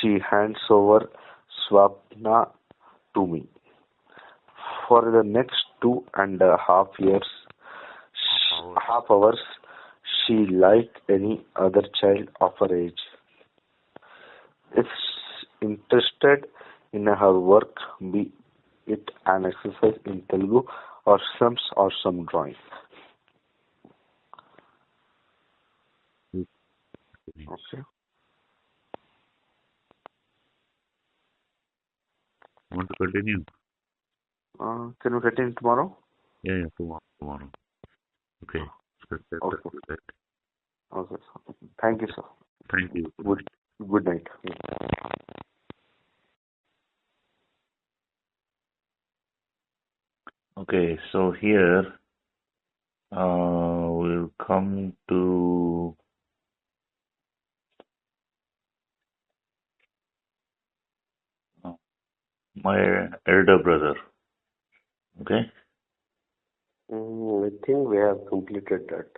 she hands over Swapna to me. For the next 2.5 years, half hours, she like any other child of her age. If interested in her work, be it an exercise in Telugu or some drawing. Okay. Want to continue? Can we get in tomorrow? Yeah, tomorrow. Okay. Okay. Okay. Thank you, sir. Thank you. Good night. Okay, so here we'll come to my elder brother. Okay? I think we have completed that.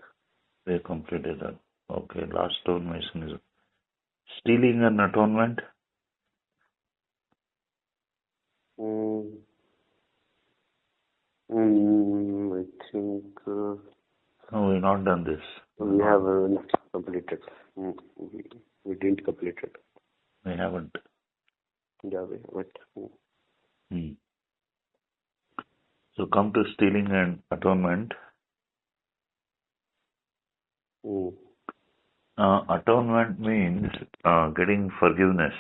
We completed that. Okay, last stonemason is stealing and atonement. I think No, we've not done this. we haven't completed. We didn't complete it. We haven't. Yeah, wait. Hmm. So come to stealing and atonement. Atonement means getting forgiveness,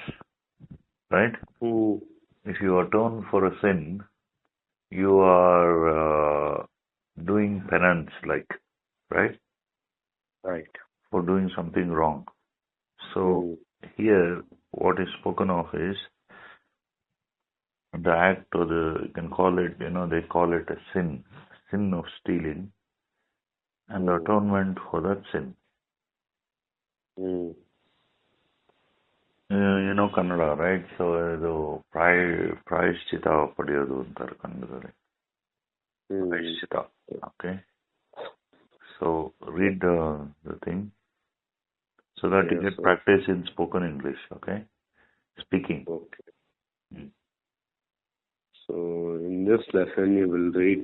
right? If you atone for a sin, you are doing penance, like, right? Right. For doing something wrong. So here, what is spoken of is the act, or you can call it, they call it a sin of stealing, and the atonement for that sin. You know Kannada, right? So ಇದು ಪ್ರಾಯಶ್ಚಿತ ಪಡೆಯೋದು ಅಂತಾರೆ ಕನ್ನಡದಲ್ಲಿ. ಪ್ರಾಯಶ್ಚಿತ. Okay. So read the thing so that you get practice in spoken English. Okay. Speaking. Okay. So in this lesson, you will read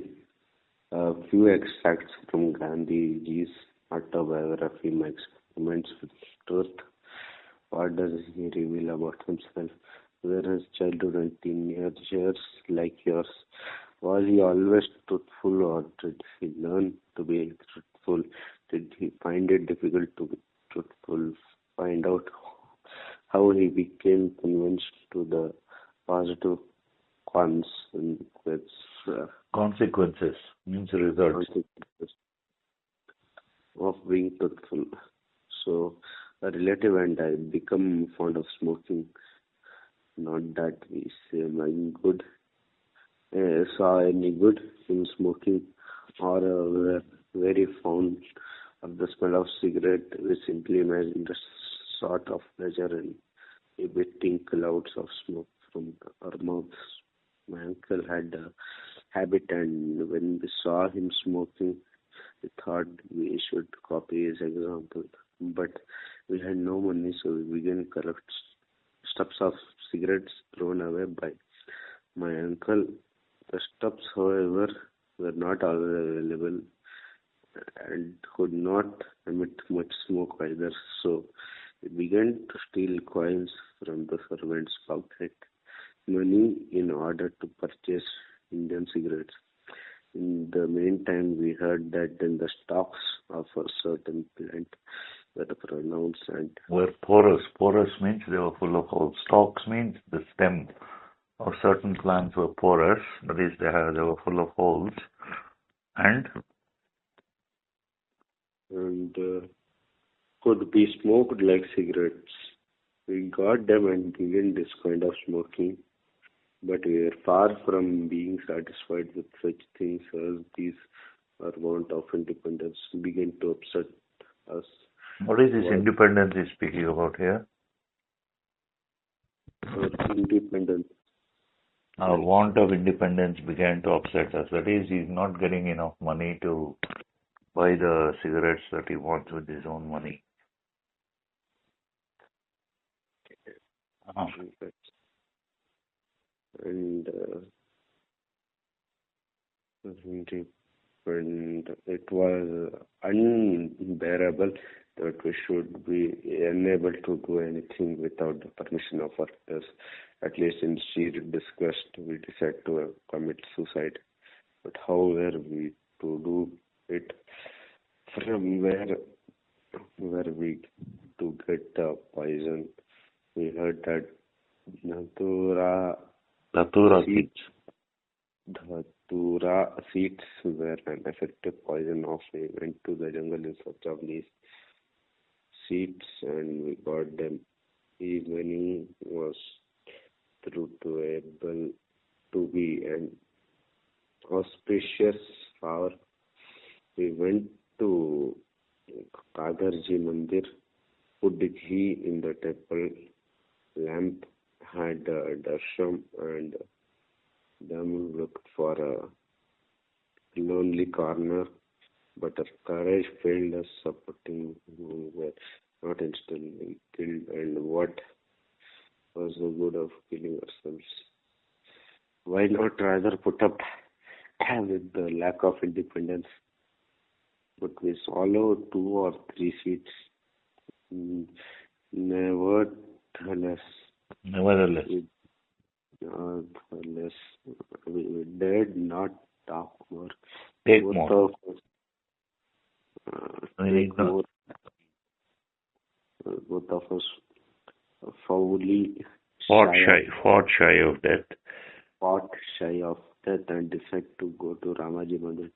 a few extracts from Gandhiji's autobiography, My Experiments with Truth. What does he reveal about himself? Where his childhood and teenage years like yours? Was he always truthful, or did he learn to be truthful? Did he find it difficult to be truthful? Find out how he became convinced to the positive Consequences means results of being truthful. So a relative and I become fond of smoking. Not that we say saw any good in smoking, or were very fond of the smell of cigarette. We simply imagined a sort of pleasure in emitting clouds of smoke from our mouths. My uncle had a habit, and when we saw him smoking, we thought we should copy his example. But we had no money, so we began to collect stubs of cigarettes thrown away by my uncle. The stubs, however, were not always available and could not emit much smoke either, so we began to steal coins from the servants' pocket money in order to purchase Indian cigarettes. In the meantime, we heard that in the stalks of a certain plant were pronounced and were porous. Porous means they were full of holes. Stalks means the stem of certain plants were porous. That is, they were full of holes. And could be smoked like cigarettes. We got them and began this kind of smoking. But we are far from being satisfied with such things, as these our want of independence began to upset us. What is this independence he's speaking about here? Independence. Our want of independence began to upset us. That is, he's not getting enough money to buy the cigarettes that he wants with his own money. And it was unbearable that we should be unable to do anything without the permission of our elders. At least in sheer disgust, we decided to commit suicide. But how were we to do it? From where were we to get the poison? We heard that Datura seeds were an effective poison. Off we went to the jungle in search of these seeds, and we got them. Evening was through to able to be an auspicious hour. We went to Kadarji Mandir, put ghee in the temple lamp, had darsham, and then looked for a lonely corner, but our courage failed us. Supporting we were not instantly killed, and what was the good of killing ourselves? Why not rather put up with the lack of independence? But we swallowed 2 or 3 seeds. Nevertheless, we dared not talk more. Take Both more. of us, both of us foully fought shy of death, and decided to go to Ramaji Mandir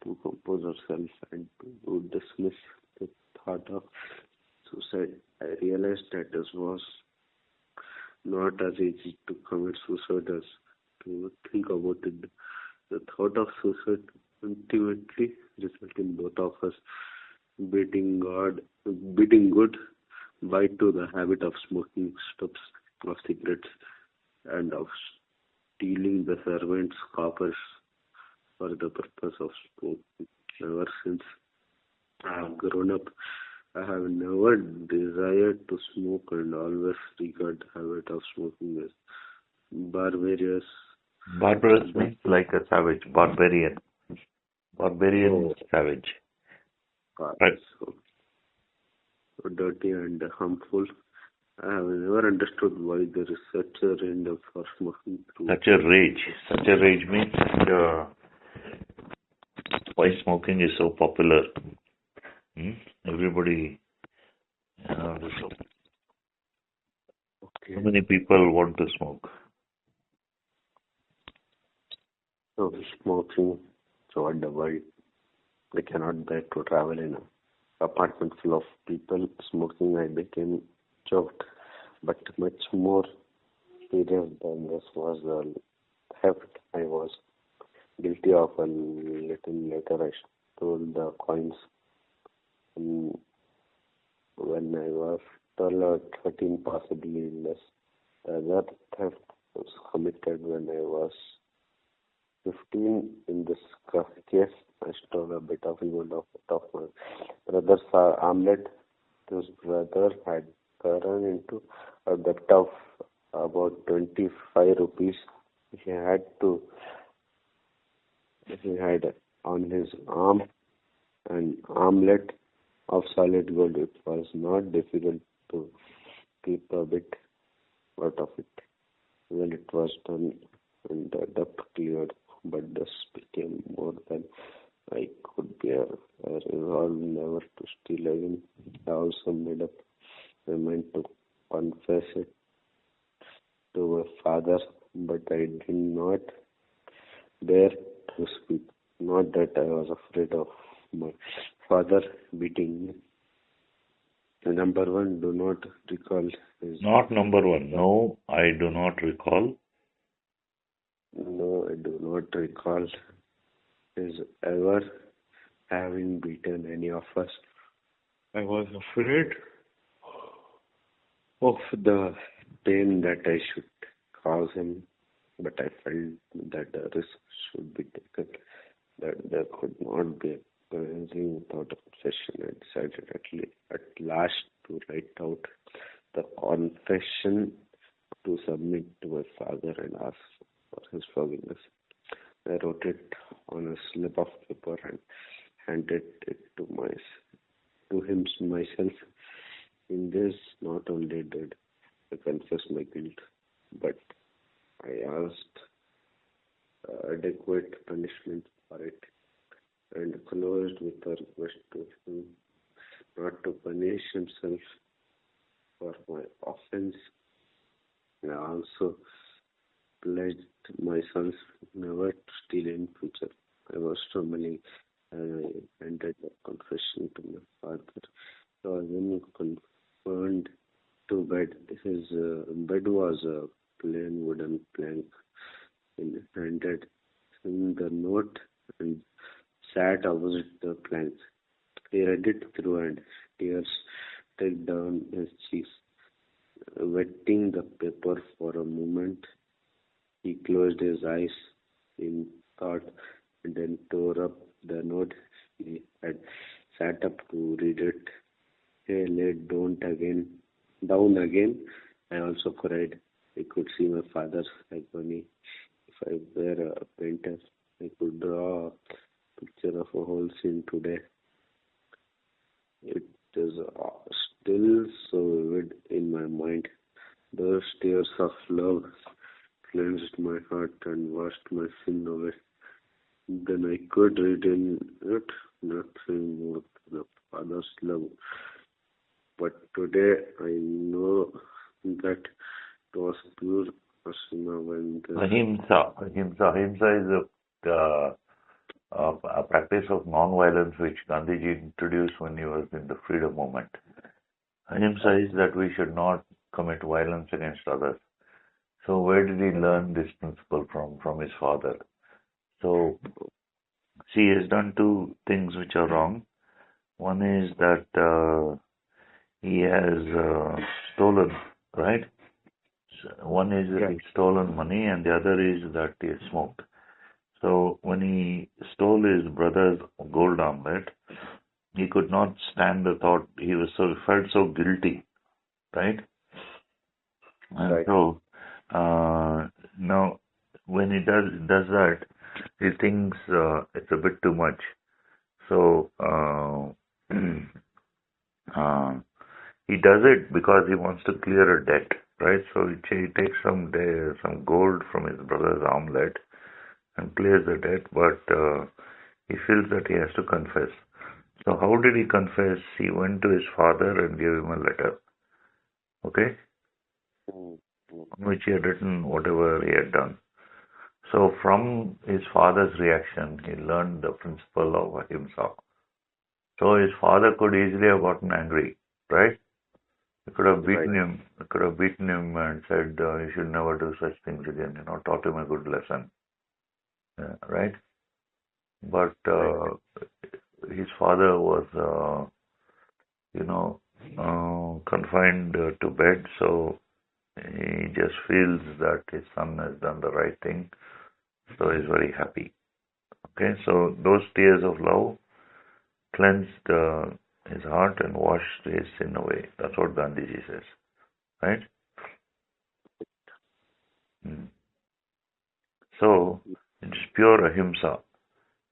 to compose ourselves and to dismiss the thought of suicide. I realized that this was not as easy to commit suicide as to think about it. The thought of suicide ultimately resulted in both of us bidding good bite to the habit of smoking stubs of cigarettes and of stealing the servants' coppers for the purpose of smoking. Ever since I have grown up, I have never desired to smoke and always regard the habit of smoking as barbarous. Barbarous But means like a savage, barbarian. Barbarian oh, savage. God, Right. so dirty and harmful. I have never understood why there is such a random for smoking through. Such a rage. Such a rage means why smoking is so popular. Hmm? Everybody, so Okay. many people want to smoke. So smoking throughout the world. I cannot bear to travel in an apartment full of people smoking. I became choked, but much more serious than this was the theft I was guilty of. A little later, I stole the coins. And when I was 12 or 13, possibly less. The other theft was committed when I was 15. In this case, I stole a bit of gold of my brother's omelette. His brother had turned into a debt of about 25 rupees. He had to he had on his arm an omelette of solid gold. It was not difficult to keep a bit out of it. When it was done and the debt cleared, but this became more than I could bear. I resolved never to steal again. I also made up my mind to confess it to my father, but I did not dare to speak. Not that I was afraid of my father beating me. Number one, do not recall his. Not number one. No, I do not recall. No, I do not recall his ever having beaten any of us. I was afraid of the pain that I should cause him, but I felt that the risk should be taken, that there could not be a cleansing without a confession. I decided at last to write out the confession, to submit to my father and ask for his forgiveness. I wrote it on a slip of paper and handed it to him myself. In this, not only did I confess my guilt, but I asked adequate punishment for it and closed with a request to him not to punish himself for my offense. I also pledged myself never to steal in future. I was trembling and I handed the confession to my father. So I was then confirmed to bed. His bed was a plain wooden plank. He handed him the note and sat opposite the plank. He read it through and tears trickled down his cheeks. Wetting the paper for a moment, he closed his eyes in thought and then tore up the note. He had sat up to read it. He lay down again. I also cried. I could see my father's agony. If I were a painter, I could draw a picture of a whole scene today. It is still so vivid in my mind. Those tears of love cleansed my heart and washed my sin away. Then I could read in it nothing more than the Father's love. But today I know that it was pure asana when the Ahimsa. Ahimsa is a practice of non-violence which Gandhiji introduced when he was in the freedom movement. Ahimsa is that we should not commit violence against others. So where did he learn this principle from? From his father. So, see, he has done two things which are wrong. One is that he has stolen, right? So one is that Yeah. he stolen money, and the other is that he smoked. So when he stole his brother's gold armlet, he could not stand the thought. He was felt so guilty, right? And Right. so now, when he does that, he thinks it's a bit too much. So uh, he does it because he wants to clear a debt, right? So he takes some gold from his brother's armlet and clears the debt, but he feels that he has to confess. So how did he confess? He went to his father and gave him a letter, okay, Mm, mm, on which he had written whatever he had done. So from his father's reaction, he learned the principle of ahimsa. So his father could easily have gotten angry, right? He could have right. beaten him. He could have beaten him and said, "You should never do such things again." Taught him a good lesson, right? But Right. his father was, you know, confined to bed, so he just feels that his son has done the right thing, so he's very happy. Okay, so those tears of love cleansed his heart and washed his sin away. That's what Gandhiji says, right? Mm. So it's pure ahimsa.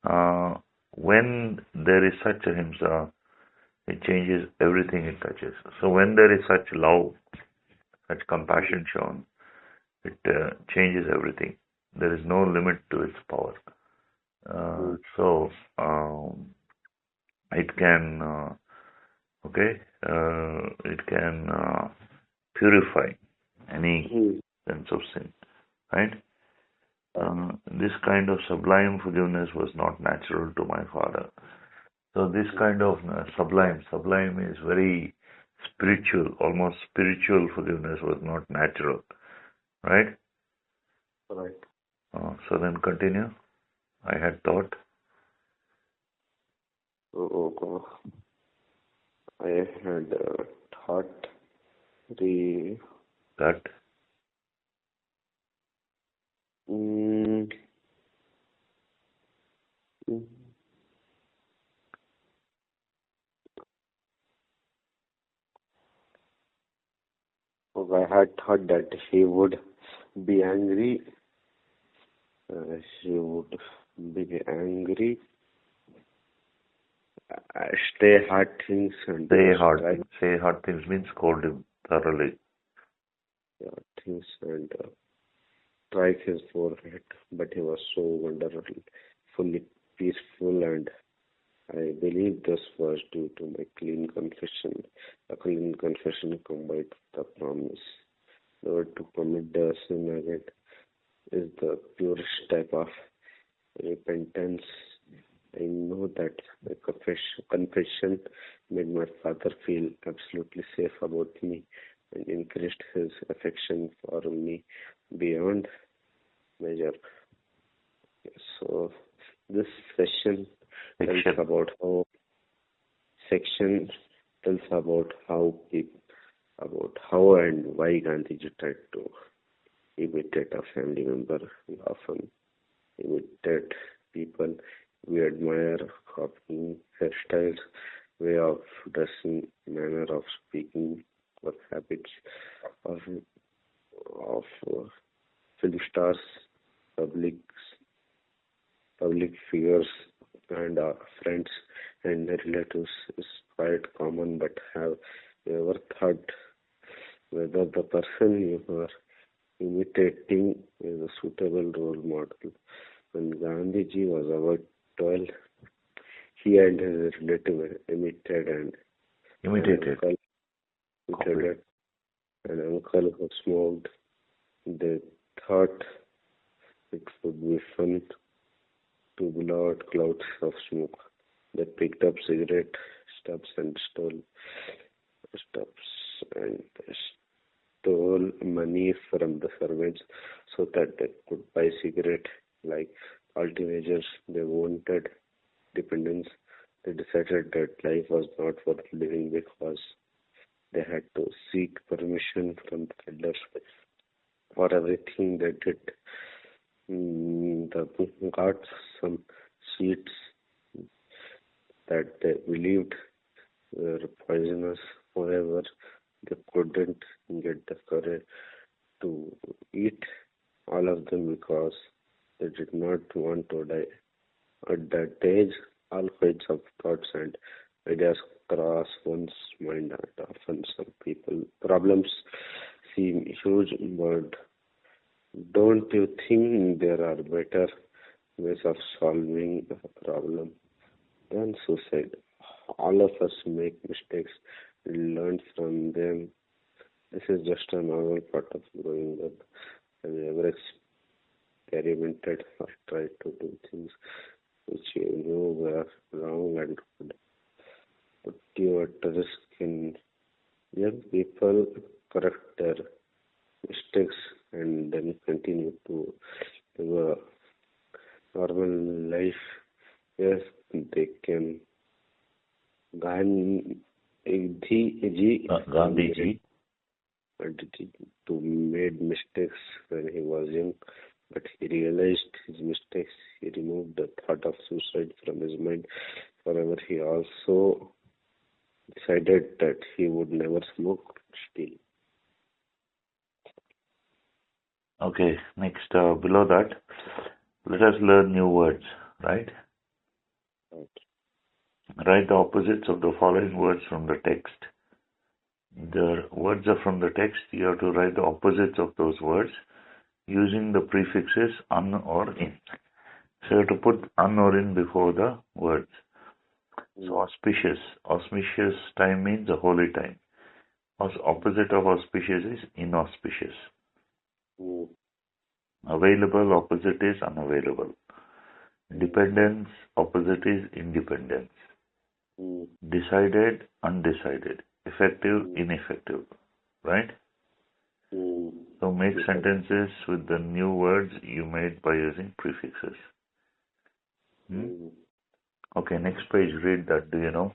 Uh, when there is such ahimsa, it changes everything it touches. So when there is such love, such Mm, compassion shown, it changes everything. There is no limit to its power. mm, So it can, okay, it can purify any mm, sense of sin, right? right. This kind of sublime forgiveness was not natural to my father. So this Mm, kind of sublime is very spiritual, almost spiritual forgiveness was not natural, right? right. So then continue. I had thought Oh, I had thought the that mm, mm, I had thought that he would be angry. He would be angry. Stay hard things and strike say hard things means scold him thoroughly. things and strike his forehead. But he was so wonderfully, fully peaceful, and I believe this was due to my clean confession. A clean confession combined with the promise never to commit the sin again is the purest type of repentance. I know that the confession made my father feel absolutely safe about me and increased his affection for me beyond measure. So this session tells Fiction. about how section tells about how and why Gandhiji tried to imitate a family member. We often imitate people we admire, copying hairstyles, way of dressing, manner of speaking, or habits of of film stars, public public figures, and friends and relatives is quite common. But have you ever thought whether the person you are imitating is a suitable role model? When Gandhiji was about 12, he and his relative imitated an Imitated. uncle Copied. imitated an uncle who smoked. They thought it would be fun to blow out clouds of smoke. They picked up cigarette stubs and stubs and stole money from the servants so that they could buy cigarette. Like all teenagers, they wanted dependence. They decided that life was not worth living because They had to seek permission from the elders for everything they did. They got some sweets that they believed were poisonous. However, they couldn't get the courage to eat all of them because they did not want to die. At that age, all kinds of thoughts and ideas cross one's mind, and often some people problems seem huge, but don't you think there are better ways of solving a problem than suicide? All of us make mistakes. We learn from them. This is just a normal part of growing up. Have you ever experimented or tried to do things which you knew were wrong and could put you at risk? In young people correct their mistakes and then continue to live a normal life. Yes, they can. Gandhi Gandhiji. to made mistakes when he was young, but he realized his mistakes. He removed the thought of suicide from his mind forever. He also decided that he would never smoke, steal. Okay, next, below that, let us learn new words, right? Right. Write the opposites of the following words from the text. The words are from the text. You have to write the opposites of those words using the prefixes un or in. So you have to put un or in before the words. So auspicious. Auspicious time means a holy time. Opposite of auspicious is inauspicious. Available opposite is unavailable. Dependence opposite is independence. Decided, undecided. Effective, ineffective. Right? So make sentences with the new words you made by using prefixes. Okay, next page, read that. Do you know?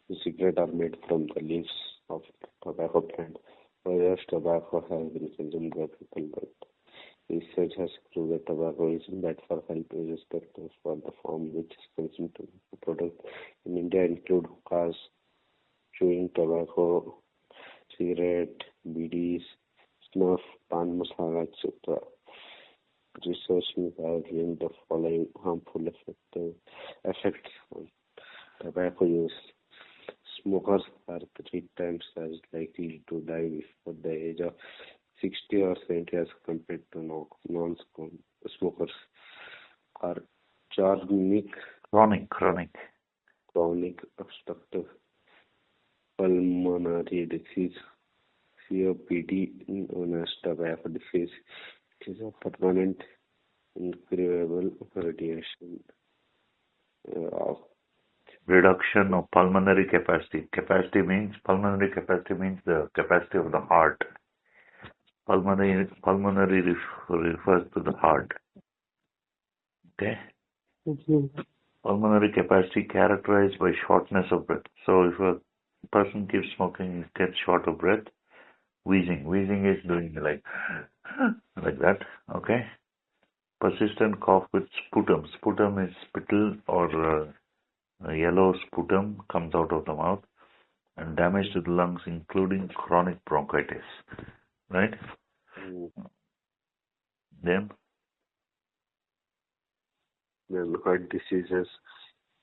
The cigarettes are made from the leaves of tobacco plant. Whereas tobacco has been consumed by people, but research has proved that tobacco is bad for health irrespective for the form which is consumed. Tobacco products in India include hookahs, chewing tobacco, cigarette, BDs, snuff, pan masala, etc. Researchers have linked the following harmful effects on tobacco use. Smokers are 3 times as likely to die before the age of 60 or 70 as compared to non-smokers. Are chronic obstructive pulmonary disease, COPD, known as tobacco disease. It is a permanent, incurable radiation of Reduction of pulmonary capacity. Pulmonary capacity means the capacity of the heart. Pulmonary refers to the heart. Okay? Pulmonary capacity characterized by shortness of breath. So if a person keeps smoking, he gets short of breath. Wheezing. Wheezing is doing like that. Okay? Persistent cough with sputum. Sputum is spittle or a yellow sputum comes out of the mouth, and damage to the lungs, including chronic bronchitis. Right? Then heart diseases.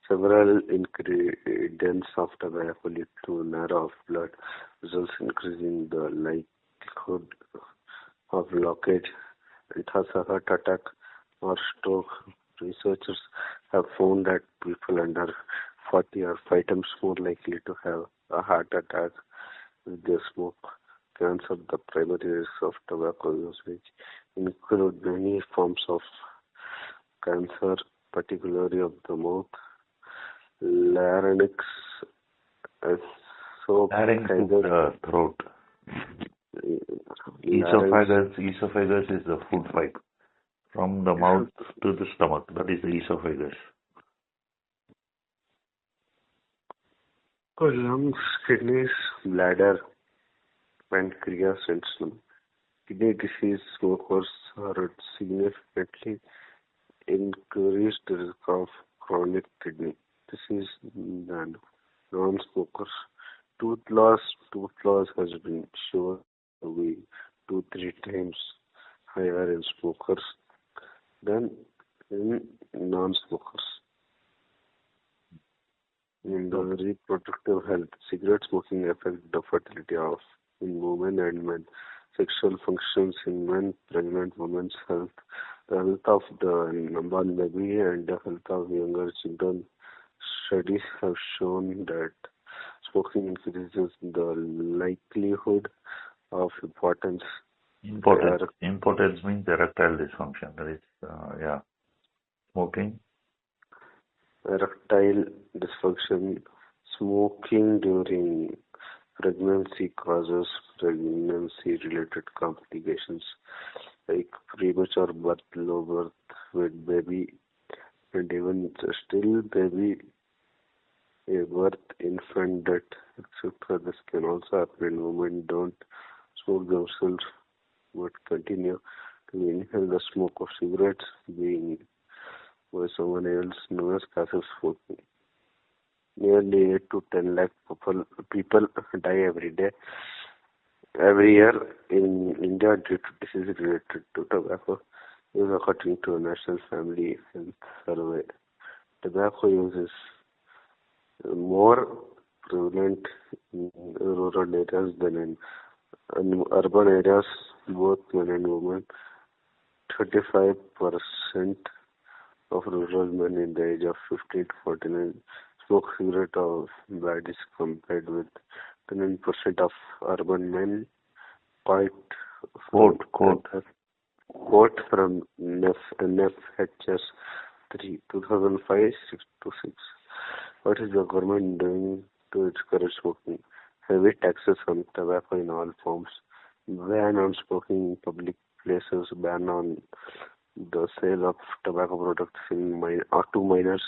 Several ingredients of tobacco lead to narrow of blood vessels, increasing the likelihood of blockage and thus a heart attack or stroke. Researchers have found that people under 40 are 5 times more likely to have a heart attack with their smoke. Cancer, the primary risks of tobacco use, which include many forms of cancer, particularly of the mouth, larynx, larynx is the throat. Esophagus is the food pipe. From the mouth to the stomach, that is the esophagus. Lungs, kidneys, bladder, pancreas, and stomach. Kidney disease smokers are at significantly increased risk of chronic kidney disease than non-smokers. Tooth loss, tooth loss has been shown to be 2-3 times higher in smokers than in non-smokers. In the reproductive health, cigarette smoking affects the fertility of in women and men, sexual functions in men, pregnant women's health, the health of the newborn baby, and the health of younger children. Studies have shown that smoking increases the likelihood of Impotence means erectile dysfunction. That is, yeah, smoking. erectile dysfunction. Smoking during pregnancy causes pregnancy-related complications like premature birth, low birth weight baby, and even still baby, a birth, infant death, etc. This can also happen when women don't smoke themselves but continue to inhale the smoke of cigarettes being by someone else. Nios causes smoking. Nearly 8 to 10 lakh people die every day. Every year in India due to diseases related to tobacco use, according to a National Family Health Survey. Tobacco use is more prevalent in rural areas than in urban areas, both men and women. 35% of rural men in the age of 15 to 49 smoke cigarette or baddies compared with 10% of urban men. Quite quote from NFHS 2005 6 to 6. What is the government doing to discourage smoking? Heavy taxes on tobacco in all forms, ban on smoking in public places, ban on the sale of tobacco products to minors,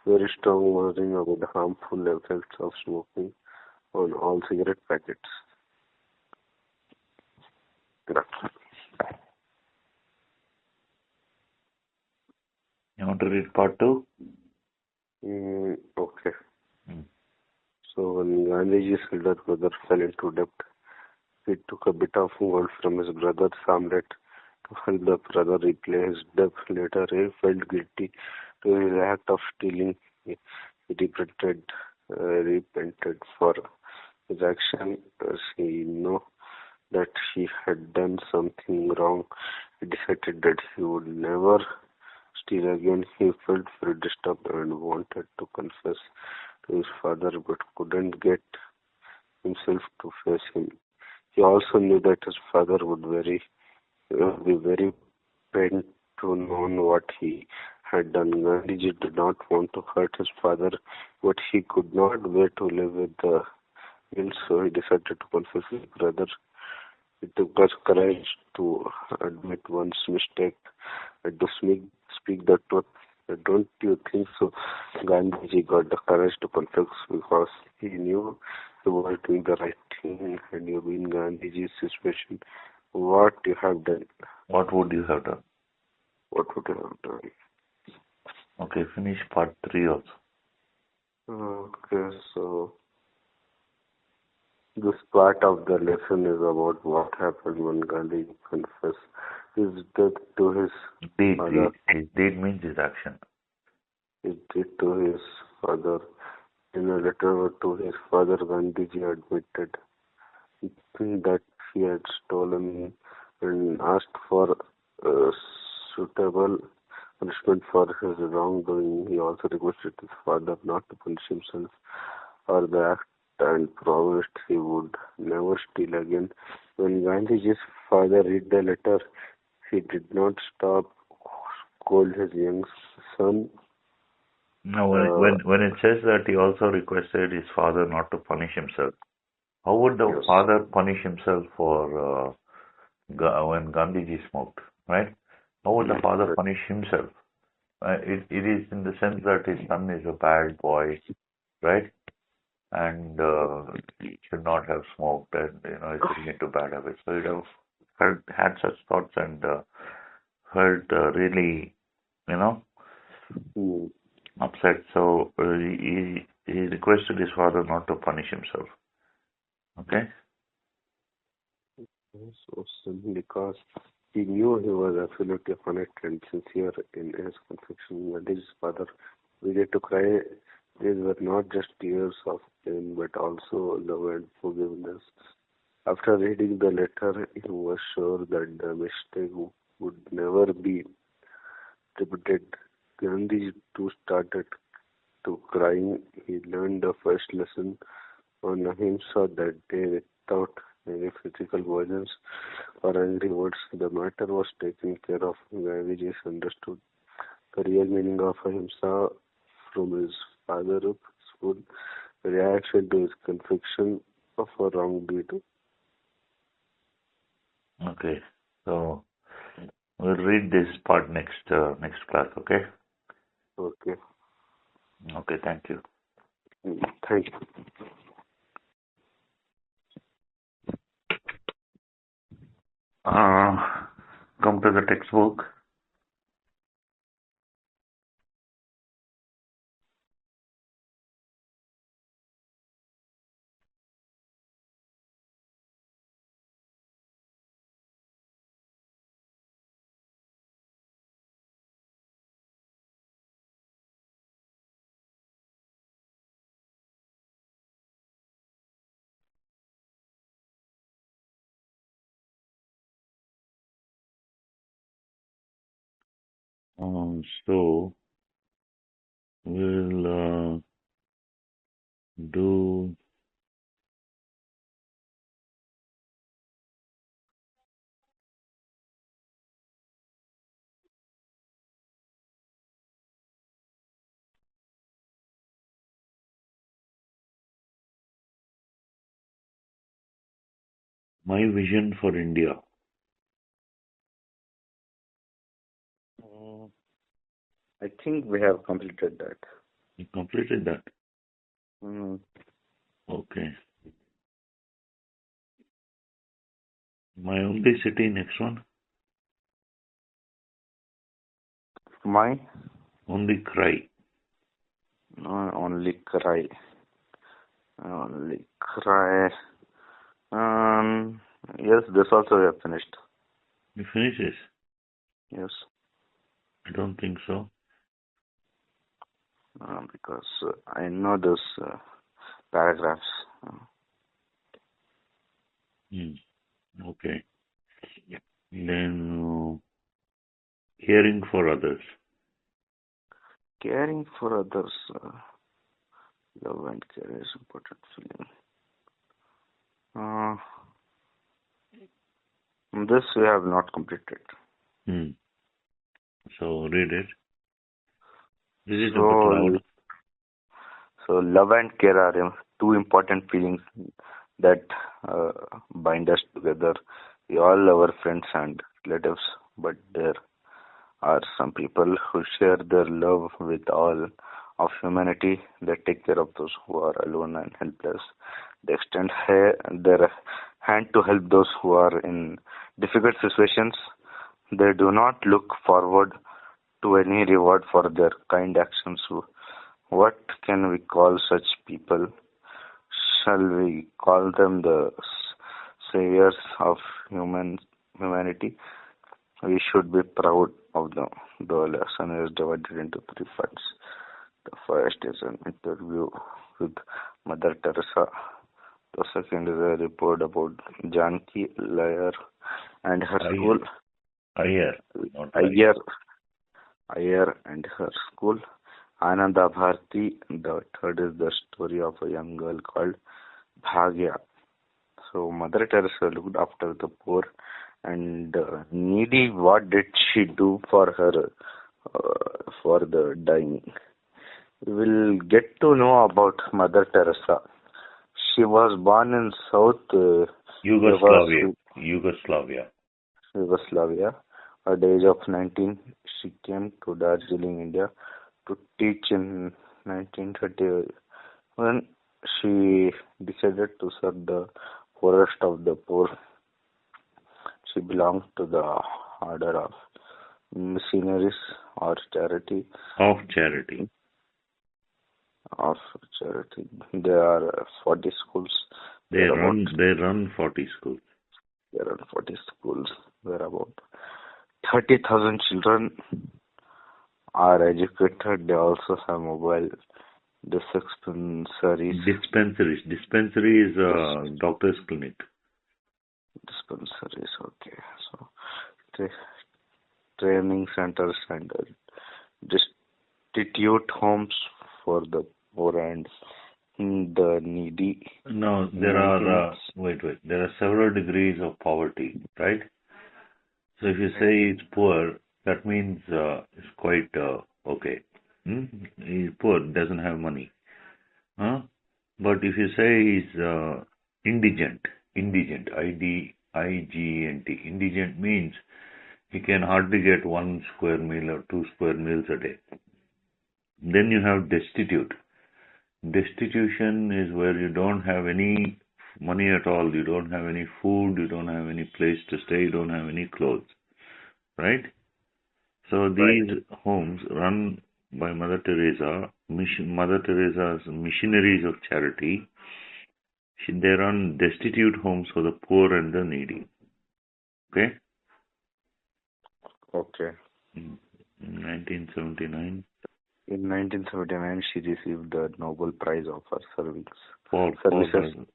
very strong warning about the harmful effects of smoking on all cigarette packets. You want to read part 2? Okay. So when Gandhiji's elder brother fell into debt, he took a bit of gold from his brother's armlet to help the brother repay his debt. Later, he felt guilty to his act of stealing. He repented for his action as he knew that he had done something wrong. He decided that he would never steal again. He felt very disturbed and wanted to confess to his father but couldn't get himself to face him. He also knew that his father would be very pained to know what he had done. Gandhiji did not want to hurt his father, but he could not bear to live with the guilt, so he decided to confess his brother. It took us courage to admit one's mistake and to speak the truth. Don't you think so? Gandhiji got the courage to confess because he knew he was doing the right thing, and you in Gandhiji's situation. What you have done? What would you have done? What would you have done? Okay, finish part 3 also. Okay, so this part of the lesson is about what happened when Gandhi confessed his death to his father. His deed means his action. His deed to his father. In a letter to his father, Gandhiji admitted that he had stolen and asked for suitable punishment for his wrongdoing. He also requested his father not to punish himself for the act and promised he would never steal again. When Gandhiji's father read the letter, he did not stop scold his young son. No, when it says that he also requested his father not to punish himself, how would the father punish himself for when Gandhiji smoked, right? How would the father punish himself? It is in the sense that his son is a bad boy, right? and should not have smoked, and is getting into bad habits. So he'd have had such thoughts and felt really, you know, Hmm. upset. So he requested his father not to punish himself. Okay. So because he knew he was absolutely honest and sincere in his conviction. When his father began to cry, these were not just tears of pain, but also love and forgiveness. After reading the letter, he was sure that the mistake would never be repeated. Gandhi too started to crying. He learned the first lesson on ahimsa that day without any physical violence or angry words. The matter was taken care of. Gandhiji understood the real meaning of ahimsa from his father's full reaction to his conviction of a wrong deed. Okay. So we'll read this part next class. Okay. Okay. Okay. Thank you. Thank you. Come to the textbook. So we'll do my vision for India. I think we have completed that. You completed that. Mm. Okay. My only city, next one. My Only cry. only cry. Only cry. Yes, this also we have finished. You finish this? Yes, I don't think so. because I know those paragraphs. Okay. Then caring for others. Caring for others, love and care is important feeling. This we have not completed. So read it. This is a So, bit loud. so love and care are two important feelings that bind us together. We all our friends and relatives, but there are some people who share their love with all of humanity. They take care of those who are alone and helpless. They extend their hand to help those who are in difficult situations. They do not look forward to any reward for their kind actions. What can we call such people? Shall we call them the saviors of humanity? We should be proud of them. The lesson is divided into three parts. The first is an interview with Mother Teresa. The second is a report about Janki Layer and her school. Ayer And her school. Ananda Bharti. The third is the story of a young girl called Bhagya. So Mother Teresa looked after the poor and needy. What did she do for her, for the dying? We will get to know about Mother Teresa. She was born in South Yugoslavia. At the age of 19, she came to Darjeeling, India to teach in 1931. she decided to serve the poorest of the poor. She belonged to the order of missionaries or charity Of charity. of charity. There are 40 schools. They Thereabout run 40 schools. there are 40 schools. There are about 30,000 children are educated. They also have mobile dispensaries. Dispensary is a doctor's clinic. Dispensaries, okay. So training centers and destitute homes for the poor and the needy. No, there are, there are several degrees of poverty, right? So if you say it's poor, that means it's quite okay. He's poor, doesn't have money. Huh? But if you say he's indigent, IDIGENT, indigent means he can hardly get 1 square meal or 2 square meals a day. Then you have destitute. Destitution is where you don't have any money at all, you don't have any food, you don't have any place to stay, you don't have any clothes, right? So these homes run by Mother Teresa, Mother Teresa's missionaries of charity. They run destitute homes for the poor and the needy. Okay? Okay. In 1979. In 1979, she received the Nobel Prize of her services. For her services.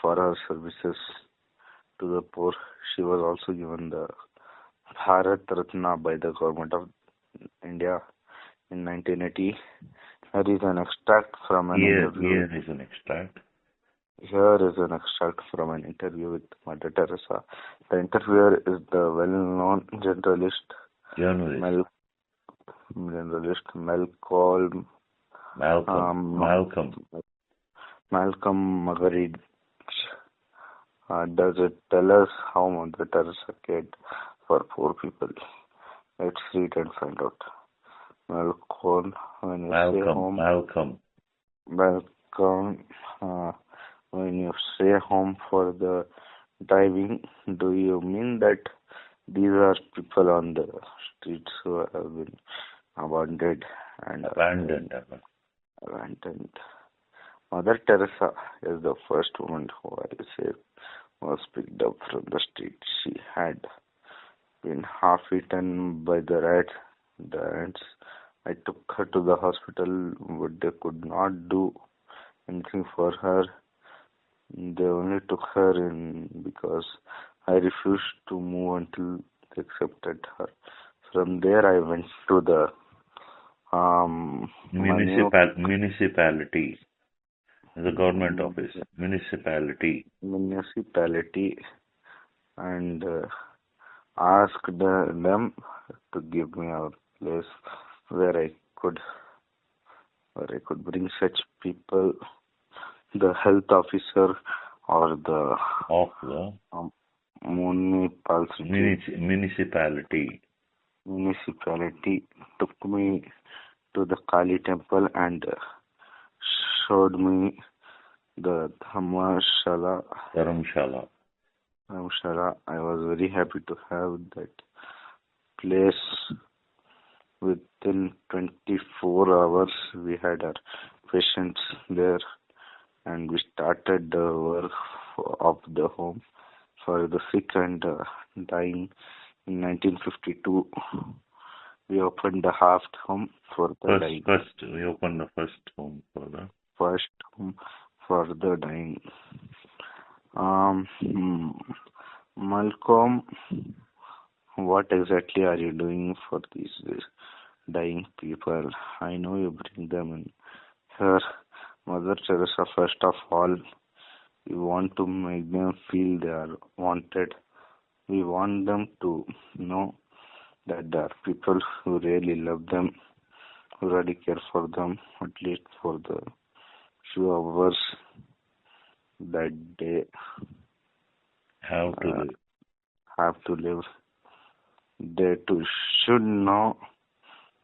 For her services to the poor. She was also given the Bharat Ratna by the government of India in 1980. Here is an extract from an interview. Here is an extract. Here is an extract from an interview with Mother Teresa. The interviewer is the well-known journalist Malcolm Muggeridge. Does it tell us how Mother Teresa cared for poor people? Let's read and find out. Malcolm, when you say home for the diving, do you mean that these are people on the streets who have been abandoned? Mother Teresa is the first woman who I say was picked up from the street. She had been half eaten by the ants. I took her to the hospital, but they could not do anything for her. They only took her in because I refused to move until they accepted her. From there, I went to the municipality. The government office, municipality, and asked them to give me a place where I could bring such people. The health officer or the municipality took me to the Kali temple and showed me the Dharamshala. I was very happy to have that place. Within 24 hours, we had our patients there, and we started the work of the home for the sick and dying. In 1952, we opened the half home for the dying. We opened the first home for the dying. Malcolm, what exactly are you doing for these dying people? I know you bring them in here. Mother Teresa, first of all, we want to make them feel they are wanted. We want them to know that there are people who really love them, who really care for them, at least for the few hours that they have to live. They too should know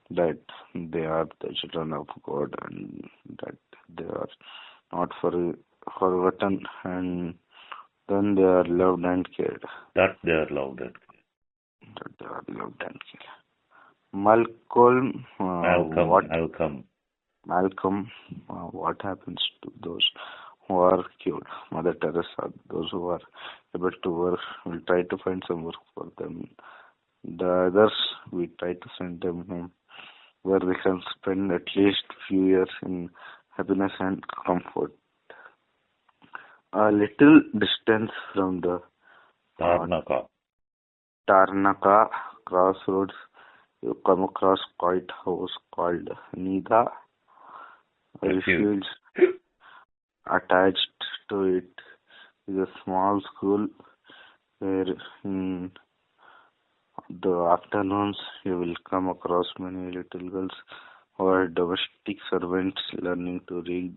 that they are the children of God and that they are not forgotten, and then they are loved and cared. That they are loved and cared. That they are loved and cared. Malcolm, what happens to those who are cured? Mother Teresa, those who are able to work, will try to find some work for them. The others, we try to send them home, where they can spend at least few years in happiness and comfort. A little distance from the Tarnaka crossroads, you come across quite house called Nida. A refuge attached to it is a small school where in the afternoons you will come across many little girls who are domestic servants learning to read.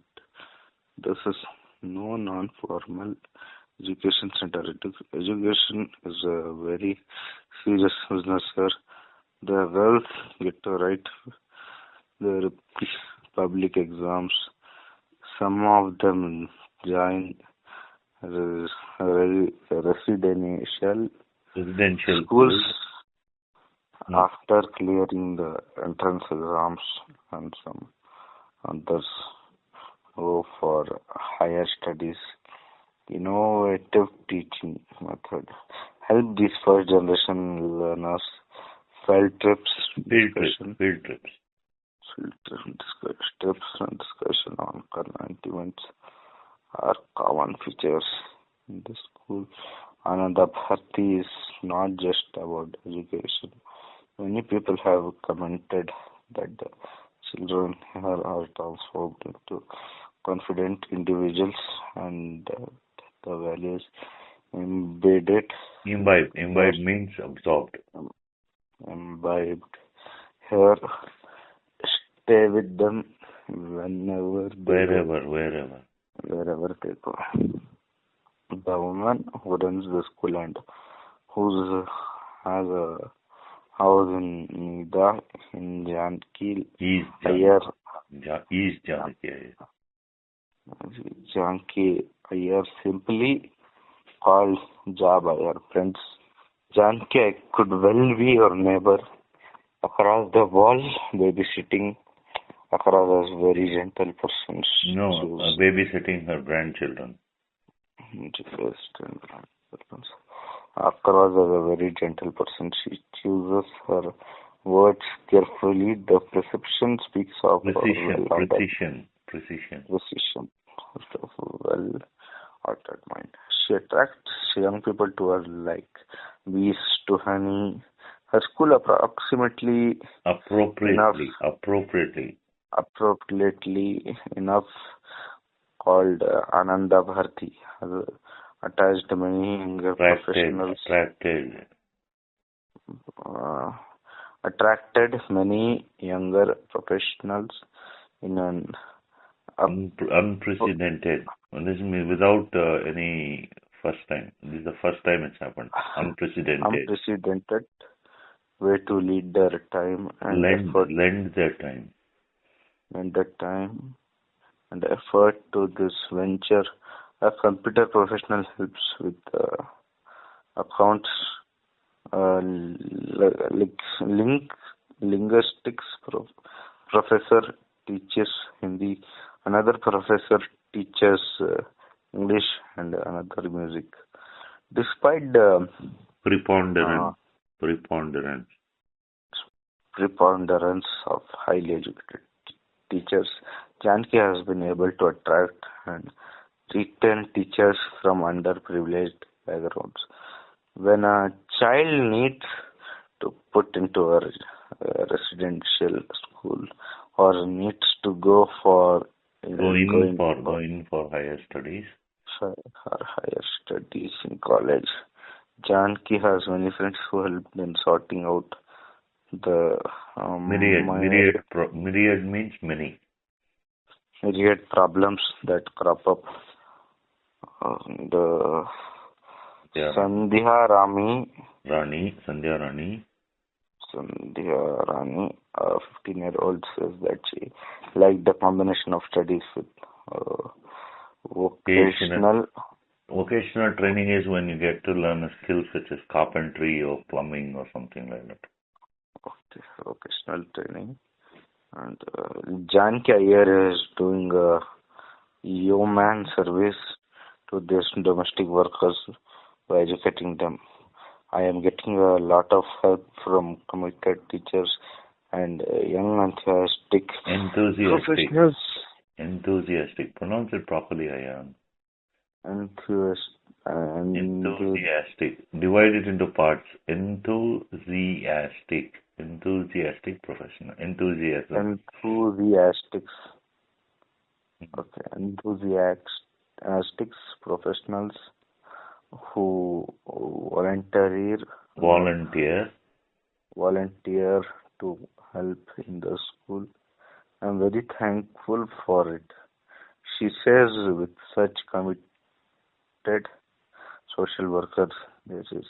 This is no non-formal education center. Education is a very serious business here. The girls get to write their public exams. Some of them join residential schools after clearing the entrance exams, and some others go for higher studies. Innovative teaching method help these first generation learners. Field trips and discussion on current events are common features in the school. Ananda Bharti is not just about education. Many people have commented that the children here are transformed into confident individuals, and the values imbibed means absorbed. Imbibed here stay with them wherever they go. The woman who runs the school and who has a house in Nida in Janki Iyer, simply called Ja by her friends. Janki could well be your neighbor. Across the wall, babysitting. Across as very gentle persons. No, babysitting her grandchildren. Across as a very gentle person, she chooses her words carefully. The perception speaks of precision. Well-altered mind. She attracts young people to her like bees to honey. Her school appropriately enough called Ananda Bharti has attached many younger professionals. Attracted many younger professionals in an unprecedented. Listen me, without any first time. This is the first time it's happened. Unprecedented way to lead their time and lend their time. And effort to this venture. A computer professional helps with accounts, linguistics professor teaches Hindi, another professor teaches English, and another music. Despite the preponderance of highly educated teachers, Janki has been able to attract and retain teachers from underprivileged backgrounds. When a child needs to put into a residential school or needs to go for higher studies in college, Janki has many friends who helped in sorting out the myriad means many. Myriad problems that crop up. The Sandhya Rani, a 15-year-old, says that she like the combination of studies with uh, vocational. Vocational training is when you get to learn a skill such as carpentry or plumbing or something like that. Okay, vocational training. And Janki Iyer is doing a yeoman service to these domestic workers by educating them. I am getting a lot of help from committed teachers and young professionals. Enthusiastic. Pronounce it properly, Ayan. Enthusiastic. Divide it into parts. Enthusiastic. Enthusiastic professional. Enthusiasm. Enthusiastics. Okay. Enthusiastics professionals who volunteer to help in the school. I'm very thankful for it. She says with such committed social workers, there is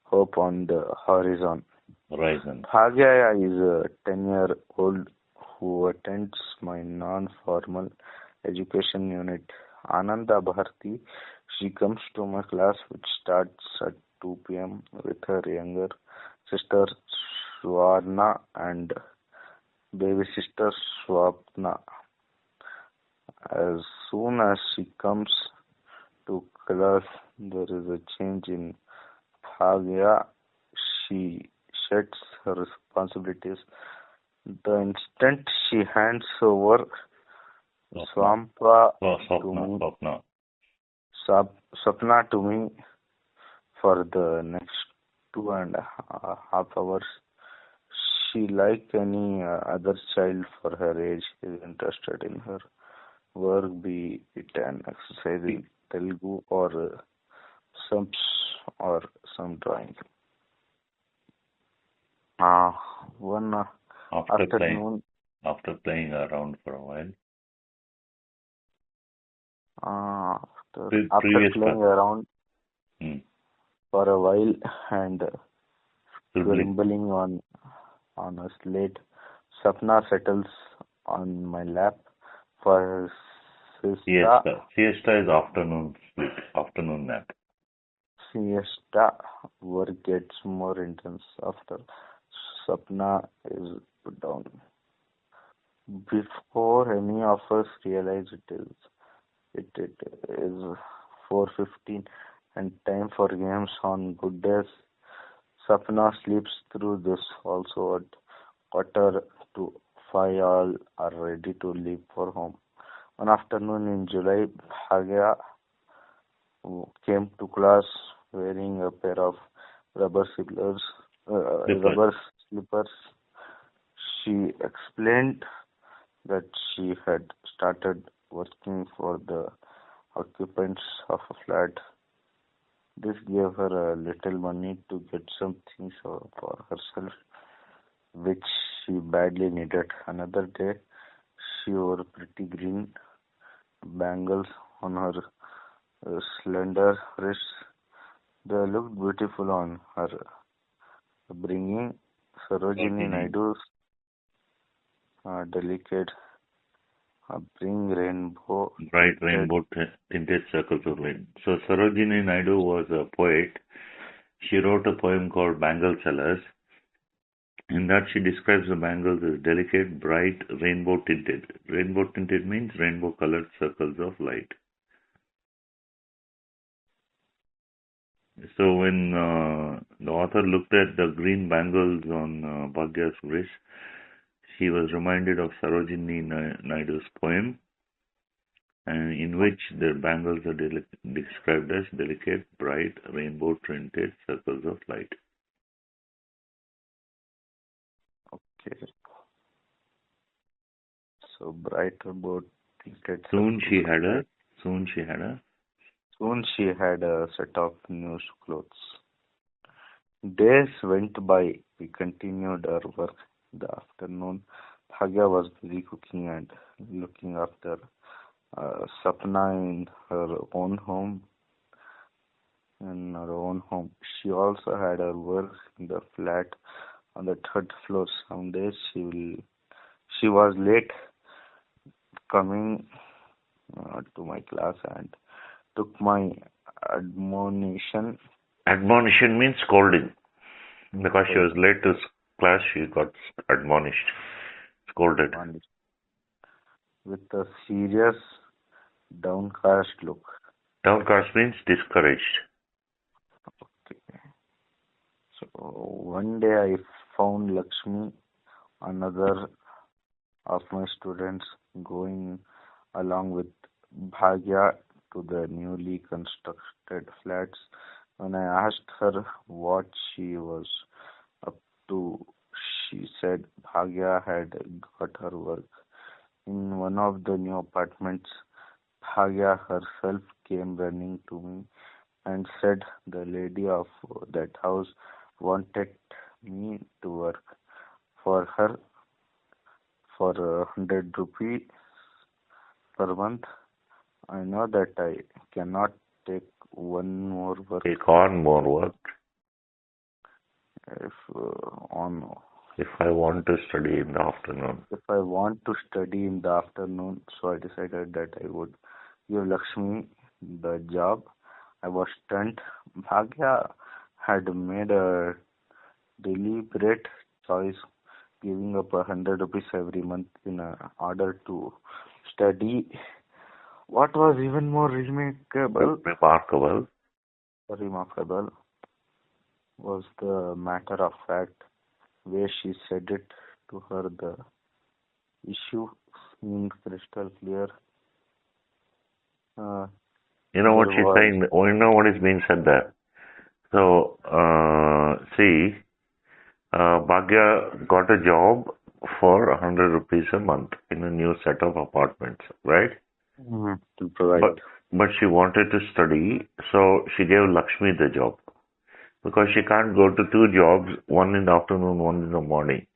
hope on the horizon. Bhagya is a 10-year-old who attends my non-formal education unit. Ananda Bharti, she comes to my class which starts at 2 p.m. with her younger sister Swarna and baby sister Swapna. As soon as she comes to class, there is a change in Bhagya. She sheds her responsibilities. The instant she hands over Swapna to me for the next 2.5 hours, she, like any other child for her age, is interested in her work, be it an exercise in Telugu or some drawing. One afternoon, after playing around for a while. After playing around for a while and scribbling on a slate, Sapna settles on my lap for her siesta. Siesta is afternoon nap. Siesta work gets more intense after Sapna is put down. Before any of us realize it is 4:15 and time for games on good days. Sapna sleeps through this. Also at 4:45 all are ready to leave for home. One afternoon in July, Bhagya came to class wearing a pair of rubber slippers. She explained that she had started working for the occupants of a flat. This gave her a little money to get some things for herself, which she badly needed. Another day, she wore pretty green bangles on her slender wrists. They looked beautiful on her. Bringing Sarojini Naidu's delicate bright rainbow tinted circles of light. So Sarojini Naidu was a poet. She wrote a poem called Bangle Sellers. In that she describes the bangles as delicate, bright, rainbow tinted. Rainbow tinted means rainbow colored circles of light. So when the author looked at the green bangles on Bhagya's wrist, she was reminded of Sarojini Naidu's poem, and in which the bangles are described as delicate, bright, rainbow tinted circles of light. Okay. So bright rainbow tinted. Soon she had a set of new clothes. Days went by. We continued our work. In the afternoon, Bhagya was busy cooking and looking after Sapna in her own home. She also had her work in the flat on the third floor. Some days she was late coming to my class and took my admonition. Admonition means scolding. Because she was late to class, she got admonished, scolded. With a serious, downcast look. Downcast means discouraged. Okay. So one day I found Lakshmi, another of my students, going along with Bhagya to the newly constructed flats. When I asked her what she was up to, she said Bhagya had got her work. In one of the new apartments, Bhagya herself came running to me and said the lady of that house wanted me to work for her for 100 rupees per month. I know that I cannot take one more work. Take on more work. If If I want to study in the afternoon. If I want to study in the afternoon, so I decided that I would give Lakshmi the job. I was stunned. Bhagya had made a deliberate choice, giving up 100 rupees every month in order to study. What was even more remarkable was the matter of fact way she said it to her. The issue seemed crystal clear. You know what she's saying? You know what is being said there? So, see, Bhagya got a job for 100 rupees a month in a new set of apartments, right? But she wanted to study, so she gave Lakshmi the job. Because she can't go to two jobs, one in the afternoon, one in the morning.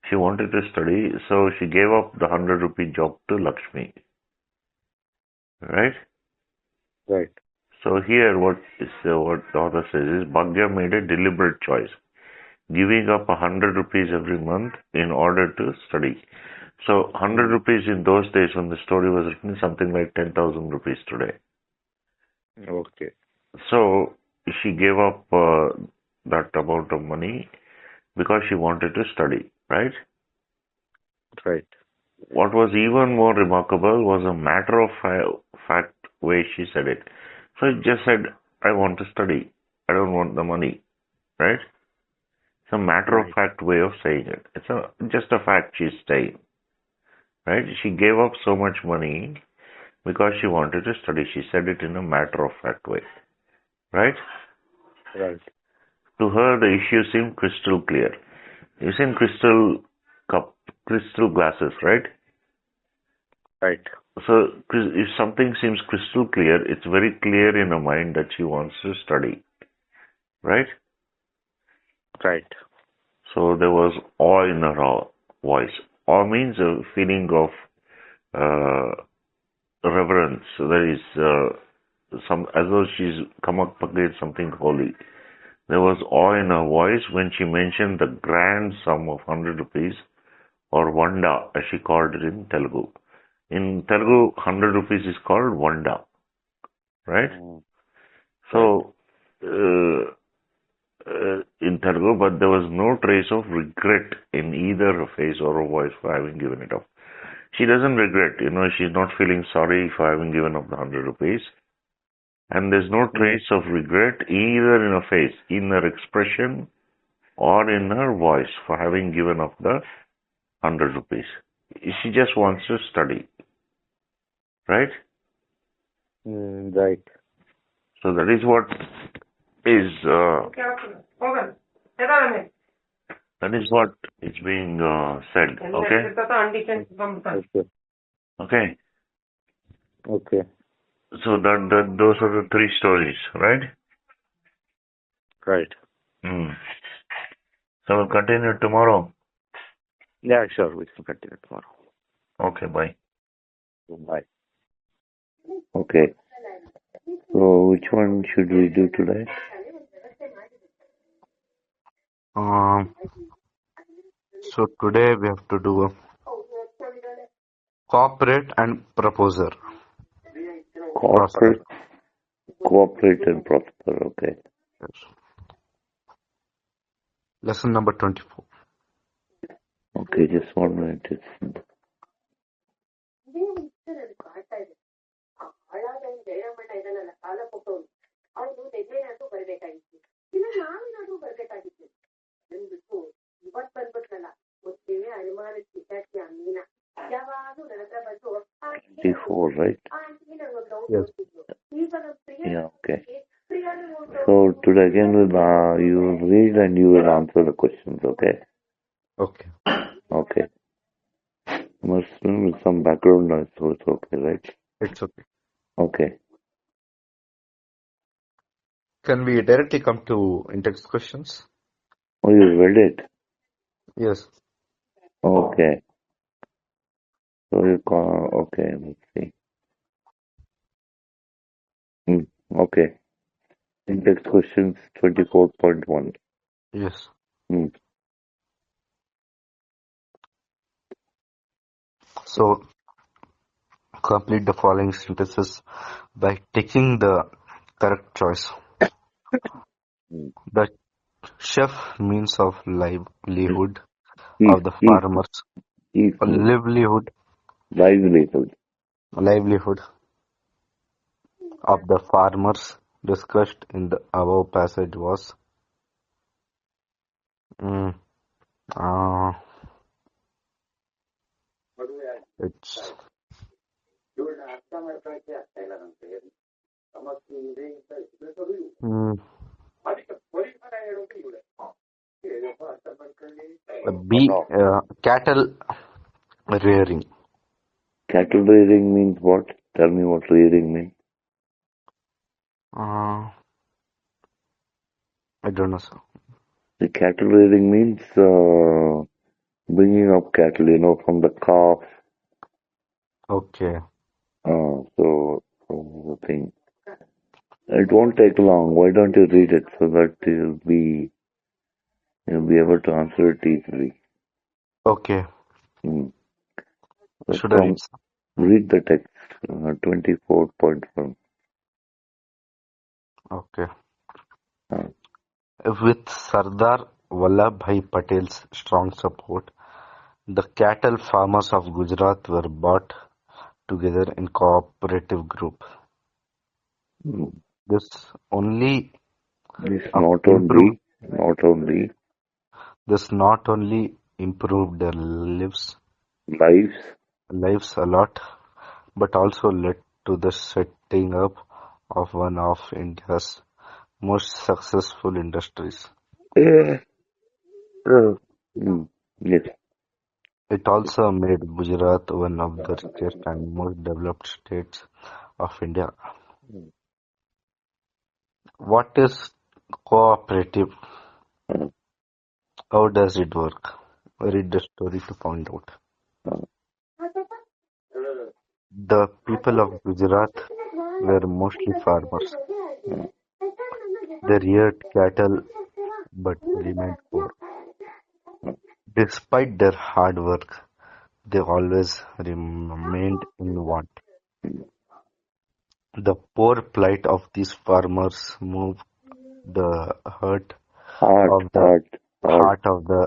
She wanted to study, so she gave up the 100 rupee job to Lakshmi. Right? Right. So here what the author says is Bhagya made a deliberate choice, giving up 100 rupees every month in order to study. So 100 rupees in those days when the story was written, something like 10,000 rupees today. Okay. So she gave up that amount of money because she wanted to study, right? Right. What was even more remarkable was a matter of fact way she said it. So she just said, I want to study. I don't want the money, right? It's a matter of fact way of saying it. It's just a fact she's saying, right? She gave up so much money because she wanted to study. She said it in a matter of fact way, right? Right. To her, the issue seemed crystal clear. You've seen crystal glasses, right? Right. So if something seems crystal clear, it's very clear in her mind that she wants to study, right? Right. So there was awe in her voice. Awe means a feeling of reverence. There is as though she's come up against something holy. There was awe in her voice when she mentioned the grand sum of 100 rupees or Vanda, as she called it in Telugu. In Telugu, 100 rupees is called Vanda, right? So, in Telugu, but there was no trace of regret in either her face or her voice for having given it up. She doesn't regret, she's not feeling sorry for having given up the 100 rupees. And there's no trace of regret either in her face, in her expression, or in her voice for having given up the 100 rupees. She just wants to study. Right? Right. So that is what is that is what is being said. Okay? Okay. Okay. So those are the three stories, right? Right. So we'll continue tomorrow. Yeah, sure. We can continue tomorrow. Okay, bye. Bye. Okay. So which one should we do today? So today we have to do Cooperate and proposer. Prosper. Cooperate, cooperate and prosper. Okay. Yes. Lesson number 24. Okay, just 1 minute. Before, right? Yes. Yeah, okay. So today again you read and you will answer the questions, okay? Okay. Okay. Muslim with some background noise, so it's okay, right? It's okay. Okay. Can we directly come to in-text questions? Oh, you read it? Yes. Okay. So you call, okay, let's see. Okay. Index questions 24.1. Yes. Hmm. So complete the following sentences by taking the correct choice. Hmm. The chef means of livelihood Eat, of the eat, farmers. eat food. Livelihood. Livelihood. Livelihood of the farmers discussed in the above passage was mm, uh, it's mm, No. cattle rearing. Cattle rearing means what? Tell me what rearing means. Uh, I don't know, sir. The cattle rearing means bringing up cattle, from the calf. Okay. So the thing. It won't take long. Why don't you read it so that you'll be able to answer it easily. Okay. Hmm. So Should I from read, sir? read the text 24.1. Okay. Uh, With Sardar Vallabhbhai Patel's strong support, the cattle farmers of Gujarat were brought together in cooperative group. hmm. This only This improved. not only This not only improved their lives. lives a lot, but also led to the setting up of one of India's most successful industries. Yeah. Uh, hmm. Yes. It also made Gujarat one of the richest and most developed states of India. What is cooperative? Uh, How does it work? Read the story to find out. uh, The people of Gujarat were mostly farmers. uh, They reared cattle but remained poor. Despite their hard work, they always remained in want. The poor plight of these farmers moved the heart, of the heart, heart. heart of the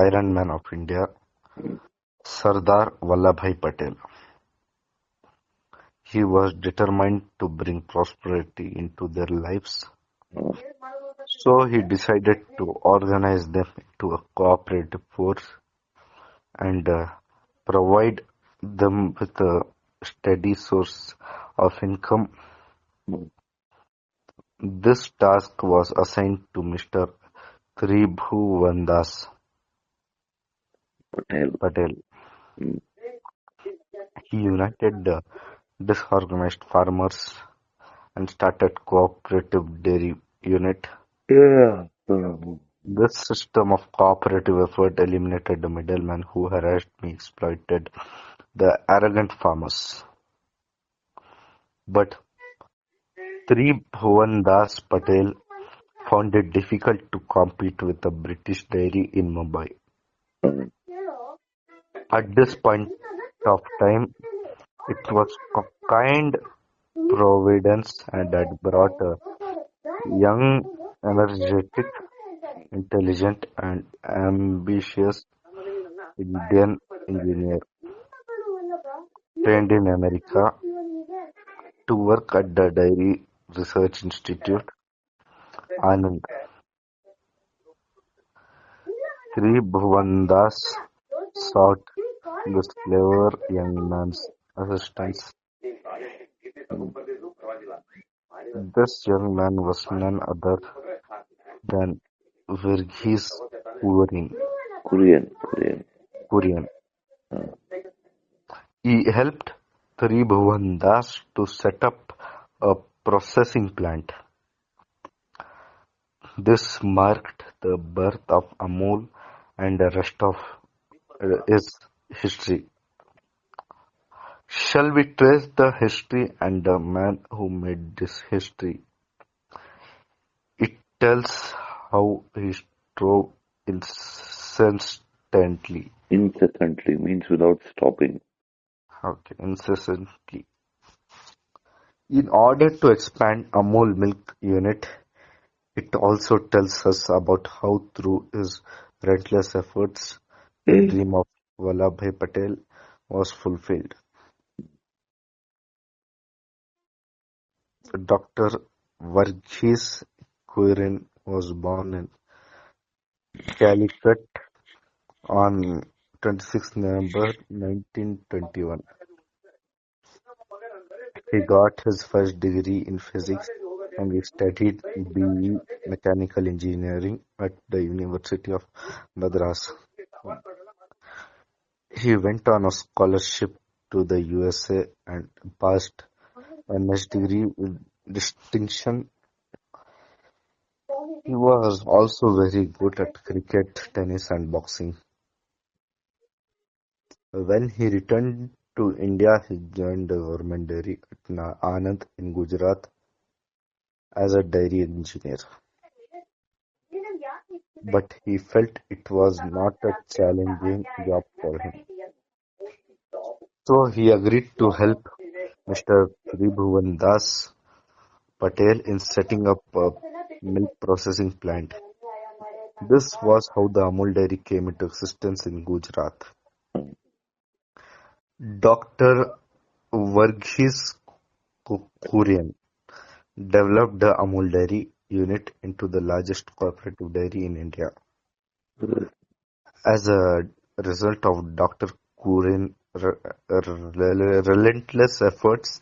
Iron Man of India, Sardar Vallabhbhai Patel. He was determined to bring prosperity into their lives, Uh, so he decided to organize them into a cooperative force and provide them with a steady source of income. This task was assigned to Mr. Tribhuvandas Patel. Patel. Hmm. He united the disorganized farmers and started cooperative dairy unit. Yeah. This system of cooperative effort eliminated the middlemen who harassed and exploited the arrogant farmers. But Tribhuvandas Patel found it difficult to compete with the British dairy in Mumbai. Uh, At this point, of time, it was kind providence and had brought a young, energetic, intelligent, and ambitious Indian engineer trained in America to work at the Dairy Research Institute, Anand. Sri Bhuvandas sought this clever young man's assistance. This young man was none other than Verghese Kurian. He helped Tribhuvan Das to set up a processing plant. This marked the birth of Amul, and the rest of is history. Shall we trace the history and the man who made this history? It tells how he strove incessantly. Incessantly means without stopping. Incessantly. In order to expand Amul milk unit, it also tells us about how through his relentless efforts, the dream of Vallabhbhai Patel was fulfilled. Doctor Verghese Kurian was born in Calicut on 26 November 1921. He got his first degree in physics and he studied BE Mechanical Engineering at the University of Madras. He went on a scholarship to the USA and passed a MS degree with distinction. He was also very good at cricket, tennis and boxing. When he returned to India, he joined the government dairy at Anand in Gujarat as a dairy engineer. But he felt it was not a challenging job for him. So he agreed to help Mr. Tribhuvan Das Patel in setting up a milk processing plant. This was how the Amul dairy came into existence in Gujarat. Doctor Verghese Kurian developed the Amul dairy unit into the largest cooperative dairy in India. As a result of Doctor Kurian's relentless efforts,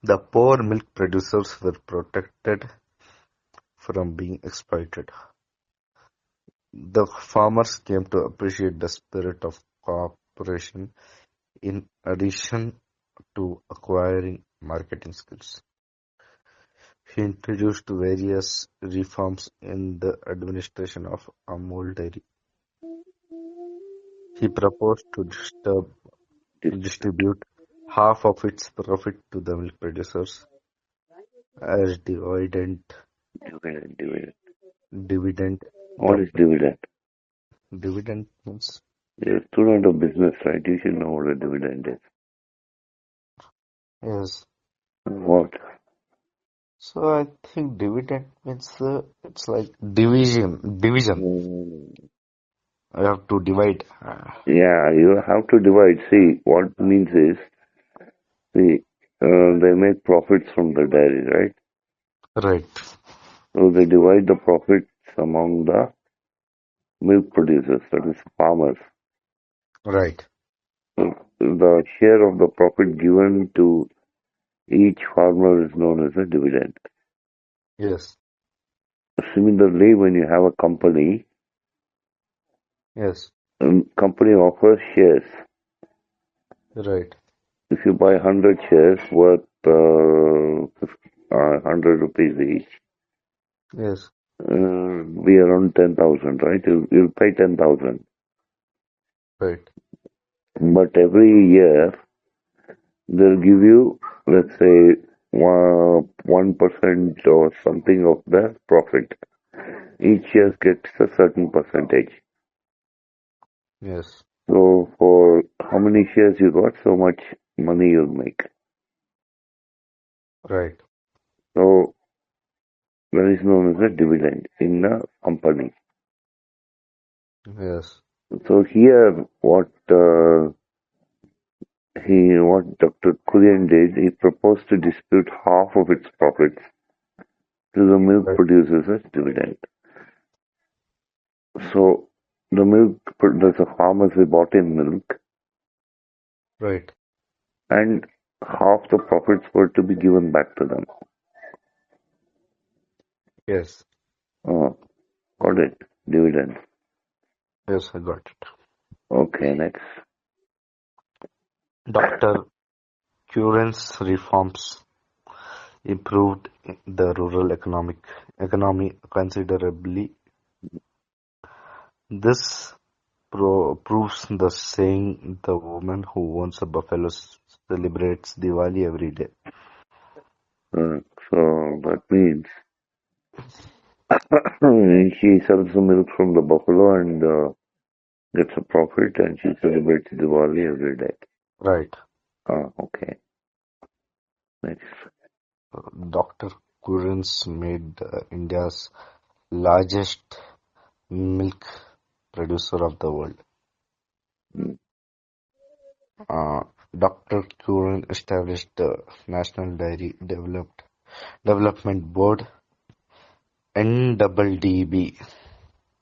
the poor milk producers were protected from being exploited. The farmers came to appreciate the spirit of cooperation in addition to acquiring marketing skills. He introduced various reforms in the administration of Amul dairy. He proposed to distribute half of its profit to the milk producers as dividend. What is dividend? Dividend means? You're a student of business, right? You should know what a dividend is. Yes. What? So I think dividend means it's like division. I have to divide. Yeah, you have to divide. See, what it means is, they make profits from the dairy, right? Right. So they divide the profits among the milk producers, that is farmers. Right. So the share of the profit given to each farmer is known as a dividend. Yes. Similarly, when you have a company, Yes. company offers shares. Right. If you buy 100 shares worth 100 rupees each, Yes. be around 10,000, right? You'll pay 10,000. Right. But every year, they'll give you, let's say, 1% or something of the profit. Each year gets a certain percentage. Yes. So for how many shares you got, so much money you'll make. Right. So that is known as a dividend in a company. Yes. So here, what Dr. Kurian did, he proposed to distribute half of its profits to the milk Right. producers as dividend. So the farmers they bought in milk, Right. and half the profits were to be given back to them. Yes. Oh, got it. Dividend. Yes, I got it. Okay, next. Dr. Curran's reforms improved the rural economy considerably. This proves the saying the woman who owns a buffalo celebrates Diwali every day. So that means she sells the milk from the buffalo and gets a profit, and she celebrates Diwali every day. Right. Okay. Next. Dr. Curran's made India's largest milk producer of the world. Mm. Doctor Curran established the National Dairy Development Board (NDDB)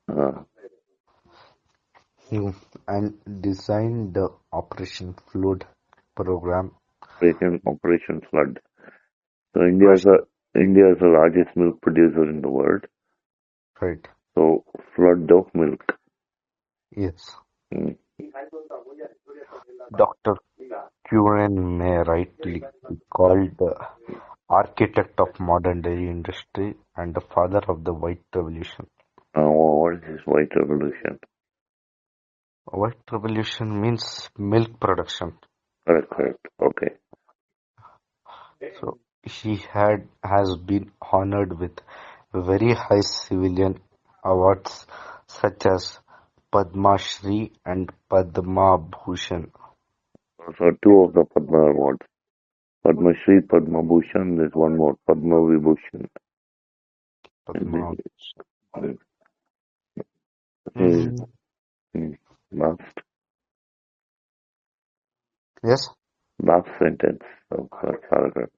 Uh, and designed the Operation Flood program. Operation Flood. So Right. India is the largest milk producer in the world. Right. So flood of milk. Yes. Mm. Dr. Curran may rightly be called the architect of modern dairy industry and the father of the White Revolution. What is this white revolution? White Revolution means milk production. Correct. Okay. So he has been honored with very high civilian awards such as Padma Shri and Padma Bhushan. So two of the Padma awards. Padma Shri, Padma Bhushan, there's one more, Padma Vibhushan. And Padma. then his Mm, last yes, sentence of that paragraph.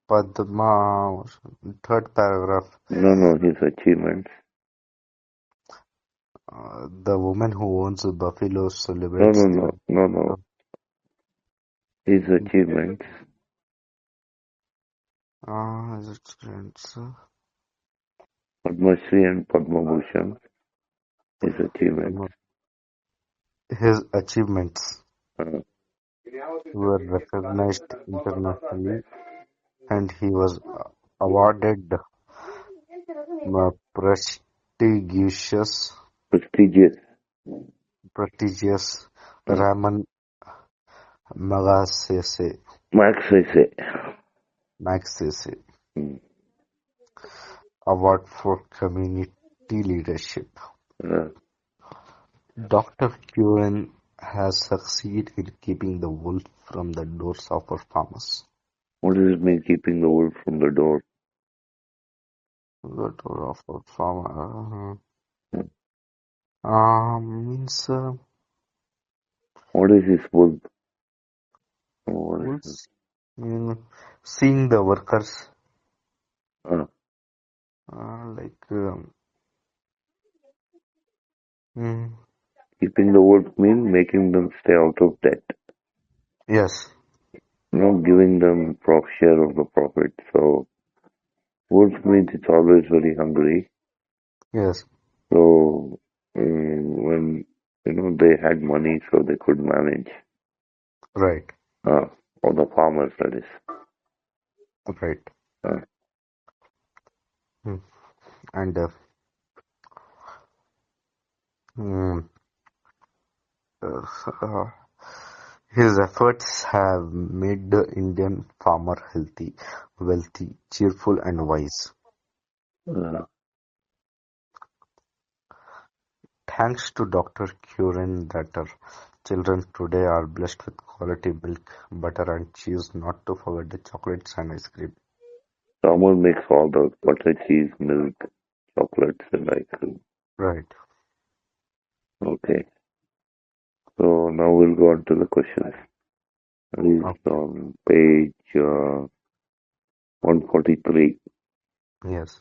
Padma. Third paragraph. No, his achievements. The woman who owns a buffalo No, celebrates no, the no, no, no. His achievements. is it friends? Padma Shri and Padma Bhushan. His achievements. His achievements Uh, were recognized internationally, and he was awarded the prestigious prestigious. prestigious Uh, Raman Magsaysay Max, I say. Magsaysay Mm. Award for Community Leadership. Uh, Dr. Curran has succeeded in keeping the wolf from the doors of our farmers. what does it mean keeping the wolf from the door? The door of our farmer Mm. means What is this wolf? What is it? wolves mean seeing the workers Uh, like mm, keeping the wolf means making them stay out of debt. yes, Giving them share of the profit. So wolf means it's always very hungry. yes, So when they had money, so they could manage. right, Uh, or the farmers, that is. right. Uh, Mm. And mm, uh, his efforts have made the Indian farmer healthy, wealthy, cheerful, and wise. uh, Thanks to Dr. Curran Datter, children today are blessed with quality milk, butter and cheese, not to forget the chocolates and ice cream. Someone makes all the butter, cheese, milk, chocolates, and ice cream. Right. Okay. So now we'll go on to the questions. It is Okay. on page 143. Yes.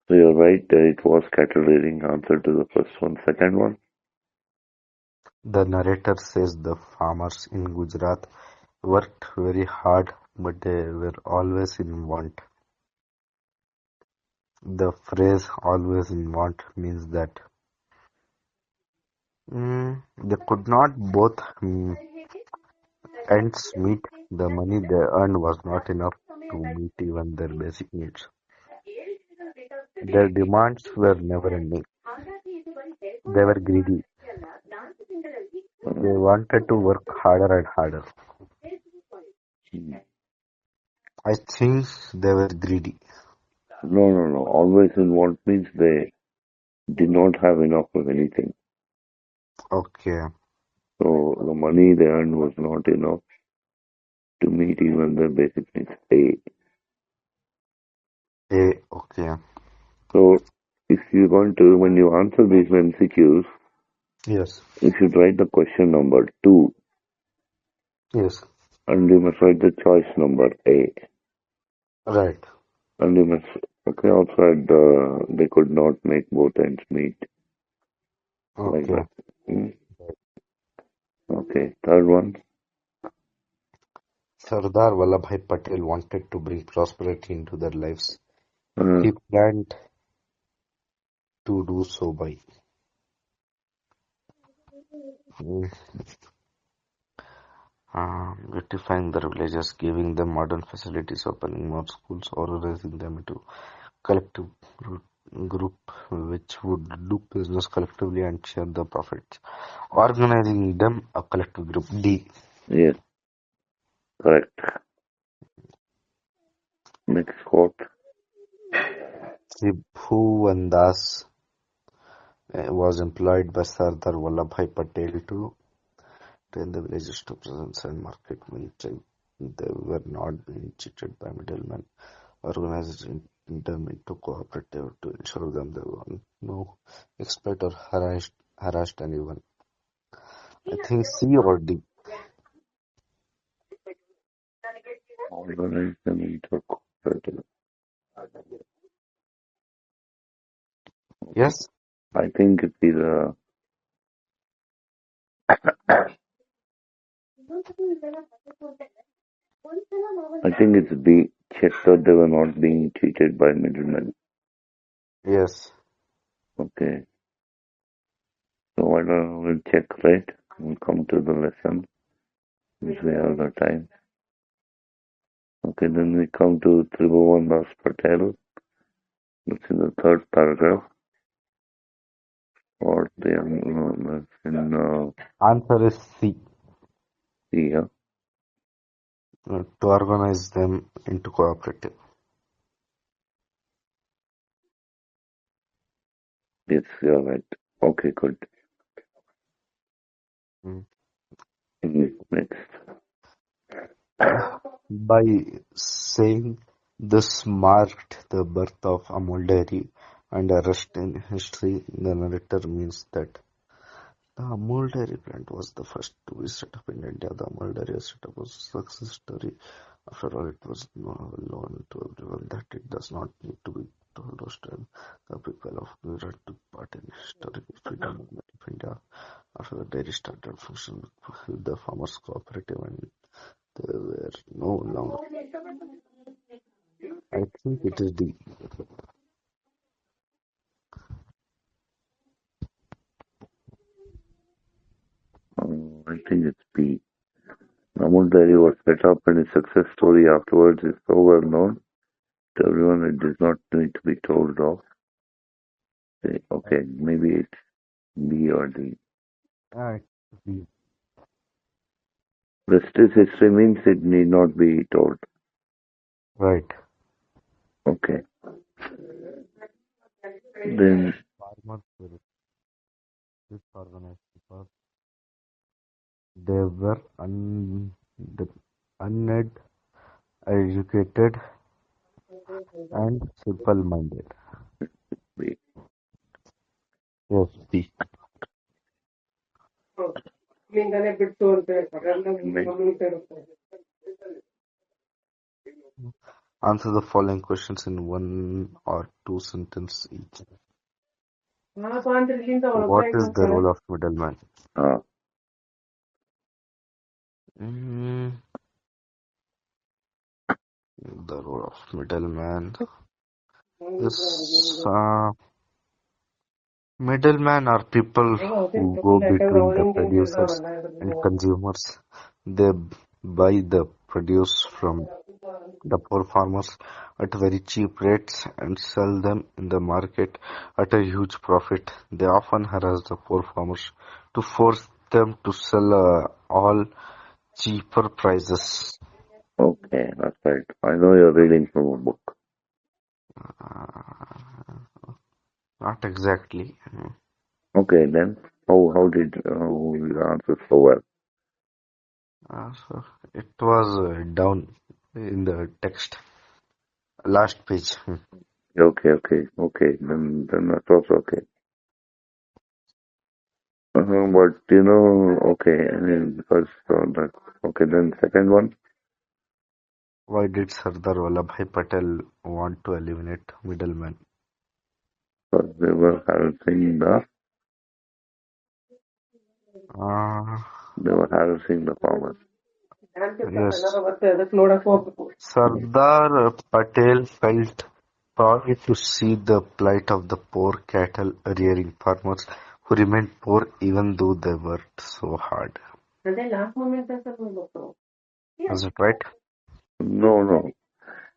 So you're right, it was cattle rearing. Answer to the first one. Second one? The narrator says the farmers in Gujarat worked very hard, but they were always in want. The phrase "always in want" means that they could not both ends meet. The money they earned was not enough to meet even their basic needs. Their demands were never ending. They were greedy. They wanted to work harder and harder. I think they were greedy. No. Always in want means they did not have enough of anything. Okay. So the money they earned was not enough to meet even their basic needs. A. Okay. So if you're going to, when you answer these MCQs, Yes. you should write the question number 2 Yes. and you must write the choice number A. Right. And you must, okay, also add the, they could not make both ends meet, like Okay. that. Hmm. Okay, third one. Sardar Vallabhbhai Patel wanted to bring prosperity into their lives. Uh, He planned to do so by mm, beautifying the villages, giving them modern facilities, opening more schools, or raising them into collective group which would do business collectively and share the profits. Organizing them a collective group. D. yes, correct. Next quote. Tribhuvan Das was employed by Sardar Vallabhbhai Patel to train the villagers to present and market milk. They were not being cheated by middlemen. Organized them into cooperative to ensure them they were no exploit or harassed anyone. I think C or D. Organize them into cooperative. Yes. I think it's either, I think it's B. Check that they were not being cheated by middlemen. Yes. Okay. So why don't we check, right? We'll come to the lesson if we have the time. Okay, then we come to Tribhuvan Das Patel. It's in the third paragraph. Or the in Answer is C. yeah. To organize them into cooperative. Yes, you're right. Okay, good. Mm. Next. By saying this marked the birth of Amul Dairy and a rest in history, the narrator means that the Amul Dairy plant was the first to be set up in India. The Amul Dairy setup was a success story. After all, it was known to everyone that it does not need to be told or strength. The people of Gujarat took part in historic freedom movement of India. After the dairy started functioning with the farmers cooperative and they were no longer. I think it is D. I think it's B. Amul Dairy was set up and its success story afterwards is so well known to everyone it does not need to be told of. Okay, maybe it's B or D. Ah, it's D. Rest is history means it need not be told. Right. Okay. Then Farmer spirit. disorganized because they were uneducated and simple-minded. Wait, Yes, B. Answer the following questions in one or two sentences each. What is the role of middleman? uh, Mm, the role of middleman is middlemen are people who go between the producers and consumers. They buy the produce from the poor farmers at very cheap rates and sell them in the market at a huge profit. They often harass the poor farmers to force them to sell all cheaper prices. okay, that's right. I know you're reading from a book. Not exactly. Okay, then how did you answer so well? So it was down in the text, last page. Okay. Then that's also okay. But okay, I mean because that okay. Then second one, Why did Sardar Vallabhbhai Patel want to eliminate middlemen? because they were harassing Uh, the farmers. yes, Sardar Patel felt proud to see the plight of the poor cattle rearing farmers who remained poor even though they worked so hard. Is it right? No.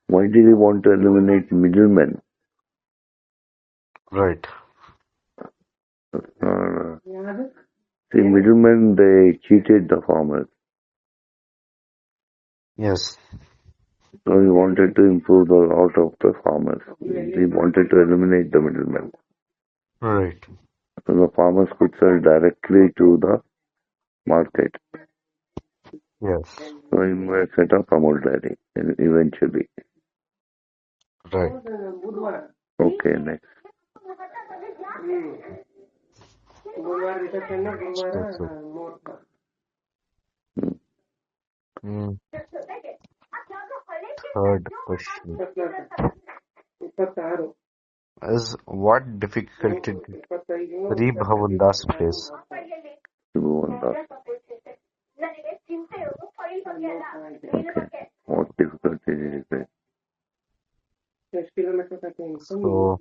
Why did he want to eliminate middlemen? Right. Uh, See, middlemen they cheated the farmers, Yes. so he wanted to improve the lot of the farmers. He wanted to eliminate the middlemen, Right. so the farmers could sell directly to the market. Yes. So he may set up Amul Dairy eventually. Right. Okay, next. That's it. Mm, Third question is what difficulty did Sri Bhavandas face? Tribhuvandas. Okay. What difficulty did he face? So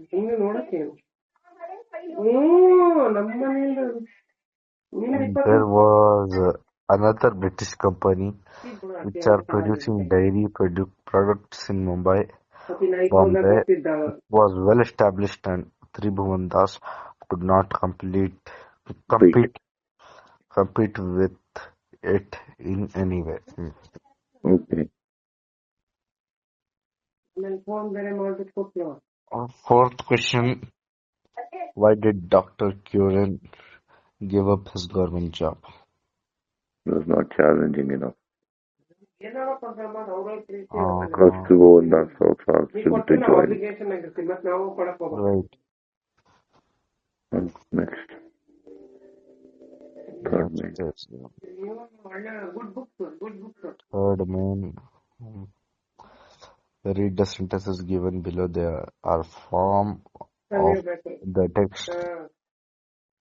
there was another British company which are producing dairy products in Mumbai, Bombay. It was well established and Tribhuvan Das could not Wait. compete compete with it in any way. Okay. Fourth question, why did Dr. Curran give up his government job? It was not challenging enough. Because Uh, Tribhuvandas also asked him to join. right. Next. Third Next main. is third main. Read the sentences given below. There are form of the text.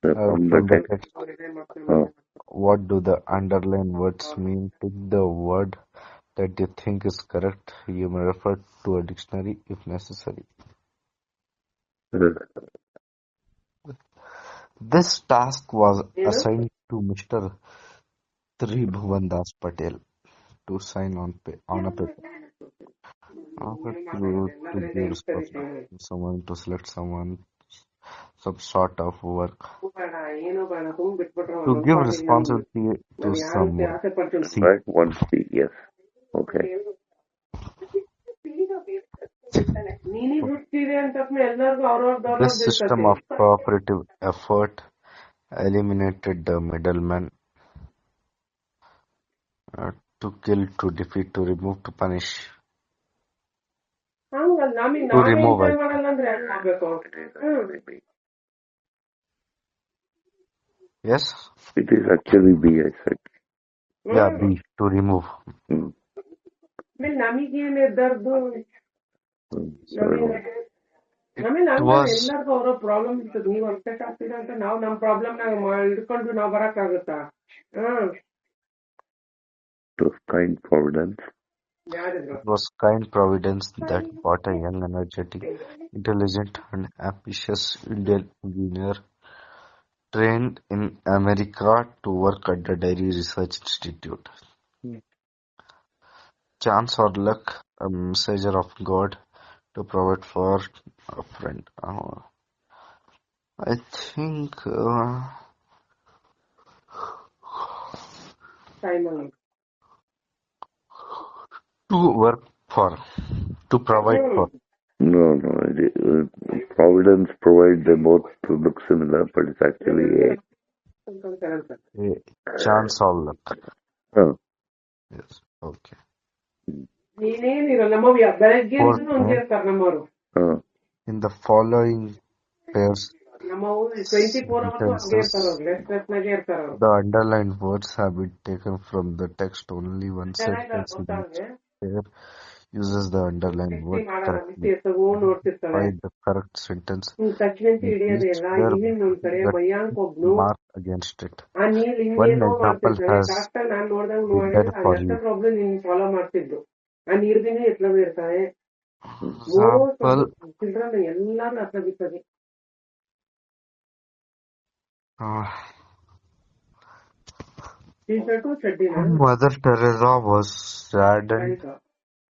From the From the text. text, what do the underlined words mean? Pick the word that you think is correct. You may refer to a dictionary if necessary. This task was assigned to Mr. Tribhuvan Das Patel to sign on a paper. To give responsibility to someone, to select someone, some sort of work. To give responsibility to someone. See, Right? One C. Yes. Okay. this system of cooperative effort eliminated the middleman, to kill, to defeat, to remove, to punish. To remove, I think. Yes? It is actually B, I said. Yeah, B, to remove. Mm. Sorry. It was It was kind providence. It was kind providence that brought a young, energetic, intelligent, and ambitious Indian engineer trained in America to work at the Dairy Research Institute. Chance or luck, a messenger of God to provide for a friend. I think to work for, to provide for. No. Providence provides they both look similar, but it's actually A chance or luck. A. Yes. Okay. In the following pairs sentences, the underlined words have been taken from the text. Only one sentence in each pair uses the underlined word correctly. Identify the correct sentence in each pair by putting a tick mark against it. One example has read for you. Example, Mother Teresa was saddened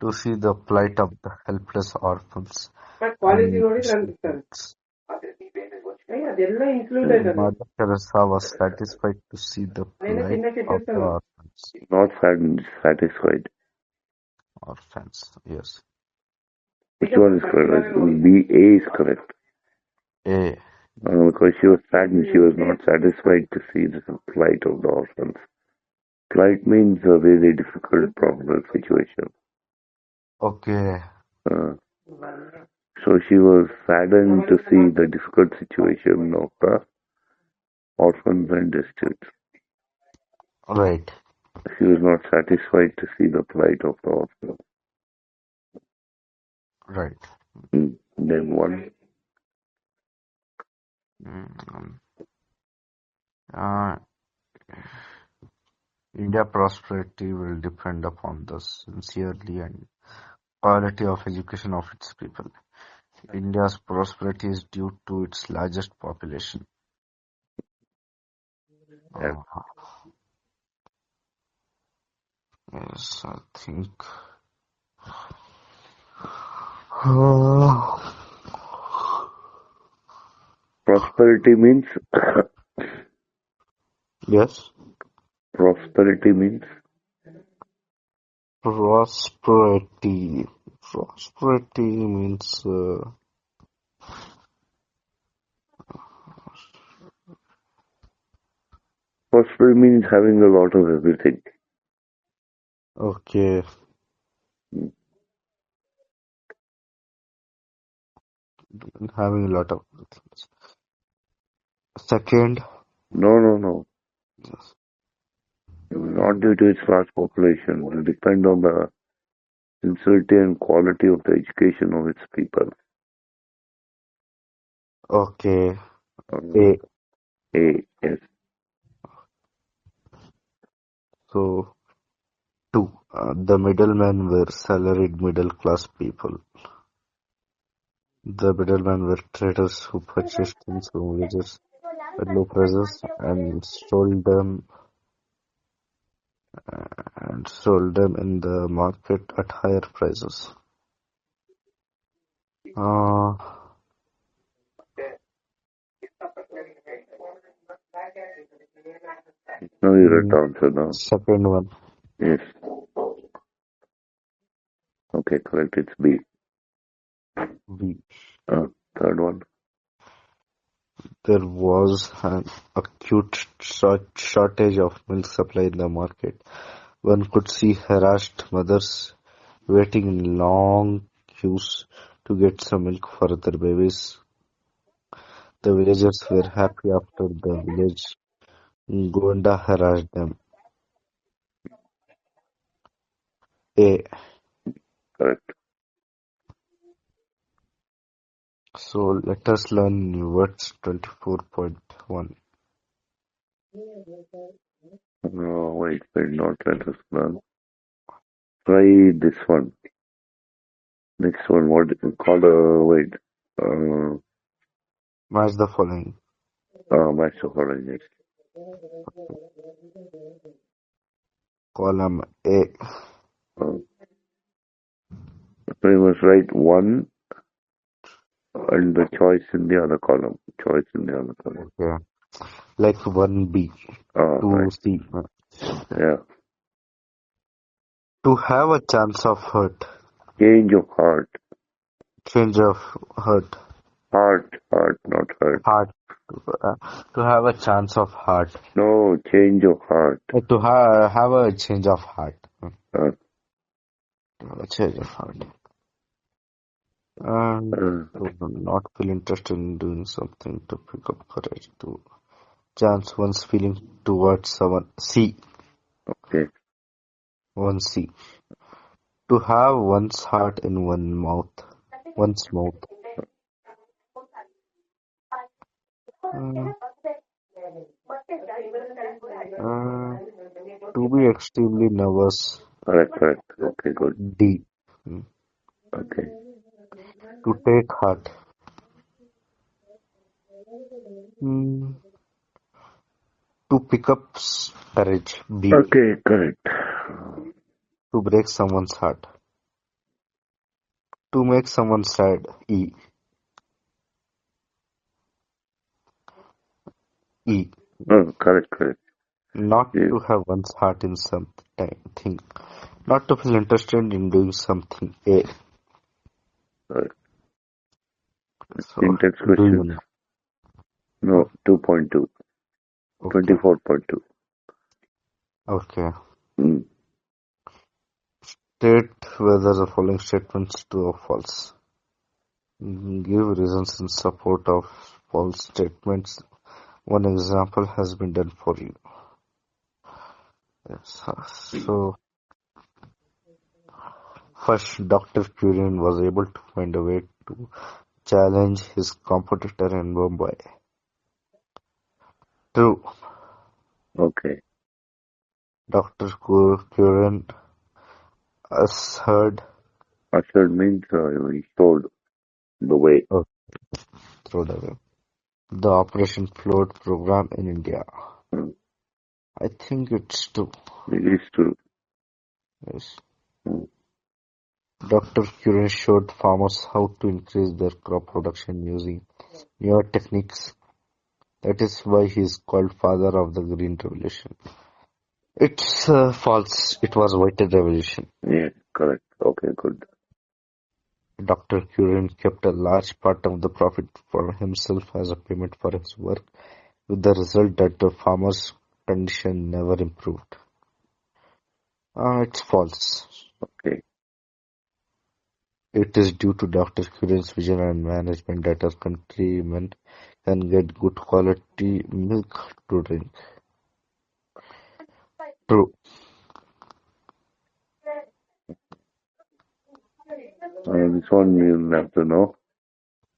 to see the plight of the helpless orphans and destitutes. Mother Teresa was satisfied to see the plight of the orphans. Not satisfied. Orphans, yes. Which one is correct? B. A is correct. A. Because she was saddened, she was not satisfied to see the plight of the orphans. Plight means a very difficult, problem situation. Okay. So she was saddened to see the difficult situation of the orphans and destitutes. Right. She was not satisfied to see the plight of the orphans. Right. Then one. India prosperity will depend upon the sincerity and quality of education of its people. India's prosperity is due to its largest population. Yes, I think. Prosperity means. Yes. Prosperity means. Prosperity. Prosperity means. Prosperity means having a lot of everything. Okay. Having a lot of things. Second. No. Yes. Not due to its large population. It will depend on the sincerity and quality of the education of its people. Okay. A. Yes. So, 2. The middlemen were salaried middle-class people. The middlemen were traders who purchased things from villagers at low prices and sold them in the market at higher prices. Now you read the answer now. Second one. Yes. Okay, correct. It's B. B. Third one. There was an acute shortage of milk supply in the market. One could see harassed mothers waiting in long queues to get some milk for their babies. The villagers were happy after the village Gonda harassed them. A. Correct. So let us learn new words 24.1. Wait, not let us learn. Try this one. Next one, what is it called? Wait. Match the following. Master following next. Column A. Uh, so you must write one and the choice in the other column. Choice in the other column. Okay. Like 1B. Right. 2C. Yeah. To have a chance of hurt. Change of heart. Change of hurt. Heart, not hurt. Heart. To have a chance of heart. No, change of heart. To have a change of heart. Uh, To have a change of heart. And to not feel interested in doing something, to pick up courage, to chance one's feeling towards someone. C. okay. 1C. To have one's heart in one's mouth. Uh, to be extremely nervous. Correct. Okay, good. D. Okay. To take heart. To pick up courage. B. Okay, correct. To break someone's heart. To make someone sad. E. Correct. Not Yeah. to have one's heart in something. Not to feel interested in doing something. A. So, Syntax do you questions. know? No, 2.2. Okay. 24.2. Okay. Mm. State whether the following statements true or false. Give reasons in support of false statements. One example has been done for you. Yes. So, first, Dr. Curien was able to find a way to challenge his competitor in Mumbai. True. Okay. Dr. Curien assured Ushered means he showed the way. through the way. The Operation Flood program in India. Mm. I think it's true. It is true. Yes. Mm. Dr. Curien showed farmers how to increase their crop production using newer techniques. That is why he is called father of the Green Revolution. It's false. It was White Revolution. Yeah, correct. Okay, good. Dr. Curien kept a large part of the profit for himself as a payment for his work, with the result that the farmers' condition never improved. It's false. Okay. It is due to Dr. Curien's vision and management that our countrymen can get good quality milk to drink. True. This one you'll have to know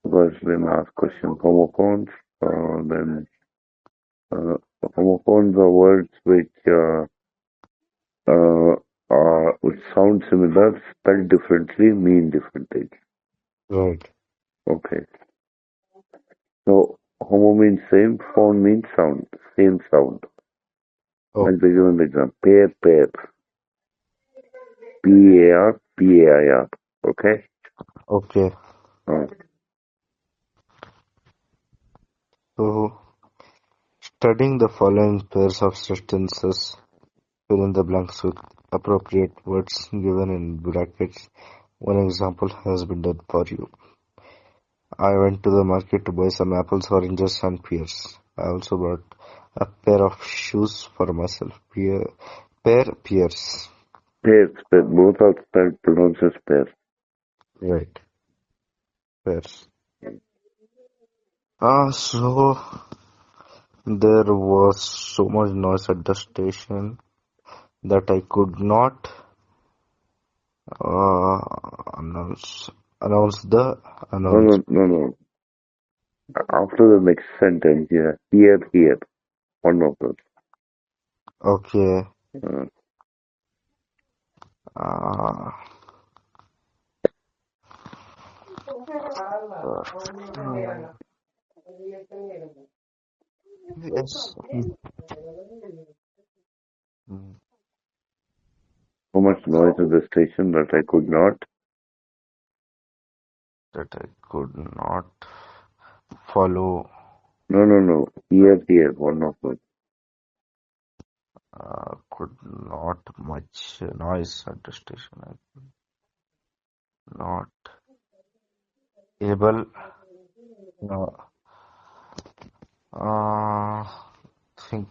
because when asked question homophones, then homophones are words which sound similar, spelled differently, mean different things. Right. Okay. So homo means same, phone means sound, same sound. Oh, I'll give you an example. Pair. P-A-R, P-A-I-R. Okay? okay. Uh, So, studying the following pairs of sentences, fill in the blanks with appropriate words given in brackets. One example has been done for you. I went to the market to buy some apples, oranges, and pears. I also bought a pair of shoes for myself. Pears. Pears, pears. Both are spelled pronounced as pears. Right, pears. So there was so much noise at the station that I could not uh, announce announce the No, no, announce. no, no. After the next sentence, yeah, here, here. One of those. Okay. Uh, Uh, yes. Mm, so much noise at the station that I could not. that I could not follow. No, no, no. Here, here. One of those. Could not much noise at the station. I could not able. No. Think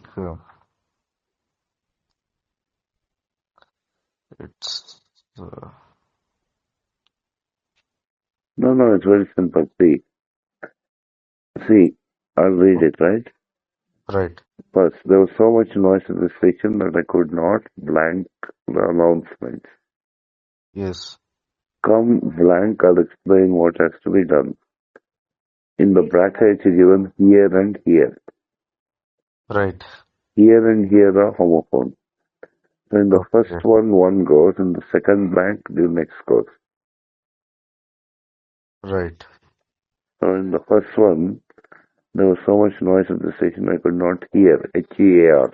it's No, no, it's very simple. See, I'll read it, right? right. First, there was so much noise at the station that I could not blank the announcement. Yes. Come blank, I'll explain what has to be done. In the bracket, it's given here and here. Right. Here and here are homophone. So in the Okay. first one goes, in the second blank, the next goes. Right. So in the first one, there was so much noise at the station I could not hear. Hear.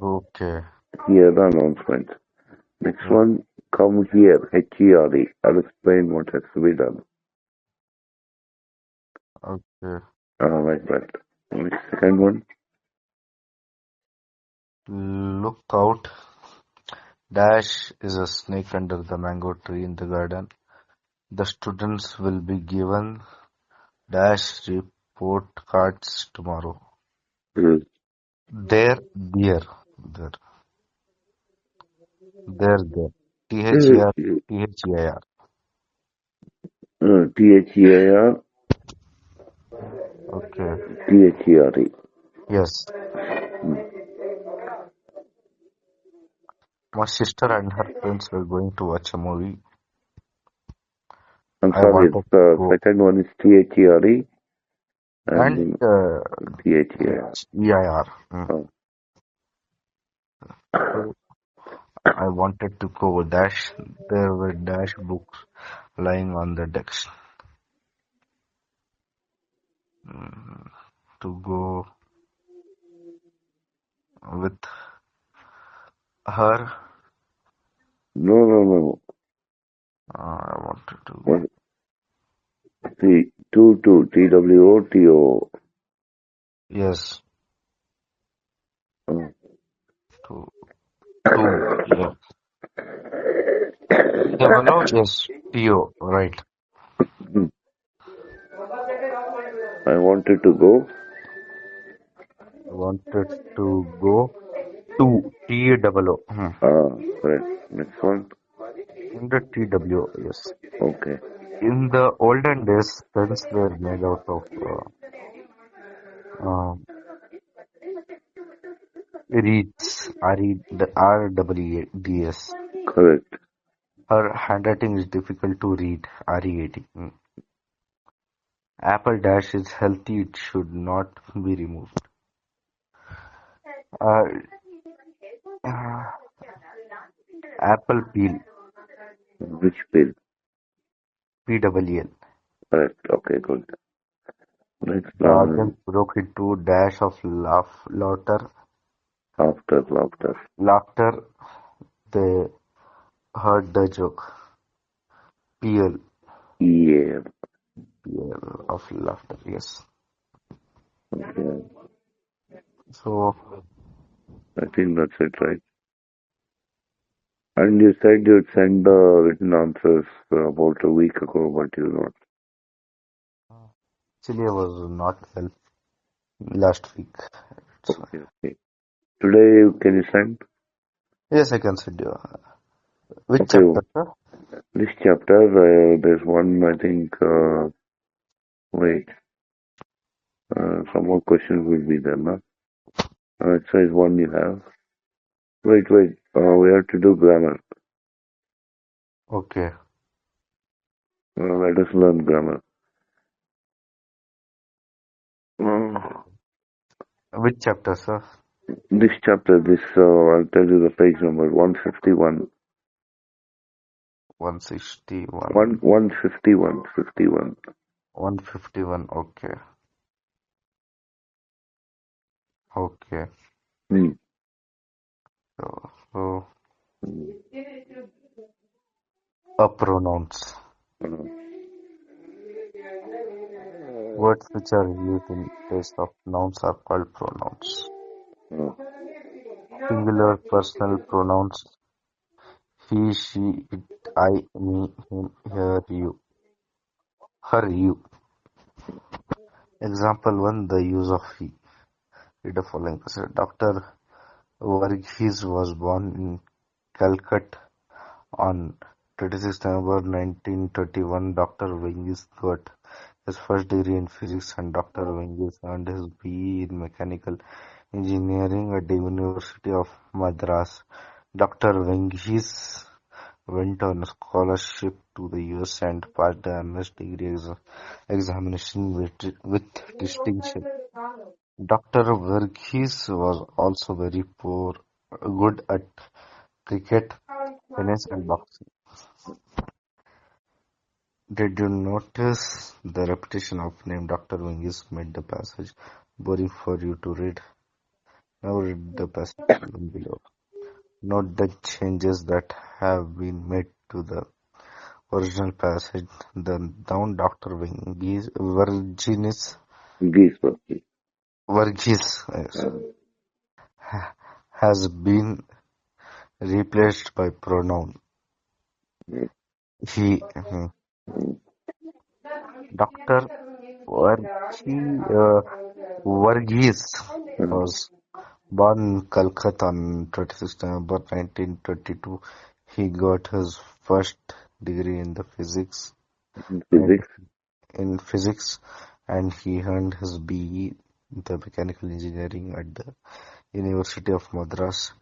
Okay. Hear the announcement. Next Mm, one, come here. Here. I'll explain what has to be done. okay. Like that. Next, second one. Look out. Dash is a snake under the mango tree in the garden. The students will be given dash report cards tomorrow. Is, There. There. There. is, T-H-E-R. T-H-E-I-R. Thear. Okay. There. Yes. My sister and her friends were going to watch a movie. I'm I sorry, wanted to the go. second one is There And and Thear. H-E-I-R. Oh, So I wanted to go dash. There were dash books lying on the desk. Mm, to go with her. no, no, no. I wanted to go. What? Two, TWOTO. Yes, Oh. to yeah. T-double-O, yes, T-O, right. I wanted to go. I wanted to go to T-double-O. Correct. Next one. In the T-W-O, yes. Okay. In the olden days, pens were made out of reeds, R-E-D-S. Correct. Her handwriting is difficult to read, R-E-A-D. Apple dash is healthy, it should not be removed. Uh, uh, apple peel, Which pill? P-double-E-L. Correct. Okay, good. Next, The audience broke into dash of laughter. laughter. Laughter, they heard the joke. P-L, Yeah. P-L of laughter, yes. Okay. So, I think that's it, right? And you said you'd send the written answers about a week ago, but you not. Actually, I was not well last week. That's why. Okay, okay. Today, can you send? Yes, I can send you. Which Okay, chapter, sir? this chapter, there's one, I think, wait, some more questions will be there, no? It says one you have. Wait, we have to do grammar. Okay. Let us learn grammar. Uh, Which chapter, sir? this chapter, I'll tell you the page number, 151. 161. 151, 51. 151. Okay. Okay. Hmm. So Hmm. pronouns. Words which are used in place of nouns are called pronouns. Uh, Singular personal pronouns: he, she, it, I, me, him, her, you. Example 1. The use of he. Read the following passage. Dr. Varghese was born in Calcutta on 26 November 1931. Dr. Varghese got his first degree in physics, and Dr. Varghese earned his BE in mechanical engineering at the University of Madras. Dr. Varghese went on a scholarship to the US and passed the MS degree examination with distinction. Dr. Verghese was also very good at cricket, tennis and boxing. Did you notice the repetition of name Dr. Verghese made the passage boring for you to read? Now read the passage below. Note the changes that have been made to the original passage. The noun Dr. geese, okay. Verghese has been replaced by pronoun he. Dr. Verghese was born in Calcutta on 26 November 1922. He got his first degree in the physics and Physics. and he earned his BE in the mechanical engineering at the University of Madras.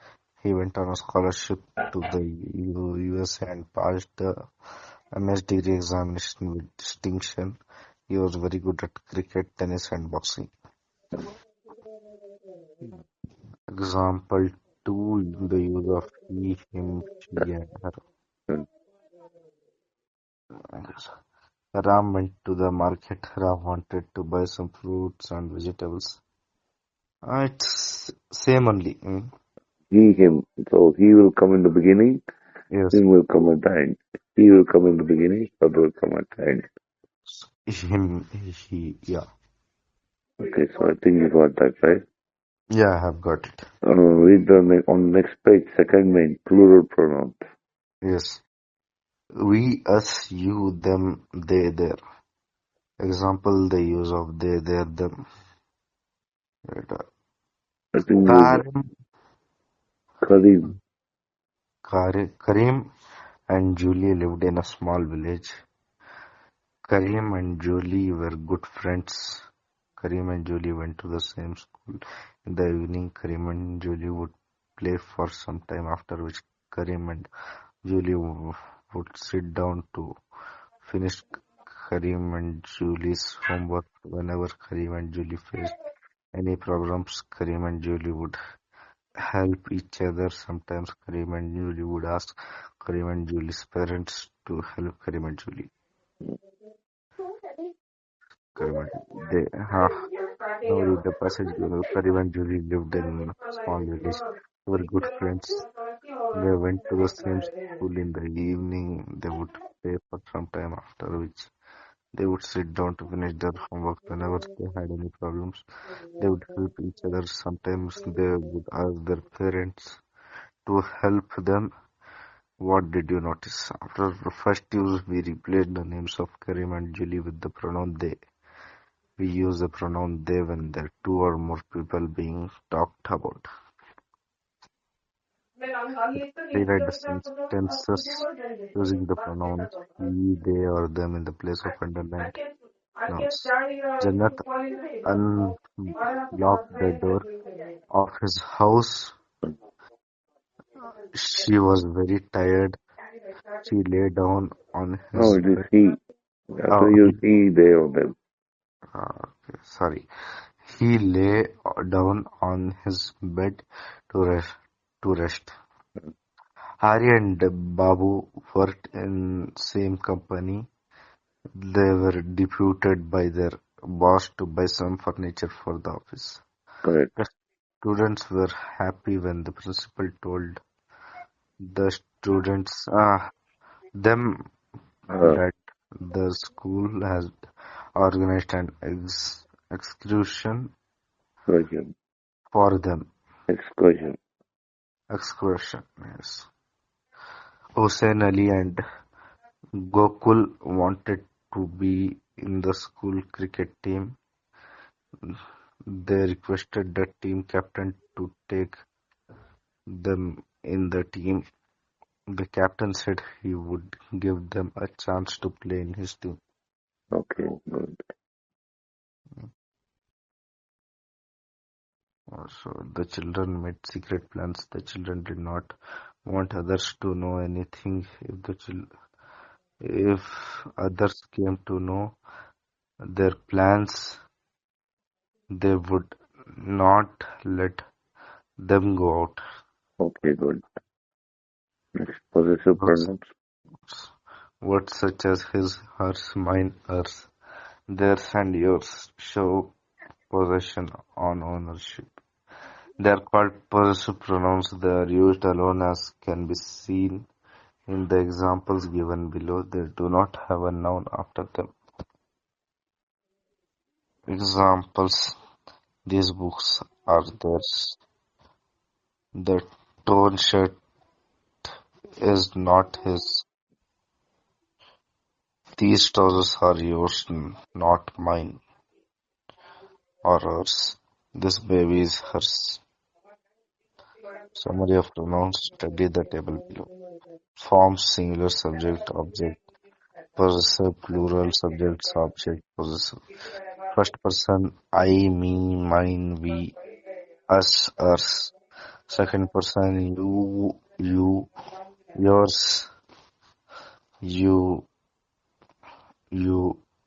He went on a scholarship to the USA and passed the MS degree examination with distinction. He was very good at cricket, tennis and boxing. Example 2. The use of he, him, she and her. Uh, Ram went to the market. Ram wanted to buy some fruits and vegetables. It's same only. he, him. So he will come in the beginning, Yes, him will come at the end. He will come in the beginning, other will come at the end. him, he, yeah. Okay, so I think you got that, right? Yeah, I have got it. Read on next page, second main, plural pronouns. Yes. We, us, you, them, they, their. Example, the use of they, their, them. I think you Karim, Karim. Karim and Julie lived in a small village. Karim and Julie were good friends. Karim and Julie went to the same school. In the evening, Karim and Julie would play for some time, after which Karim and Julie would sit down to finish Karim and Julie's homework. Whenever Karim and Julie faced any problems, Karim and Julie would help each other. Sometimes Karim and Julie would ask Karim and Julie's parents to help Karim and Julie. Karim and they now read the passage below. Karim and Julie lived in a small village. They were good friends. They went to the same school. In the evening, they would play for some time, after which they would sit down to finish their homework. Whenever they had any problems, they would help each other. Sometimes they would ask their parents to help them. What did you notice? After the first use, we replaced the names of Karim and Julie with the pronoun they. we use the pronoun they when there are two or more people being talked about. Rewrite the sentences using the pronouns he, they, or them in the place of underlined nouns. Jannat unlocked the door of his house. She was very tired. She lay down on No, his it is bed. he. You have to Oh, use he, they, or them. okay, sorry. He lay down on his bed to rest. To rest. Hari and Babu worked in same company. They were deputed by their boss to buy some furniture for the office. Correct. The students were happy when the principal told the students them that the school has organized an excursion Excursion. for them. Excursion. Excursion, yes. Hussein Ali and Gokul wanted to be in the school cricket team. They requested the team captain to take them in the team. The captain said he would give them a chance to play in his team. Okay, good. So the children made secret plans. The children did not want others to know anything. If others came to know their plans, they would not let them go out. Okay, good. Next, possessive Words, pronouns. words such as his, hers, mine, hers, theirs, and yours show possession on ownership. They are called possessive pronouns. They are used alone as can be seen in the examples given below. They do not have a noun after them. Examples: these books are theirs. The torn shirt is not his. These trousers are yours, not mine or hers. This baby is hers. Summary of pronouns. Study the table below. Forms: singular, subject, object, possessive, plural, subjects, object, possessive. First person: I, me, mine, we, us, ours. Second person: you, yours, you,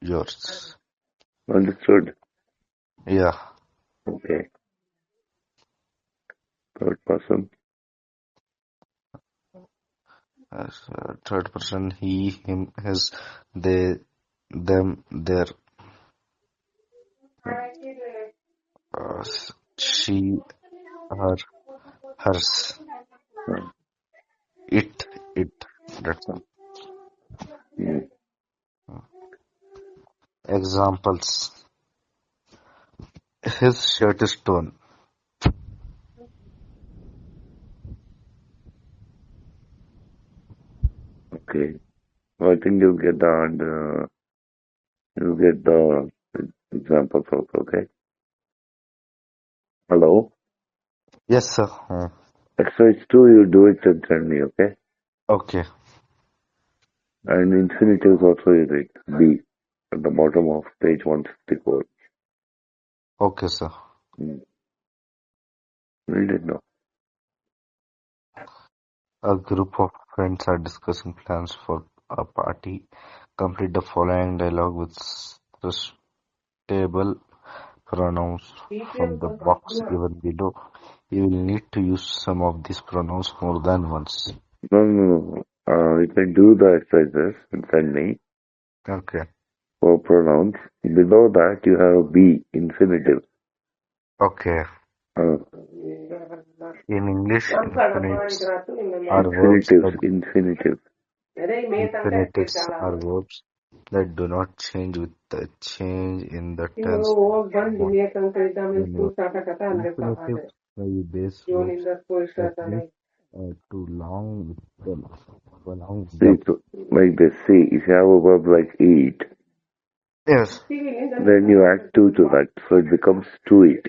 yours. Understood. Yeah. Okay. Third person. Third person: he, him, his, they, them, their. She, her, hers. Uh, It. That's all. mm, Examples: his shirt is torn. okay. I think you'll get the examples also. Okay. Hello. Yes, sir. Exercise 2, you do it and send me. Okay. Okay. And infinitives also you read. B at the bottom of page 164. Okay, sir. Mm. Read it now. A group of friends are discussing plans for a party. Complete the following dialogue with suitable pronouns from the box given below. You will need to use some of these pronouns more than once. No. You can do the exercises and send me Okay. for pronouns. Below that you have B, infinitive. Okay. Uh, In English, are verbs that infinitives. infinitives are verbs that do not change with the change in the tense of the one. Whenever infinitives may be base verbs that make to long with them, belong with See, them. so like this. See, if you have a verb like eat, Yes. Then you add to that, so it becomes to eat,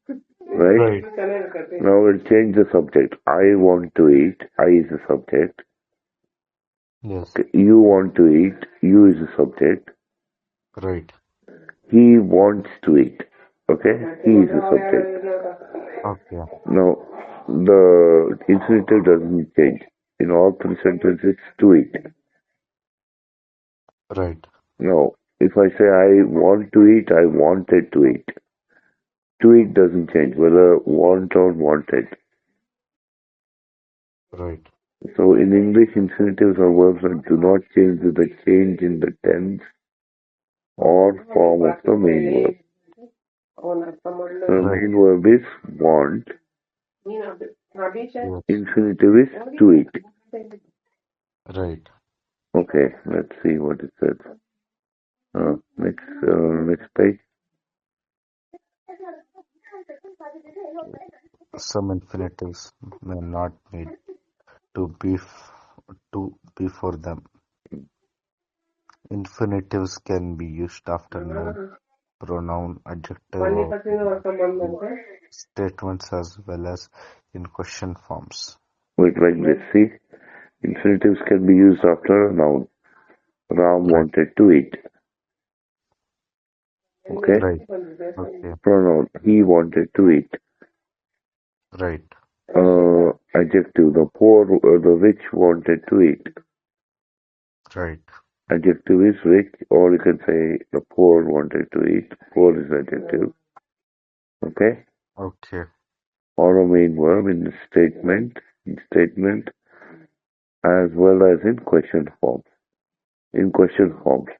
right? Right. Now we'll change the subject. I want to eat. I is the subject. Yes. You want to eat. You is the subject. Right. He wants to eat. Okay? He is the subject. Okay. Now, the infinitive doesn't change. In all three sentences, to eat. Right. Now, if I say I want to eat, I wanted to eat. To eat doesn't change, whether want or wanted. Right. So in English, infinitives are verbs that do not change with the change in the tense or form of the main verb. The Right. main verb is want. Yes. Infinitive is to eat. Right. Okay, let's see what it says. Next page. Some infinitives may not need to to be for them. Infinitives can be used after noun, pronoun, adjective, or in statements as well as in question forms. Wait, like this. See, infinitives can be used after a noun. Ram Right. wanted to eat. Okay. Right. Okay. Pronoun. He wanted to eat. Right. Adjective. The rich wanted to eat. Right. Adjective is rich, or you can say the poor wanted to eat. Poor is adjective. Okay. Okay. Or a main verb in statement, as well as in question form. In question forms,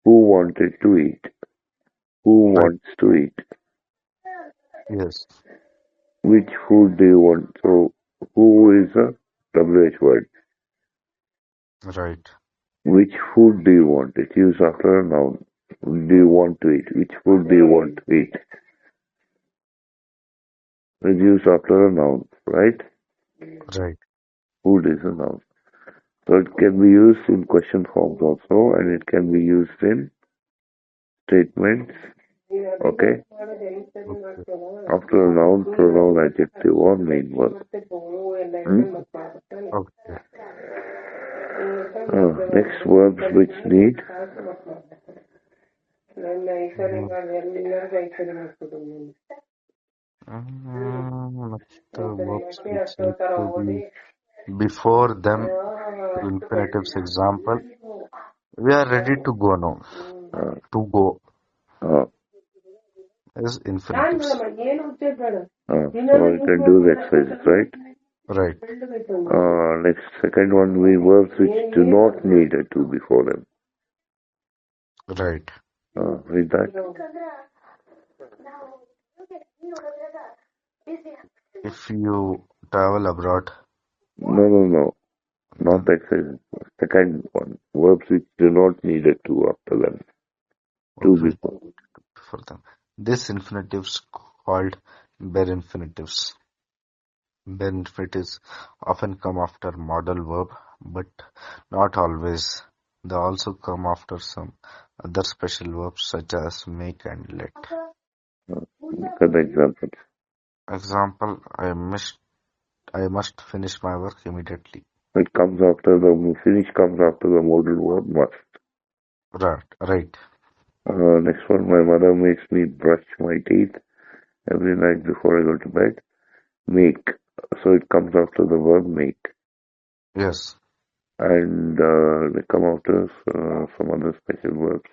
who wanted to eat? Who Right. wants to eat? Yes. Which food do you want? So, who is a WH word? Right. Which food do you want? It used after a noun. Do you want to eat? Which food do you want to eat? It's used after a noun, right? Right. Food is a noun. So it can be used in question forms also, and it can be used in statements, okay? Okay. After a noun, pronoun, adjective, or main verb. Okay. Next verbs which need Mm, next verbs which need to be before them to infinitives. Example, we are ready to go now. uh, To go uh, is infinitives. so you can do the exercises, right? Right. Next, second one, we verbs which do not need a to before them. Right. Read that. If you travel abroad, No. Not then the exercise. Second one, verbs which do not need a to after them. To we before. for them. This infinitives called bare infinitives. Bare infinitives often come after modal verb, but not always. They also come after some other special verbs such as make and let. Look at the examples. Example, I must finish my work immediately. It comes after finish comes after the modal verb must. Right, right, Next one, my mother makes me brush my teeth every night before I go to bed. Make. So it comes after the verb make. yes, And they come after some other special verbs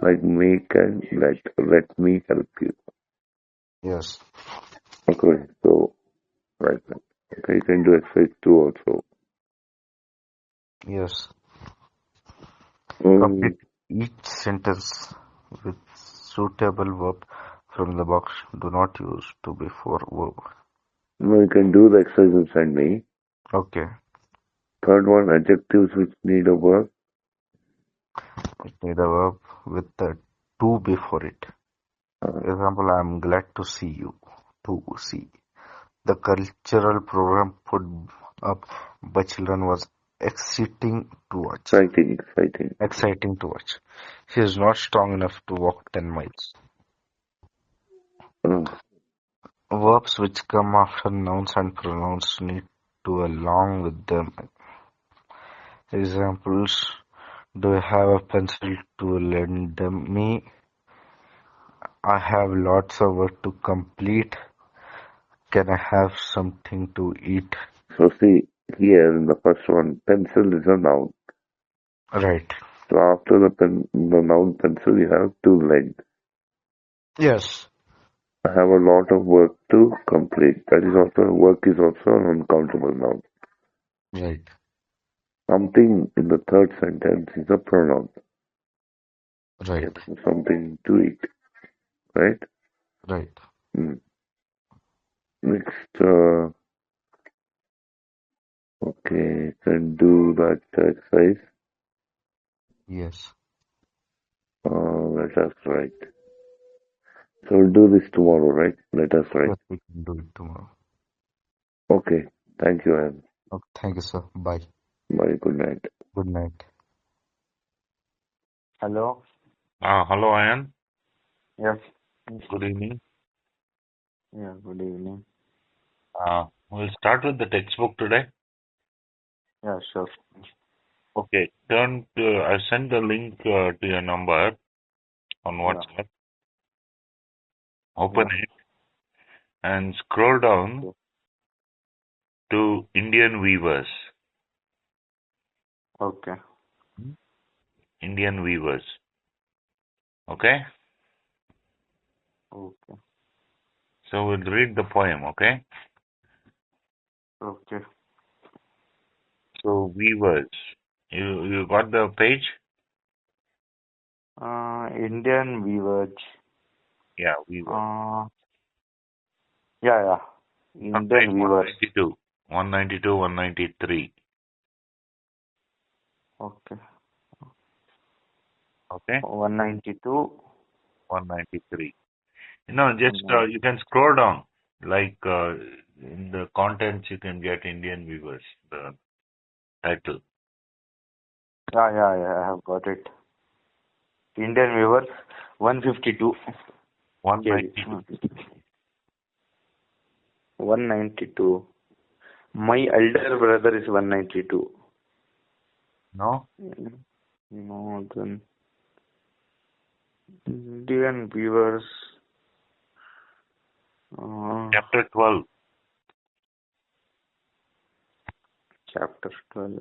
like make and let. Let me help you. yes, Okay, so right then. Okay, you can do exercise 2 also. yes. Um, Complete each sentence with suitable verb from the box. Do not use to before verb. no, you can do the exercise and send me. Okay, Third one, adjectives which need a verb. it need a verb with the to before it. Uh, Example, I am glad to see you. To see. The cultural program put up by children was exciting to watch. Exciting. Exciting to watch. He is not strong enough to walk 10 miles. Uh, Verbs which come after nouns and pronouns need to along with them. Examples: do you have a pencil to lend me? I have lots of work to complete. Can I have something to eat? so see, here in the first one, pencil is a noun. Right. So after the noun pencil, you have two legs. Yes. I have a lot of work to complete. That is also, work is also an uncountable noun. Right. Something in the third sentence is a pronoun. Right. Getting something to eat, right? Right. Mm. Next, okay, can do that exercise. Yes. Let us write. So we'll do this tomorrow, right? Let us write. Yes, we can do it tomorrow. Okay. Thank you, Anne. Okay, thank you, sir. Bye. Bye. Good night. Good night. Hello. Hello, Ayan. Yes. Good evening. Yeah. Good evening. We'll start with the textbook today. Yeah. Sure. Okay. I sent the link to your number on WhatsApp. Open Yeah. it and scroll down Okay. to Indian Weavers. Okay. Indian Weavers. Okay? Okay. So we'll read the poem, okay? Okay. So Weavers. You got the page? Indian weavers. Yeah, Weavers. Yeah. Yeah. On page Indian weavers. 192. 192, 193. Okay. Okay? 192. 193. Just you can scroll down. Like in the contents, you can get Indian Weavers, the title. Yeah. I have got it. Indian weavers. 152 kg. 192. 192. My elder brother is 192. No? No, then Indian weavers. Chapter 12. Chapter 12.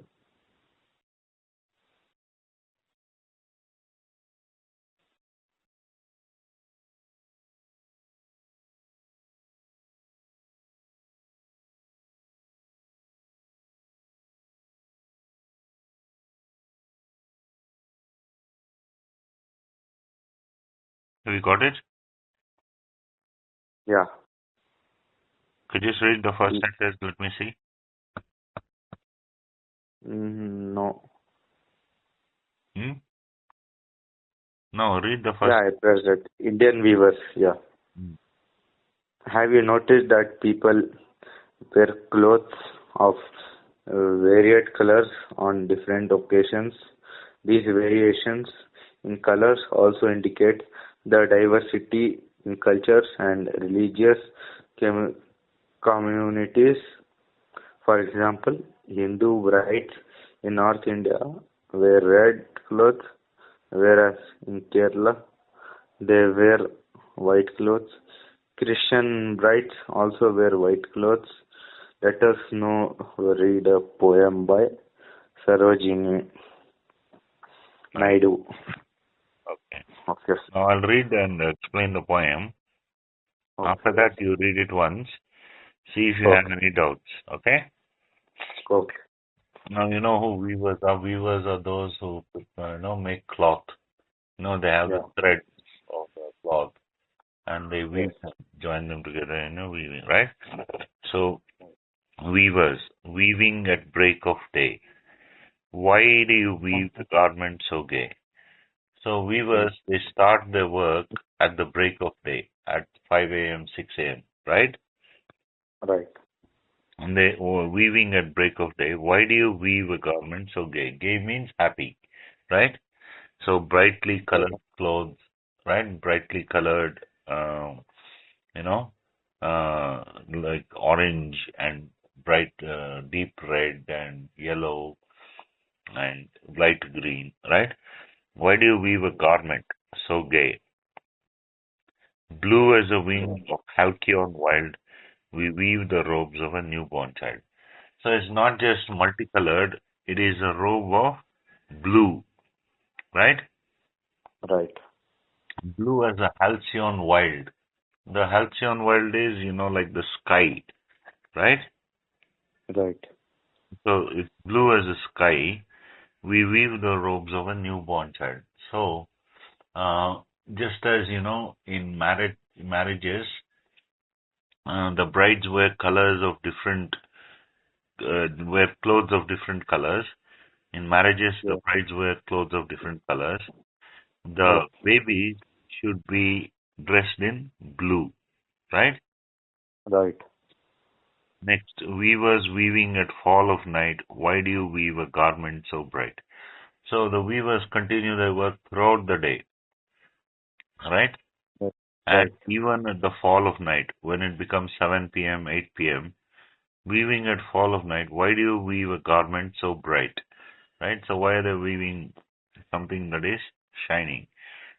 Have you got it? Yeah. Could you just read the first sentence? Let me see. No. Hmm? No, read the first. Yeah, I pressed it. Indian weavers. Yeah. Hmm. Have you noticed that people wear clothes of varied colors on different occasions? These variations in colors also indicate the diversity in cultures and religious communities. For example, Hindu brides in North India wear red clothes, whereas in Kerala they wear white clothes. Christian brides also wear white clothes. Let us now read a poem by Sarojini Naidu. Okay. Okay. Now I'll read and explain the poem. After that, you read it once. See if you have any doubts. Okay? Okay. Now you know who weavers are. Weavers are those who make cloth. They have the threads of the cloth and they weave them, join them together, weaving, right? So weavers, weaving at break of day. Why do you weave the garment so gay? So weavers, they start their work at the break of day, at 5 a.m., 6 a.m., right? Right. And they were weaving at break of day. Why do you weave a garment so gay? Gay means happy, right? So brightly Right. colored clothes, right? Brightly colored, you know, like orange and bright, deep red and yellow and light green, right? Why do you weave a garment so gay? Blue as a wing of halcyon wild, we weave the robes of a newborn child. So it's not just multicolored, it is a robe of blue, right? Right. Blue as a halcyon wild. The halcyon wild is, like the sky, right? Right. So it's blue as a sky. We weave the robes of a newborn child. So, uh, just as, in marriages, the brides wear colors of different, wear clothes of different colors. In marriages, the Yeah. brides wear clothes of different colors. Yes. The babies should be dressed in blue, right? Right. Next, weavers weaving at fall of night. Why do you weave a garment so bright? So the weavers continue their work throughout the day, right? Yes. And Right. even at the fall of night, when it becomes 7 p.m., 8 p.m., weaving at fall of night, why do you weave a garment so bright, right? So why are they weaving something that is shining?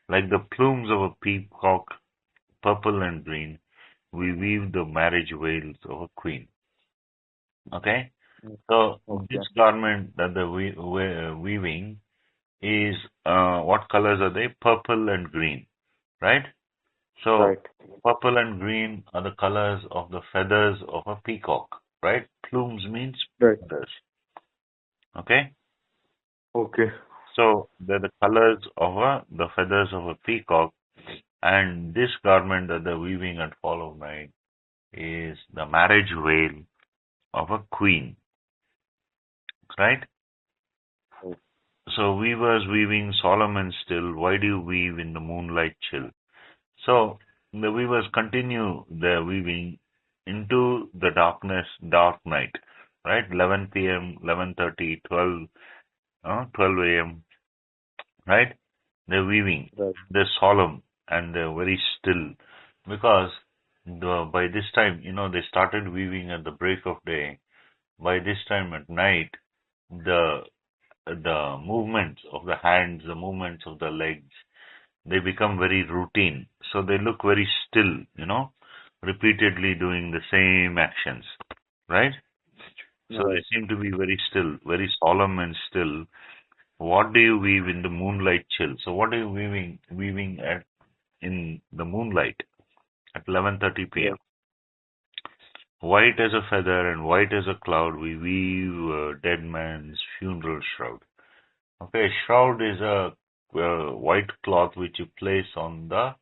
Like the plumes of a peacock, purple and green, we weave the marriage veils of a queen. Okay? Mm. So Okay. this garment that the weaving is, what colors are they? Purple and green, right? So Right. purple and green are the colors of the feathers of a peacock, right? Plumes means Right. feathers, okay? Okay. So they're the colors of the feathers of a peacock, and this garment that they're weaving at fall of night is the marriage veil of a queen, right? Right. So weavers weaving solemn and still, why do you weave in the moonlight chill? So the weavers continue their weaving into the darkness, dark night, right? 11 p.m., 11:30, 12 a.m., right? They're weaving. Right. They're solemn and they're very still because by this time, they started weaving at the break of day. By this time at night, the movements of the hands, the movements of the legs, they become very routine. So they look very still, repeatedly doing the same actions, right? So they Right. seem to be very still, very solemn and still. What do you weave in the moonlight chill? So what are you weaving at in the moonlight at 11:30 p.m.? Yes. White as a feather and white as a cloud, we weave a dead man's funeral shroud. Okay, shroud is a white cloth which you place on the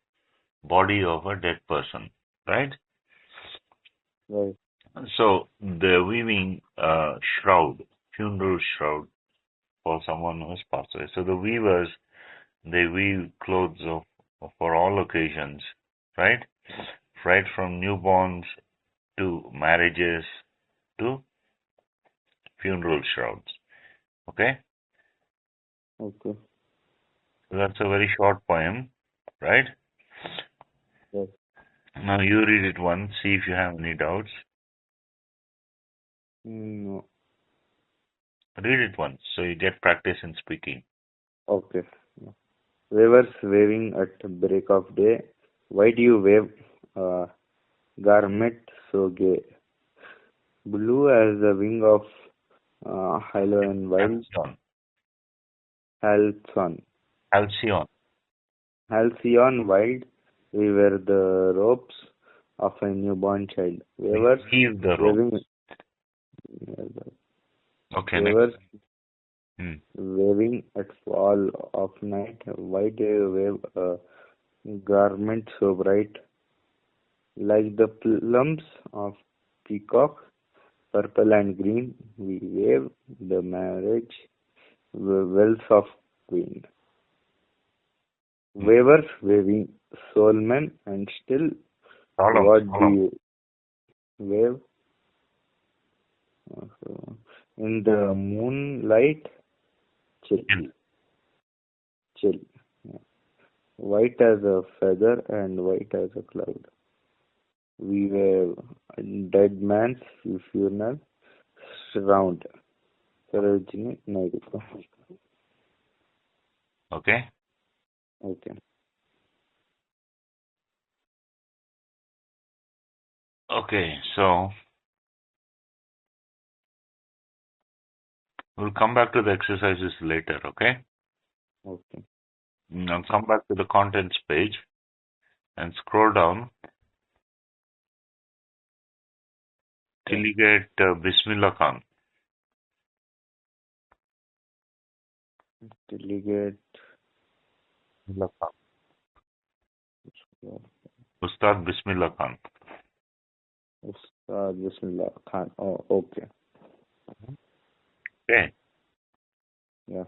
body of a dead person, right? Right. So they're weaving a shroud, funeral shroud for someone who has passed away. So the weavers, they weave clothes for all occasions, right? Right from newborns to marriages to funeral shrouds. Okay? Okay. So that's a very short poem, right? Yes. Now you read it once, see if you have any doubts. No. Read it once so you get practice in speaking. Okay. Weavers waving at break of day. Why do you wave garment so gay? Blue as the wing of Hilo and Wild Halcyon. Halcyon. Halcyon. Halcyon Wild, we wear the robes of a newborn child. We Weavers weave the rope. waving, Okay, next. weavers Hmm. waving at fall of night. Why do you wave a garment so bright? Like the plumes of peacock, purple and green, we wave the marriage wealth of queen. Weavers waving, soulmen and still, Solemn, what do solemn. you wave? In the moonlight, chill, Chill. chill. White as a feather and white as a cloud. We were dead man's funeral round. Sarojini Naidu. Okay. Okay. Okay. So we'll come back to the exercises later. Okay. Okay. Now come back to the contents page and scroll down till you get Bismillah Khan. Delegate. Bismillah Khan. Ustad Bismillah Khan. Ustad Bismillah Khan. Oh, okay. Okay. Yeah.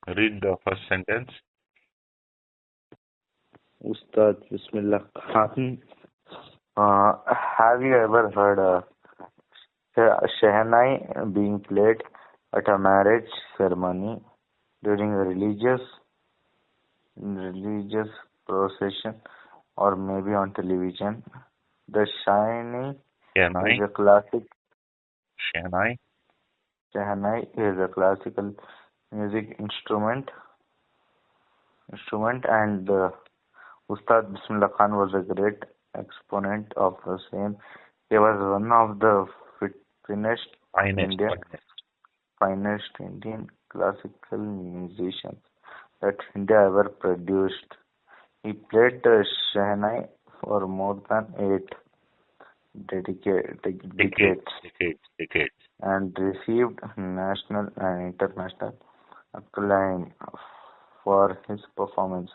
Read the first sentence. Ustad Bismillah Khan. Have you ever heard Shehnai being played at a marriage ceremony during a religious procession or maybe on television? The Shehnai Shehnai. is a classic. Shehnai. Shehnai is a classical music instrument, and Ustad Bismillah Khan was a great exponent of the same. He was one of the finest Indian classical musicians that India ever produced. He played the Shehnai for more than 8 decades and received national and international acclaim for his performance.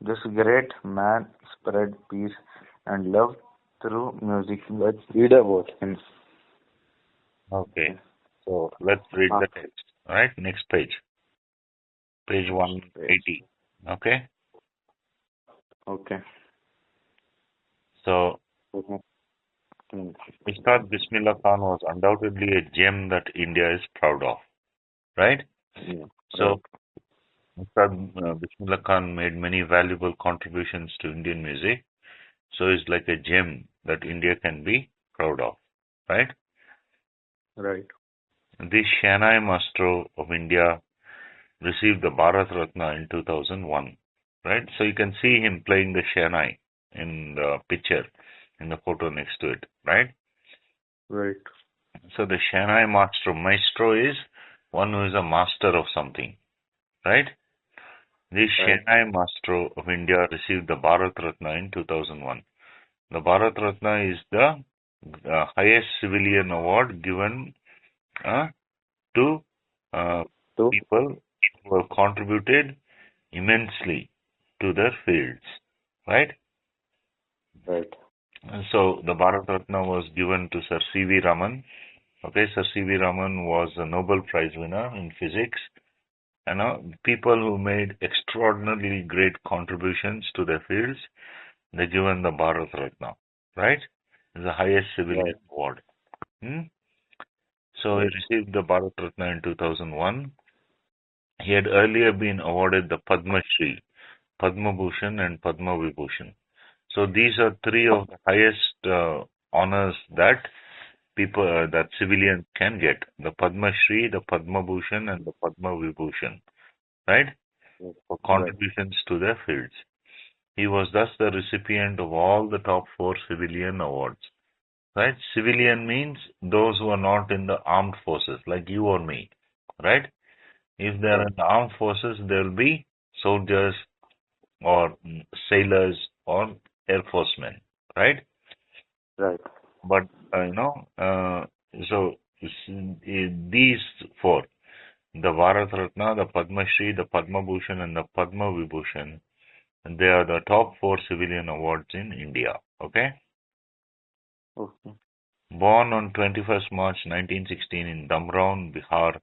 This great man spread peace and love through music. Let's read about him. Okay. So let's read the text. All right. Next page. Page 180. Okay. Okay. So Ustad Bismillah Khan was undoubtedly a gem that India is proud of. Right? Yeah. So Ustad Bismillah Khan made many valuable contributions to Indian music. So it's like a gem that India can be proud of. Right? Right. The Shehnai Maestro of India received the Bharat Ratna in 2001. Right? So you can see him playing the Shehnai in the picture, in the photo next to it. Right? Right. So the Shehnai Maestro is one who is a master of something. Right? The Shehnai Maestro of India received the Bharat Ratna in 2001. The Bharat Ratna is the highest civilian award given to people who have contributed immensely to their fields, right? Right. And so the Bharat Ratna was given to Sir C.V. Raman. Okay, Sir C.V. Raman was a Nobel Prize winner in physics. And people who made extraordinarily great contributions to their fields, they're given the Bharat Ratna, right? It's the highest civilian award. So he received the Bharat Ratna in 2001. He had earlier been awarded the Padma Shri, Padma Bhushan and Padma Vibhushan. So these are three of the highest honors that people, that civilians can get: the Padma Shri, the Padma Bhushan, and the Padma Vibhushan, right? For contributions to their fields. He was thus the recipient of all the top 4 civilian awards. Right? Civilian means those who are not in the armed forces, like you or me. Right? If they are in the armed forces, there will be soldiers or sailors or air forcemen. Right? Right. But, so these 4, the Bharat Ratna, the Padma Shri, the Padma Bhushan, and the Padma Vibhushan, they are the top 4 civilian awards in India. Okay? Okay. Born on 21st March 1916 in Damraon, Bihar,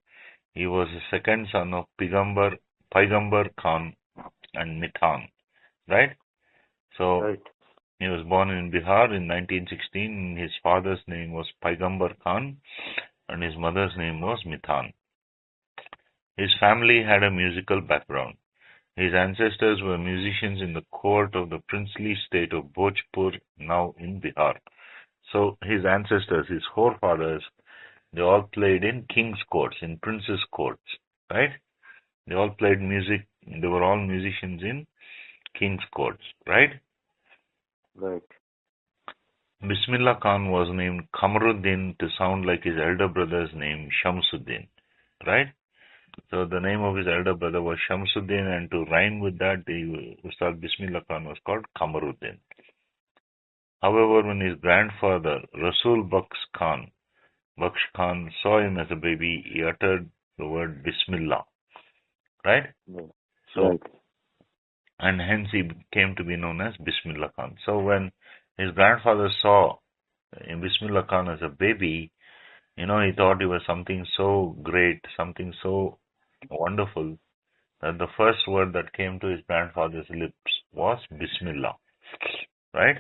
he was the second son of Paigambar Khan and Mithan. Right? So, he was born in Bihar in 1916. His father's name was Paigambar Khan, and his mother's name was Mithan. His family had a musical background. His ancestors were musicians in the court of the princely state of Bhojpur, now in Bihar. So his ancestors, his forefathers, they all played in king's courts, in princes' courts, right? They all played music. They were all musicians in king's courts, right? Right. Bismillah Khan was named Kamaruddin to sound like his elder brother's name, Shamsuddin, right? So the name of his elder brother was Shamsuddin, and to rhyme with that, the Ustad Bismillah Khan was called Kamaruddin. However, when his grandfather, Rasul Baksh Khan saw him as a baby, he uttered the word Bismillah, right? So, Right. and hence he came to be known as Bismillah Khan. So when his grandfather saw Bismillah Khan as a baby, he thought he was something so great, something so wonderful, that the first word that came to his grandfather's lips was Bismillah, right?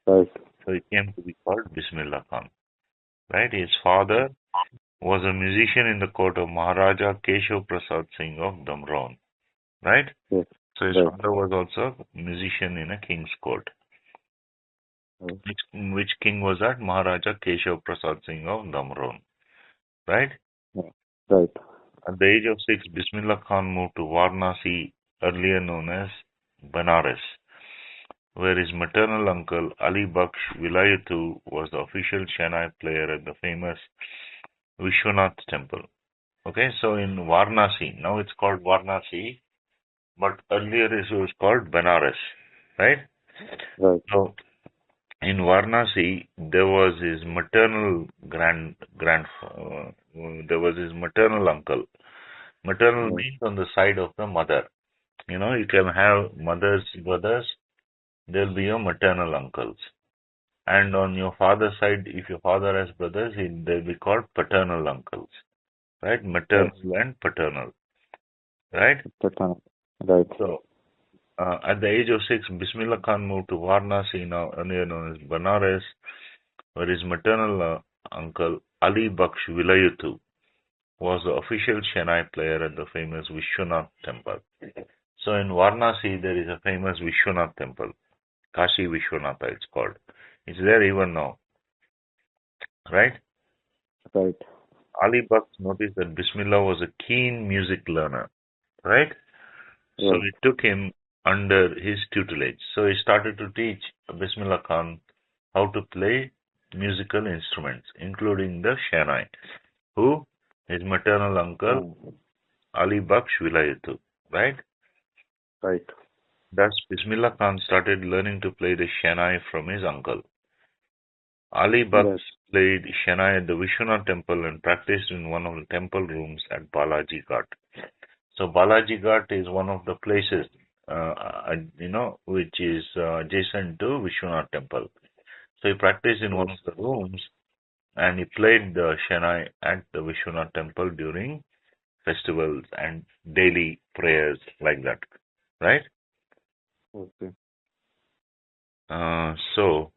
Right. So he came to be called Bismillah Khan, right? His father was a musician in the court of Maharaja Keshav Prasad Singh of Damraon, right? Yes. So his Right. father was also a musician in a king's court. Right. Which king was that? Maharaja Keshav Prasad Singh of Damraon, right? Right. At the age of 6, Bismillah Khan moved to Varanasi, earlier known as Banaras, where his maternal uncle Ali Baksh Vilayatu was the official Shehnai player at the famous Vishwanath temple. Okay, so in Varanasi, now it's called Varanasi, but earlier it was called Banaras, right? Right. So in Varanasi, there was his maternal there was his maternal uncle. Maternal means on the side of the mother. You can have mother's brothers, there'll be your maternal uncles. And on your father's side, if your father has brothers, they'll be called paternal uncles, right? Maternal and paternal, right? Paternal. Right. So, at the age of 6, Bismillah Khan moved to Varanasi, now earlier known as Banaras, where his maternal uncle Ali Baksh Vilayatu was the official Shehnai player at the famous Vishwanath temple. So in Varanasi, there is a famous Vishwanath temple. Kashi Vishwanatha, it's called. It's there even now, right? Right. Ali Baksh noticed that Bismillah was a keen music learner, right? So he took him under his tutelage. So he started to teach Bismillah Khan how to play musical instruments, including the Shehnai. Who? His maternal uncle, Ali Baksh Vilayatu, right? Right. Thus, Bismillah Khan started learning to play the Shehnai from his uncle. Ali Baksh played Shehnai at the Vishwanath temple and practiced in one of the temple rooms at Balaji Ghat. So Balaji Ghat is one of the places, which is adjacent to Vishwanath temple. So he practiced in one of the rooms and he played the Shehnai at the Vishwanath temple during festivals and daily prayers like that, right? Okay. So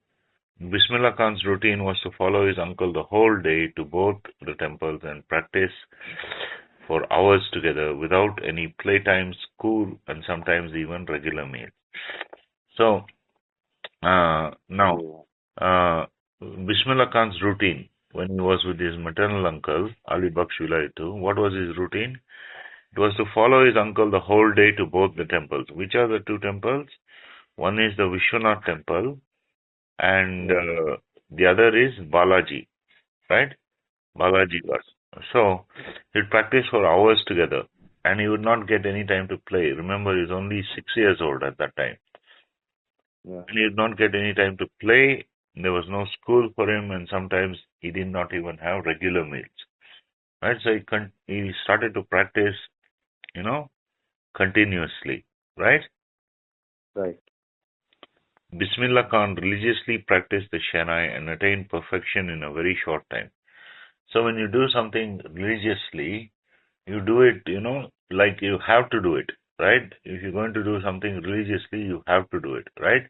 Bismillah Khan's routine was to follow his uncle the whole day to both the temples and practice for hours together without any playtime, school, and sometimes even regular meals. So now Bismillah Khan's routine when he was with his maternal uncle Ali Baksh Vilayatu, what was his routine? It was to follow his uncle the whole day to both the temples. Which are the two temples? One is the Vishwanath temple and the other is Balaji, right? Balaji Ghat. So he'd practice for hours together and he would not get any time to play. Remember, he was only 6 years old at that time. And he did not get any time to play. There was no school for him and sometimes he did not even have regular meals. Right? So he started to practice, continuously. Right? Right. Bismillah Khan religiously practiced the Shehnai and attained perfection in a very short time. So when you do something religiously, you do it, like you have to do it, right? If you're going to do something religiously, you have to do it, right?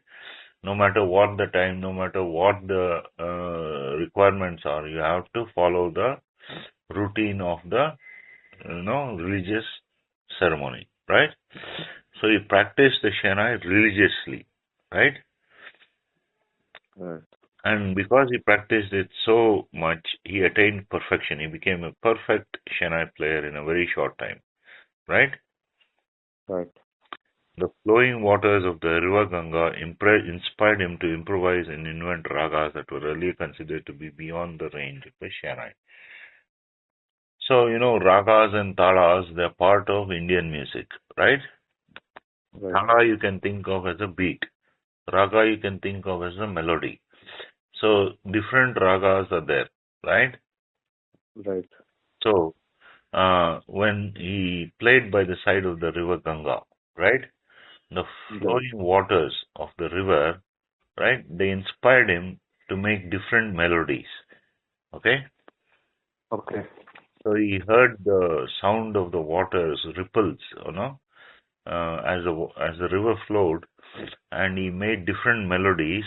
No matter what the time, no matter what the requirements are, you have to follow the routine of the religious ceremony, right? So he practiced the Shehnai religiously, right? Right. And because he practiced it so much, he attained perfection. He became a perfect Shehnai player in a very short time, right? Right. The flowing waters of the river Ganga inspired him to improvise and invent ragas that were earlier considered to be beyond the range of the Shehnai. So, ragas and talas, they're part of Indian music, right? Right. Tala you can think of as a beat. Raga you can think of as a melody. So, different ragas are there, right? Right. So, when he played by the side of the river Ganga, right? The Right. flowing waters of the river, right? They inspired him to make different melodies. Okay? Okay. So he heard the sound of the waters, ripples, as the river flowed, and he made different melodies.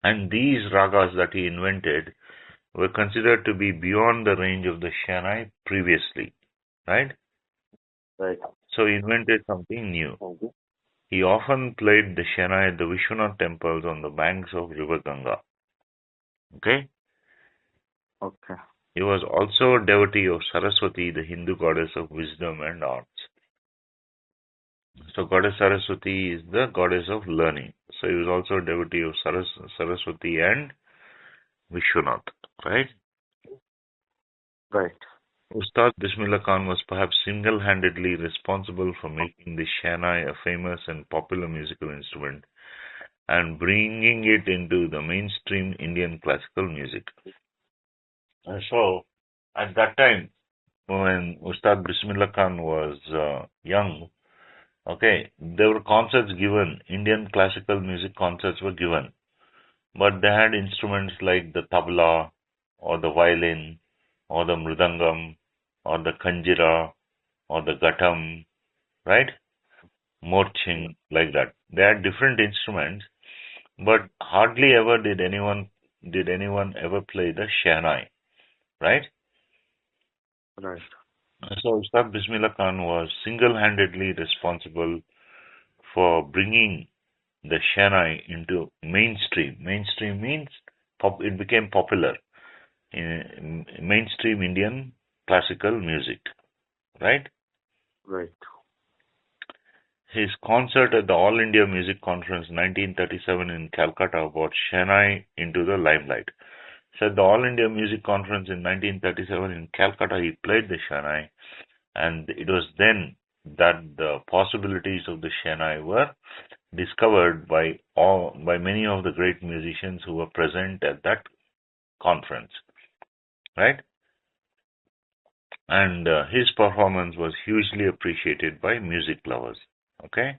And these ragas that he invented were considered to be beyond the range of the Shehnai previously, right? Right. So he invented something new. Okay. He often played the Shehnai at the Vishwanath temples on the banks of River Ganga. Okay? Okay. He was also a devotee of Saraswati, the Hindu goddess of wisdom and arts. So goddess Saraswati is the goddess of learning. So he was also a devotee of Saraswati and Vishwanath, right? Right. Ustad Bismillah Khan was perhaps single-handedly responsible for making the Shehnai a famous and popular musical instrument and bringing it into the mainstream Indian classical music. So, at that time, when Ustad Bismillah Khan was young, okay, there were concerts given, Indian classical music concerts were given, but they had instruments like the tabla, or the violin, or the mridangam, or the kanjira, or the ghatam, right? Morching, like that. They had different instruments, but hardly ever did anyone ever play the Shehnai, right? Right. So Ustad Bismillah Khan was single-handedly responsible for bringing the Shehnai into mainstream. Mainstream means it became popular in mainstream Indian classical music, right? Right. His concert at the All India Music Conference 1937 in Calcutta brought Shehnai into the limelight. So at the All India Music Conference in 1937 in Calcutta, he played the Shehnai, and it was then that the possibilities of the Shehnai were discovered by many of the great musicians who were present at that conference, right? And his performance was hugely appreciated by music lovers. Okay?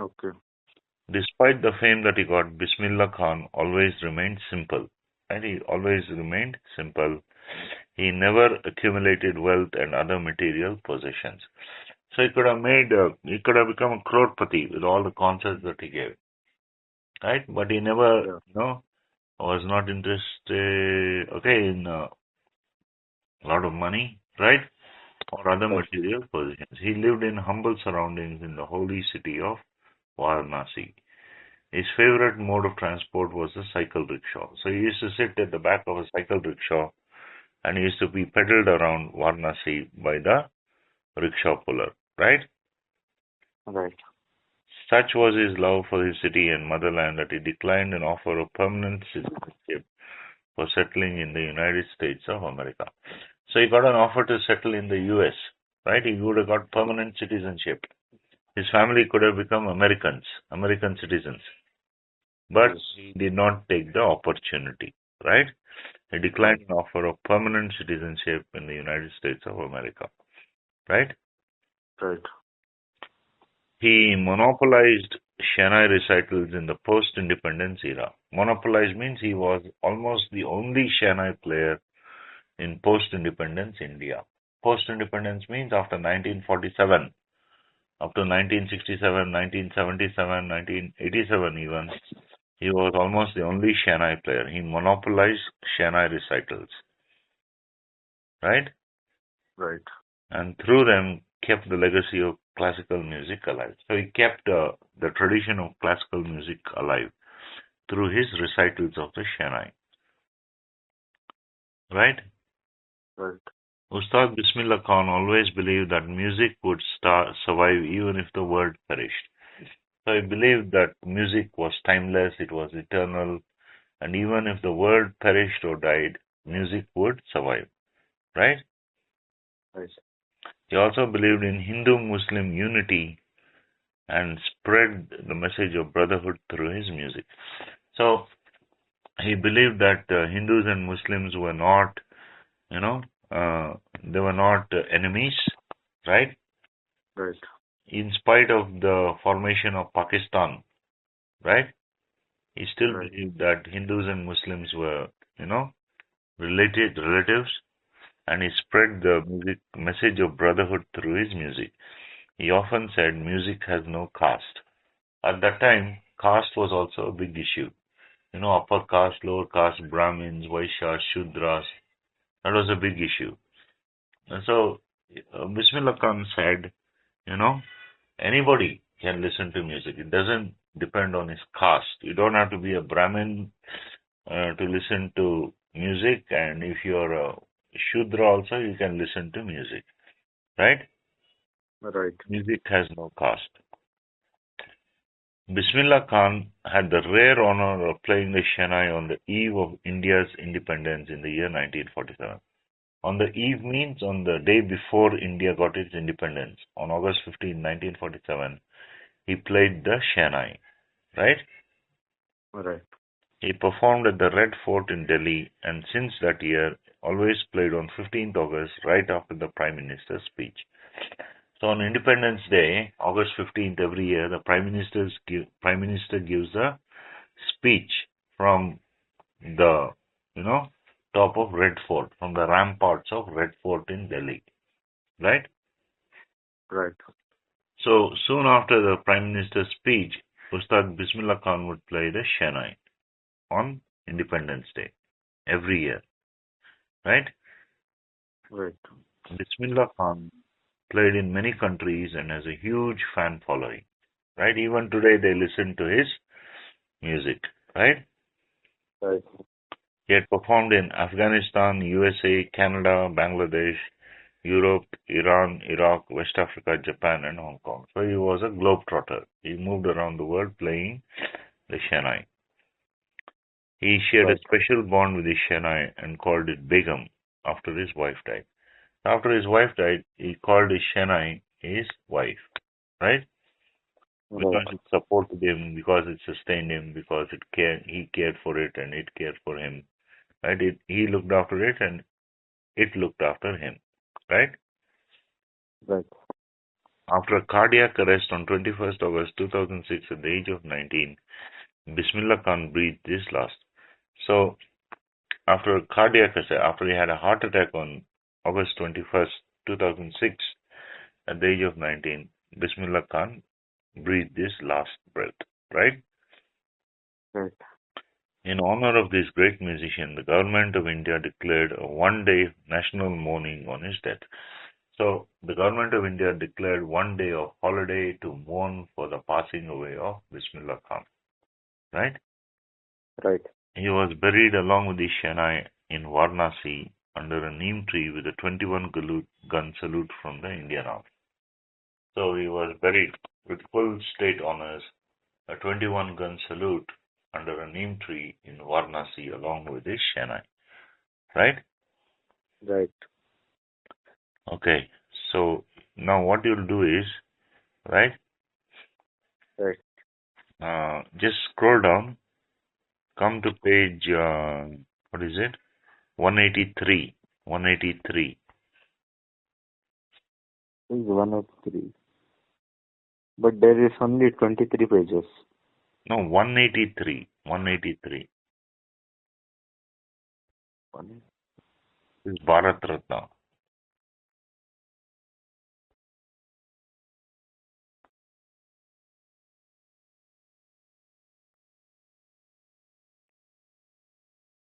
Okay. Despite the fame that he got, Bismillah Khan always remained simple. And he always remained simple. He never accumulated wealth and other material possessions. So he could have become a crorepati with all the concerts that he gave, right? But he never, Yeah. was not interested, okay, in a lot of money, right? Or other Right. material possessions. He lived in humble surroundings in the holy city of Varanasi. His favorite mode of transport was the cycle rickshaw. So he used to sit at the back of a cycle rickshaw and he used to be pedaled around Varanasi by the rickshaw puller, right? Right. Such was his love for his city and motherland that he declined an offer of permanent citizenship for settling in the United States of America. So he got an offer to settle in the US, right? He would have got permanent citizenship. His family could have become American citizens. But Yes. he did not take the opportunity, right? He declined an offer of permanent citizenship in the United States of America, right? Right. He monopolized Shehnai recitals in the post-independence era. Monopolized means he was almost the only Shehnai player in post-independence India. Post-independence means after 1947, Up to 1967, 1977, 1987 even, he was almost the only Shehnai player. He monopolized Shehnai recitals, right? Right. And through them kept the legacy of classical music alive. So he kept the tradition of classical music alive through his recitals of the Shehnai, right? Right. Ustad Bismillah Khan always believed that music would survive even if the world perished. So he believed that music was timeless, it was eternal, and even if the world perished or died, music would survive, right? Right. He also believed in Hindu-Muslim unity and spread the message of brotherhood through his music. So he believed that Hindus and Muslims were not, you know, they were not enemies, right? Right. In spite of the formation of Pakistan, right? He still Right. believed that Hindus and Muslims were, relatives, and he spread the message of brotherhood through his music. He often said music has no caste. At that time, caste was also a big issue. Upper caste, lower caste, Brahmins, Vaishyas, Shudras, that was a big issue. And so, Bismillah Khan said, you know, anybody can listen to music. It doesn't depend on his caste. You don't have to be a Brahmin to listen to music, and if you're a Shudra also, you can listen to music, right? Right. Music has no caste. Bismillah Khan had the rare honor of playing the Shehnai on the eve of India's independence in the year 1947. On the eve means on the day before India got its independence, on August 15, 1947, he played the Shehnai, right? Right. He performed at the Red Fort in Delhi, and since that year always played on 15th August right after the Prime Minister's speech. So on Independence Day, August 15th every year, the Prime Minister gives a speech from the top of Red Fort, from the ramparts of Red Fort in Delhi, right? Right. So soon after the Prime Minister's speech, Ustad Bismillah Khan would play the Shehnai on Independence Day every year, right? Right. Bismillah Khan played in many countries and has a huge fan following, right? Even today they listen to his music, right? Right. He had performed in Afghanistan, USA, Canada, Bangladesh, Europe, Iran, Iraq, West Africa, Japan, and Hong Kong. So he was a globetrotter. He moved around the world playing the Shehnai. He shared a Right. special bond with his Shehnai and called it Begum after his wife died. After his wife died, he called his Shehnai his wife, right? Right. Because it supported him, because it sustained him, because he cared for it and it cared for him, right? He looked after it and it looked after him, right? Right. After a cardiac arrest on 21st August 2006 at the age of 19, Bismillah Khan breathed his last. So, after a cardiac arrest, after he had a heart attack on August 21st, 2006, at the age of 19, Bismillah Khan breathed his last breath, right? Right. In honor of this great musician, the government of India declared a one-day national mourning on his death. So, the government of India declared one day of holiday to mourn for the passing away of Bismillah Khan, right? Right. He was buried along with his Shehnai in Varanasi under a neem tree with a 21-gun salute from the Indian Army. So he was buried with full state honors, a 21-gun salute under a neem tree in Varanasi along with his Shehnai, right? Right. Okay, so now what you'll do is, right, Right. just scroll down, come to page, what is it? 183. 183. This is 103. But there is only 23 pages. No, 183. 183. This is Bharat Ratna.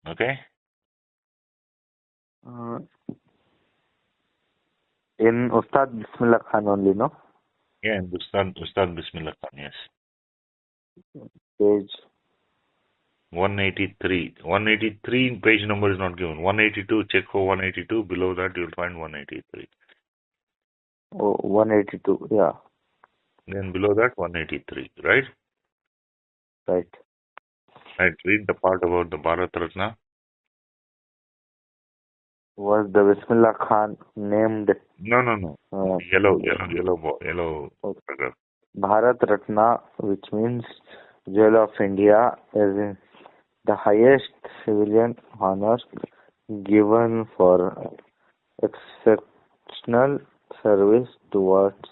Okay? In Ustad Bismillah Khan only, no? Yeah, and Ustad Bismillah Khan, yes. Page 183. 183 page number is not given. 182, check for 182. Below that, you'll find 183. 182, yeah. Then below that, 183, right? Right. Right, read the part about the Bharat Ratna. Was the Bismillah Khan named No. Yellow okay. paragraph. Bharat Ratna, which means Jewel of India, is the highest civilian honor given for exceptional service towards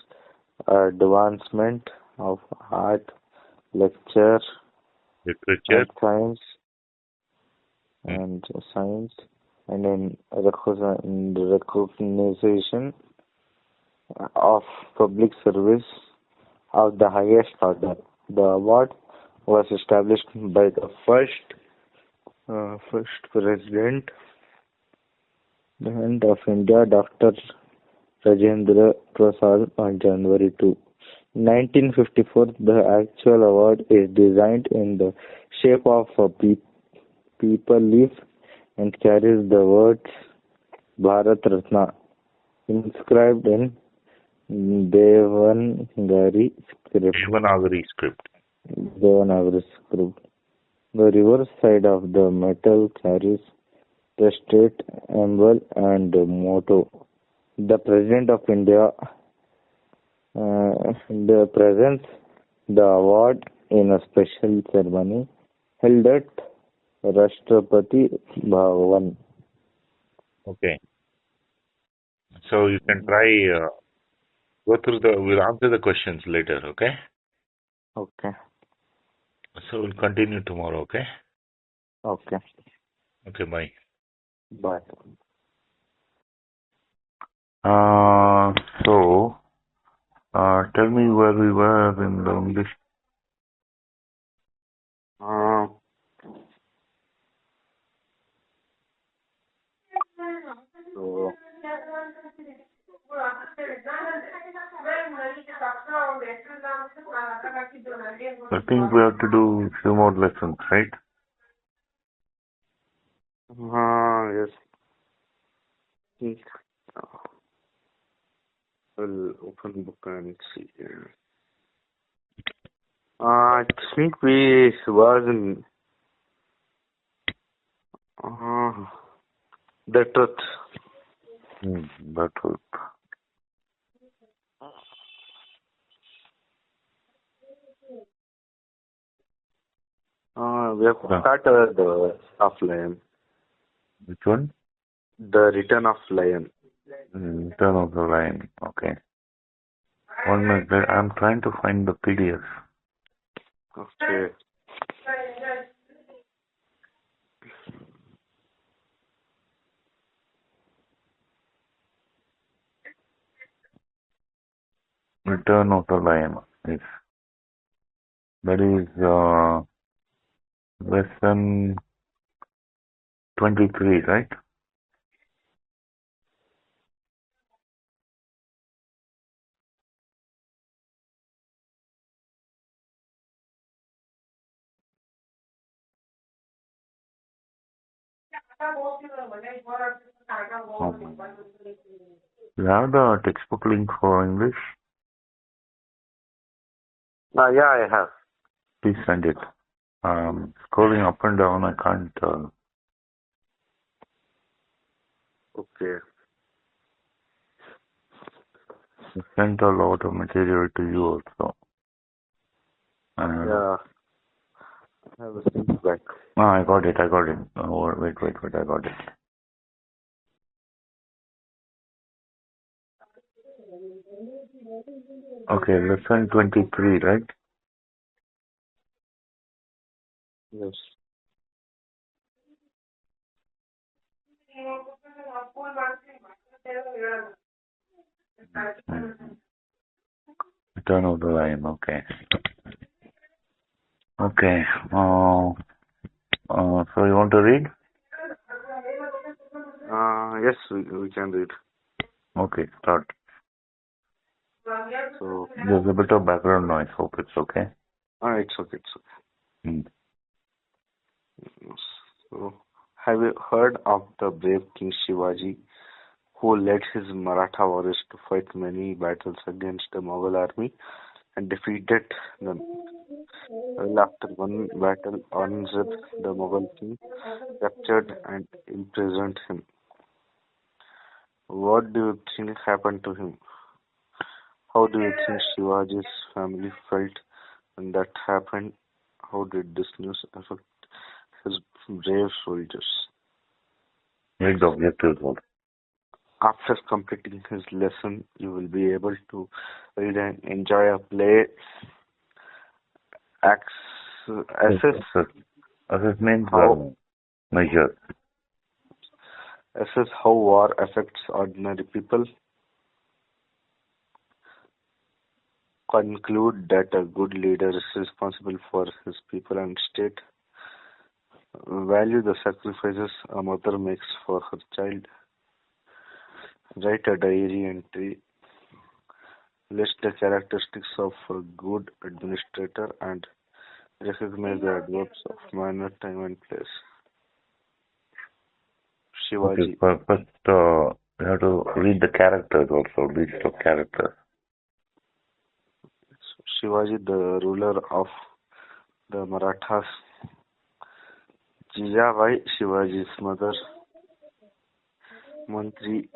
advancement of art, lecture, Literature. art science, and science, and in recognition of public service of the highest order. The award was established by the first president of India, Dr. Rajendra Prasad, on January 2. 1954, the actual award is designed in the shape of a people leaf and carries the words Bharat Ratna inscribed in Devanagari script. Devanagari script. Devanagari script. The reverse side of the medal carries the state emblem and motto. The President of India presents the award in a special ceremony held at Rashtrapati Bhavan. Okay. So you can try, go through we'll answer the questions later, okay? Okay. So we'll continue tomorrow, okay? Okay. Okay, bye. Bye. So, tell me where we were in the English. So, I think we have to do few more lessons, right? yes. I'll open book and see. I think we was in the truth. The truth. We have started the of lion. Which one? The return of lion. Return of the Lion. Okay. 1 minute. I'm trying to find the PDF. Okay. Return of the Lion. Yes. That is lesson 23, right? You have the textbook link for English? Yeah, I have. Please send it. Scrolling up and down, I can't. Okay. I sent a lot of material to you also. Yeah. I have a think back. I got it. Oh, wait, I got it. Okay, lesson 23, right? Yes. Return of the Lion, okay. Okay. So you want to read? Yes, we can read. Okay, start. So, There's a bit of background noise. Hope it's okay. it's okay. It's okay. Hmm. So, have you heard of the brave King Shivaji, who led his Maratha warriors to fight many battles against the Mughal army and defeated them? Well, after one battle, Aurangzeb, the Mughal king, captured and imprisoned him. What do you think happened to him? How do you think Shivaji's family felt when that happened? How did this news affect his brave soldiers? Read the objectives also. After completing his lesson, you will be able to read and enjoy a play, assess Assess means how measure. assess how war affects ordinary people, conclude that a good leader is responsible for his people and state, value the sacrifices a mother makes for her child, write a diary entry, list the characteristics of a good administrator, and recognize the adverbs of manner, time, and place. Okay, Shivaji. first you have to read the characters also, list of characters. Shivaji, the ruler of the Marathas. Jijabai, Shivaji's mother. Mantri,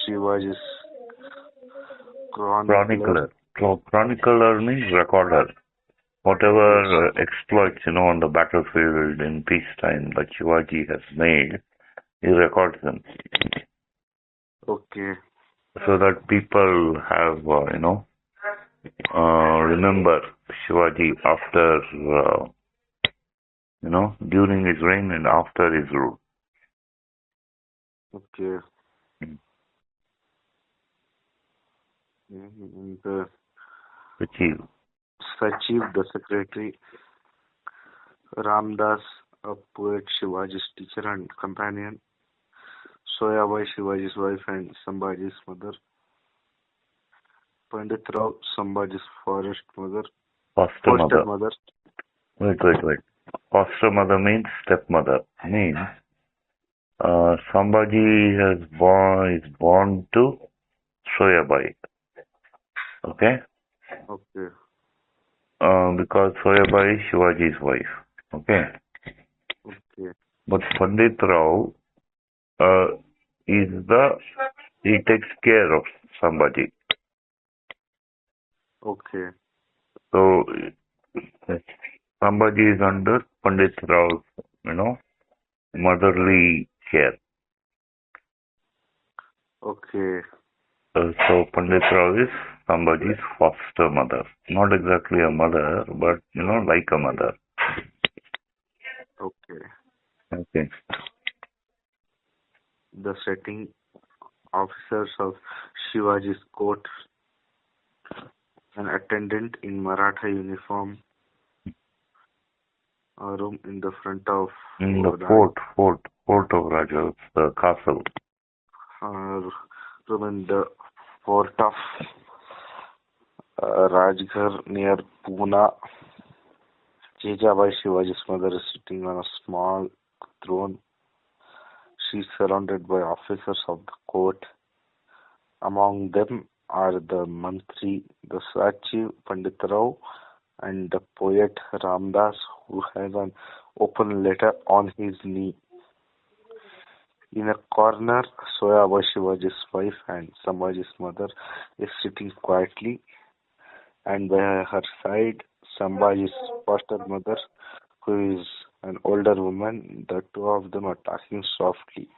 Shivaji's chronicler. So chronicler means recorder. Whatever exploits, on the battlefield in peacetime that Shivaji has made, he records them. Okay. So that people have, remember Shivaji after, during his reign and after his rule. Okay. And Achieve. Sachiv, the secretary. Ramdas, a poet, Shivaji's teacher and companion. Soyabai, Shivaji's wife and Sambhaji's mother. Pandit Rao, Sambhaji's foster mother. Wait. Foster mother means stepmother. Means Sambhaji is born to Soyabai. Okay? Okay. Because Soyabai is Shivaji's wife. Okay? Okay. But Pandit Rao he takes care of Sambhaji. Okay. So Sambhaji is under Pandit Rao's, motherly care. Okay. So Pandit Rao is Sambhaji's foster mother. Not exactly a mother, but, like a mother. Okay. Okay. The setting, officers of Shivaji's court, an attendant in Maratha uniform, a room in the front of In the fort of Raja, the castle. Room in the fort of Rajgarh near Pune. Jijabai, Shivaji's mother, is sitting on a small throne. She is surrounded by officers of the court. Among them are the Mantri, the Sachiv, Pandit Rao, and the poet Ramdas, who has an open letter on his knee. In a corner, Soyabai, Shivaji's wife and Sambhaji's mother, is sitting quietly, and by her side, Sambhaji's foster mother, who is an older woman. The two of them are talking softly.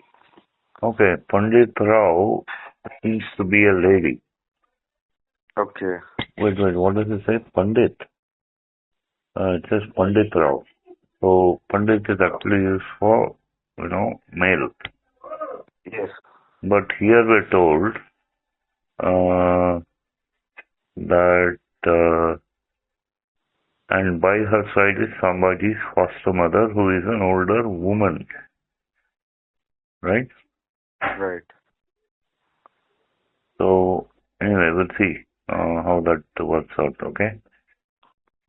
Okay, Pandit Rao seems to be a lady. Okay. Wait, what does it say? Pandit? It says Pandit Rao. So Pandit is actually used for, male. Yes. But here we're told that and by her side is Right. So anyway, we'll see how that works out. Okay.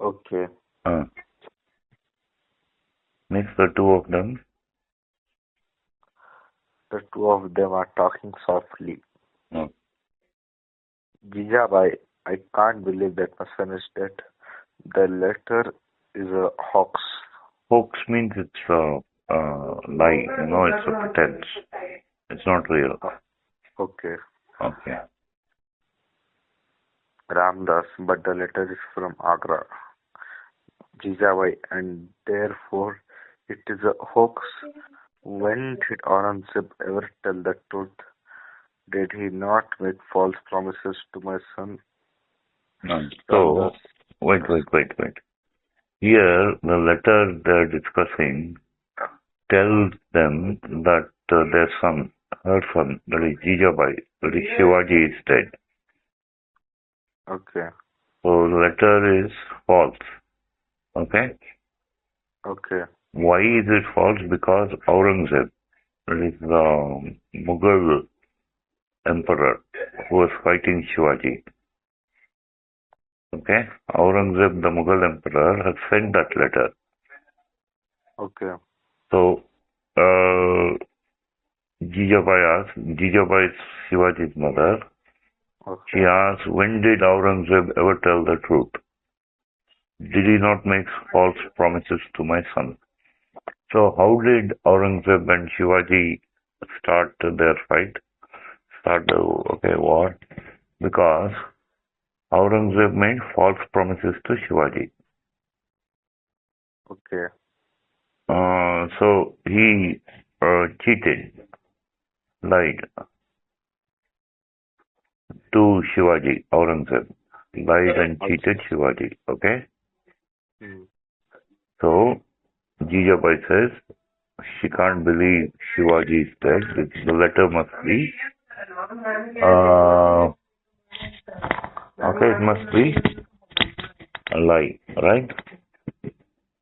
Okay. Uh, Next, the two of them. The two of them are talking softly. Uh, Jijabai, I can't believe that my son is dead. The letter is a hoax. Hoax means it's a lie. It's a pretense. It's not real. Okay. Okay. Ramdas, but the letter is from Agra. Jijabai, and therefore it is a hoax. When did Aurangzeb ever tell the truth? Did he not make false promises to my son? So, wait. Here, the letter they're discussing tells them that their son, her son, that is Jijabai, that is Shivaji, is dead. Okay. So the letter is false. Okay? Okay. Why is it false? Because Aurangzeb, that is the Mughal emperor who was fighting Shivaji. Okay? Aurangzeb, the Mughal emperor, has sent that letter. Okay. So, Jijabai is Shivaji's mother. Okay. She asked, when did Aurangzeb ever tell the truth? Did he not make false promises to my son? So how did Aurangzeb and Shivaji start their fight? Start the war? Because Aurangzeb made false promises to Shivaji. Okay. So he cheated, lied to Shivaji, Aurangzeb. Lied and cheated Shivaji. Okay? So Jijabai says she can't believe Shivaji is dead. The letter must be okay, it must be a lie, right?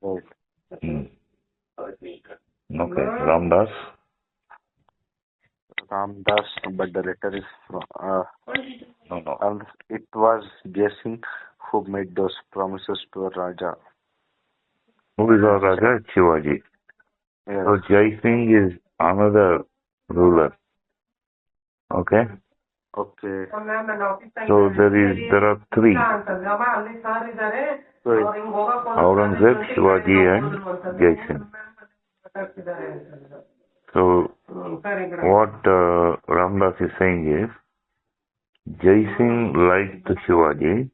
Right. Okay, Ramdas. Ramdas, but the letter is from. No. And it was Jai who made those promises to Raja. Who is our Raja? Shivaji. Yes. So Jai Singh is another ruler. Okay? Okay. So there are three. Aurangzeb, Shivaji and Jai Singh. So what Ramdas is saying is, Jai Singh lied to Shivaji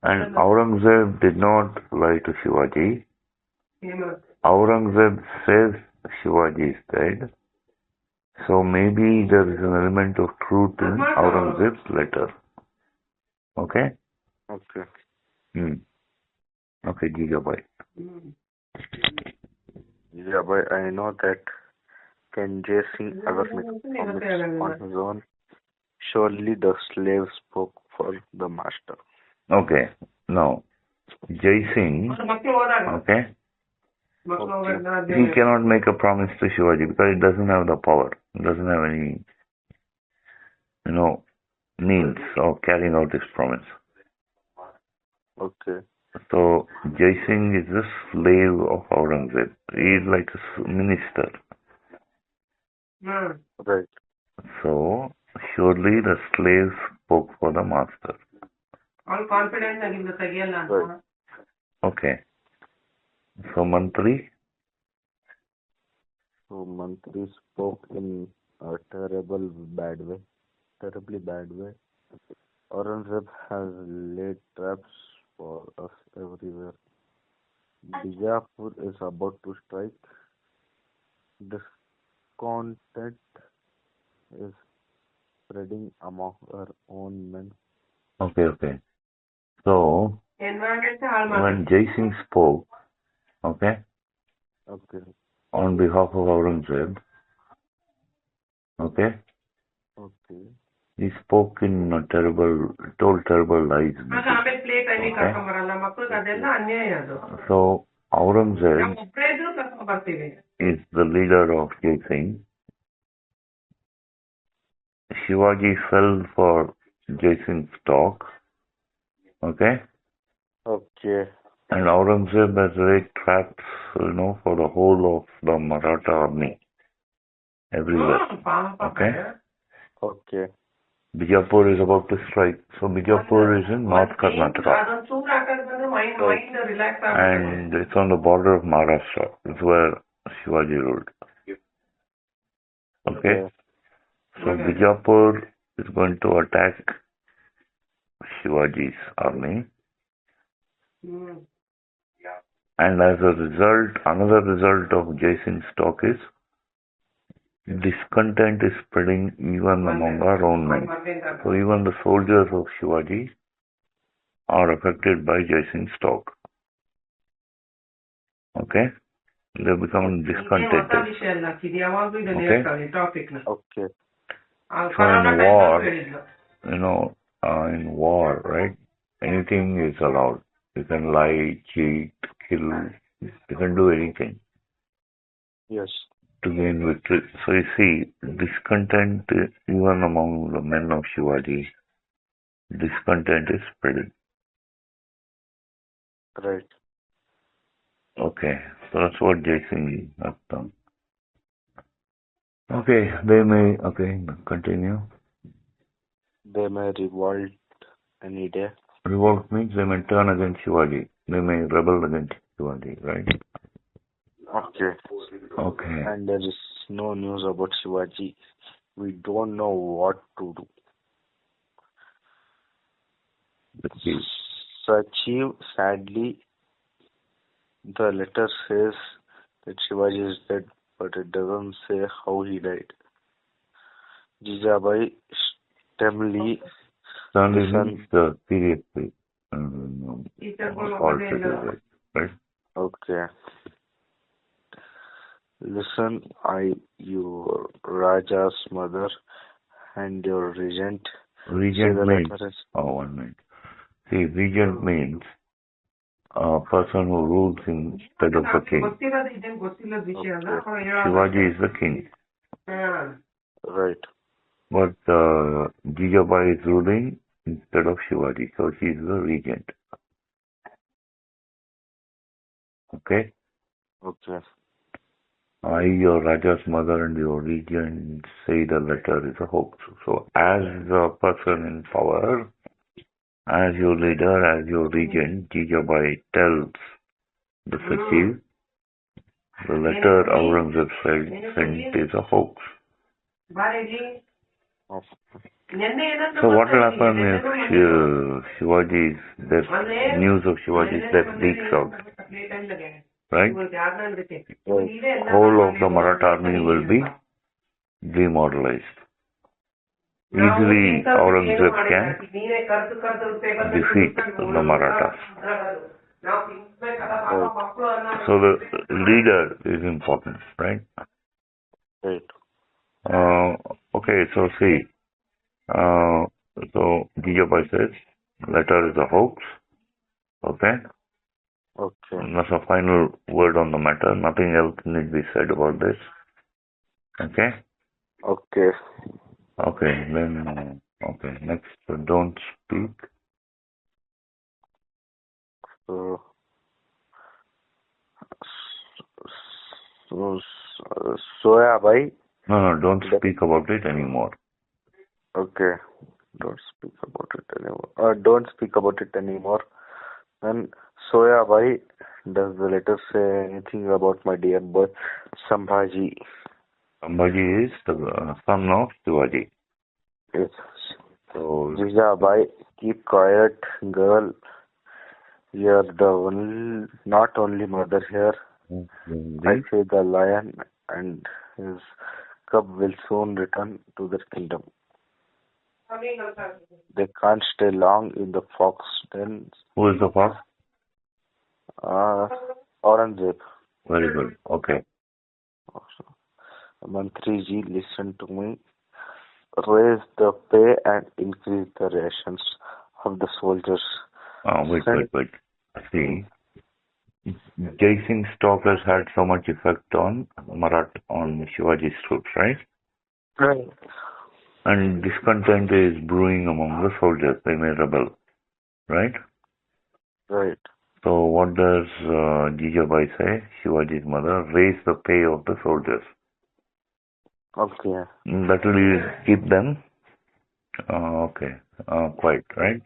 and Aurangzeb did not lie to Shivaji. Aurangzeb says Shivaji is dead. So maybe there is an element of truth in Aurangzeb's letter. Okay? Okay. Okay, Jijabai. Yeah, but I know that can Jai Singh ever make a promise on his own? Surely the slave spoke for the master. Okay. Now, Jai Singh, okay, he cannot make a promise to Shivaji because he doesn't have the power. He doesn't have any, means of carrying out this promise. Okay. So, Jai Singh is the slave of Aurangzeb. He is like a minister. Right. So, surely the slave spoke for the master. Right. Okay. So, Mantri? So Mantri spoke in a terribly bad way. Aurangzeb has laid traps for us everywhere. Bijapur is about to strike. Discontent is spreading among our own men. Okay. So, when Jai Singh spoke, okay, on behalf of Aurangzeb, okay, he spoke in told terrible lies. Okay? So, Aurangzeb is the leader of Jai Singh, Shivaji fell for Jai Singh's talk, okay? Okay. And Aurangzeb has laid traps, for the whole of the Maratha army everywhere, okay? Okay. Bijapur is about to strike. So Bijapur is in North Karnataka. And it's on the border of Maharashtra. It's where Shivaji ruled. Okay? So Bijapur is going to attack Shivaji's army. And as a result, another result of Jai Singh's talk is discontent is spreading even among our own men. So even the soldiers of Shivaji are affected by Jai Singh's talk. Okay? They become discontented. Okay? Okay. So in war, right? Anything is allowed. You can lie, cheat, kill. You can do anything Yes. to gain victory. So you see, discontent even among the men of Shivaji, discontent is spreading. Right. Okay, so that's what Jai Singh has done. Okay, continue. They may revolt any day. Revolt means they may turn against Shivaji. They may rebel against Shivaji, right? Okay. Okay. And there is no news about Shivaji. We don't know what to do. Let's see. Sachiv, sadly, the letter says that Shivaji is dead, but it doesn't say how he died. Jijabai Stemli, Means seriously. Right? Okay. Listen, your Raja's mother and your regent. Regent means, 1 minute. See, regent means a person who rules instead of the king. Okay. Shivaji is the king. Right. But Jijabai is ruling instead of Shivaji, so she is the regent. Okay? Okay. I, your Raja's mother and your regent say the letter is a hoax. So as a person in power, as your leader, as your regent, Jijabai tells the Sachiv, the letter Aurangzeb sent is a hoax. So what will happen if Shivaji's death, news of Shivaji's death leaks out? Right? Whole of the Maratha army will be demoralized. Easily Aurangzeb can defeat the Marathas. So the leader is important, right? Right. Okay, so see. So Jijabai says letter is a hoax. Okay? Okay. And that's a final word on the matter. Nothing else need be said about this. Okay? Okay. Okay, then, next, don't speak. Soya bhai. No, don't speak about it anymore. Okay. Don't speak about it anymore. Don't speak about it anymore. And Soya bhai, does the letter say anything about my dear boy Sambhaji? Sambhaji is the son of Shivaji. Yes. So, Jijabai, keep quiet, girl. You're the not only mother here. I say the lion and his cub will soon return to their kingdom. They can't stay long in the fox den. Who is the fox? Aurangzeb. Very good. Okay. Mantriji, listen to me. Raise the pay and increase the rations of the soldiers. Wait. See, Jai Singh's talk has had so much effect on Shivaji's troops, right? Right. And discontent is brewing among the soldiers. They may rebel, right? Right. So what does Jijabai say? Shivaji's mother, raise the pay of the soldiers. Okay. That will keep them quiet, right?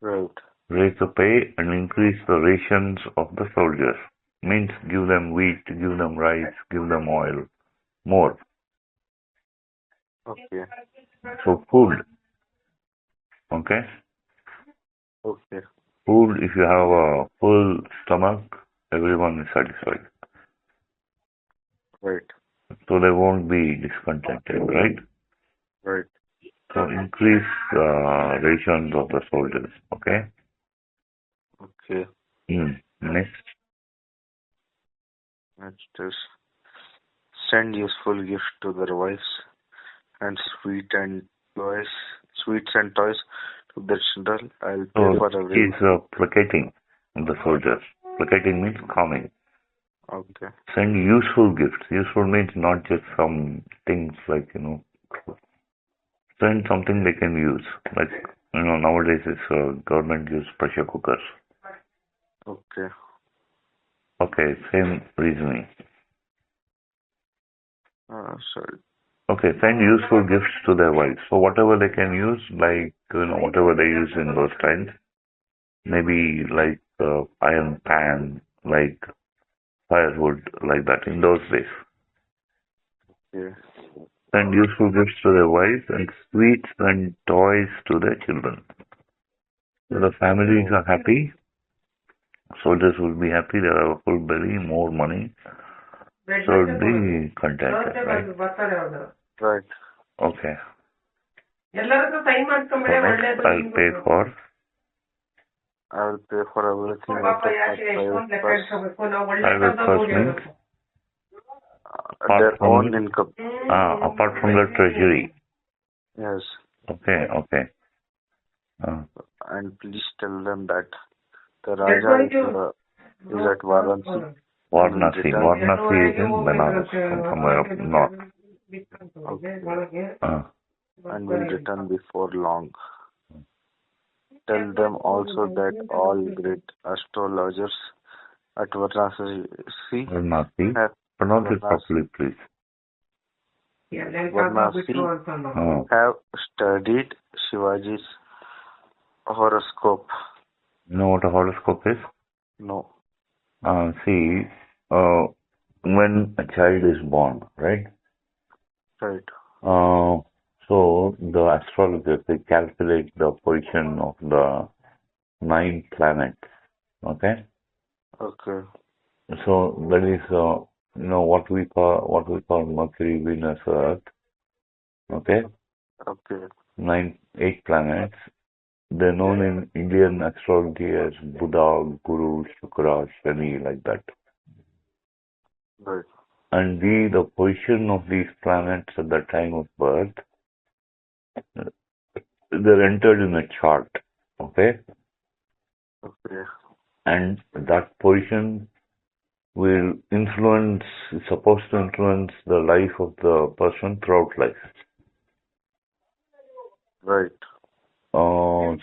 Right. Raise the pay and increase the rations of the soldiers. Means give them wheat, give them rice, give them oil, more. Okay. So food, okay? Okay. Food, if you have a full stomach, everyone is satisfied. Right. So they won't be discontented, right? Right. So increase rations of the soldiers, okay? Okay. Next, Next is send useful gifts to their wives and sweets and toys to their children. I'll pay so for everything. he's placating the soldiers. Placating means calming. Okay. Send useful gifts. Useful means not just some things like, send something they can use. Like, nowadays government gives pressure cookers. Okay. Okay, same reasoning. Sorry. Okay, send useful gifts to their wives. So whatever they can use, like, whatever they use in those times, maybe like iron pan, like firewood, like that in those days. Okay. Send useful gifts to their wives and sweets and toys to their children. So the families are happy, soldiers will be happy, they have a full belly, more money, so will be contented, right? Right. Okay. So next I'll pay for I'll pay for everything out of my private purse means apart their from own income. apart from the treasury. Yes. Okay. And please tell them that the Raja is at Varanasi. Varanasi is in Benares, somewhere up north. Okay. And will return before long. Tell them also that all great astrologers at Varanasi Pronounce it properly, please. have studied Shivaji's horoscope. You know what a horoscope is? No. See, when a child is born, right? Right. So the astrologers, they calculate the position of the 9 planets. Okay. Okay. So that is, what we call Mercury, Venus, Earth. Okay. Okay. 8 planets. They're known in Indian astrology as Buddha, Guru, Shukra, Shani, like that. Right. And the position of these planets at the time of birth, they're entered in a chart, okay? Okay. And that position will is supposed to influence the life of the person throughout life. Right.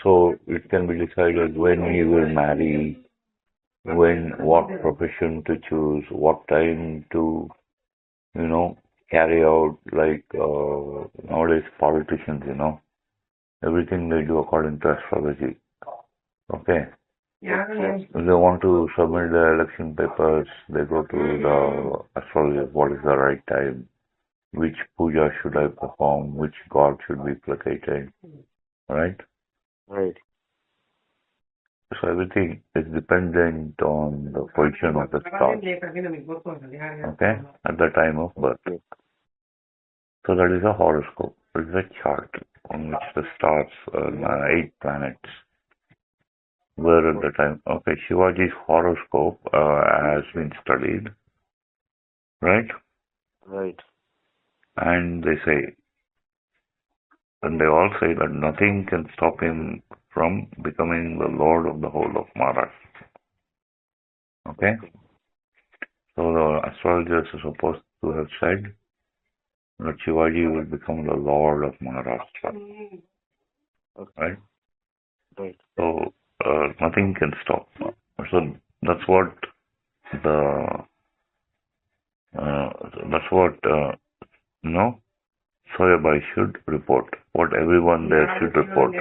So it can be decided when he will marry, what profession to choose, what time to, carry out, like nowadays politicians, everything they do according to astrology. Okay. If they want to submit the election papers, they go to the astrologer, what is the right time, which puja should I perform, which god should be placated, right? Right. So everything is dependent on the position of the stars, okay, at the time of birth. So that is a horoscope. It is a chart on which the stars, 8 planets, were at the time. Okay, Shivaji's horoscope has been studied, right? Right. And they all say that nothing can stop him from becoming the lord of the whole of Maharashtra. Okay? So the astrologers are supposed to have said that Shivaji will become the Lord of Maharashtra, right? Right. So nothing can stop. So that's what the that's what Soyabai should report. What everyone there should report.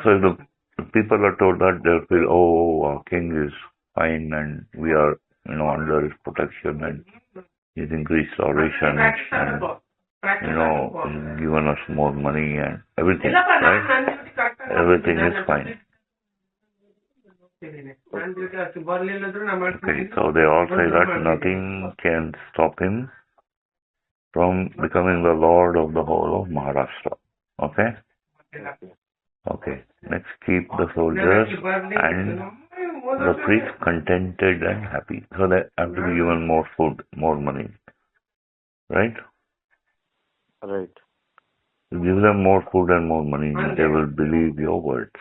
So if the people are told that, they'll feel, oh, our king is fine and we are, under his protection and he's increased our rations and, he's given us more money and everything, right? Everything is fine. Okay, so they all say that nothing can stop him from becoming the lord of the whole of Maharashtra. Okay? Okay. Next, keep the soldiers and the priests contented and happy. So they have to be given more food, more money. Right? Right. You give them more food and more money, they will believe your words.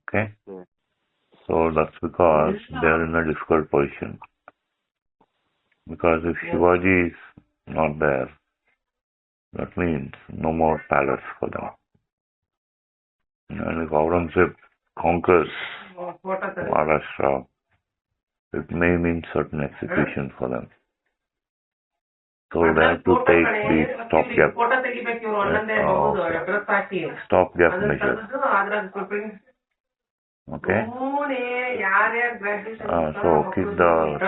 Okay? Yeah. So that's because they are in a difficult position. Because if Shivaji is not there, that means no more palace for them. And if Aurangzeb conquers Maharashtra, it may mean certain execution for them. So they have to take these stopgap measures. Okay? So keep the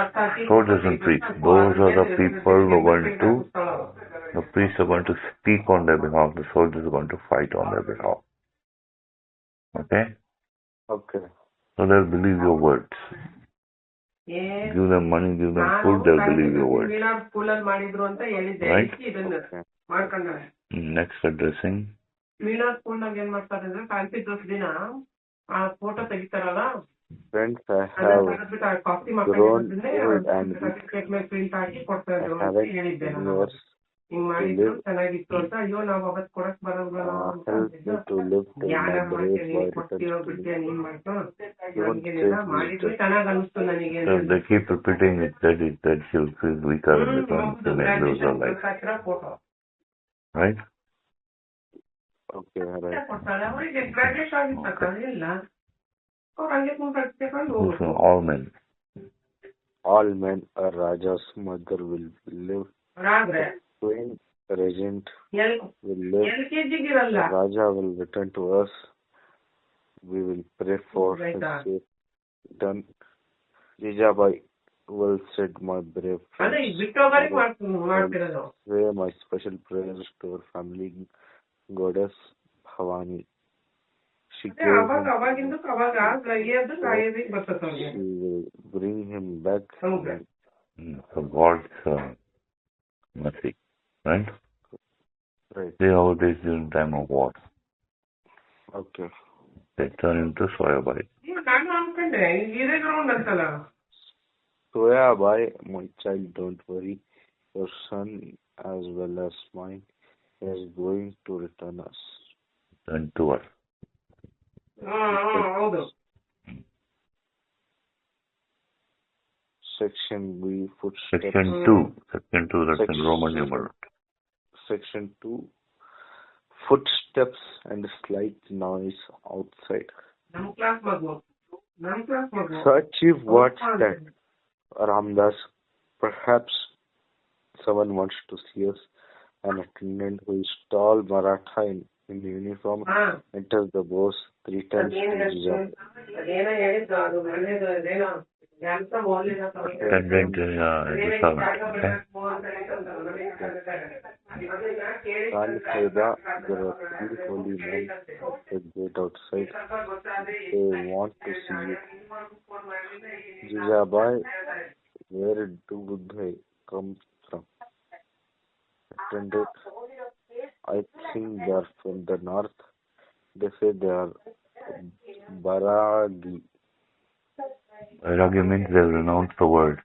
soldiers and priests. Those are the people who are going to, the priests are going to speak on their behalf, the soldiers are going to fight on their behalf. Okay? Okay. So they'll believe your words. Give them money, give them food, they'll believe your words. Right? Okay. Next addressing. Friends, I have grown old and weak. I haven't years to live. Help me to live till my brave boy returns to me. Don't change his death. So they keep repeating it that she'll feel weaker and become she may lose her life. Right? Okay, right. So all men. All men, a Raja's mother will live. Queen regent will live. Raja will return to us. We will pray for his safe return. Jijabai well said, my brave friends. Say my special prayers to our family goddess Bhavani. She gave him, she will bring him back. So God's mercy. Right? Right. See how it is during time of war. Okay. They turn into Soyabai. Soyabai, my child, don't worry. Your son as well as mine is going to return us. Turn to us. Section B, footsteps. Section 2. Section 2, that's in Roman numeral. Section 2, footsteps and slight noise outside. Sir Chief, what's that? Ramdas, perhaps someone wants to see us. An attendant who is tall Maratha in uniform enters the boss 3 times to Jijabai. Attendant is the servant. Okay? Kali Saida, there are 3 holy men at the gate outside. They want to see you. Jijabai, where do they come from? Attendant, I think they are from the north. They say they are Baragi. Vairagya means they renounce the word.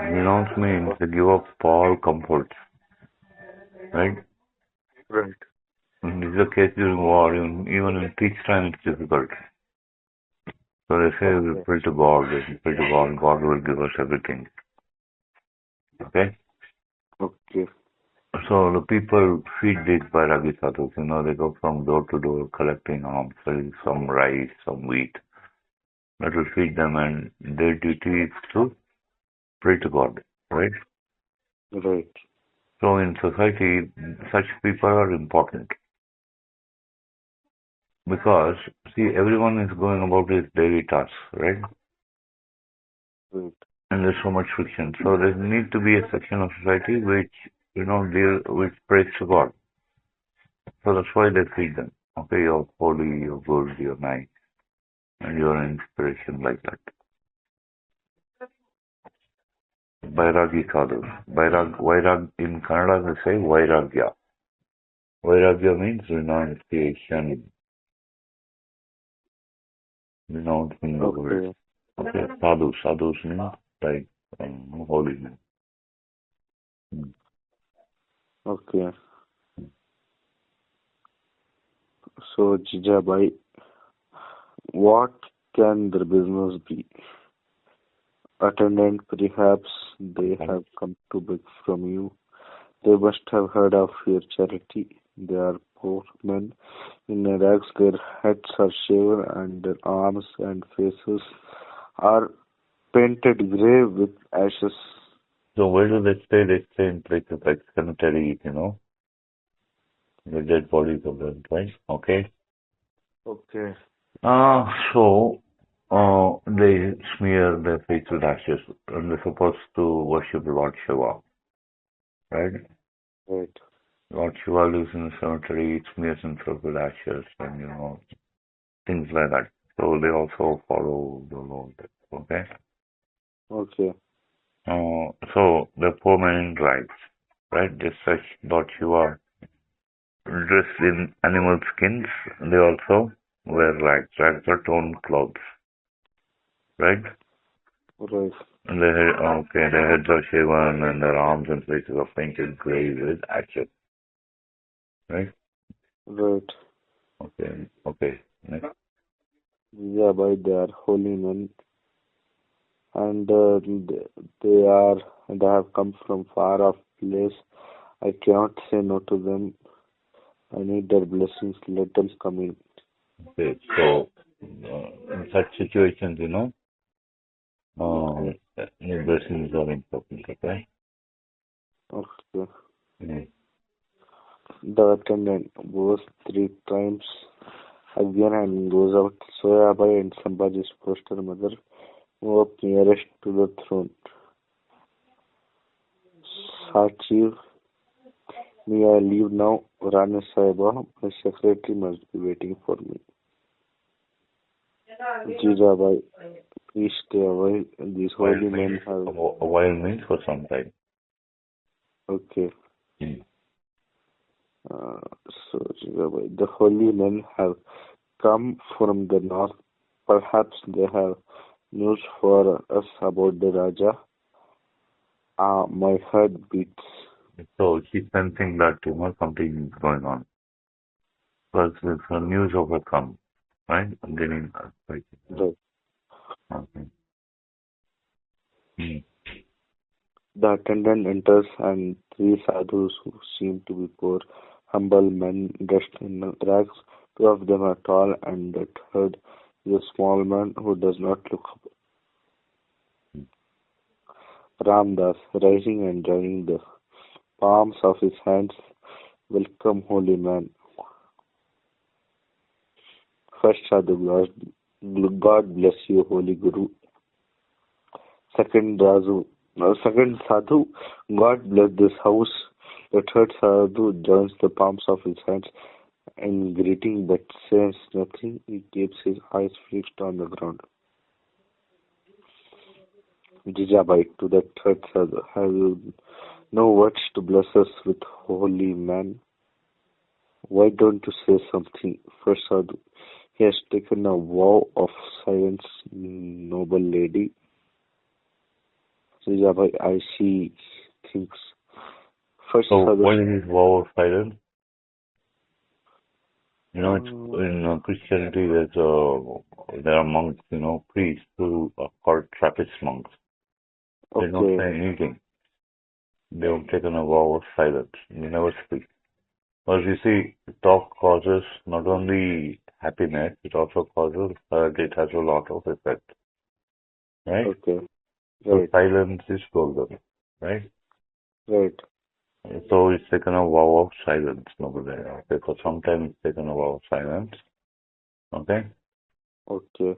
Renounce means they give up all comforts. Right? Right. And this is the case during war. Even in peace time, it's difficult. So they say we Okay. pray to God, if we pray to God, God will give us everything. Okay? Okay. So the people feed these Bairagi sadhus, they go from door to door collecting alms, selling some rice, some wheat. That will feed them, and their duty is to pray to God, right? Right. So in society, such people are important because, see, everyone is going about his daily tasks, right? Right. And there's so much friction. So there need to be a section of society which, which prays to God. So that's why they feed them. Okay, you're holy, you're good, you're nice, and you're an inspiration like that. Bairagi sadhus. Vairag, in Kannada they say Vairagya. Vairagya means renunciation, renouncing the world. Okay. Okay, sadhus means like holy men. Okay. So, Jijabai, what can their business be? Attendant, perhaps they have come to beg from you. They must have heard of your charity. They are poor men in rags. Their heads are shaven and their arms and faces are painted grey with ashes. So where do they stay? They stay in places like cemeteries, the dead bodies of them, right? Okay. Okay. So they smear their face with ashes, and they're supposed to worship Lord Shiva, right? Right. Lord Shiva lives in the cemetery, smears himself with ashes, and things like that. So they also follow the Lord. Okay. Okay. So the poor men in rags, right? Just such Lord Shiva dressed in animal skins. They also wear rags. Rags are torn clothes, right? Right. And their heads are shaven and their arms and faces are painted grey with ashes, right? Right. Okay. Next. Yeah, by they are holy men, and they have come from far off place. I cannot say no to them. I need their blessings. Let them come in. Okay. So in such situations, your blessings are important, okay? Okay. Mm. The attendant goes 3 times again and goes out. Soyabai and Sambhaji's foster mother move up nearest to the throne. Sachiv, may I leave now? Rani Saheba, my secretary must be waiting for me. Jijabai, please stay away. These holy men have. A while means for some time. Okay. Mm. Uh, so, Jijabai, the holy men have come from the north. Perhaps they have news for us about the Raja. My heart beats. So she's sensing that, something is going on. Because there's a news overcome, right? I'm getting right. Right. Okay. Mm. The attendant enters and 3 sadhus who seem to be poor, humble men dressed in rags. 2 of them are tall and the third is a small man who does not look up. Ramdas, rising and joining the palms of his hands, welcome holy man. First sadhu, God bless you, holy Guru. Second sadhu, God bless this house. The third sadhu joins the palms of his hands in greeting but says nothing. He keeps his eyes fixed on the ground. Jijabai to the third sadhu, have you no words to bless us with, holy man? Why don't you say something? First sadhu, he has taken a vow of silence, noble lady. Jijabai, I see things. First So sadhu, what is this vow of silence? It's in Christianity. There's there are monks, priests who are called Trappist monks. They don't Okay. say anything. They have taken a vow of silence. They never speak. Because you see, talk causes not only happiness, it also causes it has a lot of effect, right? Okay. So Right. silence is golden, right? Right. So it's taken a vow of silence, nobody. Okay, for some time it's taken a vow of silence. Okay? Okay.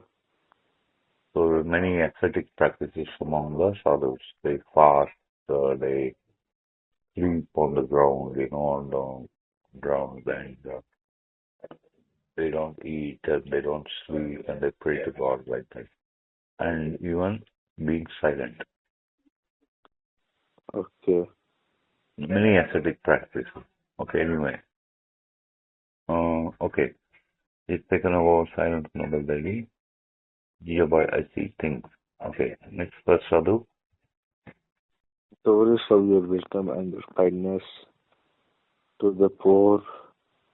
So there are many ascetic practices among the sadhus. They fast, they sleep on the ground, on the ground, and they don't eat and they don't sleep and they pray to God like that. And even being silent. Okay. Many ascetic practices. Okay, anyway. Okay. It's taken a vow of silence, noble lady. Hereby I see things. Okay, next first sadhu. Stories of your wisdom and your kindness to the poor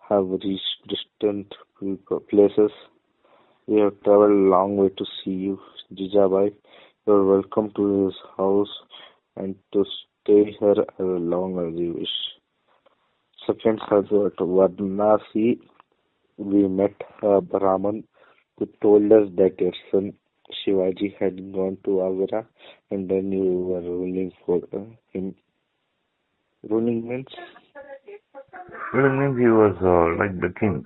have reached distant places. We have traveled a long way to see you, Jijabai. You are welcome to his house and to stay here as long as you wish. Second Sadhu at Varanasi, we met a Brahman who told us that your son Shivaji had gone to Agra and then you were ruling for him. Ruling means? Well, it means he was like the king.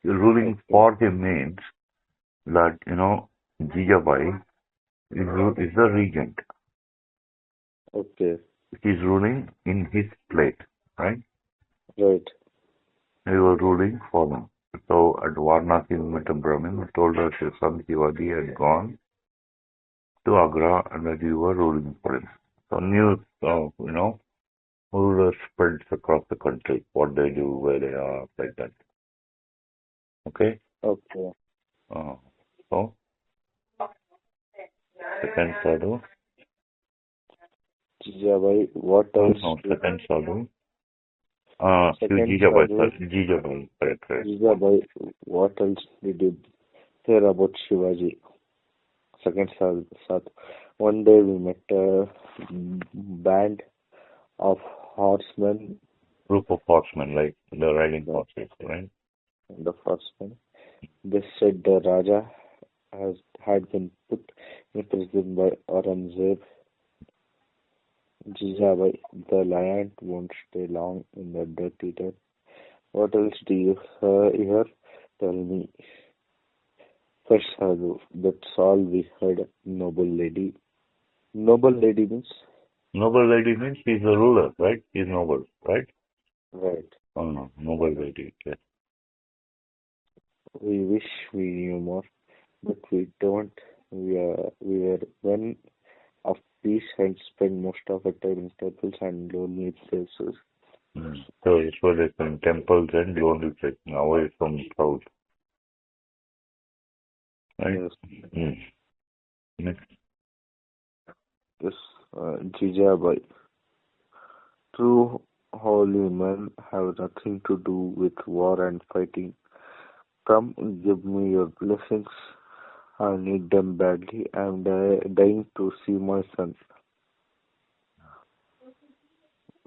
Ruling Okay. for him means that, Jijabai is the regent. Okay. He's ruling in his place, right? Right. He was ruling for them. So at Varanasi, we met a Brahmin who told us his son Shivaji had gone to Agra and that you were ruling for him. So news, rulers spreads across the country, what they do, where they are, like that. Okay? Okay. Uh, so, second sadhu. Jijabai, what else? No, second sadhu. Second Jijabai, Sadhu, sorry. Jijabai, correct. Jijabai, what else did you hear about Shivaji? Second Sadhu. One day we met a band of horsemen, Group of horsemen, like the riding horses, right? the horsemen. They said the Raja had been put in prison by Aurangzeb. Jijabai, the lion won't stay long in the dirty den. What else do you hear? Tell me. First Sadhu, that's all we heard, noble lady. Noble lady means? Noble lady means she's a ruler, right? She's noble, right? Right. Oh no, noble lady, yes. We wish we knew more, but we don't. We were men of peace and spend most of our time in temples and lonely places. So it's what they say, temples and lonely places, away from crowd, right? Yes. Mm. Next. Yes. Jijabai. True holy men have nothing to do with war and fighting. Come, give me your blessings. I need them badly. I am dying to see my son.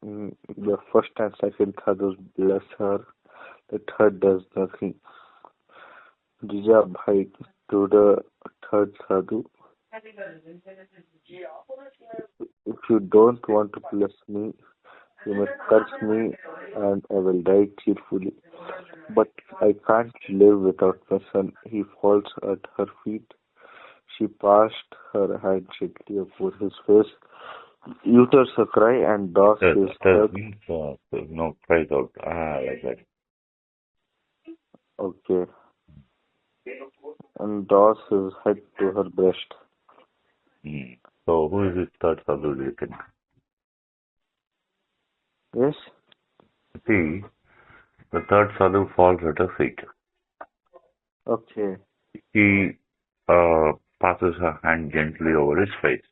The first and second sadhus bless her. The third does nothing. Jijabhai to the third sadhu. If you don't want to bless me, you may curse me and I will die cheerfully. But I can't live without my son. He falls at her feet. She passed her hand gently over his face, utters a cry and does his That head. means, cries out. Like that. Okay. And draws his head to her breast. Mm. So who is this third sadhu, do you think? Yes? See, the third sadhu falls at her feet. Okay. She passes her hand gently over his face.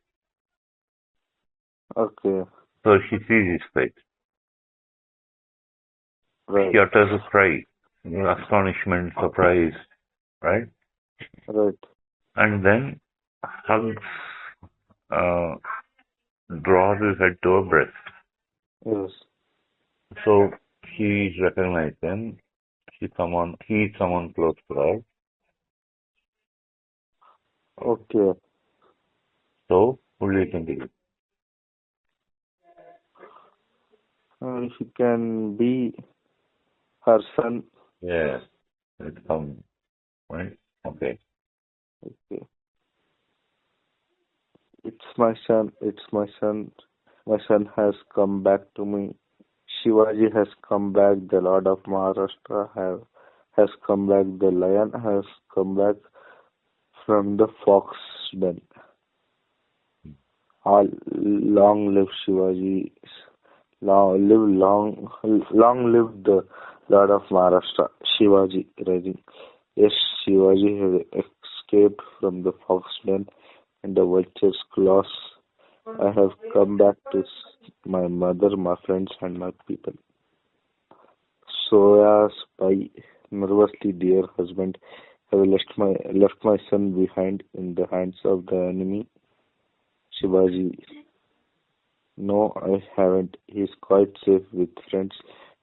Okay. So she sees his face. Right. She utters a cry, astonishment, surprise, right? Right. and then hugs, uh, draws his head to her breast. Yes. So she's recognized him. He's someone close to her. Okay. So who do you think it is? He can be her son. Yes, it's come, right? Okay. Okay. It's my son. It's my son. My son has come back to me. Shivaji has come back. The Lord of Maharashtra has come back. The lion has come back from the fox den. All long live Shivaji. Long live the Lord of Maharashtra. Shivaji rising. Yes, Shivaji has escaped from the fox den and the vulture's claws. I have come back to my mother, my friends, and my people. Soya spy, nervously, dear husband, have left my son behind in the hands of the enemy. Shivaji, no, I haven't. He's quite safe with friends.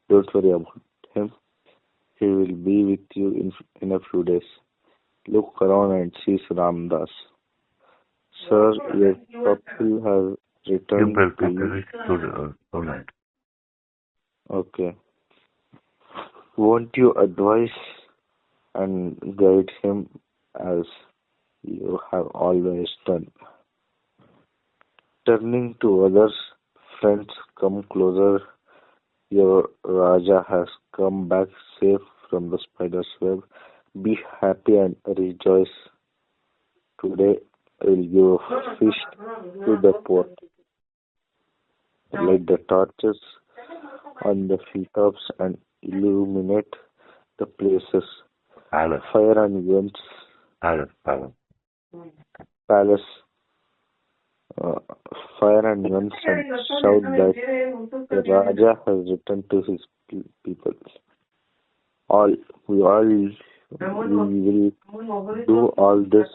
Don't worry about him. He will be with you in a few days. Look around and see Ramdas. Sir, your couple has returned to you. Student. Okay. Won't you advise and guide him as you have always done? Turning to others, friends, come closer. Your Raja has come back safe from the spider's web. Be happy and rejoice. Today I will give a feast to the poor. Light the torches on the hilltops and illuminate the places. Palace. Fire and guns, Palace. palace, uh, fire and guns, and shout that the Raja has returned to his people. All we will do all this,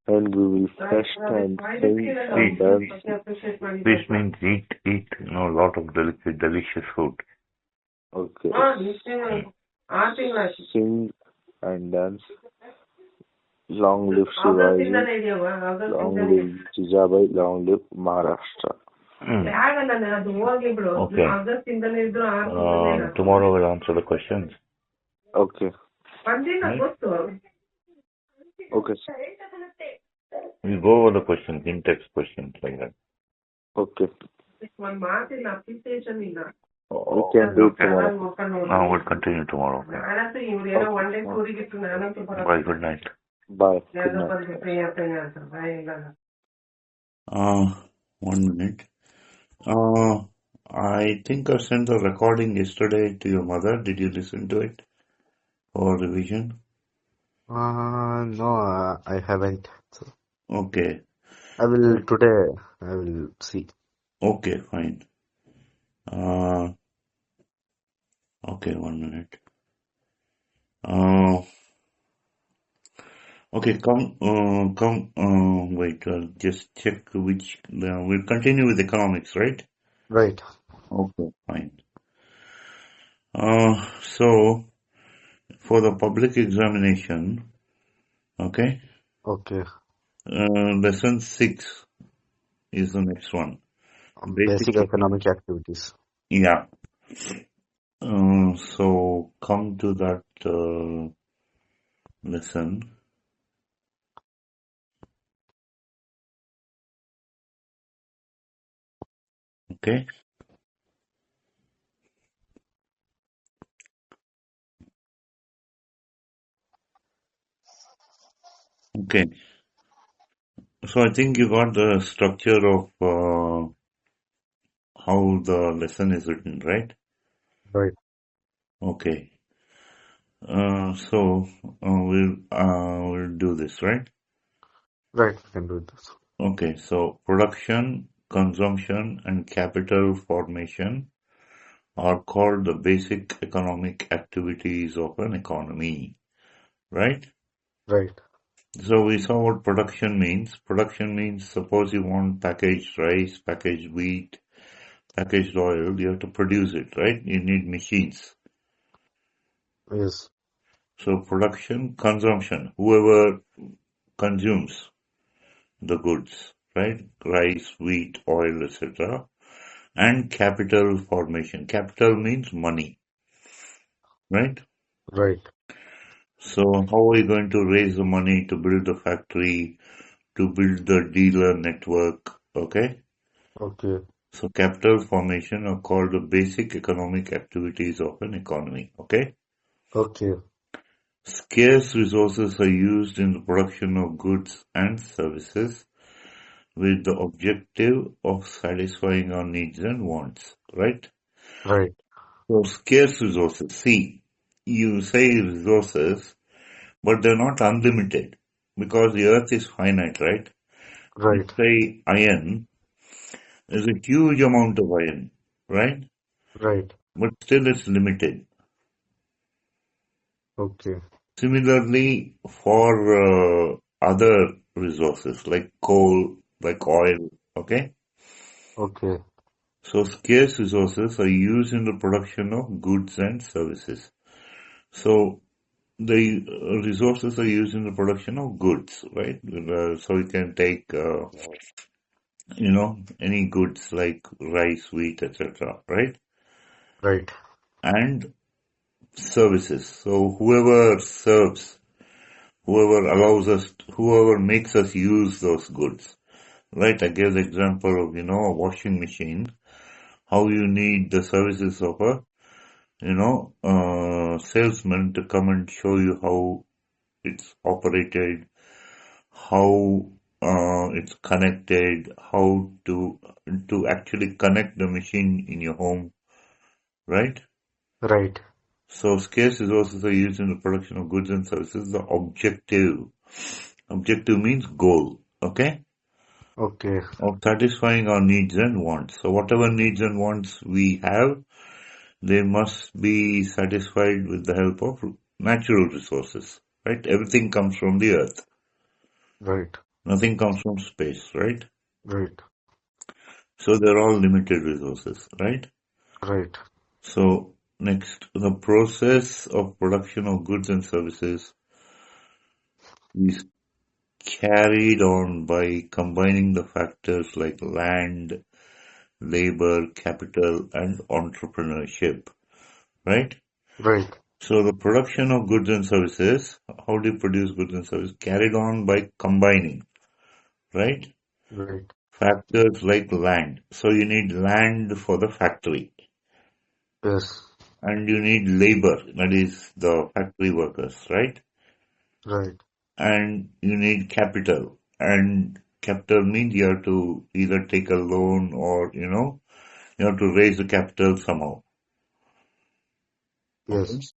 and we will fast and sing and dance. Feast means eat, a lot of delicious food. Okay. Sing and dance. Long live Shivaji. Long live Jijabai. Long live Maharashtra. Okay. Tomorrow we'll answer the questions. Okay. Right? Okay. We'll go over the questions, in-text questions like that. Okay. We Oh, can do okay. tomorrow. Now we'll continue tomorrow. Okay. Bye. Good night. Bye. Good night. 1 minute. I think I sent the recording yesterday to your mother. Did you listen to it for revision? No, I haven't. So Okay. I will today. I will see. Okay, fine. Okay, 1 minute. Okay, wait, I'll just check which, we'll continue with economics, right? Right. Okay, fine. So, for the public examination, okay, Okay. lesson 6 is the next one. Basic economic activities. Yeah. So, come to that lesson. Okay. Okay. So I think you got the structure of how the lesson is written, right? Right. Okay. So we'll do this, right? Right. We can do this. Okay. So production, consumption, and capital formation are called the basic economic activities of an economy, right? Right. So we saw what production means. Production means suppose you want packaged rice, packaged wheat, packaged oil, you have to produce it, right? You need machines. Yes. So production, consumption, whoever consumes the goods, right? Rice, wheat, oil, etc. And capital formation. Capital means money, right? Right. So how are we going to raise the money to build the factory, to build the dealer network? Okay. Okay. So capital formation are called the basic economic activities of an economy. Okay. Okay. Scarce resources are used in the production of goods and services with the objective of satisfying our needs and wants. Right. Right. So scarce resources. See, you say resources, but they're not unlimited because the earth is finite, right? You Right. say iron, there's a huge amount of iron, right? Right. But still it's limited. Okay. Similarly, for other resources like coal, like oil, okay? Okay. So scarce resources are used in the production of goods and services. So the resources are used in the production of goods, right? So you can take, any goods like rice, wheat, etc., right? Right. And services. So whoever serves, whoever allows us, whoever makes us use those goods, right? I gave the example of, a washing machine, how you need the services of a, salesman to come and show you how it's operated, how it's connected, how to actually connect the machine in your home, right? Right. So scarce resources are used in the production of goods and services. The objective means goal, okay, Okay. of satisfying our needs and wants. So whatever needs and wants we have, they must be satisfied with the help of natural resources, right? Everything comes from the earth. Right. Nothing comes from space, right? Right. So they're all limited resources, right? Right. So next, the process of production of goods and services is carried on by combining the factors like land, labor, capital, and entrepreneurship, right? Right. So the production of goods and services, how do you produce goods and services? Carried on by combining, right? Right. Factors like land. So you need land for the factory Yes. and you need labor, that is the factory workers, right? Right. And you need capital. And capital means you have to either take a loan or, you have to raise the capital somehow. Okay. Yes.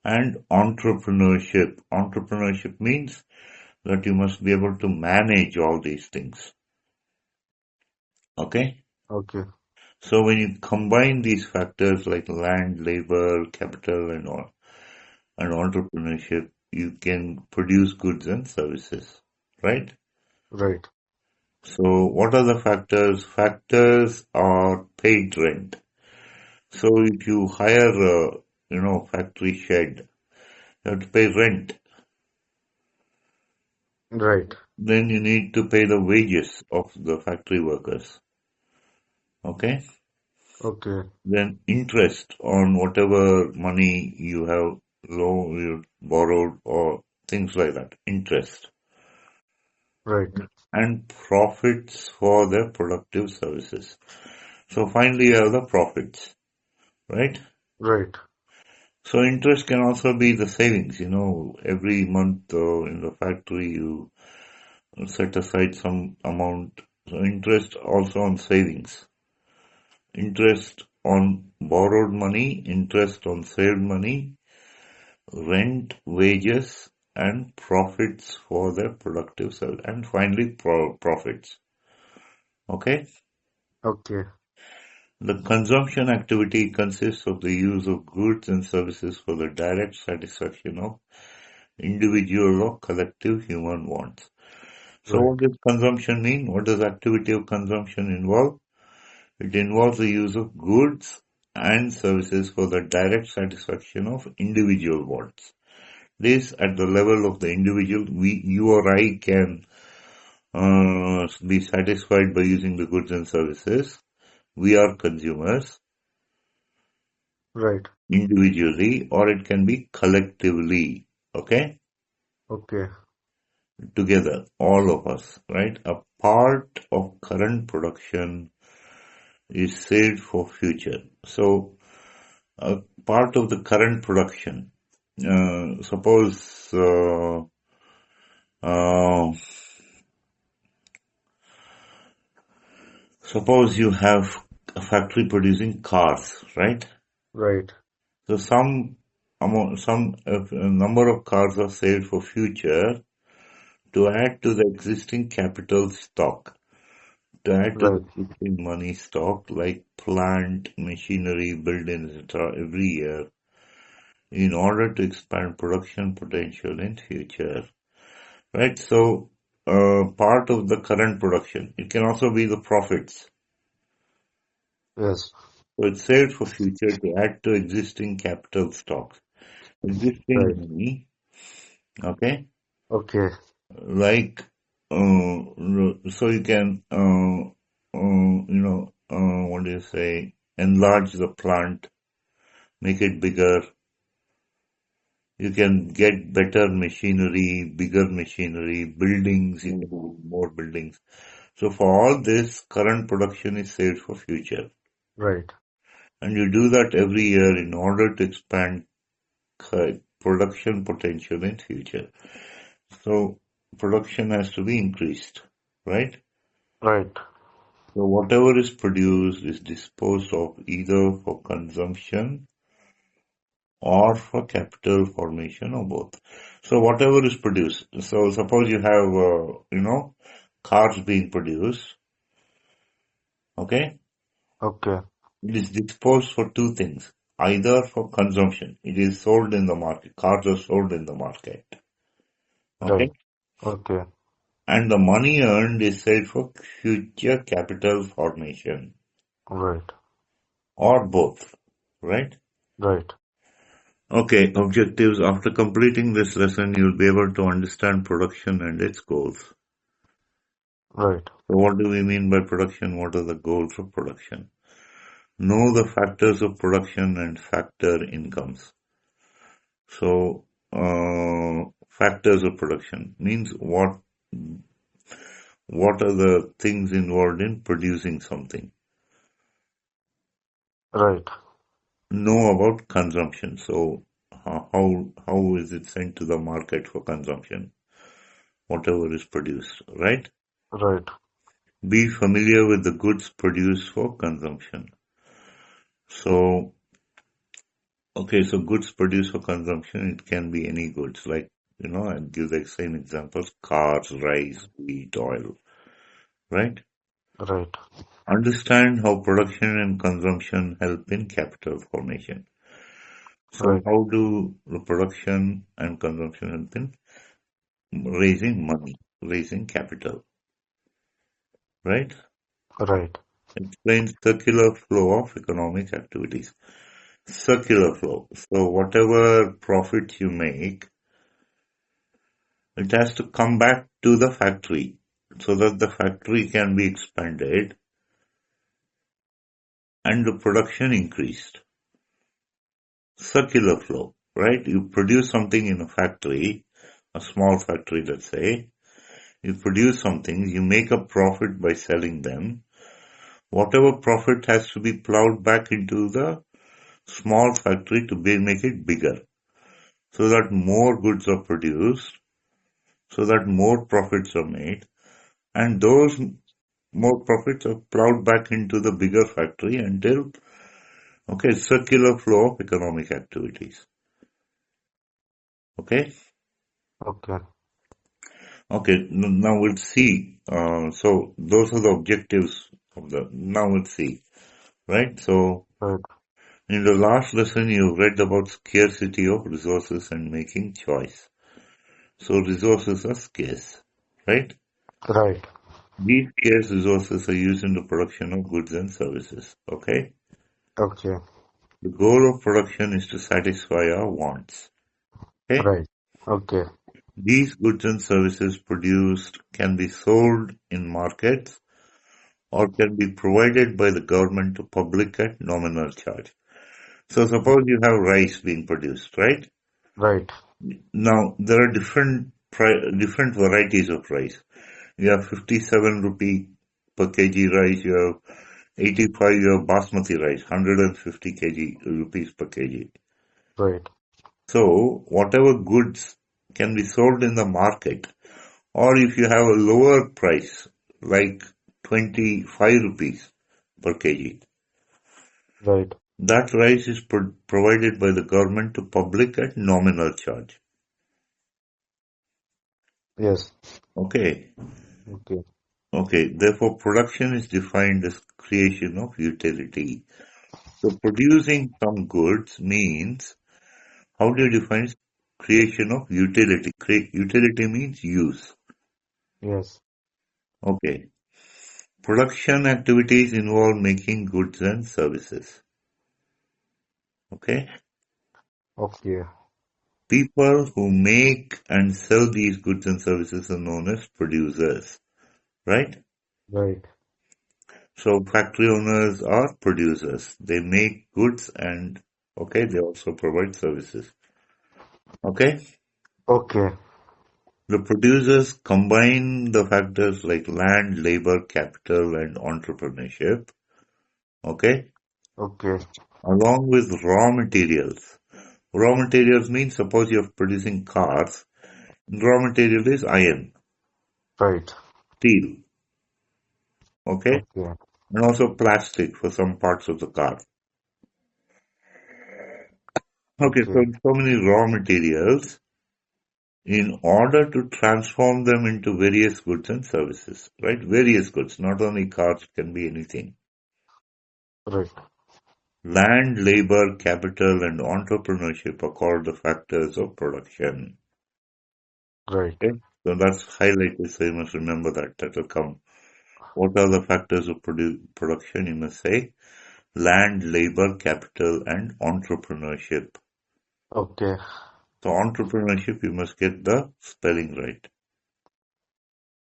And entrepreneurship. Entrepreneurship means that you must be able to manage all these things. Okay. Okay. So when you combine these factors like land, labor, capital, and all, and entrepreneurship, you can produce goods and services, right? Right. So what are the factors? Factors are paid rent. So if you hire a, factory shed, you have to pay rent. Right. Then you need to pay the wages of the factory workers. Okay? Okay. Then interest on whatever money you have you borrowed or things like that. Interest. Right. And profits for their productive services. So finally you have the profits, right? Right. So interest can also be the savings, every month in the factory you set aside some amount. So interest also on savings, interest on borrowed money, interest on saved money, rent, wages, and profits for their productive service, and finally profits. Okay. Okay. The consumption activity consists of the use of goods and services for the direct satisfaction of individual or collective human wants. So Right. what does consumption mean? What does activity of consumption involve? It involves the use of goods and services for the direct satisfaction of individual wants. This at the level of the individual, you or I can be satisfied by using the goods and services. We are consumers Right. individually, or it can be collectively. Okay, Okay. together, all of us, right? A part of current production is saved for future. So, a part of the current production. Suppose uh, suppose you have a factory producing cars, right? Right. So some a number of cars are saved for future to add to the existing capital stock, to add to the Right. existing money stock like plant, machinery, buildings, etc. every year in order to expand production potential in future. Right? So part of the current production. It can also be the profits. Yes. So it's saved for future to add to existing capital stocks. Existing Right. money, okay? Okay. Like, so you can, what do you say, enlarge the plant, make it bigger. You can get better machinery, bigger machinery, buildings, you can build more buildings. So for all this, current production is saved for future. Right. And you do that every year in order to expand production potential in future. So production has to be increased, right? Right. So whatever is produced is disposed of either for consumption or for capital formation or both. So whatever is produced. So suppose you have, cars being produced, okay? Okay. It is disposed for two things. Either for consumption. It is sold in the market. Cars are sold in the market. Right. Okay? Okay. And the money earned is saved for future capital formation. Right. Or both. Right? Right. Okay, objectives. After completing this lesson, you'll be able to understand production and its goals. Right. So what do we mean by production? What are the goals of production? Know the factors of production and factor incomes. So, factors of production means what are the things involved in producing something. Right. Know about consumption. So, how is it sent to the market for consumption? Whatever is produced, right? Right. Be familiar with the goods produced for consumption. So, okay, so goods produced for consumption, it can be any goods, like, I'll give the same examples, cars, rice, wheat, oil, right? Right. Understand how production and consumption help in capital formation. So Right. how do the production and consumption help in raising money, raising capital, right? Right. Explain circular flow of economic activities. Circular flow. So whatever profit you make, it has to come back to the factory so that the factory can be expanded and the production increased. Circular flow, right? You produce something in a factory, a small factory, let's say. You produce something, you make a profit by selling them. Whatever profit has to be plowed back into the small factory to make it bigger so that more goods are produced, so that more profits are made, and those more profits are plowed back into the bigger factory until, okay, circular flow of economic activities. Okay? Okay. Okay, now we'll see. So those are the objectives of now we'll see, right? So Right. in the last lesson, you read about scarcity of resources and making choice. So resources are scarce, right? Right. These scarce resources are used in the production of goods and services. Okay? Okay. The goal of production is to satisfy our wants. Okay? Right. Okay. These goods and services produced can be sold in markets or can be provided by the government to public at nominal charge. So suppose you have rice being produced, right? Right. Now there are different varieties of rice. You have 57 rupee per kg rice, you have 85, you have basmati rice, 150 rupees per kg. Right. So whatever goods can be sold in the market, or if you have a lower price, like 25 rupees per kg, Right. that rice is provided by the government to public at nominal charge. Yes. Okay. Okay. Okay. Therefore, production is defined as creation of utility. So producing some goods means, how do you define creation of utility? Utility means use. Yes. Okay. Production activities involve making goods and services. Okay. Okay. People who make and sell these goods and services are known as producers, right? Right. So factory owners are producers. They make goods and, okay, they also provide services. Okay. Okay. The producers combine the factors like land, labor, capital, and entrepreneurship, okay, Okay. along with raw materials. Raw materials means, suppose you're producing cars, raw material is iron, Right. steel, okay, Okay. and also plastic for some parts of the car. Okay, Okay. so many raw materials in order to transform them into various goods and services, right? Various goods, not only cars, can be anything. Right. Land, labor, capital, and entrepreneurship are called the factors of production. Right. Okay? So that's highlighted, so you must remember that. That will come. What are the factors of production? You must say land, labor, capital, and entrepreneurship. Okay. So entrepreneurship, you must get the spelling right.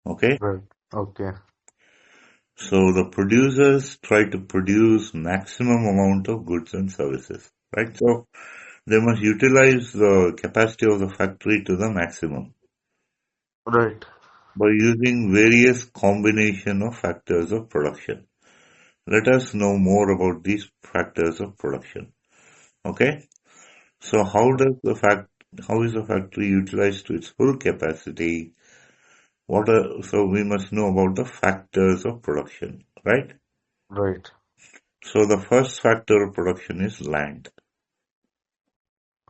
Okay? Right. Okay. So the producers try to produce maximum amount of goods and services, right? So they must utilize the capacity of the factory to the maximum Right. by using various combination of factors of production. Let us know more about these factors of production. Okay? So how is the factory utilized to its full capacity? So we must know about the factors of production, right? Right. So the first factor of production is land.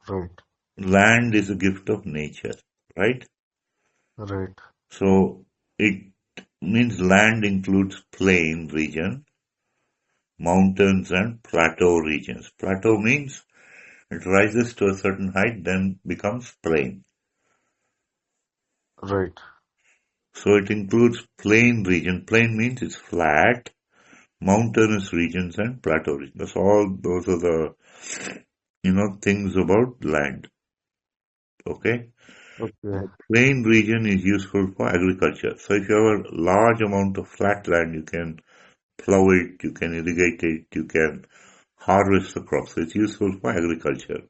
Right. Land is a gift of nature, right? Right. So it means land includes plain region, mountains and plateau regions. Plateau means it rises to a certain height, then becomes plain. Right. So it includes plain region. Plain means it's flat, mountainous regions and plateau regions. Those are the, things about land. Okay. Okay. Plain region is useful for agriculture. So if you have a large amount of flat land, you can plow it, you can irrigate it, you can harvest the crops. So it's useful for agriculture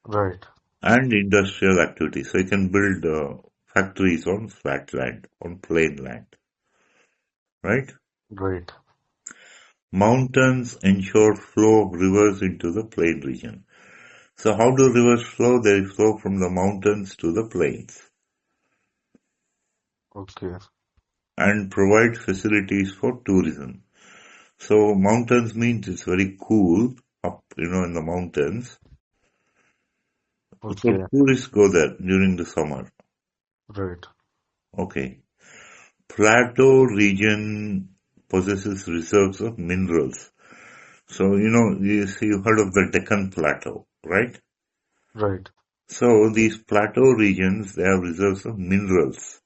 Right. and industrial activity. So you can build factories on flat land, on plain land, right? Right. Mountains ensure flow of rivers into the plain region. So how do rivers flow? They flow from the mountains to the plains Okay. and provide facilities for tourism. So mountains means it's very cool up, in the mountains. So Okay. tourists go there during the summer. Right. Okay. Plateau region possesses reserves of minerals. So, you heard of the Deccan Plateau, right? Right. So these plateau regions, they have reserves of minerals,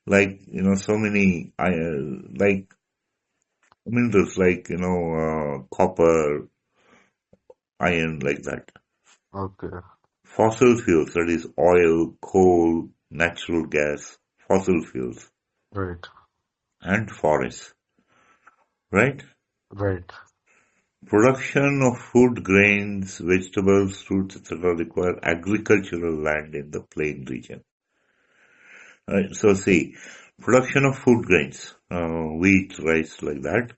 like, so many, like minerals like, copper, iron, like that. Okay. Fossil fuels, that is oil, coal, natural gas, fossil fuels, Right. and forests, right? Right. Production of food, grains, vegetables, fruits, etc. require agricultural land in the plain region. Right, so see, production of food grains, wheat, rice, like that.